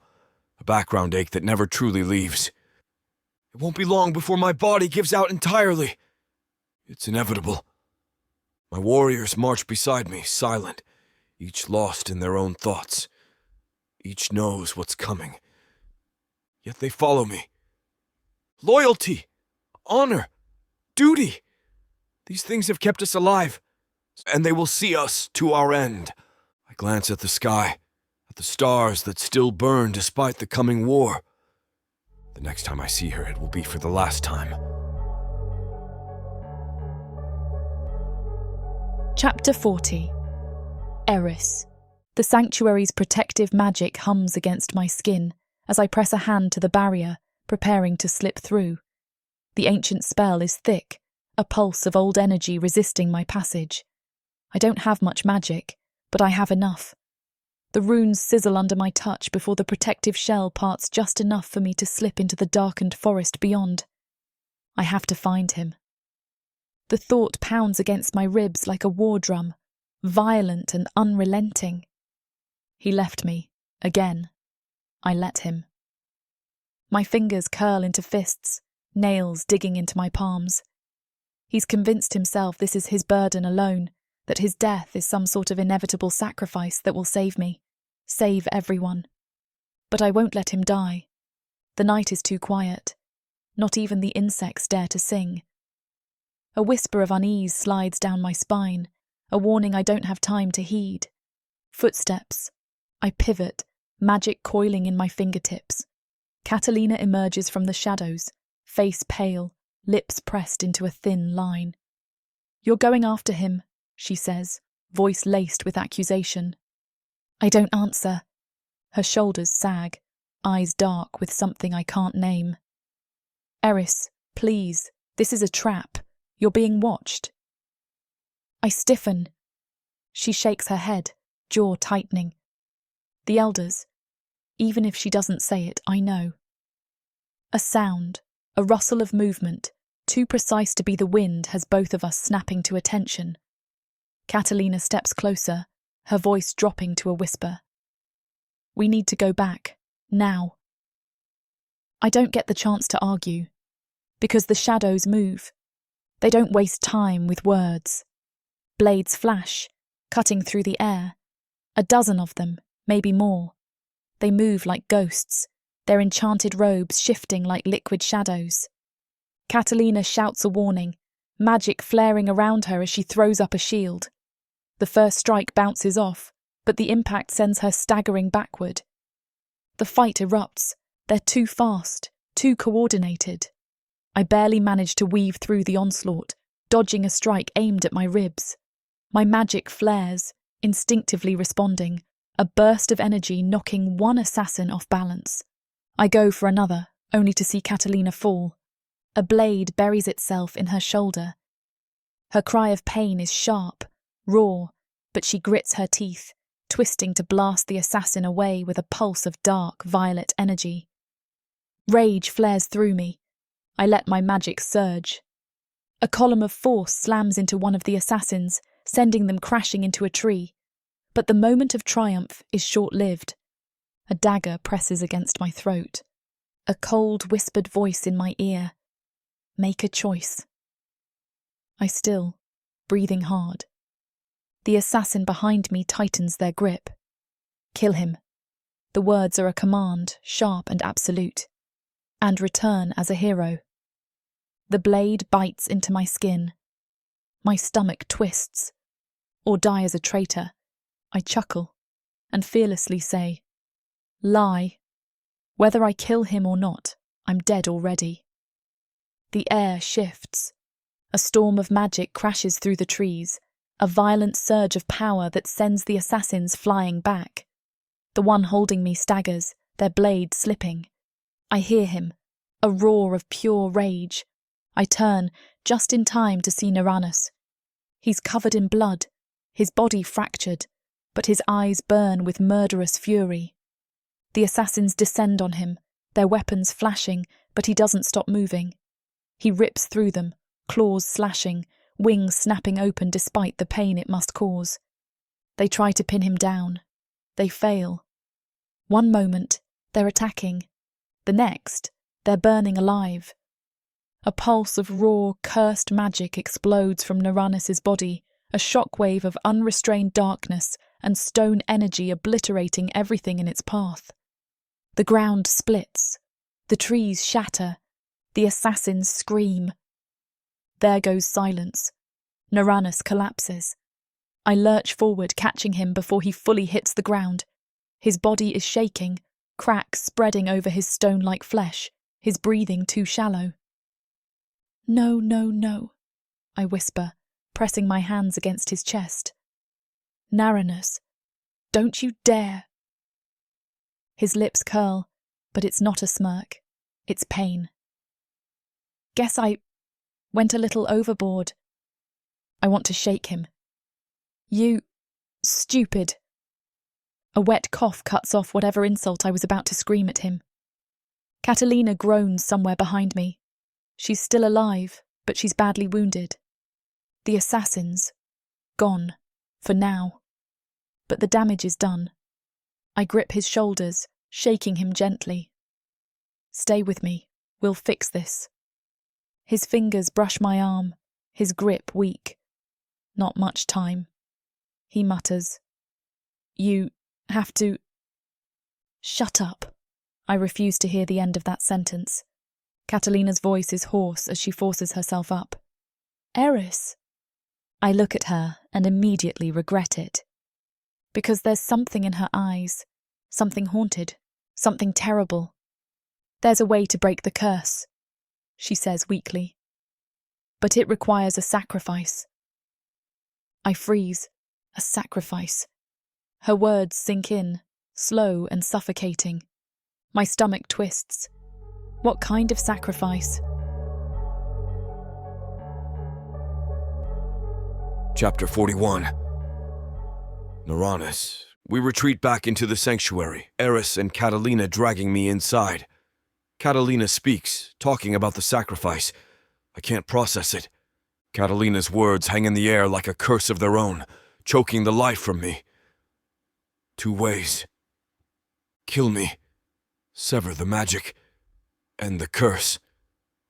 a background ache that never truly leaves. It won't be long before my body gives out entirely. It's inevitable. My warriors march beside me, silent, each lost in their own thoughts. Each knows what's coming. Yet they follow me. Loyalty, honor, duty. These things have kept us alive, and they will see us to our end. I glance at the sky, at the stars that still burn despite the coming war. The next time I see her, it will be for the last time. Chapter 40. Eryss. The sanctuary's protective magic hums against my skin as I press a hand to the barrier, preparing to slip through. The ancient spell is thick, a pulse of old energy resisting my passage. I don't have much magic, but I have enough. The runes sizzle under my touch before the protective shell parts just enough for me to slip into the darkened forest beyond. I have to find him. The thought pounds against my ribs like a war drum, violent and unrelenting. He left me, again. I let him. My fingers curl into fists, nails digging into my palms. He's convinced himself this is his burden alone, that his death is some sort of inevitable sacrifice that will save me, save everyone. But I won't let him die. The night is too quiet. Not even the insects dare to sing. A whisper of unease slides down my spine, a warning I don't have time to heed. Footsteps. I pivot, magic coiling in my fingertips. Catalina emerges from the shadows, face pale, lips pressed into a thin line. "You're going after him," she says, voice laced with accusation. I don't answer. Her shoulders sag, eyes dark with something I can't name. "Eryss, please, this is a trap. You're being watched." I stiffen. She shakes her head, jaw tightening. The elders. Even if she doesn't say it, I know. A sound, a rustle of movement, too precise to be the wind, has both of us snapping to attention. Catalina steps closer, her voice dropping to a whisper. We need to go back, now. I don't get the chance to argue, because the shadows move. They don't waste time with words. Blades flash, cutting through the air. A dozen of them, maybe more. They move like ghosts, their enchanted robes shifting like liquid shadows. Catalina shouts a warning, magic flaring around her as she throws up a shield. The first strike bounces off, but the impact sends her staggering backward. The fight erupts. They're too fast, too coordinated. I barely manage to weave through the onslaught, dodging a strike aimed at my ribs. My magic flares, instinctively responding, a burst of energy knocking one assassin off balance. I go for another, only to see Catalina fall. A blade buries itself in her shoulder. Her cry of pain is sharp, raw, but she grits her teeth, twisting to blast the assassin away with a pulse of dark, violet energy. Rage flares through me. I let my magic surge. A column of force slams into one of the assassins, sending them crashing into a tree. But the moment of triumph is short-lived. A dagger presses against my throat. A cold, whispered voice in my ear. Make a choice. I still, breathing hard. The assassin behind me tightens their grip. Kill him. The words are a command, sharp and absolute. And return as a hero. The blade bites into my skin. My stomach twists. Or die as a traitor. I chuckle, and fearlessly say, lie. Whether I kill him or not, I'm dead already. The air shifts. A storm of magic crashes through the trees, a violent surge of power that sends the assassins flying back. The one holding me staggers, their blade slipping. I hear him, a roar of pure rage. I turn, just in time to see Eryss. He's covered in blood, his body fractured, but his eyes burn with murderous fury. The assassins descend on him, their weapons flashing, but he doesn't stop moving. He rips through them, claws slashing, wings snapping open despite the pain it must cause. They try to pin him down. They fail. One moment, they're attacking. The next, they're burning alive. A pulse of raw, cursed magic explodes from Eryss's body, a shockwave of unrestrained darkness and stone energy obliterating everything in its path. The ground splits. The trees shatter. The assassins scream. There goes silence. Eryss collapses. I lurch forward, catching him before he fully hits the ground. His body is shaking, cracks spreading over his stone-like flesh, his breathing too shallow. No, no, no, I whisper, pressing my hands against his chest. Eryss, don't you dare. His lips curl, but it's not a smirk. It's pain. Guess I went a little overboard. I want to shake him. You stupid. A wet cough cuts off whatever insult I was about to scream at him. Catalina groans somewhere behind me. She's still alive, but she's badly wounded. The assassins, gone, for now. But the damage is done. I grip his shoulders, shaking him gently. Stay with me, we'll fix this. His fingers brush my arm, his grip weak. Not much time. He mutters. You have to... Shut up. I refuse to hear the end of that sentence. Catalina's voice is hoarse as she forces herself up. Eryss. I look at her and immediately regret it. Because there's something in her eyes, something haunted, something terrible. There's a way to break the curse, she says weakly. But it requires a sacrifice. I freeze. A sacrifice. Her words sink in, slow and suffocating. My stomach twists. What kind of sacrifice? Chapter 41. Eryss. We retreat back into the sanctuary, Eryss and Catalina dragging me inside. Catalina speaks, talking about the sacrifice. I can't process it. Catalina's words hang in the air like a curse of their own, choking the life from me. Two ways. Kill me, sever the magic, end the curse,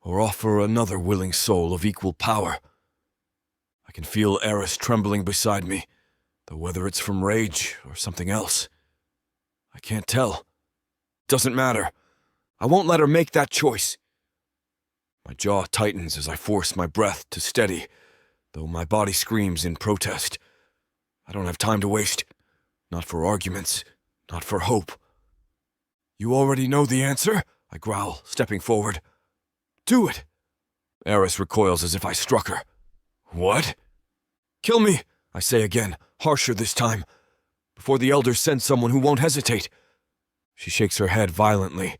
or offer another willing soul of equal power. I can feel Eryss trembling beside me, though whether it's from rage or something else, I can't tell. Doesn't matter. I won't let her make that choice. My jaw tightens as I force my breath to steady, though my body screams in protest. I don't have time to waste. Not for arguments, not for hope. You already know the answer, I growl, stepping forward. Do it! Eryss recoils as if I struck her. What? Kill me, I say again, harsher this time, before the elders send someone who won't hesitate. She shakes her head violently.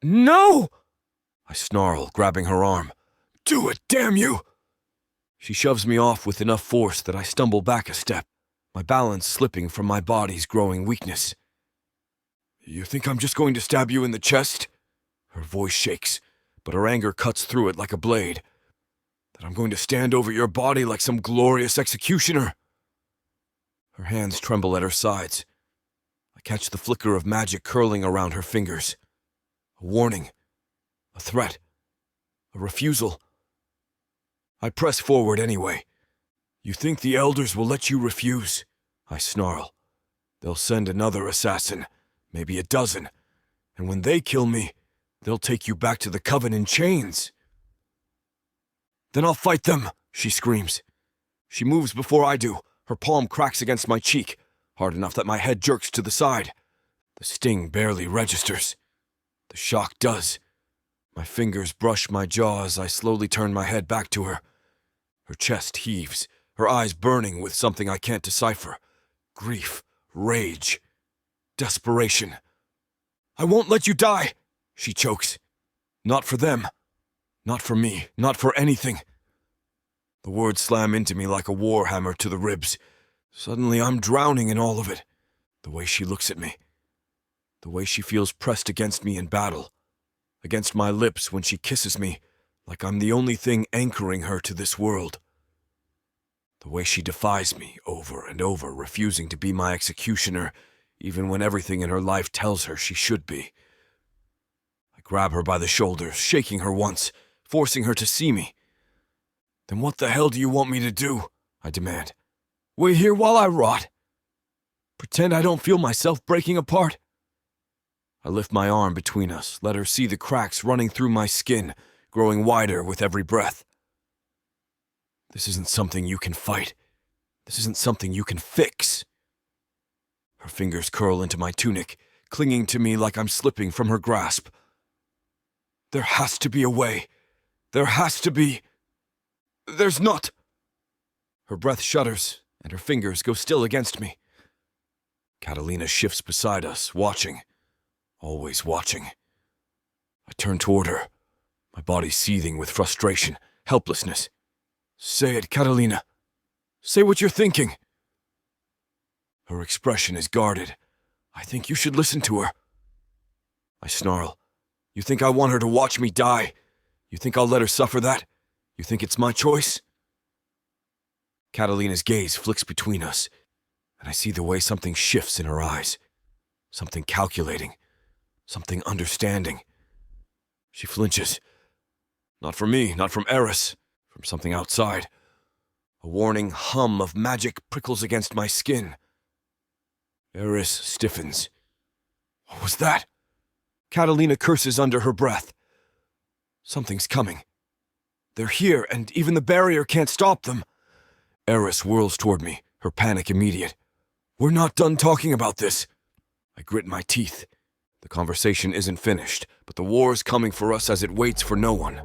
No! I snarl, grabbing her arm. Do it, damn you! She shoves me off with enough force that I stumble back a step, my balance slipping from my body's growing weakness. You think I'm just going to stab you in the chest? Her voice shakes, but her anger cuts through it like a blade. That I'm going to stand over your body like some glorious executioner? Her hands tremble at her sides. I catch the flicker of magic curling around her fingers. A warning. A threat. A refusal. I press forward anyway. You think the elders will let you refuse? I snarl. They'll send another assassin, maybe a dozen, and when they kill me, they'll take you back to the Coven in chains. Then I'll fight them, she screams. She moves before I do. Her palm cracks against my cheek, hard enough that my head jerks to the side. The sting barely registers. The shock does. My fingers brush my jaw as I slowly turn my head back to her. Her chest heaves, her eyes burning with something I can't decipher. Grief, rage, desperation. I won't let you die, she chokes. Not for them. Not for me. Not for anything. The words slam into me like a war hammer to the ribs. Suddenly I'm drowning in all of it. The way she looks at me. The way she feels pressed against me in battle. Against my lips when she kisses me, like I'm the only thing anchoring her to this world. The way she defies me over and over, refusing to be my executioner, even when everything in her life tells her she should be. I grab her by the shoulders, shaking her once, forcing her to see me. Then what the hell do you want me to do? I demand. Wait here while I rot? Pretend I don't feel myself breaking apart? I lift my arm between us, let her see the cracks running through my skin, growing wider with every breath. This isn't something you can fight. This isn't something you can fix. Her fingers curl into my tunic, clinging to me like I'm slipping from her grasp. There has to be a way. There has to be. There's not. Her breath shudders, and her fingers go still against me. Catalina shifts beside us, watching. Always watching. I turn toward her, my body seething with frustration, helplessness. Say it, Catalina. Say what you're thinking. Her expression is guarded. I think you should listen to her. I snarl. You think I want her to watch me die? You think I'll let her suffer that? You think it's my choice? Catalina's gaze flicks between us, and I see the way something shifts in her eyes. Something calculating. Something understanding. She flinches. Not from me, not from Eryss. From something outside. A warning hum of magic prickles against my skin. Eryss stiffens. What was that? Catalina curses under her breath. Something's coming. They're here, and even the barrier can't stop them. Eryss whirls toward me, her panic immediate. We're not done talking about this. I grit my teeth. The conversation isn't finished, but the war's coming for us as it waits for no one.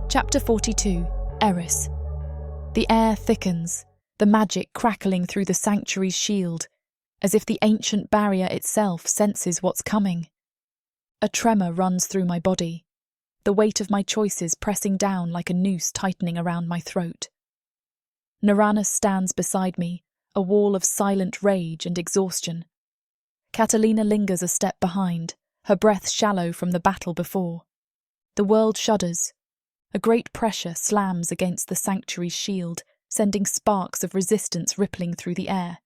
Chapter 42, Eryss. The air thickens, the magic crackling through the sanctuary's shield, as if the ancient barrier itself senses what's coming. A tremor runs through my body, the weight of my choices pressing down like a noose tightening around my throat. Naranus stands beside me, a wall of silent rage and exhaustion. Catalina lingers a step behind, her breath shallow from the battle before. The world shudders. A great pressure slams against the sanctuary's shield, sending sparks of resistance rippling through the air.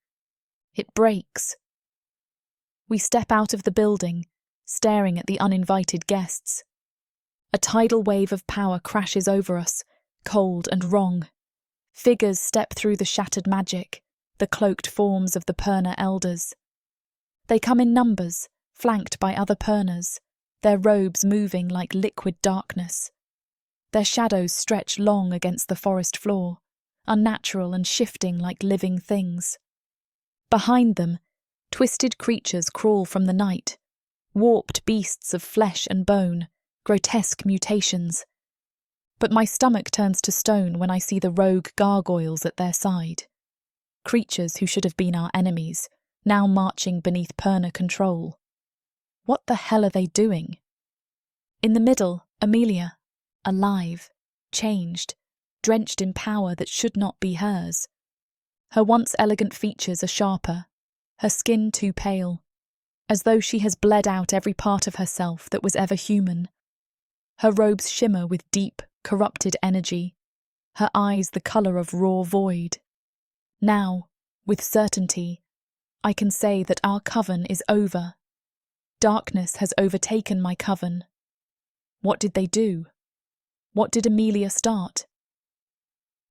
It breaks. We step out of the building, staring at the uninvited guests. A tidal wave of power crashes over us, cold and wrong. Figures step through the shattered magic, the cloaked forms of the Perna elders. They come in numbers, flanked by other Pernas, their robes moving like liquid darkness. Their shadows stretch long against the forest floor, unnatural and shifting like living things. Behind them, twisted creatures crawl from the night, warped beasts of flesh and bone, grotesque mutations. But my stomach turns to stone when I see the rogue gargoyles at their side. Creatures who should have been our enemies, now marching beneath Perna control. What the hell are they doing? In the middle, Amelia, alive, changed, drenched in power that should not be hers. Her once elegant features are sharper, her skin too pale, as though she has bled out every part of herself that was ever human. Her robes shimmer with deep, corrupted energy, her eyes the colour of raw void. Now, with certainty, I can say that our coven is over. Darkness has overtaken my coven. What did they do? What did Amelia start?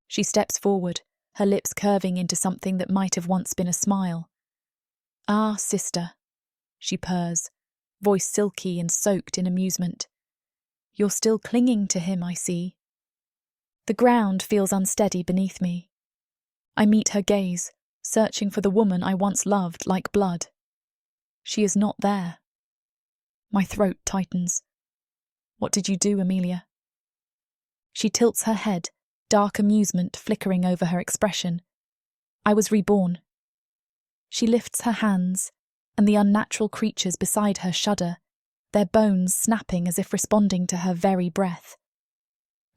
She steps forward, her lips curving into something that might have once been a smile. "Ah, sister," she purrs, voice silky and soaked in amusement. "You're still clinging to him, I see." The ground feels unsteady beneath me. I meet her gaze, searching for the woman I once loved like blood. She is not there. My throat tightens. "What did you do, Amelia?" She tilts her head, dark amusement flickering over her expression. "I was reborn." She lifts her hands, and the unnatural creatures beside her shudder, their bones snapping as if responding to her very breath.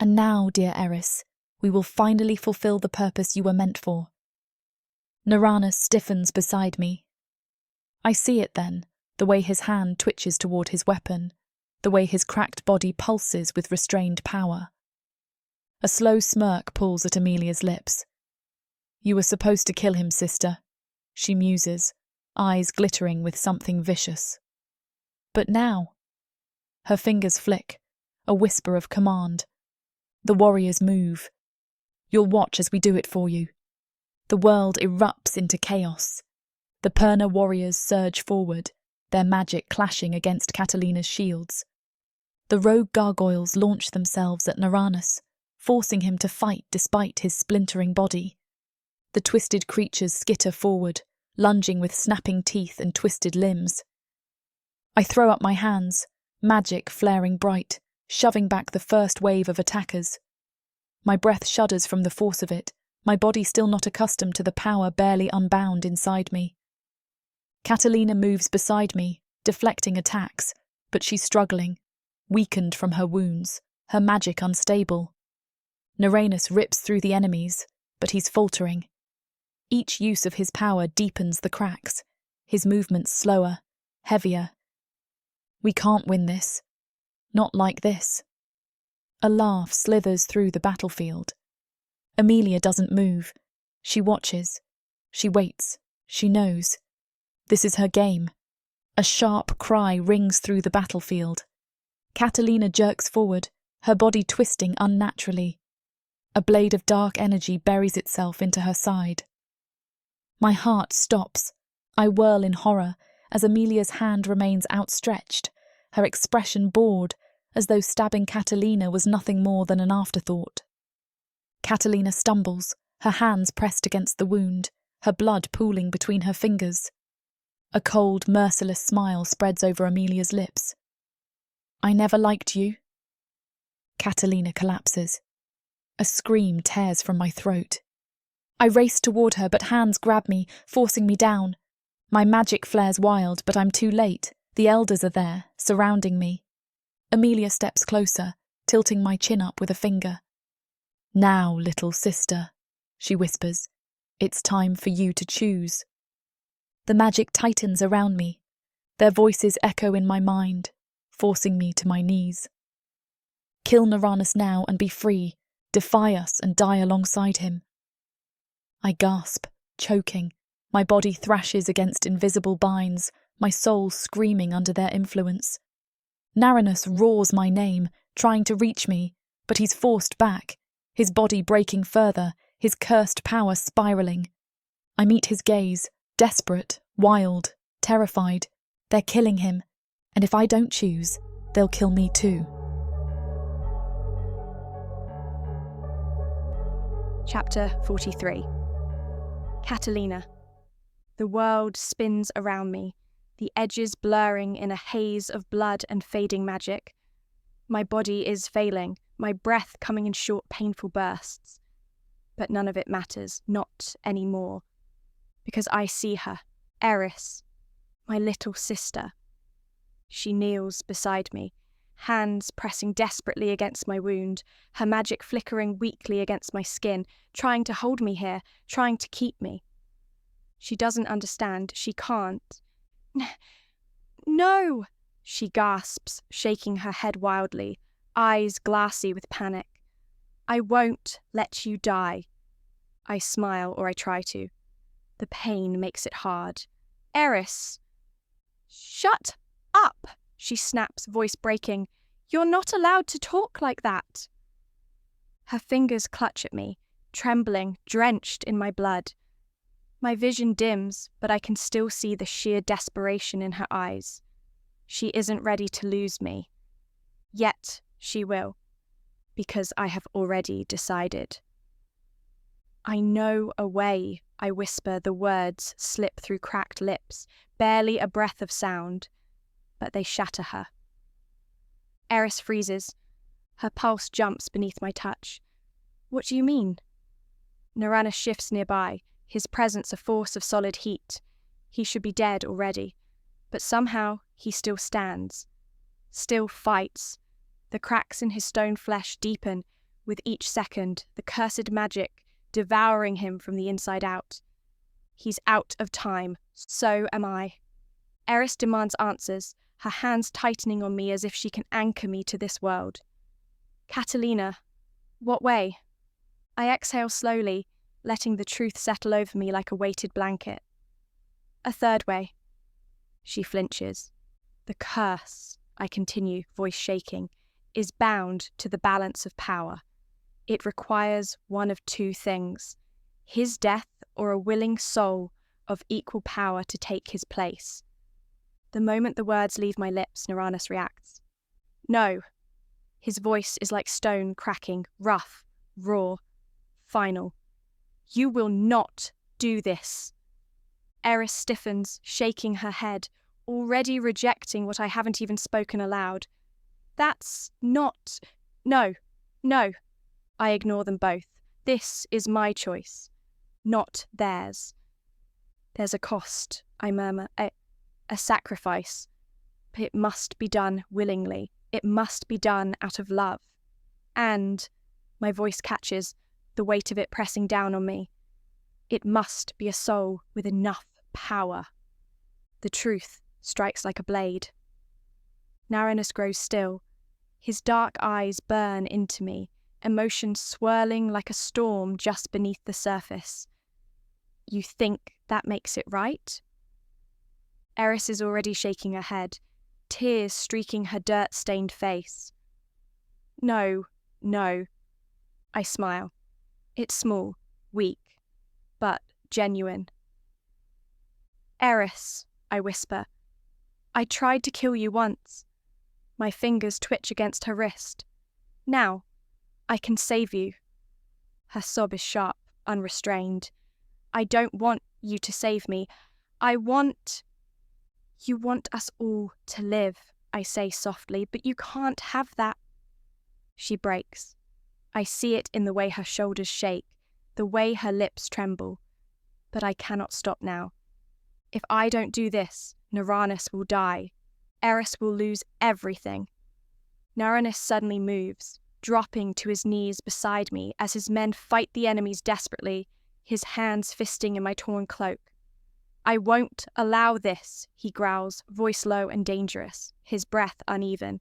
"And now, dear Eryss, we will finally fulfill the purpose you were meant for." Naranus stiffens beside me. I see it then, the way his hand twitches toward his weapon, the way his cracked body pulses with restrained power. A slow smirk pulls at Amelia's lips. "You were supposed to kill him, sister," she muses, eyes glittering with something vicious. "But now?" Her fingers flick, a whisper of command. The warriors move. "You'll watch as we do it for you." The world erupts into chaos. The Perna warriors surge forward, their magic clashing against Catalina's shields. The rogue gargoyles launch themselves at Naranus, forcing him to fight despite his splintering body. The twisted creatures skitter forward, lunging with snapping teeth and twisted limbs. I throw up my hands, magic flaring bright, shoving back the first wave of attackers. My breath shudders from the force of it, my body still not accustomed to the power barely unbound inside me. Catalina moves beside me, deflecting attacks, but she's struggling, weakened from her wounds, her magic unstable. Naranus rips through the enemies, but he's faltering. Each use of his power deepens the cracks, his movements slower, heavier. We can't win this. Not like this. A laugh slithers through the battlefield. Amelia doesn't move. She watches. She waits. She knows. This is her game. A sharp cry rings through the battlefield. Catalina jerks forward, her body twisting unnaturally. A blade of dark energy buries itself into her side. My heart stops. I whirl in horror as Amelia's hand remains outstretched, her expression bored, as though stabbing Catalina was nothing more than an afterthought. Catalina stumbles, her hands pressed against the wound, her blood pooling between her fingers. A cold, merciless smile spreads over Amelia's lips. "I never liked you." Catalina collapses. A scream tears from my throat. I race toward her, but hands grab me, forcing me down. My magic flares wild, but I'm too late. The elders are there, surrounding me. Amelia steps closer, tilting my chin up with a finger. "Now, little sister," she whispers, "it's time for you to choose." The magic tightens around me. Their voices echo in my mind, forcing me to my knees. Kill Naranus now and be free. Defy us and die alongside him. I gasp, choking. My body thrashes against invisible binds, my soul screaming under their influence. Naranus roars my name, trying to reach me, but he's forced back, his body breaking further, his cursed power spiralling. I meet his gaze, desperate, wild, terrified. They're killing him, and if I don't choose, they'll kill me too. Chapter 43. Catalina. The world spins around me, the edges blurring in a haze of blood and fading magic. My body is failing, my breath coming in short, painful bursts. But none of it matters, not anymore. Because I see her, Eryss, my little sister. She kneels beside me, hands pressing desperately against my wound, her magic flickering weakly against my skin, trying to hold me here, trying to keep me. She doesn't understand, she can't. No, she gasps, shaking her head wildly, eyes glassy with panic. I won't let you die. I smile, or I try to. The pain makes it hard. Eryss! Shut up! She snaps, voice breaking. You're not allowed to talk like that. Her fingers clutch at me, trembling, drenched in my blood. My vision dims, but I can still see the sheer desperation in her eyes. She isn't ready to lose me. Yet she will, because I have already decided. I know a way, I whisper, the words slip through cracked lips, barely a breath of sound, but they shatter her. Eryss freezes. Her pulse jumps beneath my touch. What do you mean? Naranus shifts nearby, his presence a force of solid heat. He should be dead already, but somehow he still stands, still fights. The cracks in his stone flesh deepen with each second, the cursed magic devouring him from the inside out. He's out of time, so am I. Eryss demands answers, her hands tightening on me as if she can anchor me to this world. Catalina, what way? I exhale slowly, letting the truth settle over me like a weighted blanket. A third way. She flinches. The curse, I continue, voice shaking, is bound to the balance of power. It requires one of two things: his death or a willing soul of equal power to take his place. The moment the words leave my lips, Naranus reacts. No. His voice is like stone cracking, rough, raw, final. You will not do this. Eryss stiffens, shaking her head, already rejecting what I haven't even spoken aloud. That's not... No. I ignore them both. This is my choice, not theirs. There's a cost, I murmur, a sacrifice. But it must be done willingly. It must be done out of love. And, my voice catches, the weight of it pressing down on me, it must be a soul with enough power. The truth strikes like a blade. Naranus grows still. His dark eyes burn into me, emotion swirling like a storm just beneath the surface. You think that makes it right? Eryss is already shaking her head, tears streaking her dirt-stained face. No. I smile. It's small, weak, but genuine. Eryss, I whisper. I tried to kill you once. My fingers twitch against her wrist. Now, I can save you. Her sob is sharp, unrestrained. I don't want you to save me. You want us all to live, I say softly, but you can't have that. She breaks. I see it in the way her shoulders shake, the way her lips tremble. But I cannot stop now. If I don't do this, Naranus will die. Eryss will lose everything. Naranus suddenly moves, dropping to his knees beside me as his men fight the enemies desperately, his hands fisting in my torn cloak. I won't allow this, he growls, voice low and dangerous, his breath uneven.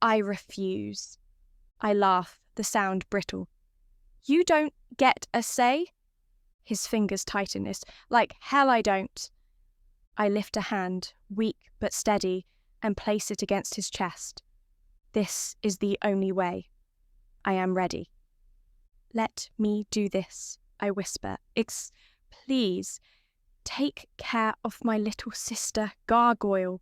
I refuse. I laugh, the sound brittle. You don't get a say? His fingers tighten. It's like hell I don't. I lift a hand, weak but steady, and place it against his chest. This is the only way. I am ready. Let me do this, I whisper. Please, take care of my little sister, Gargoyle.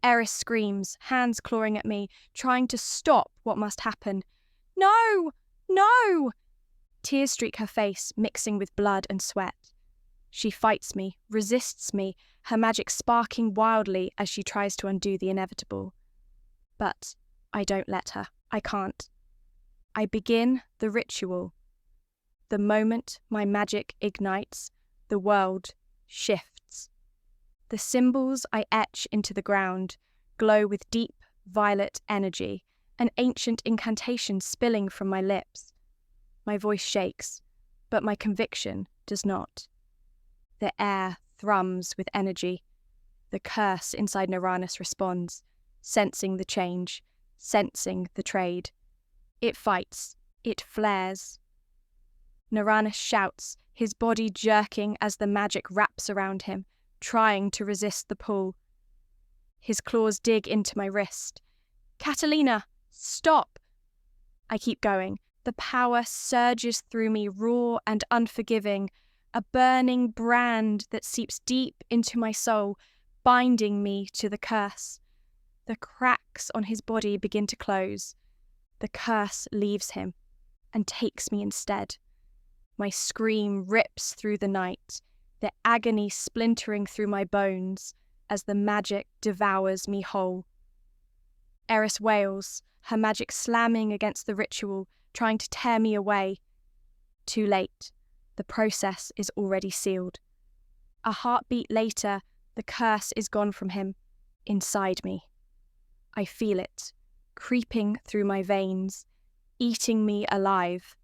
Eryss screams, hands clawing at me, trying to stop what must happen. No! No! Tears streak her face, mixing with blood and sweat. She fights me, resists me, her magic sparking wildly as she tries to undo the inevitable. But I don't let her. I can't. I begin the ritual. The moment my magic ignites, the world shifts. The symbols I etch into the ground glow with deep, violet energy, an ancient incantation spilling from my lips. My voice shakes, but my conviction does not. The air thrums with energy. The curse inside Uranus responds, sensing the change, sensing the trade. It fights. It flares. Uranus shouts, his body jerking as the magic wraps around him, trying to resist the pull. His claws dig into my wrist. Catalina, stop! I keep going. The power surges through me, raw and unforgiving, a burning brand that seeps deep into my soul, binding me to the curse. The cracks on his body begin to close. The curse leaves him and takes me instead. My scream rips through the night, the agony splintering through my bones as the magic devours me whole. Eryss wails, her magic slamming against the ritual, trying to tear me away. Too late. The process is already sealed. A heartbeat later, the curse is gone from him, inside me. I feel it, creeping through my veins, eating me alive.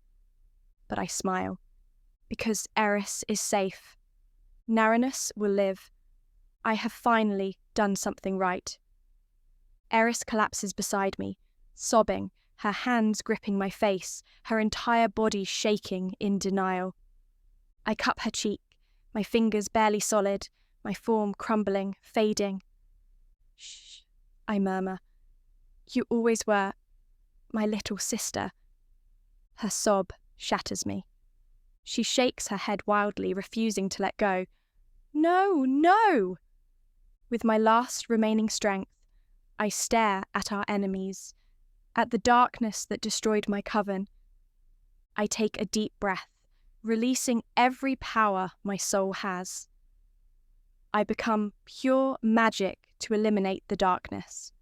But I smile, because Eryss is safe. Uranus will live. I have finally done something right. Eryss collapses beside me, sobbing, her hands gripping my face, her entire body shaking in denial. I cup her cheek, my fingers barely solid, my form crumbling, fading. Shh, I murmur. You always were my little sister. Her sob shatters me. She shakes her head wildly, refusing to let go. No, no! With my last remaining strength, I stare at our enemies, at the darkness that destroyed my coven. I take a deep breath, releasing every power my soul has. I become pure magic to eliminate the darkness.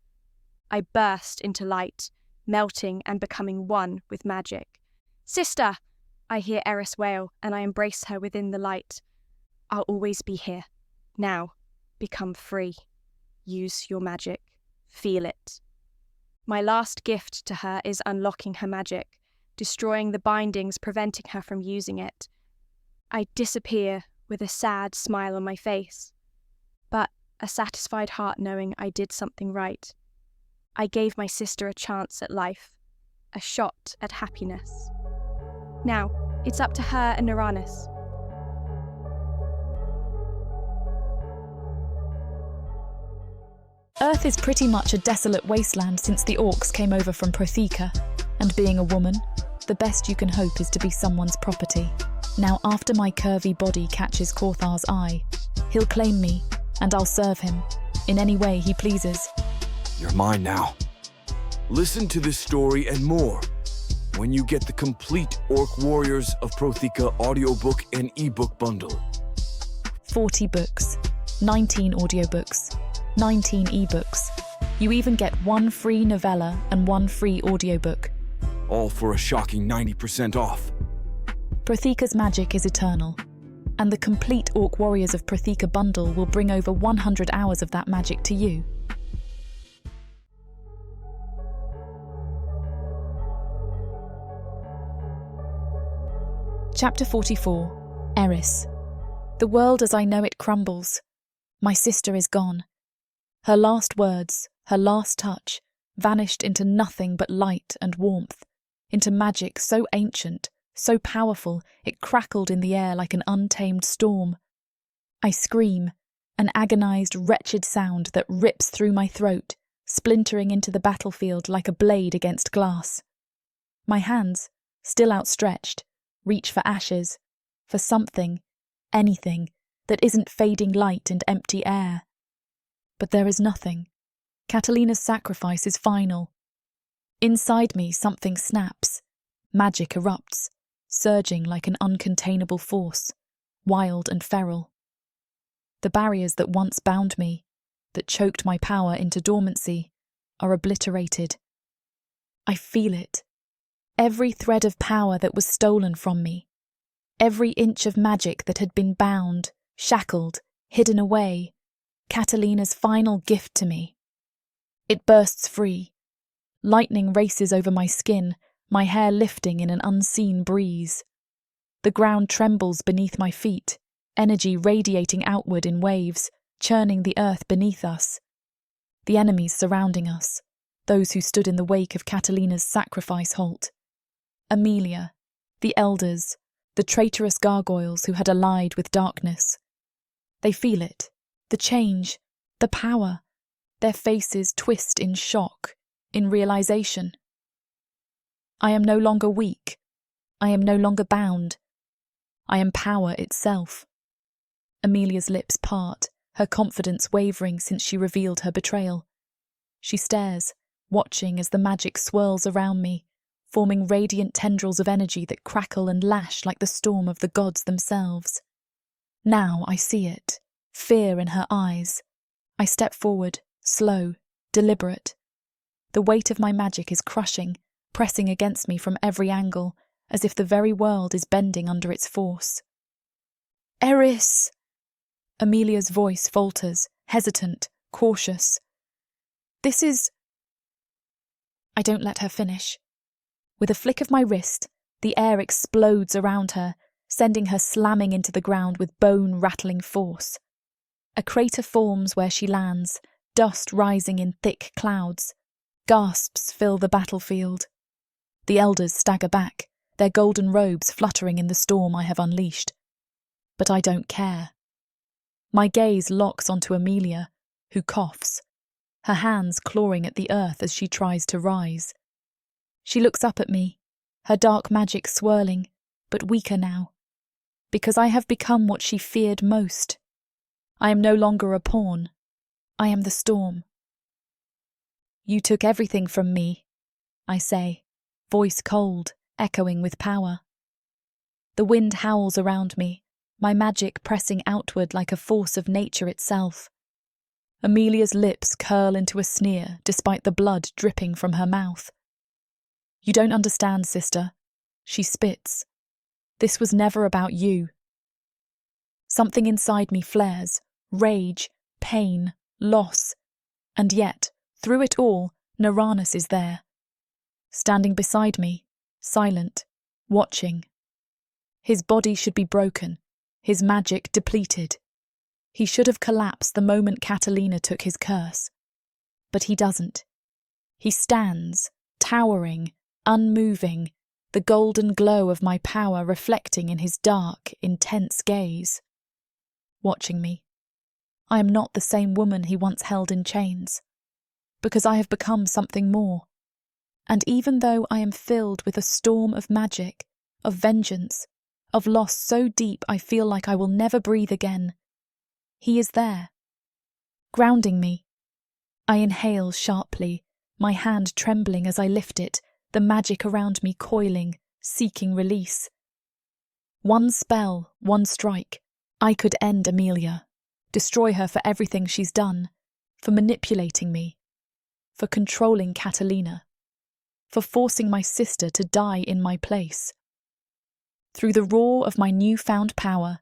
I burst into light, melting and becoming one with magic. Sister! I hear Eryss wail, and I embrace her within the light. I'll always be here. Now, become free. Use your magic. Feel it. My last gift to her is unlocking her magic, destroying the bindings preventing her from using it. I disappear with a sad smile on my face, but a satisfied heart knowing I did something right. I gave my sister a chance at life, a shot at happiness. Now, it's up to her and Uranus. Earth is pretty much a desolate wasteland since the orcs came over from Protheka, and being a woman, the best you can hope is to be someone's property. Now, after my curvy body catches Korthar's eye, he'll claim me, and I'll serve him, in any way he pleases. You're mine now. Listen to this story and more when you get the complete Orc Warriors of Protheka audiobook and ebook bundle. 40 books, 19 audiobooks, 19 ebooks. You even get 1 free novella and 1 free audiobook. All for a shocking 90% off. Protheka's magic is eternal, and the complete Orc Warriors of Protheka bundle will bring over 100 hours of that magic to you. Chapter 44. Eryss. The world as I know it crumbles. My sister is gone. Her last words, her last touch, vanished into nothing but light and warmth, into magic so ancient, so powerful it crackled in the air like an untamed storm. I scream, an agonized, wretched sound that rips through my throat, splintering into the battlefield like a blade against glass. My hands, still outstretched, reach for ashes, for something, anything, that isn't fading light and empty air. But there is nothing. Catalina's sacrifice is final. Inside me, something snaps. Magic erupts, surging like an uncontainable force, wild and feral. The barriers that once bound me, that choked my power into dormancy, are obliterated. I feel it. Every thread of power that was stolen from me. Every inch of magic that had been bound, shackled, hidden away. Catalina's final gift to me. It bursts free. Lightning races over my skin, my hair lifting in an unseen breeze. The ground trembles beneath my feet, energy radiating outward in waves, churning the earth beneath us. The enemies surrounding us, those who stood in the wake of Catalina's sacrifice halt. Amelia, the elders, the traitorous gargoyles who had allied with darkness. They feel it, the change, the power. Their faces twist in shock, in realization. I am no longer weak. I am no longer bound. I am power itself. Amelia's lips part, her confidence wavering since she revealed her betrayal. She stares, watching as the magic swirls around me, forming radiant tendrils of energy that crackle and lash like the storm of the gods themselves. Now I see it, fear in her eyes. I step forward, slow, deliberate. The weight of my magic is crushing, pressing against me from every angle, as if the very world is bending under its force. Eryss! Amelia's voice falters, hesitant, cautious. This is... I don't let her finish. With a flick of my wrist, the air explodes around her, sending her slamming into the ground with bone-rattling force. A crater forms where she lands, dust rising in thick clouds. Gasps fill the battlefield. The elders stagger back, their golden robes fluttering in the storm I have unleashed. But I don't care. My gaze locks onto Amelia, who coughs, her hands clawing at the earth as she tries to rise. She looks up at me, her dark magic swirling, but weaker now, because I have become what she feared most. I am no longer a pawn. I am the storm. You took everything from me, I say, voice cold, echoing with power. The wind howls around me, my magic pressing outward like a force of nature itself. Amelia's lips curl into a sneer despite the blood dripping from her mouth. You don't understand, sister. She spits. This was never about you. Something inside me flares, rage, pain, loss, and yet, through it all, Uranus is there. Standing beside me, silent, watching. His body should be broken, his magic depleted. He should have collapsed the moment Catalina took his curse. But he doesn't. He stands, towering, unmoving, the golden glow of my power reflecting in his dark, intense gaze. Watching me. I am not the same woman he once held in chains, because I have become something more. And even though I am filled with a storm of magic, of vengeance, of loss so deep I feel like I will never breathe again, he is there, grounding me. I inhale sharply, my hand trembling as I lift it, the magic around me coiling, seeking release. One spell, one strike, I could end Amelia, destroy her for everything she's done, for manipulating me, for controlling Catalina, for forcing my sister to die in my place. Through the roar of my newfound power,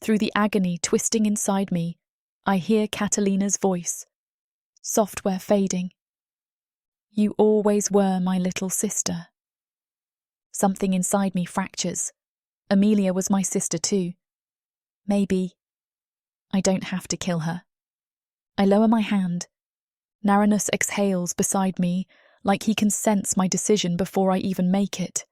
through the agony twisting inside me, I hear Catalina's voice, software fading. You always were my little sister. Something inside me fractures. Amelia was my sister too. Maybe I don't have to kill her. I lower my hand. Uranus exhales beside me, like he can sense my decision before I even make it.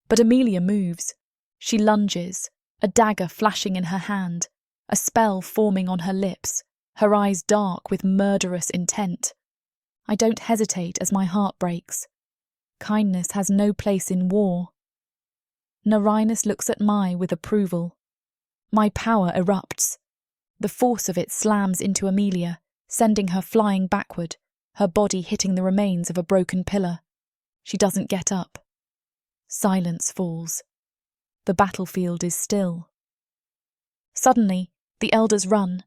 But Amelia moves. She lunges, a dagger flashing in her hand, a spell forming on her lips, her eyes dark with murderous intent. I don't hesitate as my heart breaks. Kindness has no place in war. Narainus looks at Mai with approval. My power erupts. The force of it slams into Amelia, sending her flying backward, her body hitting the remains of a broken pillar. She doesn't get up. Silence falls. The battlefield is still. Suddenly, the elders run.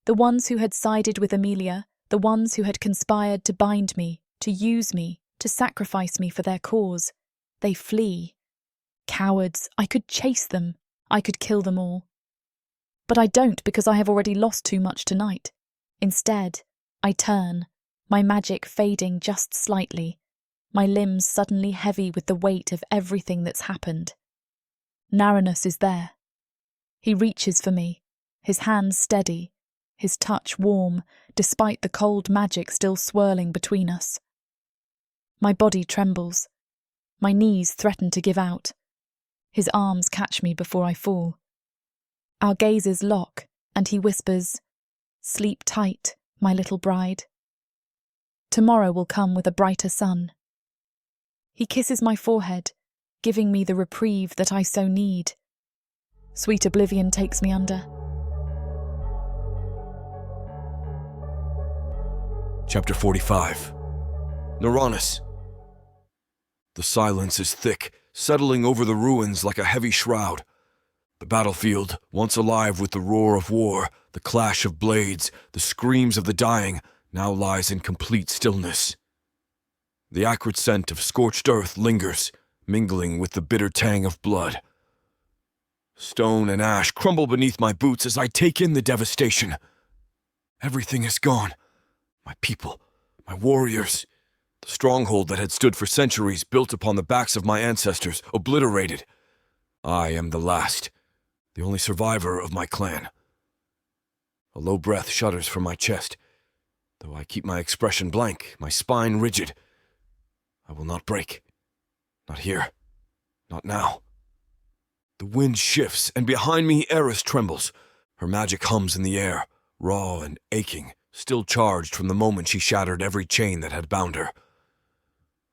The ones who had sided with Amelia, the ones who had conspired to bind me, to use me, to sacrifice me for their cause. They flee. Cowards, I could chase them. I could kill them all. But I don't, because I have already lost too much tonight. Instead, I turn, my magic fading just slightly, my limbs suddenly heavy with the weight of everything that's happened. Narainus is there. He reaches for me, his hands steady, his touch warm, despite the cold magic still swirling between us. My body trembles. My knees threaten to give out. His arms catch me before I fall. Our gazes lock, and he whispers, "Sleep tight, my little bride. Tomorrow will come with a brighter sun." He kisses my forehead, giving me the reprieve that I so need. Sweet oblivion takes me under. Chapter 45. Narainus. The silence is thick, settling over the ruins like a heavy shroud. The battlefield, once alive with the roar of war, the clash of blades, the screams of the dying, now lies in complete stillness. The acrid scent of scorched earth lingers, mingling with the bitter tang of blood. Stone and ash crumble beneath my boots as I take in the devastation. Everything is gone. My people, my warriors, the stronghold that had stood for centuries built upon the backs of my ancestors, obliterated. I am the last, the only survivor of my clan. A low breath shudders from my chest, though I keep my expression blank, my spine rigid. I will not break. Not here. Not now. The wind shifts, and behind me Eryss trembles. Her magic hums in the air, raw and aching, still charged from the moment she shattered every chain that had bound her.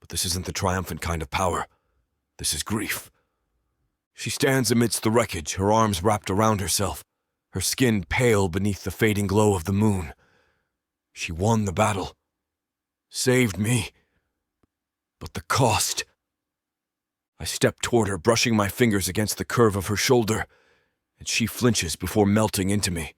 But this isn't the triumphant kind of power. This is grief. She stands amidst the wreckage, her arms wrapped around herself, her skin pale beneath the fading glow of the moon. She won the battle. Saved me. But the cost... I step toward her, brushing my fingers against the curve of her shoulder, and she flinches before melting into me.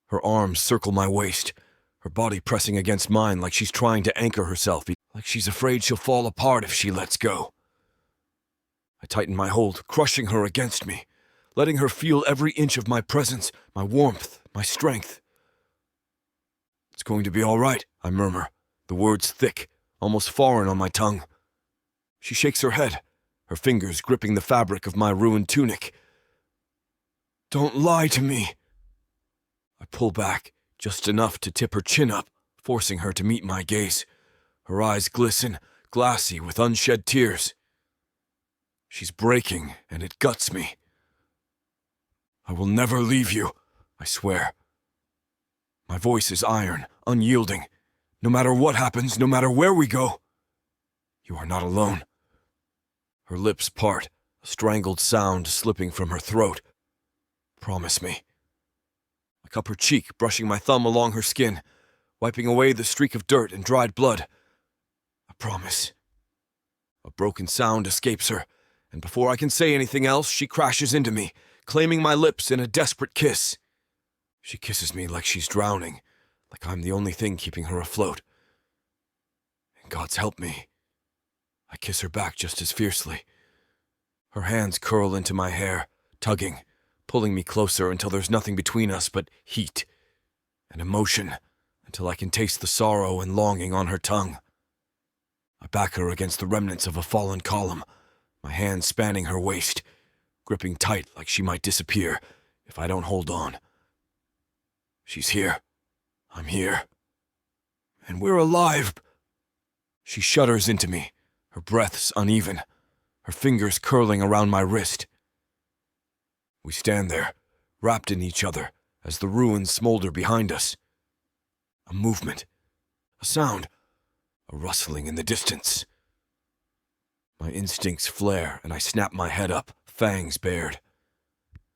Her arms circle my waist, her body pressing against mine like she's trying to anchor herself, like she's afraid she'll fall apart if she lets go. I tighten my hold, crushing her against me, letting her feel every inch of my presence, my warmth, my strength. "It's going to be all right," I murmur, the words thick, almost foreign on my tongue. She shakes her head, her fingers gripping the fabric of my ruined tunic. "Don't lie to me." I pull back, just enough to tip her chin up, forcing her to meet my gaze. Her eyes glisten, glassy with unshed tears. She's breaking, and it guts me. "I will never leave you, I swear." My voice is iron, unyielding. No matter what happens, no matter where we go, you are not alone. Her lips part, a strangled sound slipping from her throat. "Promise me." I cup her cheek, brushing my thumb along her skin, wiping away the streak of dirt and dried blood. "I promise." A broken sound escapes her, and before I can say anything else, she crashes into me, claiming my lips in a desperate kiss. She kisses me like she's drowning, like I'm the only thing keeping her afloat. And God's help me, I kiss her back just as fiercely. Her hands curl into my hair, tugging, pulling me closer until there's nothing between us but heat and emotion, until I can taste the sorrow and longing on her tongue. I back her against the remnants of a fallen column, my hands spanning her waist, gripping tight like she might disappear if I don't hold on. She's here. I'm here. And we're alive. She shudders into me, her breaths uneven, her fingers curling around my wrist. We stand there, wrapped in each other, as the ruins smolder behind us. A movement, a sound, a rustling in the distance. My instincts flare, and I snap my head up, fangs bared.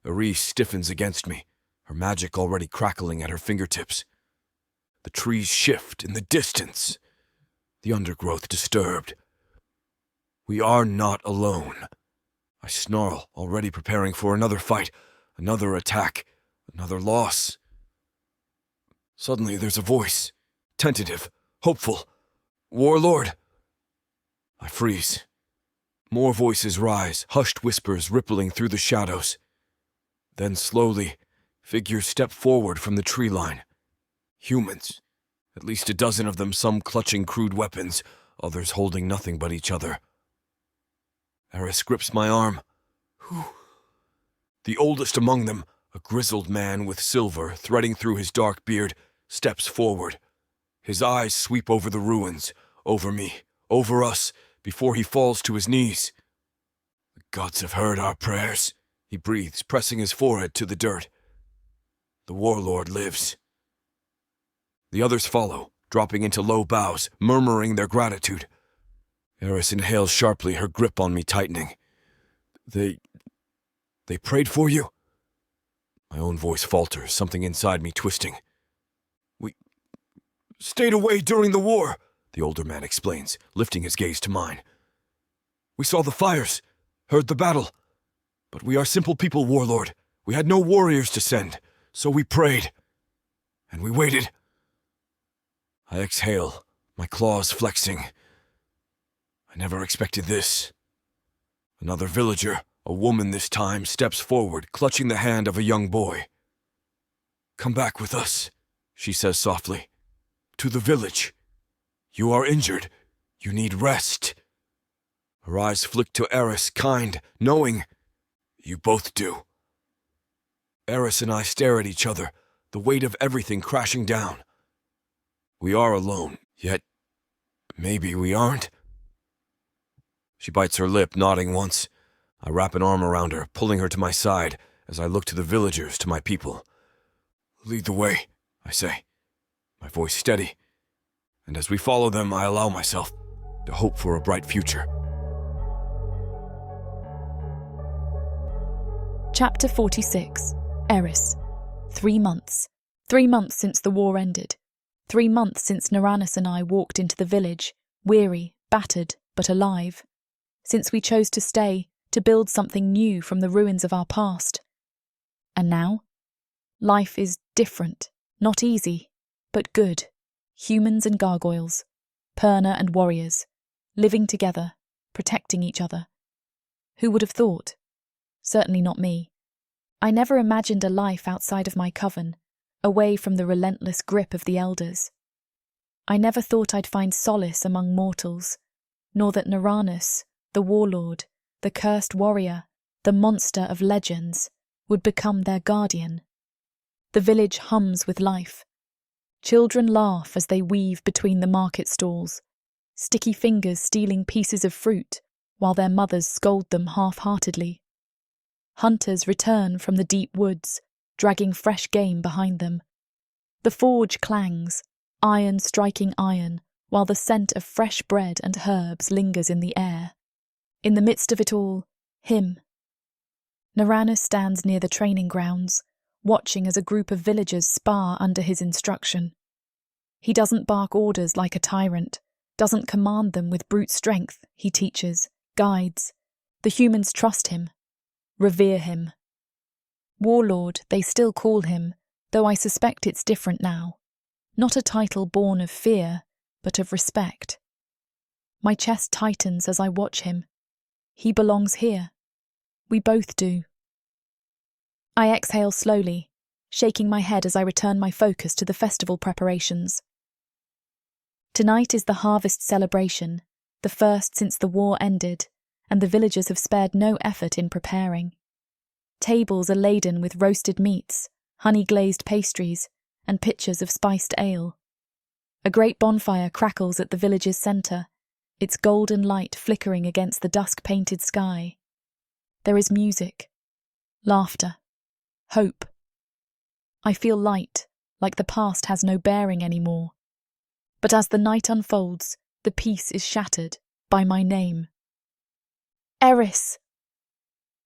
Eryss stiffens against me, her magic already crackling at her fingertips. The trees shift in the distance, the undergrowth disturbed. We are not alone. I snarl, already preparing for another fight, another attack, another loss. Suddenly there's a voice, tentative, hopeful. "Warlord!" I freeze. More voices rise, hushed whispers rippling through the shadows. Then slowly, figures step forward from the tree line. Humans. At least a dozen of them, some clutching crude weapons, others holding nothing but each other. Eryss grips my arm. Whew. The oldest among them, a grizzled man with silver threading through his dark beard, steps forward. His eyes sweep over the ruins, over me, over us, before he falls to his knees. "The gods have heard our prayers," he breathes, pressing his forehead to the dirt. "The warlord lives." The others follow, dropping into low bows, murmuring their gratitude. Eryss inhales sharply, her grip on me tightening. They prayed for you?" My own voice falters, something inside me twisting. "We stayed away during the war," the older man explains, lifting his gaze to mine. "We saw the fires, heard the battle. But we are simple people, warlord. We had no warriors to send, so we prayed. And we waited." I exhale, my claws flexing. I never expected this. Another villager, a woman this time, steps forward, clutching the hand of a young boy. "Come back with us," she says softly. "To the village. You are injured. You need rest." Her eyes flick to Eryss, kind, knowing. "You both do." Eryss and I stare at each other, the weight of everything crashing down. We are alone, yet maybe we aren't. She bites her lip, nodding once. I wrap an arm around her, pulling her to my side as I look to the villagers, to my people. "Lead the way," I say, my voice steady. And as we follow them, I allow myself to hope for a bright future. Chapter 46. Eryss. 3 months. 3 months since the war ended. 3 months since Eryss and I walked into the village, weary, battered, but alive. Since we chose to stay, to build something new from the ruins of our past. And now? Life is different, not easy, but good. Humans and gargoyles, Perna and warriors, living together, protecting each other. Who would have thought? Certainly not me. I never imagined a life outside of my coven, away from the relentless grip of the elders. I never thought I'd find solace among mortals, nor that Eryss, the warlord, the cursed warrior, the monster of legends, would become their guardian. The village hums with life. Children laugh as they weave between the market stalls, sticky fingers stealing pieces of fruit while their mothers scold them half-heartedly. Hunters return from the deep woods, dragging fresh game behind them. The forge clangs, iron striking iron, while the scent of fresh bread and herbs lingers in the air. In the midst of it all, him. Eryss stands near the training grounds, watching as a group of villagers spar under his instruction. He doesn't bark orders like a tyrant, doesn't command them with brute strength. He teaches, guides. The humans trust him, revere him. Warlord, they still call him, though I suspect it's different now. Not a title born of fear, but of respect. My chest tightens as I watch him. He belongs here. We both do. I exhale slowly, shaking my head as I return my focus to the festival preparations. Tonight is the harvest celebration, the first since the war ended, and the villagers have spared no effort in preparing. Tables are laden with roasted meats, honey-glazed pastries, and pitchers of spiced ale. A great bonfire crackles at the village's centre, its golden light flickering against the dusk-painted sky. There is music, laughter, hope. I feel light, like the past has no bearing anymore. But as the night unfolds, the peace is shattered by my name. Eryss!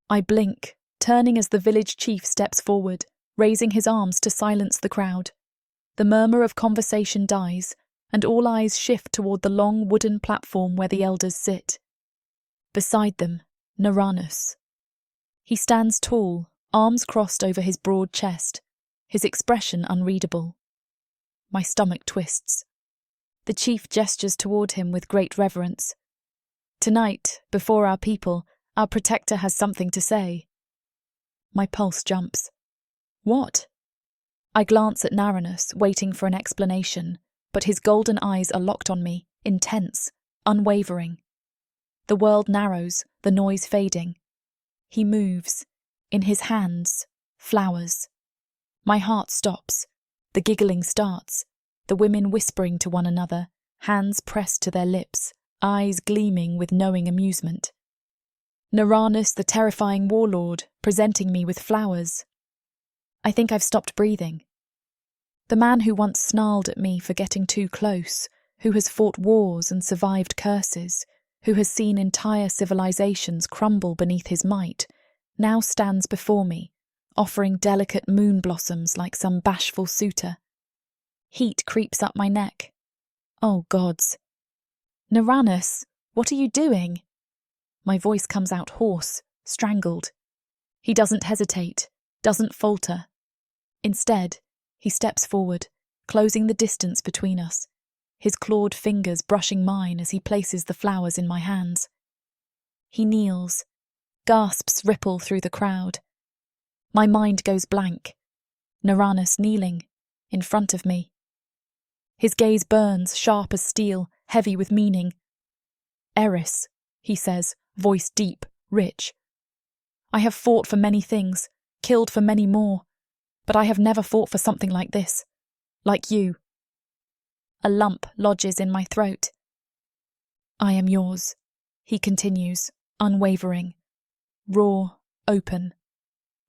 I blink, turning as the village chief steps forward, raising his arms to silence the crowd. The murmur of conversation dies, and all eyes shift toward the long wooden platform where the elders sit. Beside them, Naranus. He stands tall, arms crossed over his broad chest, his expression unreadable. My stomach twists. The chief gestures toward him with great reverence. Tonight, before our people, our protector has something to say. My pulse jumps. What? I glance at Naranus, waiting for an explanation, but his golden eyes are locked on me, intense, unwavering. The world narrows, the noise fading. He moves. In his hands, flowers. My heart stops. The giggling starts. The women whispering to one another, hands pressed to their lips, eyes gleaming with knowing amusement. Naranus, the terrifying warlord, presenting me with flowers. I think I've stopped breathing. The man who once snarled at me for getting too close, who has fought wars and survived curses, who has seen entire civilizations crumble beneath his might, now stands before me, offering delicate moon blossoms like some bashful suitor. Heat creeps up my neck. Oh, gods. Naranus, what are you doing? My voice comes out hoarse, strangled. He doesn't hesitate, doesn't falter. Instead, he steps forward, closing the distance between us, his clawed fingers brushing mine as he places the flowers in my hands. He kneels. Gasps ripple through the crowd. My mind goes blank. Naranus kneeling, in front of me. His gaze burns, sharp as steel, heavy with meaning. Eryss, he says, voice deep, rich. I have fought for many things, killed for many more, but I have never fought for something like this. Like you. A lump lodges in my throat. I am yours, he continues, unwavering. Raw, open.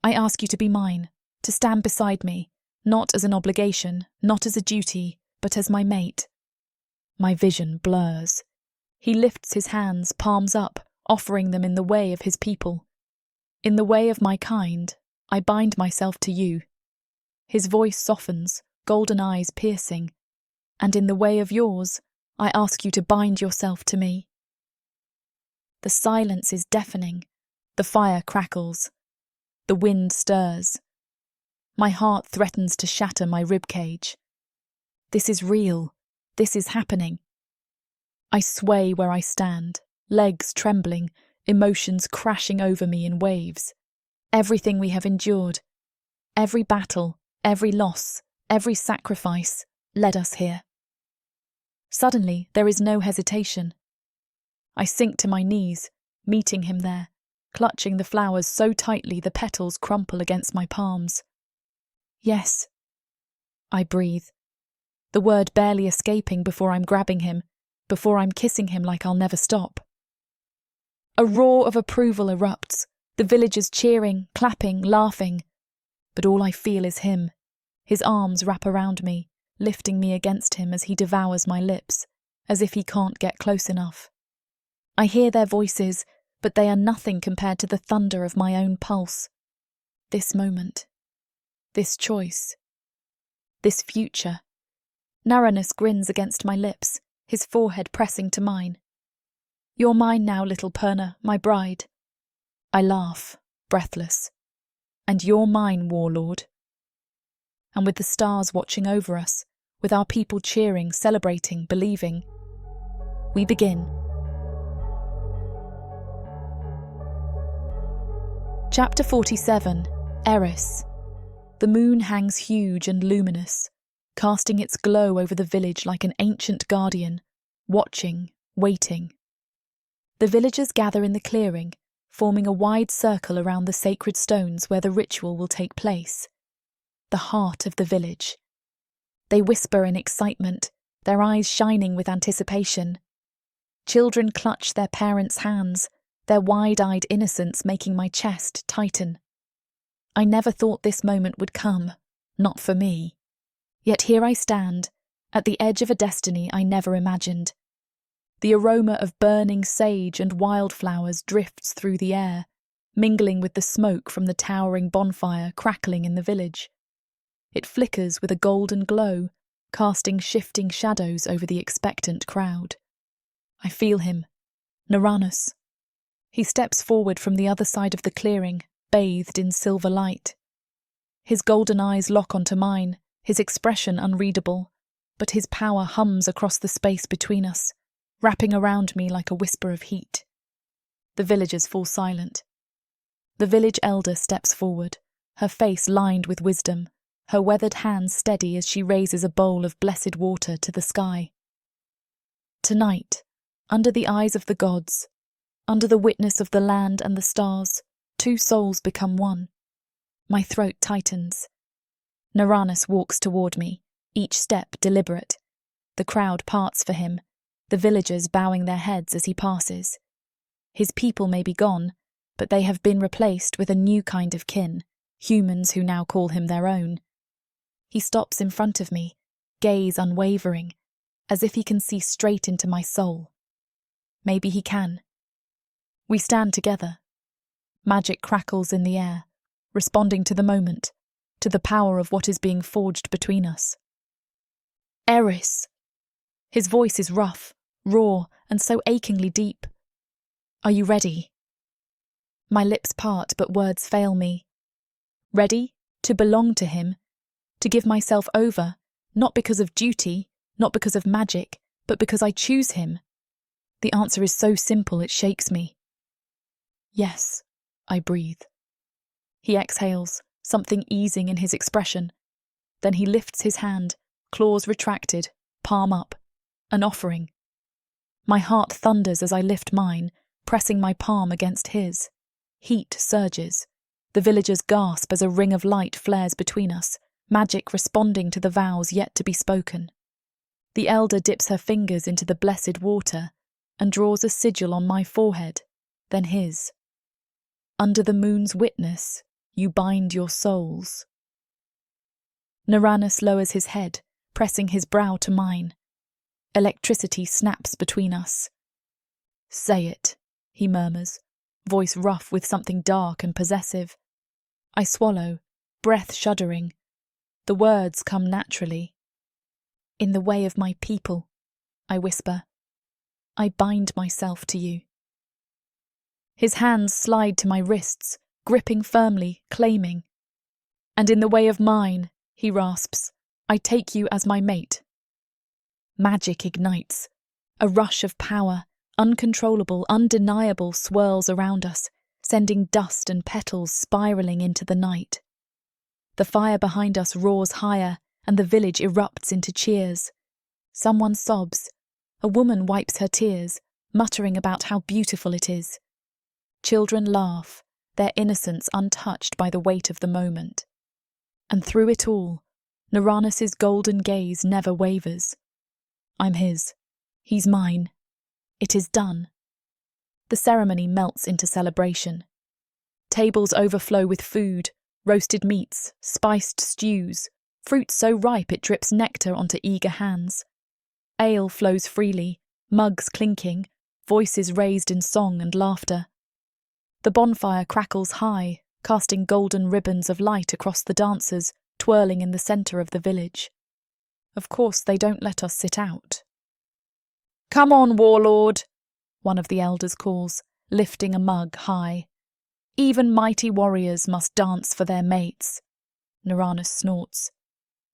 I ask you to be mine, to stand beside me, not as an obligation, not as a duty, but as my mate. My vision blurs. He lifts his hands, palms up, offering them in the way of his people. In the way of my kind, I bind myself to you. His voice softens, golden eyes piercing. And in the way of yours, I ask you to bind yourself to me. The silence is deafening. The fire crackles. The wind stirs. My heart threatens to shatter my ribcage. This is real. This is happening. I sway where I stand, legs trembling, emotions crashing over me in waves. Everything we have endured, every battle, every loss, every sacrifice, led us here. Suddenly, there is no hesitation. I sink to my knees, meeting him there, clutching the flowers so tightly the petals crumple against my palms. Yes, I breathe, the word barely escaping before I'm grabbing him, before I'm kissing him like I'll never stop. A roar of approval erupts, the villagers cheering, clapping, laughing. But all I feel is him. His arms wrap around me, lifting me against him as he devours my lips, as if he can't get close enough. I hear their voices, but they are nothing compared to the thunder of my own pulse. This moment. This choice. This future. Naranus grins against my lips, his forehead pressing to mine. You're mine now, little Perna, my bride. I laugh, breathless. And you're mine, warlord. And with the stars watching over us, with our people cheering, celebrating, believing, we begin. Chapter 47, Eryss. The moon hangs huge and luminous, casting its glow over the village like an ancient guardian, watching, waiting. The villagers gather in the clearing, forming a wide circle around the sacred stones where the ritual will take place. The heart of the village. They whisper in excitement, their eyes shining with anticipation. Children clutch their parents' hands, their wide-eyed innocence making my chest tighten. I never thought this moment would come, not for me. Yet here I stand, at the edge of a destiny I never imagined. The aroma of burning sage and wildflowers drifts through the air, mingling with the smoke from the towering bonfire crackling in the village. It flickers with a golden glow, casting shifting shadows over the expectant crowd. I feel him, Naranus. He steps forward from the other side of the clearing, bathed in silver light. His golden eyes lock onto mine, his expression unreadable, but his power hums across the space between us, wrapping around me like a whisper of heat. The villagers fall silent. The village elder steps forward, her face lined with wisdom, her weathered hands steady as she raises a bowl of blessed water to the sky. Tonight, under the eyes of the gods, under the witness of the land and the stars, two souls become one. My throat tightens. Naranus walks toward me, each step deliberate. The crowd parts for him, the villagers bowing their heads as he passes. His people may be gone, but they have been replaced with a new kind of kin, humans who now call him their own. He stops in front of me, gaze unwavering, as if he can see straight into my soul. Maybe he can. We stand together. Magic crackles in the air, responding to the moment, to the power of what is being forged between us. Eryss! His voice is rough, raw, and so achingly deep. Are you ready? My lips part, but words fail me. Ready to belong to him, to give myself over, not because of duty, not because of magic, but because I choose him. The answer is so simple it shakes me. Yes, I breathe. He exhales, something easing in his expression. Then he lifts his hand, claws retracted, palm up, an offering. My heart thunders as I lift mine, pressing my palm against his. Heat surges. The villagers gasp as a ring of light flares between us, magic responding to the vows yet to be spoken. The elder dips her fingers into the blessed water and draws a sigil on my forehead, then his. Under the moon's witness, you bind your souls. Naranus lowers his head, pressing his brow to mine. Electricity snaps between us. Say it, he murmurs, voice rough with something dark and possessive. I swallow, breath shuddering. The words come naturally. In the way of my people, I whisper. I bind myself to you. His hands slide to my wrists, gripping firmly, claiming. And in the way of mine, he rasps, I take you as my mate. Magic ignites. A rush of power, uncontrollable, undeniable, swirls around us, sending dust and petals spiralling into the night. The fire behind us roars higher, and the village erupts into cheers. Someone sobs. A woman wipes her tears, muttering about how beautiful it is. Children laugh, their innocence untouched by the weight of the moment. And through it all, Naranus's golden gaze never wavers. I'm his. He's mine. It is done. The ceremony melts into celebration. Tables overflow with food, roasted meats, spiced stews, fruit so ripe it drips nectar onto eager hands. Ale flows freely, mugs clinking, voices raised in song and laughter. The bonfire crackles high, casting golden ribbons of light across the dancers, twirling in the centre of the village. Of course, they don't let us sit out. Come on, warlord, one of the elders calls, lifting a mug high. Even mighty warriors must dance for their mates. Naranus snorts.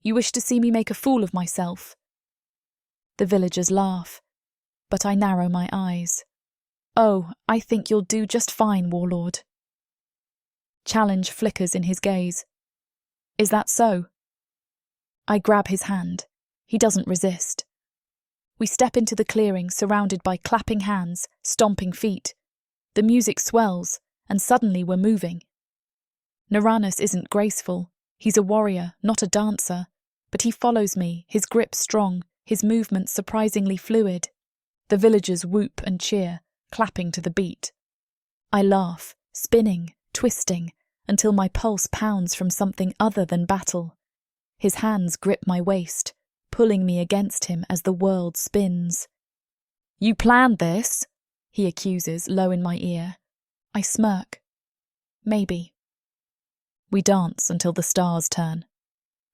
You wish to see me make a fool of myself? The villagers laugh, but I narrow my eyes. Oh, I think you'll do just fine, warlord. Challenge flickers in his gaze. Is that so? I grab his hand. He doesn't resist. We step into the clearing, surrounded by clapping hands, stomping feet. The music swells, and suddenly we're moving. Naranus isn't graceful. He's a warrior, not a dancer. But he follows me, his grip strong, his movements surprisingly fluid. The villagers whoop and cheer, clapping to the beat. I laugh, spinning, twisting, until my pulse pounds from something other than battle. His hands grip my waist, pulling me against him as the world spins. "You planned this?" he accuses, low in my ear. I smirk. Maybe. We dance until the stars turn,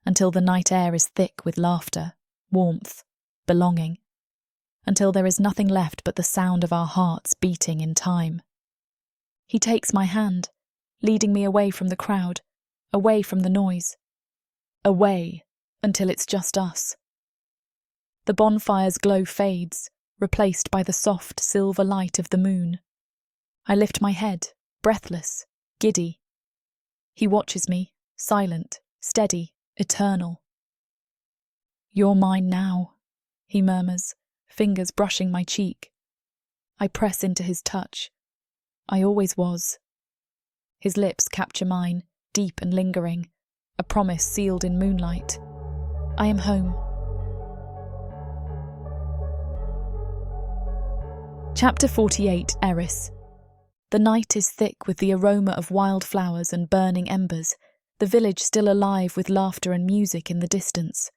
until the night air is thick with laughter, warmth, belonging, until there is nothing left but the sound of our hearts beating in time. He takes my hand, leading me away from the crowd, away from the noise, away until it's just us. The bonfire's glow fades, replaced by the soft silver light of the moon. I lift my head, breathless, giddy. He watches me, silent, steady, eternal. "You're mine now," he murmurs, fingers brushing my cheek. I press into his touch. I always was. His lips capture mine, deep and lingering, a promise sealed in moonlight. I am home. Chapter 48, Eryss. The night is thick with the aroma of wildflowers and burning embers, the village still alive with laughter and music in the distance.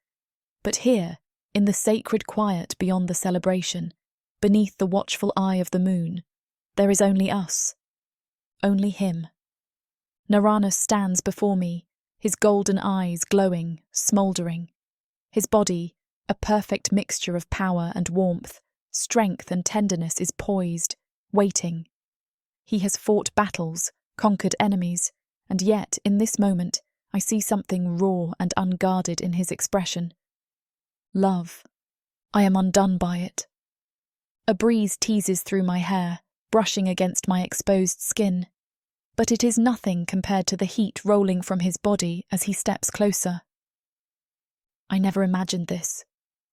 But here, in the sacred quiet beyond the celebration, beneath the watchful eye of the moon, there is only us. Only him. Naranus stands before me, his golden eyes glowing, smouldering. His body, a perfect mixture of power and warmth, strength and tenderness, is poised, waiting. He has fought battles, conquered enemies, and yet, in this moment, I see something raw and unguarded in his expression. Love. I am undone by it. A breeze teases through my hair, brushing against my exposed skin. But it is nothing compared to the heat rolling from his body as he steps closer. "I never imagined this,"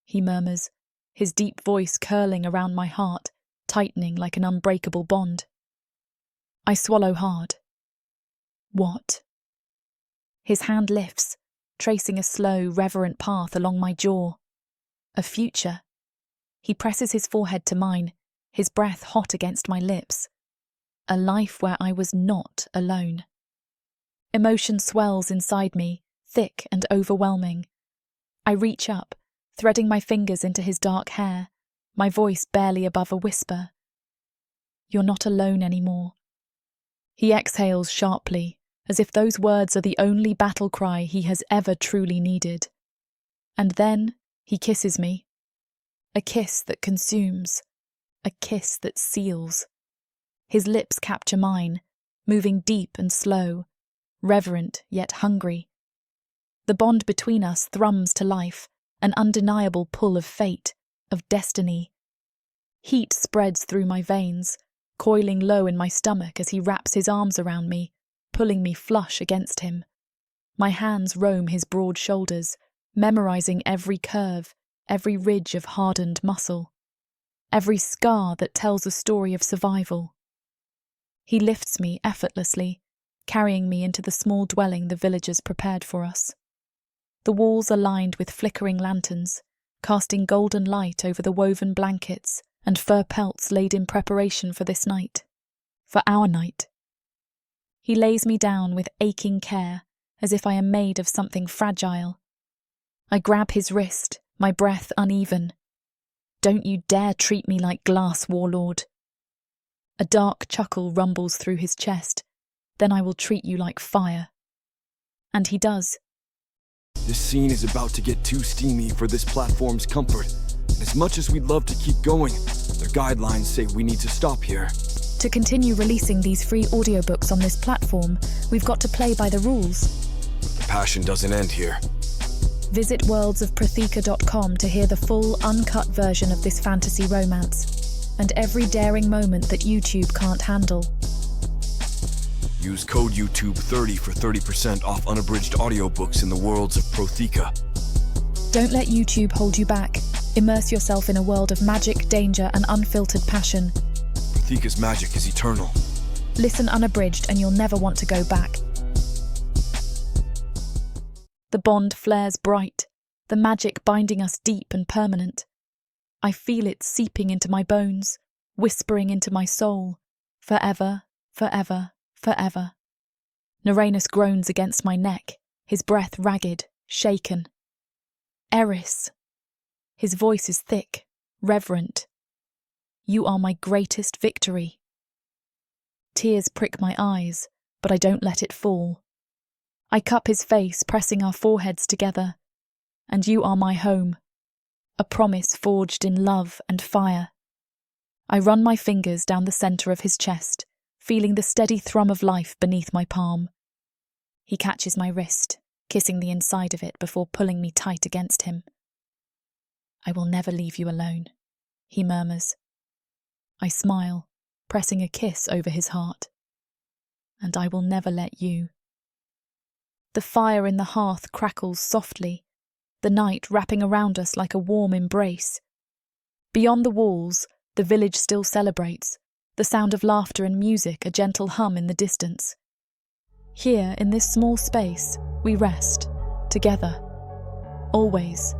he murmurs, his deep voice curling around my heart, tightening like an unbreakable bond. I swallow hard. What? His hand lifts, tracing a slow, reverent path along my jaw. A future. He presses his forehead to mine, his breath hot against my lips. A life where I was not alone. Emotion swells inside me, thick and overwhelming. I reach up, threading my fingers into his dark hair, my voice barely above a whisper. "You're not alone anymore." He exhales sharply, as if those words are the only battle cry he has ever truly needed. And then he kisses me. A kiss that consumes. A kiss that seals. His lips capture mine, moving deep and slow, reverent yet hungry. The bond between us thrums to life, an undeniable pull of fate, of destiny. Heat spreads through my veins, coiling low in my stomach as he wraps his arms around me, pulling me flush against him. My hands roam his broad shoulders, memorizing every curve, every ridge of hardened muscle, every scar that tells a story of survival. He lifts me effortlessly, carrying me into the small dwelling the villagers prepared for us. The walls are lined with flickering lanterns, casting golden light over the woven blankets and fur pelts laid in preparation for this night. For our night. He lays me down with aching care, as if I am made of something fragile. I grab his wrist, my breath uneven. "Don't you dare treat me like glass, warlord." A dark chuckle rumbles through his chest. "Then I will treat you like fire." And he does. This scene is about to get too steamy for this platform's comfort. And as much as we'd love to keep going, the guidelines say we need to stop here. To continue releasing these free audiobooks on this platform, we've got to play by the rules. The passion doesn't end here. Visit worldsofprotheka.com to hear the full, uncut version of this fantasy romance, and every daring moment that YouTube can't handle. Use code YouTube30 for 30% off unabridged audiobooks in the Worlds of Protheka. Don't let YouTube hold you back. Immerse yourself in a world of magic, danger, and unfiltered passion. Protheka's magic is eternal. Listen unabridged and you'll never want to go back. The bond flares bright, the magic binding us deep and permanent. I feel it seeping into my bones, whispering into my soul, forever, forever, forever. Uranus groans against my neck, his breath ragged, shaken. Eryss. His voice is thick, reverent. You are my greatest victory. Tears prick my eyes, but I don't let it fall. I cup his face, pressing our foreheads together. And you are my home, a promise forged in love and fire. I run my fingers down the centre of his chest, feeling the steady thrum of life beneath my palm. He catches my wrist, kissing the inside of it before pulling me tight against him. I will never leave you alone, he murmurs. I smile, pressing a kiss over his heart. And I will never let you. The fire in the hearth crackles softly, the night wrapping around us like a warm embrace. Beyond the walls, the village still celebrates, the sound of laughter and music a gentle hum in the distance. Here, in this small space, we rest, together, always.